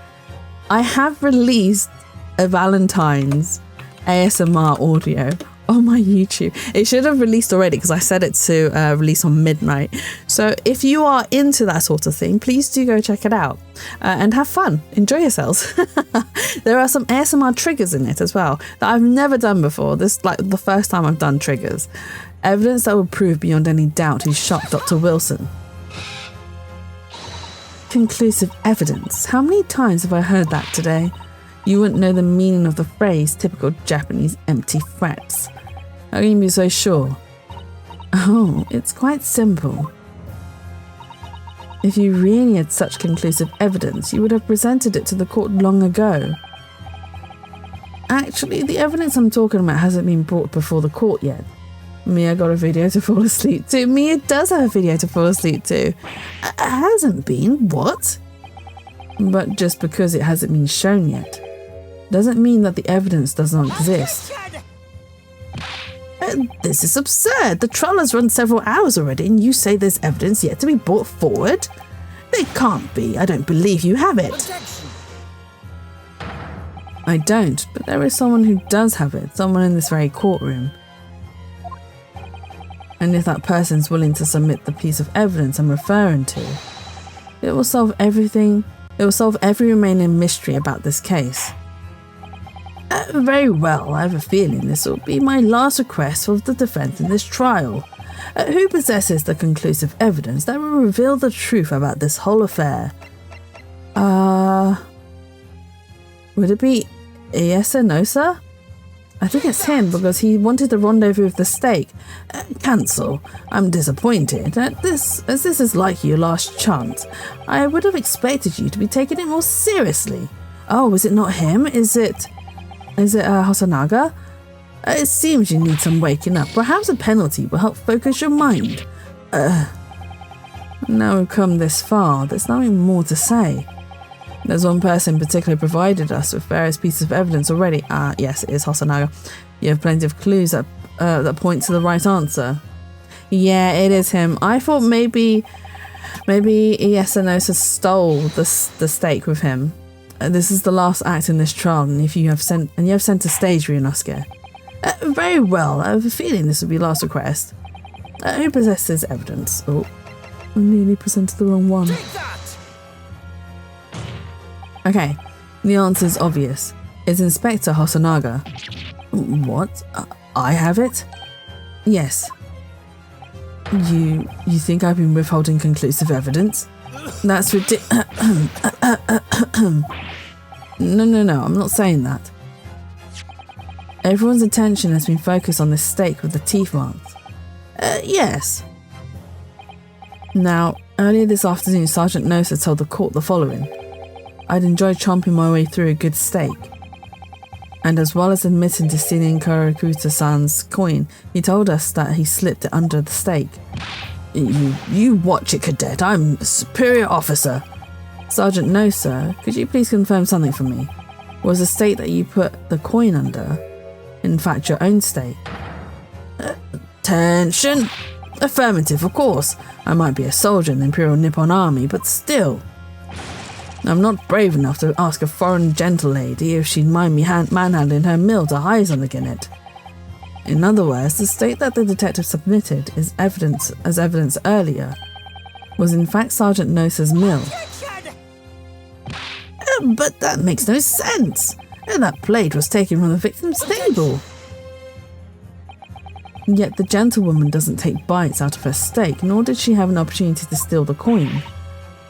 I have released a Valentine's ASMR audio on my YouTube. It should have released already because I set it to release on midnight. So if you are into that sort of thing, please do go check it out and have fun. Enjoy yourselves. There are some ASMR triggers in it as well that I've never done before. This is like the first time I've done triggers. Evidence that will prove beyond any doubt who shot Dr. Wilson. Conclusive evidence. How many times have I heard that today? You wouldn't know the meaning of the phrase typical Japanese empty threats. How can you be so sure? Oh, it's quite simple. If you really had such conclusive evidence, you would have presented it to the court long ago. Actually, the evidence I'm talking about hasn't been brought before the court yet. Mia got a video to fall asleep to. Mia does have a video to fall asleep to. Hasn't been? What? But just because it hasn't been shown yet, doesn't mean that the evidence does not exist. This is absurd. The trial has run several hours already and you say there's evidence yet to be brought forward? It can't be. I don't believe you have it. I don't, but there is someone who does have it. Someone in this very courtroom. And if that person's willing to submit the piece of evidence I'm referring to, it will solve everything. It will solve every remaining mystery about this case. Very well, I have a feeling this will be my last request of the defense in this trial. Who possesses the conclusive evidence that will reveal the truth about this whole affair? Would it be Iesanosa? I think it's him because he wanted the rendezvous with the steak. Cancel. I'm disappointed. As this is like your last chance, I would have expected you to be taking it more seriously. Oh, is it not him? Is it Hosonaga? It seems you need some waking up. Perhaps a penalty will help focus your mind. Now we've come this far, there's nothing more to say. There's one person in particular provided us with various pieces of evidence already. Yes, it is Hosonaga. You have plenty of clues that point to the right answer. Yeah, it is him. I thought maybe Iesanosa stole the steak with him. This is the last act in this trial, and you have sent a stage, Ryunosuke. Very well. I have a feeling this will be last request. Who possesses evidence? Oh, I nearly presented the wrong one. Okay, the answer is obvious. It's Inspector Hosonaga. What? I have it? Yes. You think I've been withholding conclusive evidence? That's ridiculous. No, I'm not saying that. Everyone's attention has been focused on this steak with the teeth marks. Yes. Now, earlier this afternoon, Sergeant Nosa told the court the following. I'd enjoy chomping my way through a good steak. And as well as admitting to stealing Kurakuta-san's coin, he told us that he slipped it under the steak. You watch it, cadet. I'm a superior officer. Sergeant Nosa, could you please confirm something for me? Was the steak that you put the coin under, in fact, your own steak? Attention! Affirmative, of course. I might be a soldier in the Imperial Nippon Army, but still. I'm not brave enough to ask a foreign gentle lady if she'd mind me manhandling her meal to hide something in it. In other words, the steak that the detective submitted as evidence earlier was in fact Sergeant Nosa's meal. But that makes no sense. And that plate was taken from the victim's table. Yet the gentlewoman doesn't take bites out of her steak, nor did she have an opportunity to steal the coin.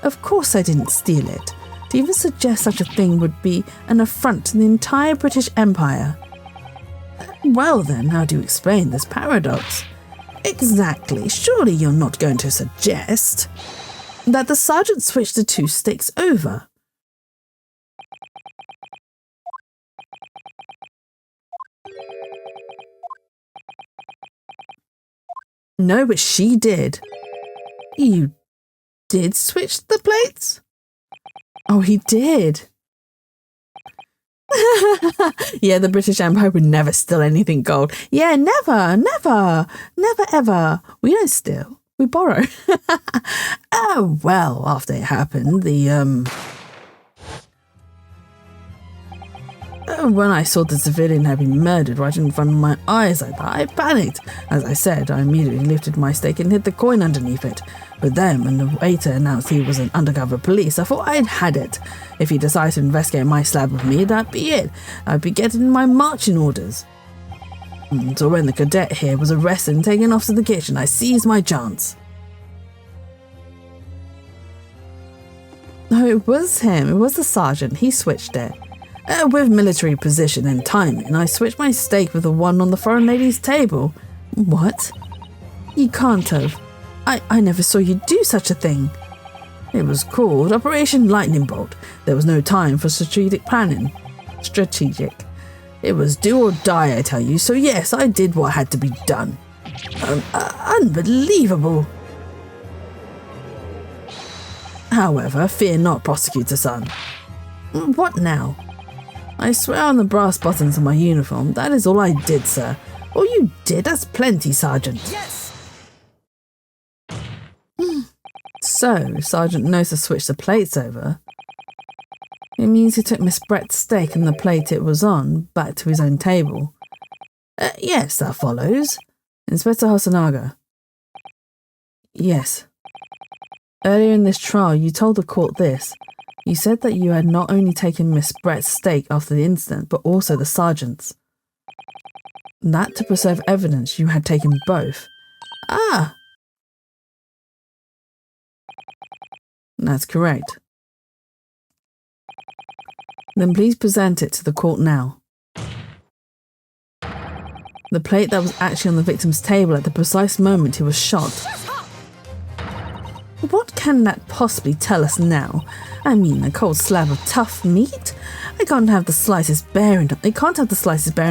Of course I didn't steal it. To even suggest such a thing would be an affront to the entire British Empire. Well then, how do you explain this paradox? Exactly, surely you're not going to suggest that the sergeant switched the two steaks over. No, but she did. You did switch the plates? Oh, he did. Yeah, the British Empire would never steal anything gold. Yeah, never ever. We don't steal, we borrow. Oh, well, after it happened, when I saw the civilian had been murdered right in front of my eyes like that, I panicked. As I said, I immediately lifted my steak and hid the coin underneath it. But then, when the waiter announced he was an undercover police, I thought I'd had it. If he decided to investigate my slab of meat, that'd be it. I'd be getting my marching orders. So when the cadet here was arrested and taken off to the kitchen, I seized my chance. No, it was him. It was the sergeant. He switched it. With military position and timing, I switched my steak with the one on the foreign lady's table. What? You can't have. I never saw you do such a thing. It was called Operation Lightning Bolt. There was no time for strategic planning. It was do or die, I tell you. So yes, I did what had to be done. Unbelievable. However, fear not, prosecutor son. What now? I swear on the brass buttons of my uniform, that is all I did, sir. All you did, that's plenty, Sergeant. Yes! So, Sergeant knows to switch the plates over. It means he took Miss Brett's steak and the plate it was on back to his own table. Yes, that follows. Inspector Hosonaga. Yes. Earlier in this trial, you told the court this. You said that you had not only taken Miss Brett's steak after the incident, but also the sergeant's. That to preserve evidence you had taken both. Ah! That's correct. Then please present it to the court now. The plate that was actually on the victim's table at the precise moment he was shot. What can that possibly tell us now? I mean, a cold slab of tough meat? It can't have the slightest bearing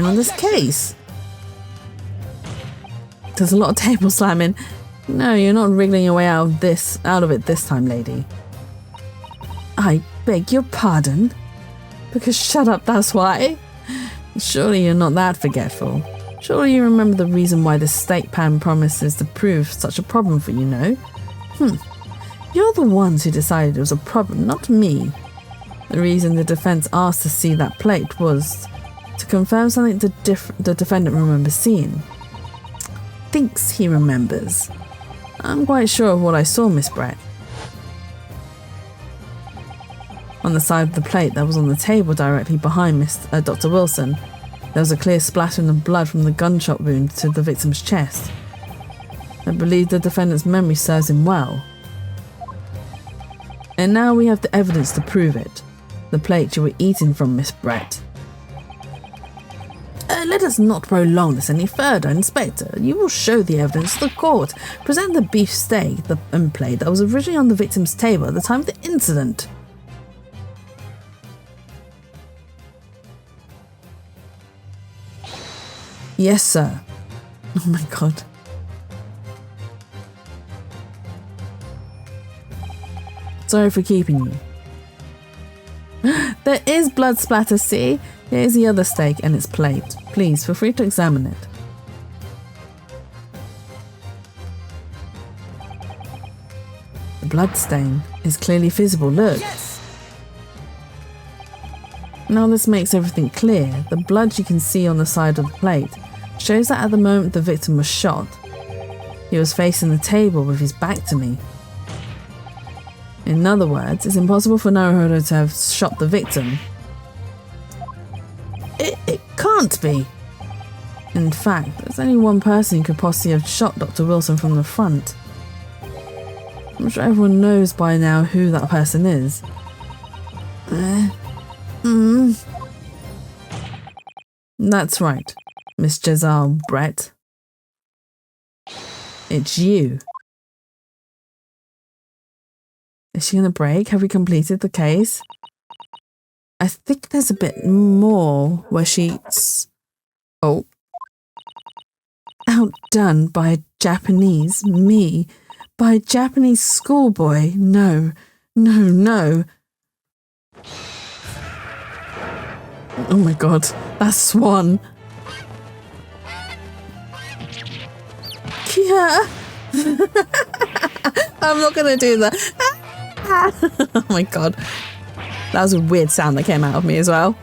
on this case. There's a lot of table slamming. No, you're not wriggling your way out of it this time, lady. I beg your pardon? Because shut up, that's why. Surely you're not that forgetful. Surely you remember the reason why the steak pan promises to prove such a problem for you, no? You're the ones who decided it was a problem, not me. The reason the defense asked to see that plate was to confirm something the defendant remembers seeing. Thinks he remembers. I'm quite sure of what I saw, Miss Brett. On the side of the plate that was on the table directly behind Dr. Wilson, there was a clear splattering of blood from the gunshot wound to the victim's chest. I believe the defendant's memory serves him well. And now we have the evidence to prove it. The plate you were eating from, Miss Brett. Let us not prolong this any further, Inspector. You will show the evidence to the court. Present the beef steak and plate that was originally on the victim's table at the time of the incident. Yes, sir. Oh my god. Sorry for keeping you. There is blood splatter, see? Here's the other steak and its plate. Please, feel free to examine it. The blood stain is clearly visible, look. Yes! Now this makes everything clear. The blood you can see on the side of the plate shows that at the moment the victim was shot, he was facing the table with his back to me. In other words, it's impossible for Naruhodo to have shot the victim. It can't be. In fact, there's only one person who could possibly have shot Dr. Wilson from the front. I'm sure everyone knows by now who that person is. That's right, Miss Giselle Brett. It's you. Is she gonna break? Have we completed the case? I think there's a bit more where she's... Oh. Outdone by a Japanese by a Japanese schoolboy. No. Oh my god, that's Swan. Yeah. I'm not gonna do that. Oh my god. That was a weird sound that came out of me as well.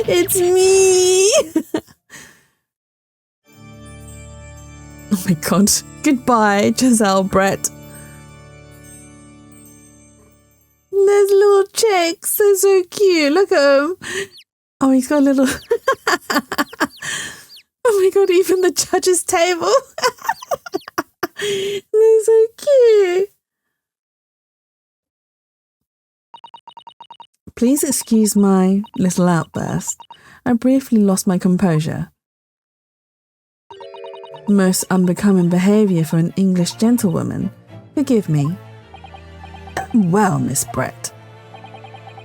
It's me. Oh my god. Goodbye, Giselle Brett. There's little chicks. They're so cute. Look at him. Oh, he's got a little... Oh my god, even the judge's table. They're so cute. Please excuse my little outburst. I briefly lost my composure. Most unbecoming behaviour for an English gentlewoman. Forgive me. Well, Miss Brett,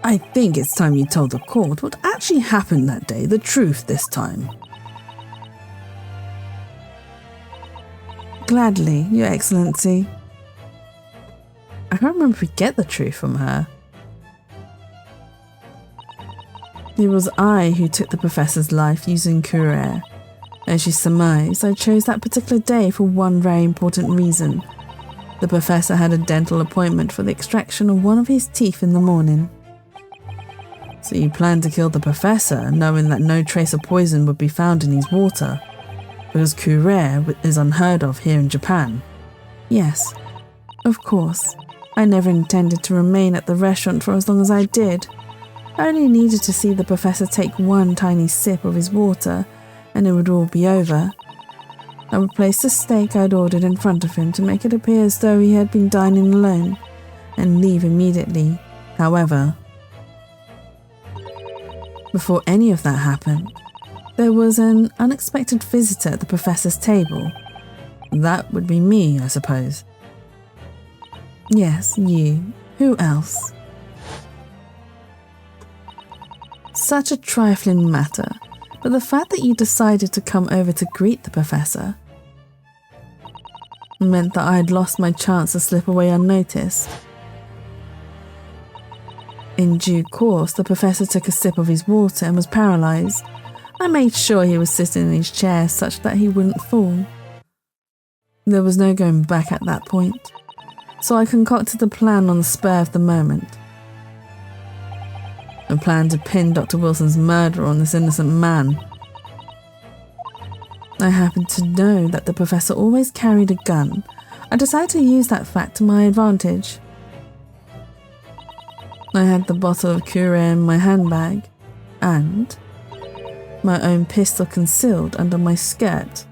I think it's time you told the court what actually happened that day, the truth this time. Gladly, Your Excellency. I can't remember if we get the truth from her. It was I who took the professor's life using courier. As you surmised, I chose that particular day for one very important reason. The professor had a dental appointment for the extraction of one of his teeth in the morning. So you planned to kill the professor, knowing that no trace of poison would be found in his water, because courier is unheard of here in Japan. Yes, of course. I never intended to remain at the restaurant for as long as I did. I only needed to see the professor take one tiny sip of his water, and it would all be over. I would place the steak I'd ordered in front of him to make it appear as though he had been dining alone, and leave immediately. However, before any of that happened, there was an unexpected visitor at the professor's table. That would be me, I suppose. Yes, you. Who else? Such a trifling matter, but the fact that you decided to come over to greet the professor meant that I had lost my chance to slip away unnoticed. In due course, the professor took a sip of his water and was paralysed. I made sure he was sitting in his chair such that he wouldn't fall. There was no going back at that point, so I concocted a plan on the spur of the moment. A plan to pin Dr. Wilson's murder on this innocent man. I happened to know that the professor always carried a gun. I decided to use that fact to my advantage. I had the bottle of Curare in my handbag, and my own pistol concealed under my skirt.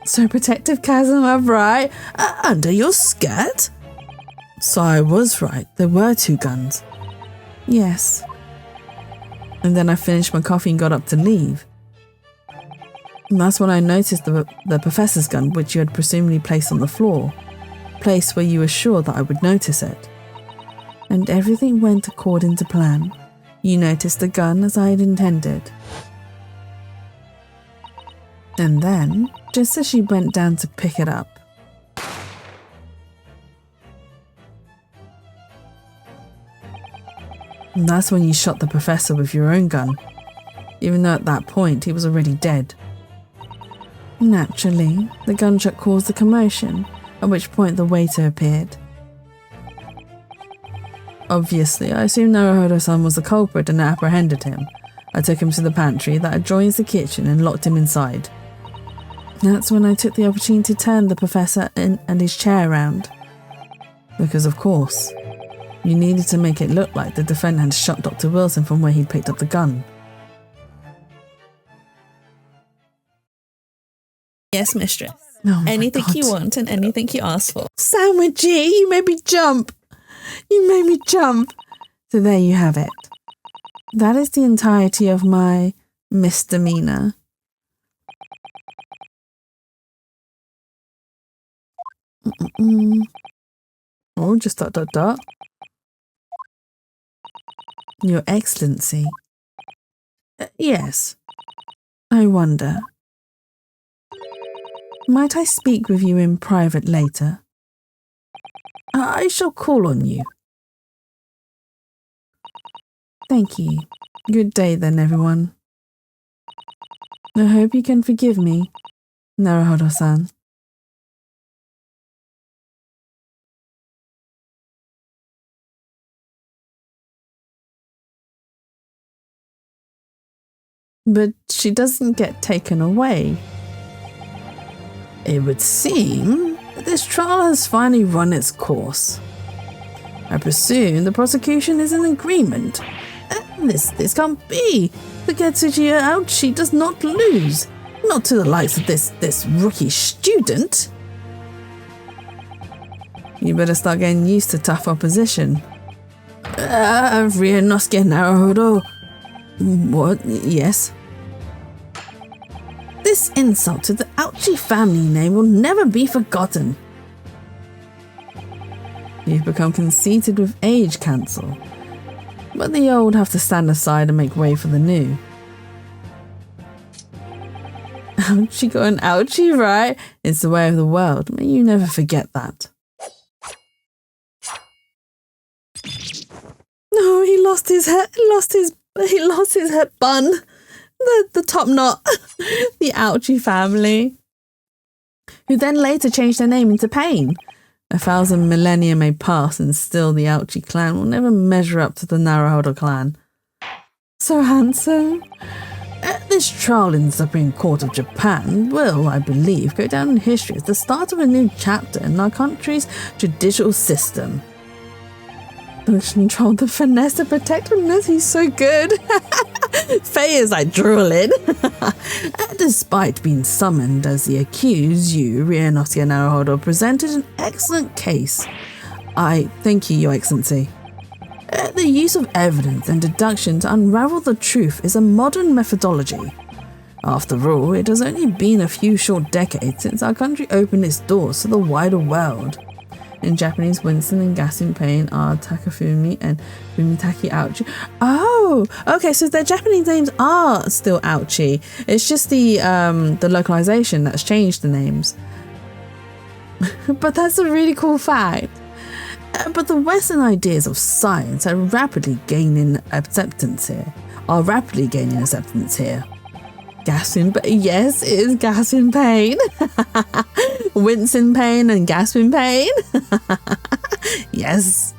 So protective, Chasm, I'm right? Under your skirt? So I was right, there were two guns. Yes. And then I finished my coffee and got up to leave. And that's when I noticed the professor's gun, which you had presumably placed on the floor, place where you were sure that I would notice it. And everything went according to plan. You noticed the gun as I had intended. And then, just as she went down to pick it up, and that's when you shot the professor with your own gun, even though at that point he was already dead. Naturally, the gunshot caused a commotion, at which point the waiter appeared. Obviously, I assumed Naruhodo-san was the culprit and apprehended him. I took him to the pantry that adjoins the kitchen and locked him inside. That's when I took the opportunity to turn the professor and his chair around. Because of course, you needed to make it look like the defendant had shot Dr. Wilson from where he'd picked up the gun. Yes, mistress. Oh my Anything God. you want and anything you ask for. Sandwichy, you made me jump. You made me jump. So there you have it. That is the entirety of my misdemeanor. Oh, just ... Your Excellency. Yes. I wonder. Might I speak with you in private later? I shall call on you. Thank you. Good day then, everyone. I hope you can forgive me, Naruhodo-san. But she doesn't get taken away. It would seem that this trial has finally run its course. I presume the prosecution is in agreement. This can't be. The Getsuji Aochi does not lose. Not to the likes of this rookie student. You better start getting used to tough opposition. Ryunosuke Naruhodo. What? Yes? This insult to the Aochi family name will never be forgotten. You've become conceited with age, Cancel. But the old have to stand aside and make way for the new. Ouchie got an ouchie, right? It's the way of the world. May you never forget that. No, he lost his head. He lost his head bun. The top knot. The Ouchie family. Who then later changed their name into Pain. 1,000 millennia may pass and still the Ouchie clan will never measure up to the Naruhodo clan. So handsome. This trial in the Supreme Court of Japan will, I believe, go down in history as the start of a new chapter in our country's judicial system. Control the finesse, the protectiveness, he's so good. Faye is like drooling. Despite being summoned as the accused, you, Ryunosuke Naruhodo, presented an excellent case. I thank you, Your Excellency. The use of evidence and deduction to unravel the truth is a modern methodology. After all, it has only been a few short decades since our country opened its doors to the wider world. In Japanese, Winston and Gasin Pain are Takafumi and Fumitaki Ouchi. Oh, okay, so their Japanese names are still Ouchi. It's just the localization that's changed the names. But that's a really cool fact. But the Western ideas of science are rapidly gaining acceptance here. Gasping, but yes, it is Gasping Pain. Wincing Pain and Gasping Pain. Yes.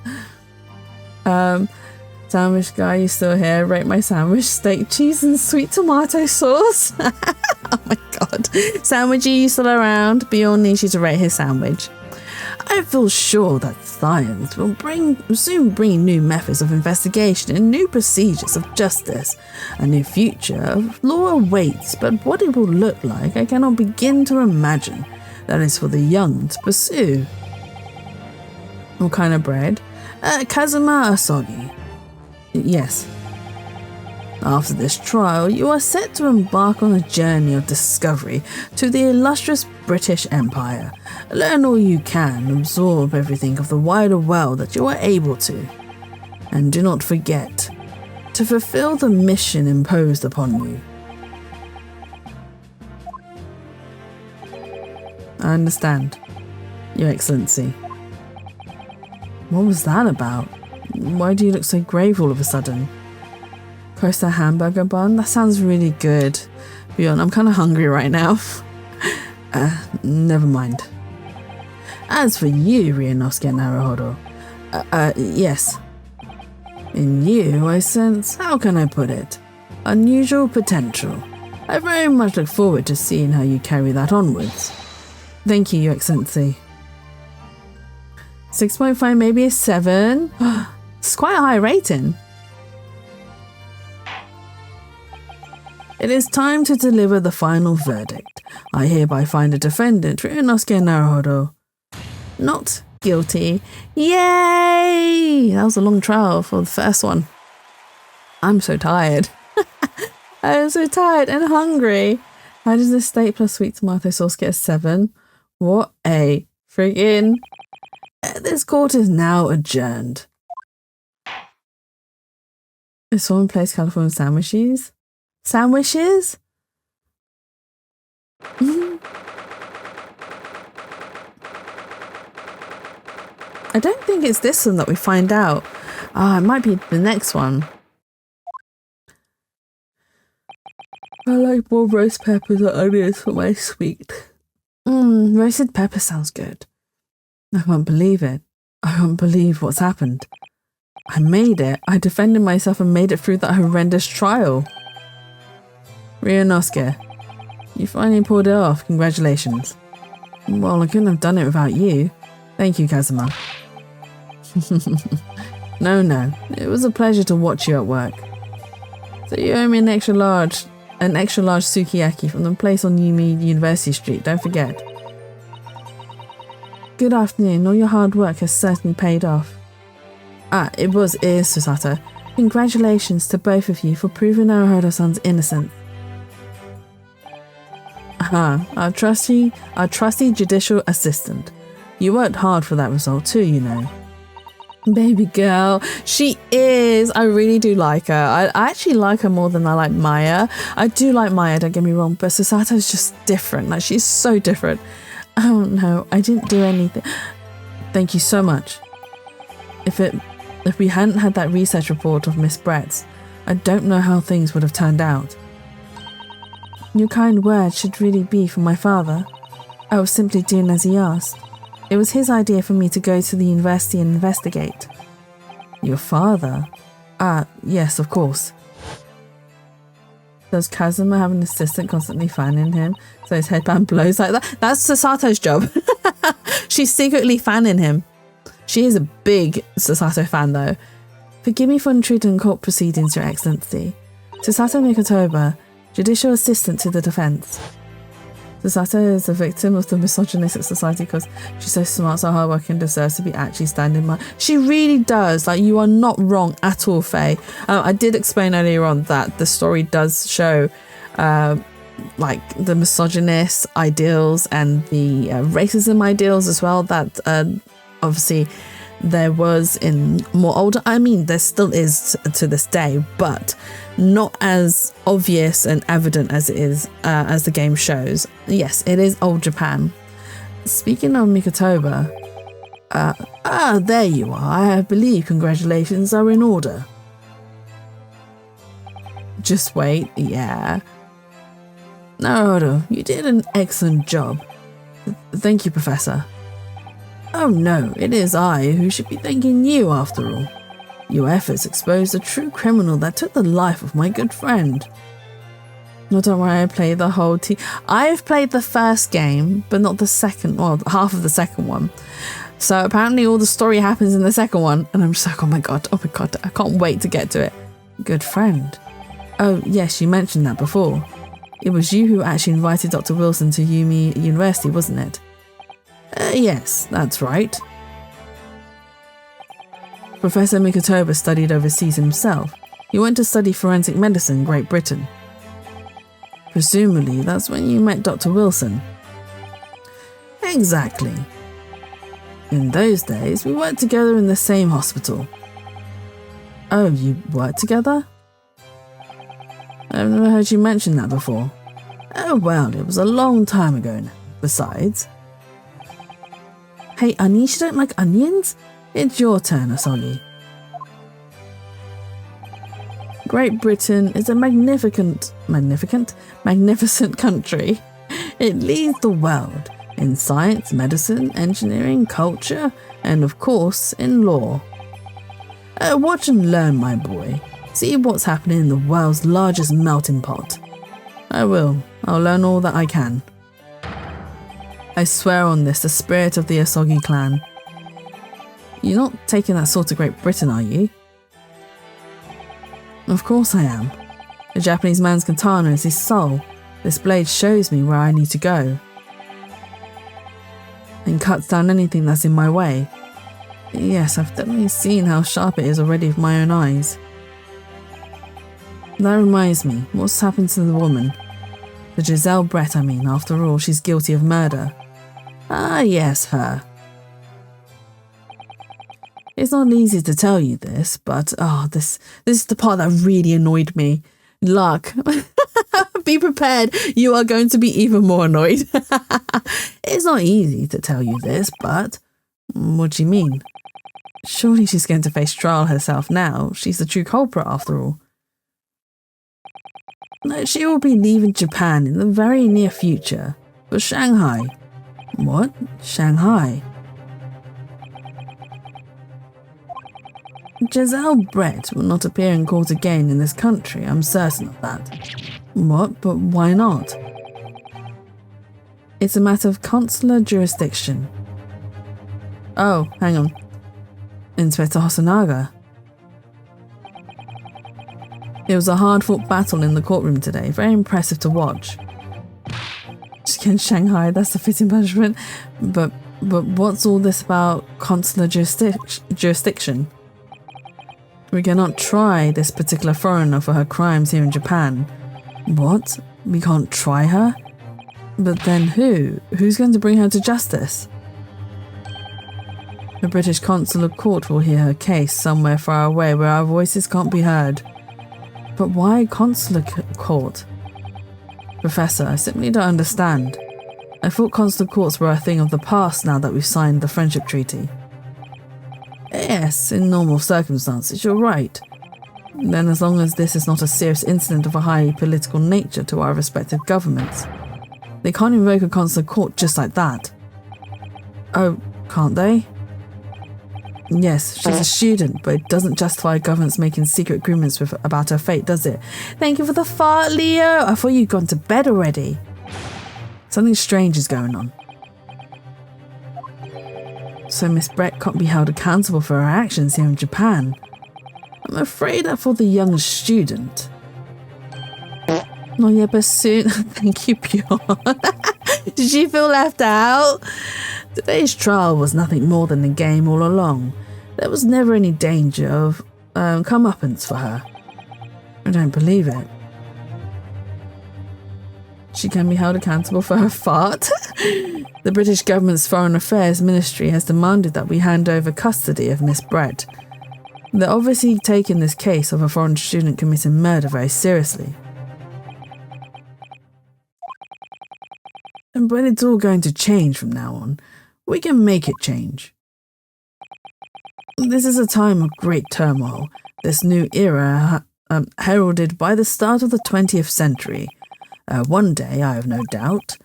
Sandwich guy, you still here? Rate my sandwich, steak, cheese, and sweet tomato sauce. Oh my god. Sandwichy, you still around? Bjorn needs you to rate his sandwich. I feel sure that science will soon bring new methods of investigation and new procedures of justice. A new future of law awaits, but what it will look like I cannot begin to imagine. That is for the young to pursue. What kind of bread? Kazuma Asogi. Yes. After this trial, you are set to embark on a journey of discovery to the illustrious British Empire. Learn all you can, absorb everything of the wider world that you are able to. And do not forget to fulfill the mission imposed upon you. I understand, Your Excellency. What was that about? Why do you look so grave all of a sudden? Coaster hamburger bun? That sounds really good. Beyond, I'm kind of hungry right now. Never mind. As for you, Ryunosuke Naruhodo, yes. In you, I sense, how can I put it, unusual potential. I very much look forward to seeing how you carry that onwards. Thank you, Your Excellency. 6.5, maybe a 7. It's quite a high rating. It is time to deliver the final verdict. I hereby find the defendant, Ryunosuke Naruhodo, not guilty. Yay! That was a long trial for the first one. I'm so tired. I'm so tired and hungry. How does this steak plus sweet tomato sauce get a 7? What a friggin'... This court is now adjourned. Is someone plays California sandwiches? Sandwiches? I don't think it's this one that we find out. It might be the next one. I like more roast peppers or onions for my sweet. Roasted pepper sounds good. I can't believe it. I can't believe what's happened. I made it. I defended myself and made it through that horrendous trial. Ryunosuke, you finally pulled it off. Congratulations. Well, I couldn't have done it without you. Thank you, Kazuma. No. It was a pleasure to watch you at work. So you owe me an extra large sukiyaki from the place on Yumi University Street. Don't forget. Good afternoon. All your hard work has certainly paid off. It is Susato. Congratulations to both of you for proving Naruhodo-san's innocence. Our trusty judicial assistant. You worked hard for that result too, you know. Baby girl, she is. I really do like her. I actually like her more than I like Maya. I do like Maya, don't get me wrong, but Susato's just different. Like, she's so different. Oh no, I didn't do anything. Thank you so much. If we hadn't had that research report of Miss Brett's, I don't know how things would have turned out. Your kind words should really be for my father. I was simply doing as he asked. It was his idea for me to go to the university and investigate. Your father? Yes, of course. Does Kazuma have an assistant constantly fanning him so his headband blows like that? That's Susato's job. She's secretly fanning him. She is a big Susato fan though. Forgive me for intruding court proceedings, Your Excellency. Susato Mikotoba, Judicial Assistant to the Defense. Susato is a victim of the misogynistic society because she's so smart, so hardworking, and deserves to be actually standing by. She really does. Like, you are not wrong at all, Faye. I did explain earlier on that the story does show like the misogynist ideals and the racism ideals as well that obviously there was in more older, I mean there still is to this day, but not as obvious and evident as it is as the game shows. Yes, it is old Japan. Speaking of Mikotoba, there you are. I believe congratulations are in order. Just wait, yeah. Naruhodo, you did an excellent job. Thank you, Professor. Oh no, it is I who should be thanking you after all. Your efforts exposed the true criminal that took the life of my good friend. No, don't worry, I played the whole I've played the first game, but not the second, well, half of the second one. So apparently all the story happens in the second one, and I'm just like, oh my god, I can't wait to get to it. Good friend. Oh yes, you mentioned that before. It was you who actually invited Dr. Wilson to Yumi University, wasn't it? Yes, that's right. Professor Mikotoba studied overseas himself. He went to study forensic medicine in Great Britain. Presumably, that's when you met Dr. Wilson. Exactly. In those days, we worked together in the same hospital. Oh, you worked together? I've never heard you mention that before. Oh well, it was a long time ago now. Besides... Hey, onions, you don't like onions? It's your turn, Asogi. Great Britain is a magnificent country. It leads the world in science, medicine, engineering, culture, and of course, in law. Watch and learn, my boy. See what's happening in the world's largest melting pot. I will. I'll learn all that I can. I swear on this, the spirit of the Asogi clan. You're not taking that sword to Great Britain, are you? Of course I am. The Japanese man's katana is his soul. This blade shows me where I need to go. And cuts down anything that's in my way. Yes, I've definitely seen how sharp it is already with my own eyes. That reminds me, what's happened to the woman? The Giselle Brett, I mean. After all, she's guilty of murder. Ah, yes, her. It's not easy to tell you this, but this is the part that really annoyed me. Luck. Be prepared, you are going to be even more annoyed. It's not easy to tell you this, but what do you mean? Surely she's going to face trial herself now. She's the true culprit after all. She will be leaving Japan in the very near future for Shanghai. What? Shanghai? Giselle Brett will not appear in court again in this country, I'm certain of that. What? But why not? It's a matter of consular jurisdiction. Oh, hang on. Inspector Hosonaga. It was a hard-fought battle in the courtroom today, very impressive to watch. In Shanghai, that's a fitting punishment. But what's all this about consular jurisdiction? We cannot try this particular foreigner for her crimes here in Japan. What? We can't try her? But then who? Who's going to bring her to justice? The British consular court will hear her case somewhere far away where our voices can't be heard. But why consular court? Professor, I simply don't understand. I thought consular courts were a thing of the past now that we've signed the friendship treaty. Yes, in normal circumstances, you're right. Then as long as this is not a serious incident of a highly political nature to our respective governments, they can't invoke a consular court just like that. Oh, can't they? Yes, she's a student, but it doesn't justify governments making secret agreements about her fate, does it? Thank you for the fart, Leo! I thought you'd gone to bed already. Something strange is going on. So Miss Brett can't be held accountable for her actions here in Japan. I'm afraid that for the young student. Not yet, but soon. Thank you, Bjorn. Did you feel left out? Today's trial was nothing more than a game all along. There was never any danger of comeuppance for her. I don't believe it. She can be held accountable for her fart. The British government's Foreign Affairs Ministry has demanded that we hand over custody of Miss Brett. They're obviously taking this case of a foreign student committing murder very seriously. But it's all going to change from now on. We can make it change. This is a time of great turmoil, this new era heralded by the start of the 20th century. One day, I have no doubt,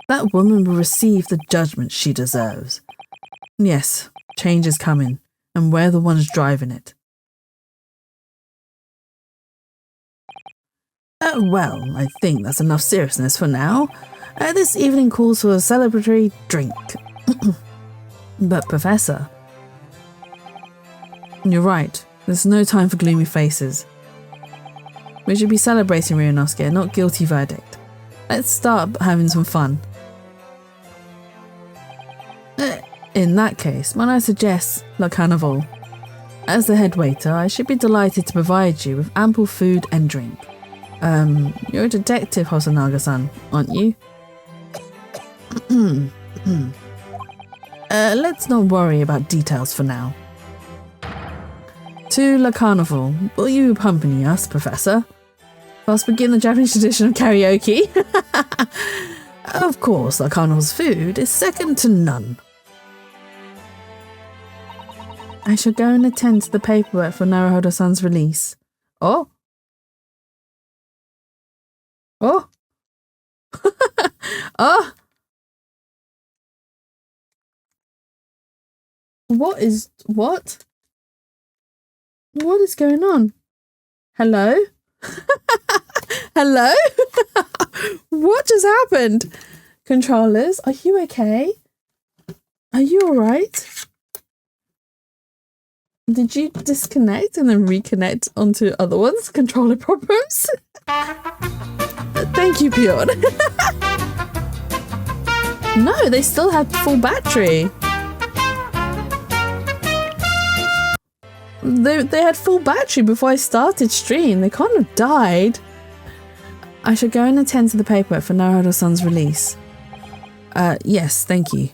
that woman will receive the judgment she deserves. Yes, change is coming, and we're the ones driving it. Well, I think that's enough seriousness for now. This evening calls for a celebratory drink. But, Professor, you're right. There's no time for gloomy faces. We should be celebrating Ryunosuke, not guilty verdict. Let's start having some fun. In that case, might I suggest La Carnival? As the head waiter, I should be delighted to provide you with ample food and drink. You're a detective, Hosonaga-san, aren't you? Let's not worry about details for now. To La Carnival, will you accompany us, Professor? Let's begin the Japanese tradition of karaoke. Of course, La Carnival's food is second to none. I shall go and attend to the paperwork for Naruhodo-san's release. Oh? Oh? Oh? What? What is going on? Hello? Hello? What just happened? Controllers, are you okay? Are you alright? Did you disconnect and then reconnect onto other ones? Controller problems? Thank you, Bjorn. No, they still had full battery. They had full battery before I started stream. They can't have died. I should go and attend to the paperwork for Naruto-san's release. Yes, thank you.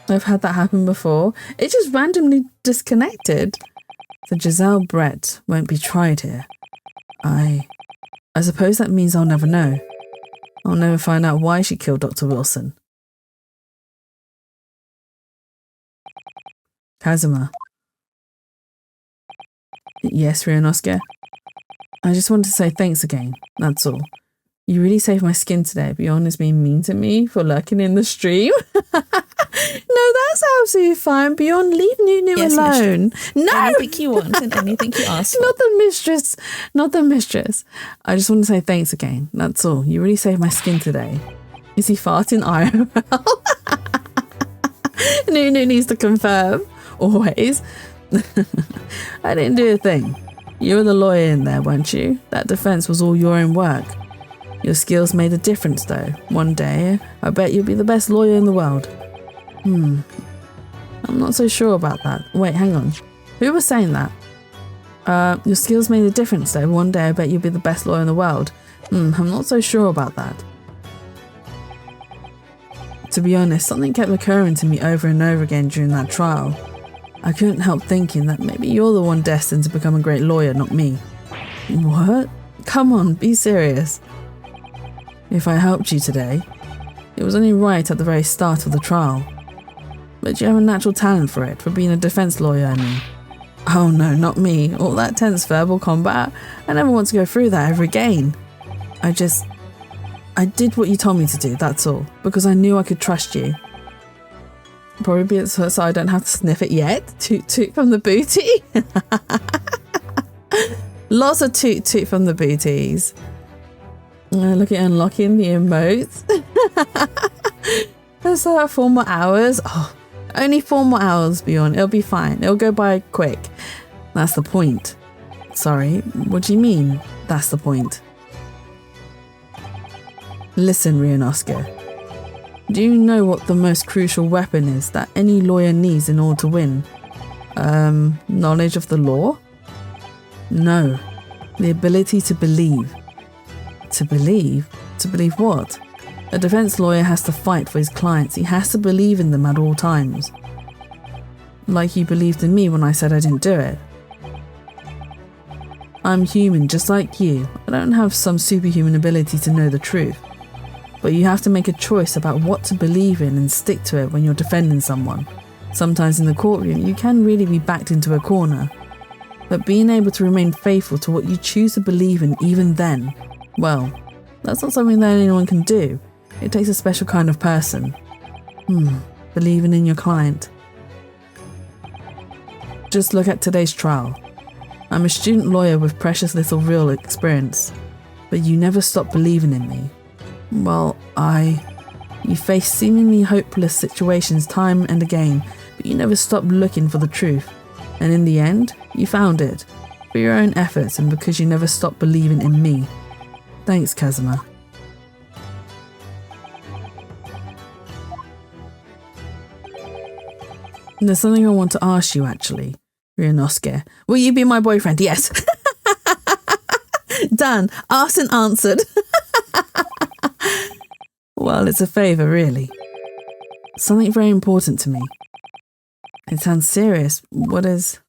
I've had that happen before. It just randomly disconnected. The Giselle Brett won't be tried here. I suppose that means I'll never know. I'll never find out why she killed Dr. Wilson. Kazuma. Yes, Ryunosuke? I just wanted to say thanks again, that's all. You really saved my skin today. Bjorn is being mean to me for lurking in the stream. No, that's absolutely fine. Bjorn, leave Nunu alone. Mistress. No! Anything you want and anything you ask for. Not the mistress. Not the mistress. I just want to say thanks again. That's all. You really saved my skin today. Is he farting IRL? Nunu needs to confirm. Always. I didn't do a thing. You were the lawyer in there, weren't you? That defense was all your own work. Your skills made a difference, though. One day, I bet you'll be the best lawyer in the world. I'm not so sure about that. Wait, hang on. Who was saying that? Your skills made a difference, though. One day, I bet you'll be the best lawyer in the world. I'm not so sure about that. To be honest, something kept occurring to me over and over again during that trial. I couldn't help thinking that maybe you're the one destined to become a great lawyer, not me. What? Come on, be serious. If I helped you today, it was only right at the very start of the trial. But you have a natural talent for it, for being a defense lawyer, I mean. Oh no, not me. All that tense verbal combat. I never want to go through that ever again. I did what you told me to do, that's all. Because I knew I could trust you. Probably so I don't have to sniff it yet. Toot toot from the booty. Lots of toot toot from the booties. Look at unlocking the emotes. That's 4 more hours. Oh, only 4 more hours, Bjorn. It'll be fine. It'll go by quick. That's the point. Sorry, what do you mean? That's the point. Listen, Ryunosuke. Do you know what the most crucial weapon is that any lawyer needs in order to win? Knowledge of the law? No. The ability to believe. To believe? To believe what? A defense lawyer has to fight for his clients. He has to believe in them at all times. Like you believed in me when I said I didn't do it. I'm human just like you. I don't have some superhuman ability to know the truth. But you have to make a choice about what to believe in and stick to it when you're defending someone. Sometimes in the courtroom, you can really be backed into a corner. But being able to remain faithful to what you choose to believe in even then, well, that's not something that anyone can do. It takes a special kind of person. Believing in your client. Just look at today's trial. I'm a student lawyer with precious little real experience, but you never stopped believing in me. Well, you faced seemingly hopeless situations time and again, but you never stopped looking for the truth. And in the end, you found it. For your own efforts and because you never stopped believing in me. Thanks, Kazuma. There's something I want to ask you, actually. Ryunosuke. Will you be my boyfriend? Yes. Done. Asked and answered. Well, it's a favour, really. Something very important to me. It sounds serious. What is...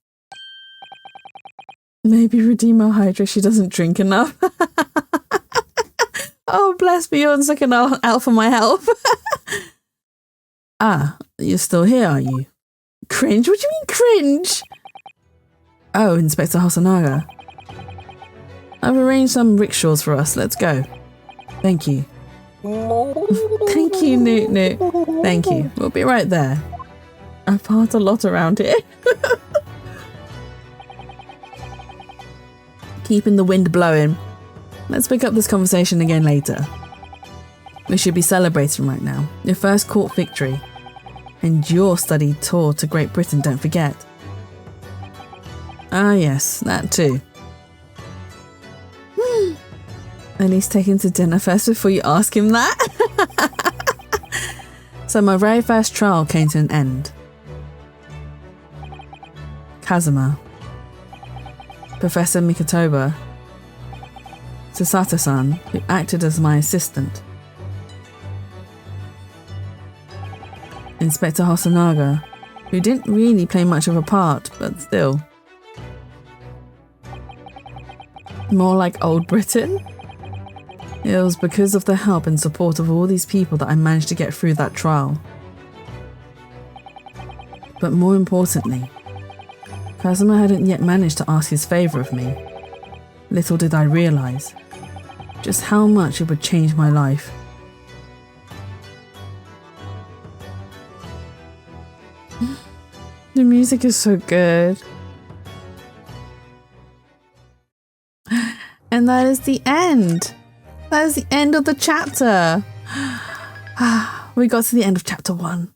Maybe redeem our Hydra, she doesn't drink enough. Oh, bless Bjorn's looking out for my help. Ah, you're still here, are you? Cringe? What do you mean cringe? Oh, Inspector Hosonaga. I've arranged some rickshaws for us. Let's go. Thank you. Thank you, Newt. Thank you. We'll be right there. I've parked a lot around here. Keeping the wind blowing. Let's pick up this conversation again later. We should be celebrating right now. Your first court victory. And your study tour to Great Britain, don't forget. Ah yes, that too. And he's taken to dinner first before you ask him that. So my very first trial came to an end. Kazuma, Professor Mikotoba, Susato-san, who acted as my assistant, Inspector Hosonaga, who didn't really play much of a part, but still. More like Old Britain? It was because of the help and support of all these people that I managed to get through that trial. But more importantly, Kazuma hadn't yet managed to ask his favour of me. Little did I realise just how much it would change my life. The music is so good. And that is the end. That is the end of the chapter. We got to the end of chapter 1.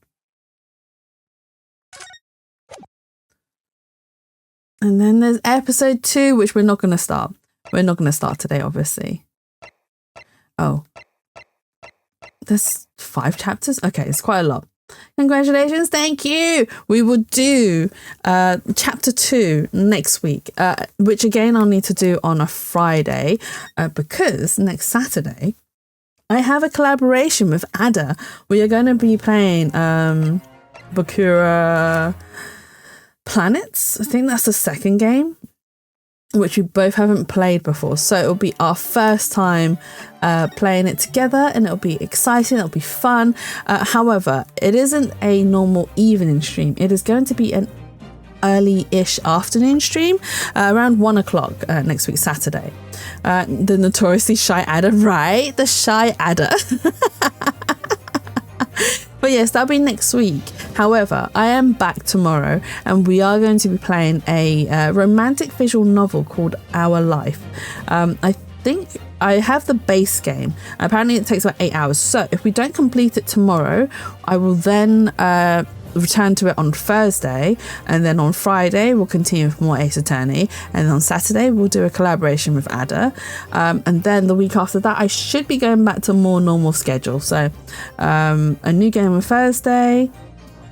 And then there's episode 2, which we're not going to start. We're not going to start today, obviously. Oh. There's 5 chapters? Okay, it's quite a lot. Congratulations, thank you. We will do chapter 2 next week, which again I'll need to do on a Friday because next Saturday I have a collaboration with Ada. We are going to be playing Bakura Planets. I think that's the second game, which we both haven't played before, so it'll be our first time playing it together, and it'll be exciting, it'll be fun. However, it isn't a normal evening stream. It is going to be an early-ish afternoon stream around 1 o'clock next week, Saturday. The notoriously shy Ada, right? The shy Ada. But yes, that'll be next week. However, I am back tomorrow and we are going to be playing a romantic visual novel called Our Life. I think I have the base game. Apparently it takes about 8 hours. So if we don't complete it tomorrow, I will then return to it on Thursday, and then on Friday we'll continue with more Ace Attorney, and on Saturday we'll do a collaboration with Ada, and then the week after that I should be going back to more normal schedule. So a new game on Thursday,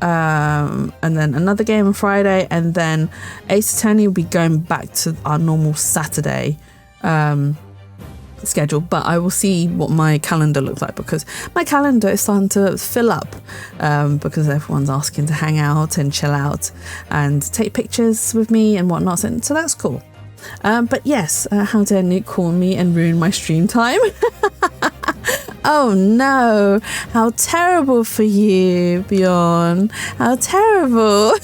and then another game on Friday, and then Ace Attorney will be going back to our normal Saturday schedule. But I will see what my calendar looks like, because my calendar is starting to fill up because everyone's asking to hang out and chill out and take pictures with me and whatnot, so that's cool. But yes, how dare Nuke call me and ruin my stream time. Oh no, how terrible for you, Bjorn. How terrible.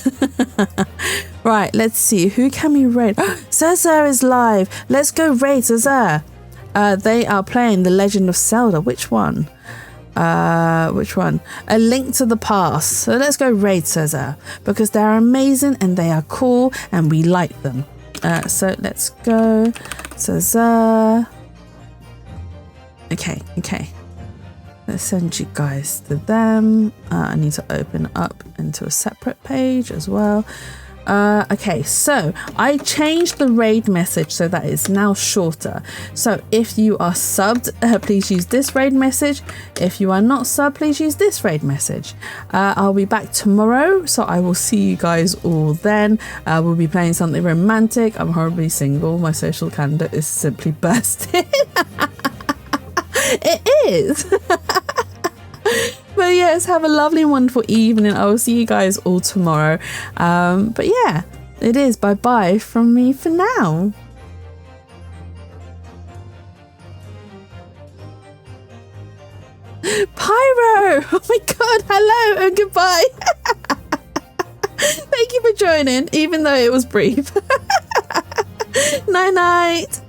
Right, let's see, who can we raid? Cesar is live. Let's go raid Cesar. They are playing The Legend of Zelda. Which one? Which one? A Link to the Past. So let's go raid Cesar, because they're amazing and they are cool and we like them. So let's go Cesar. Okay. Let's send you guys to them. I need to open up into a separate page as well. Okay, so I changed the raid message so that it's now shorter. So if you are subbed, please use this raid message. If you are not subbed, please use this raid message. I'll be back tomorrow, so I will see you guys all then. We'll be playing something romantic. I'm horribly single. My social calendar is simply bursting. It is. But yes, have a lovely, wonderful evening. I will see you guys all tomorrow. But yeah, it is bye-bye from me for now. Pyro! Oh my god, hello and goodbye. Thank you for joining, even though it was brief. Night-night.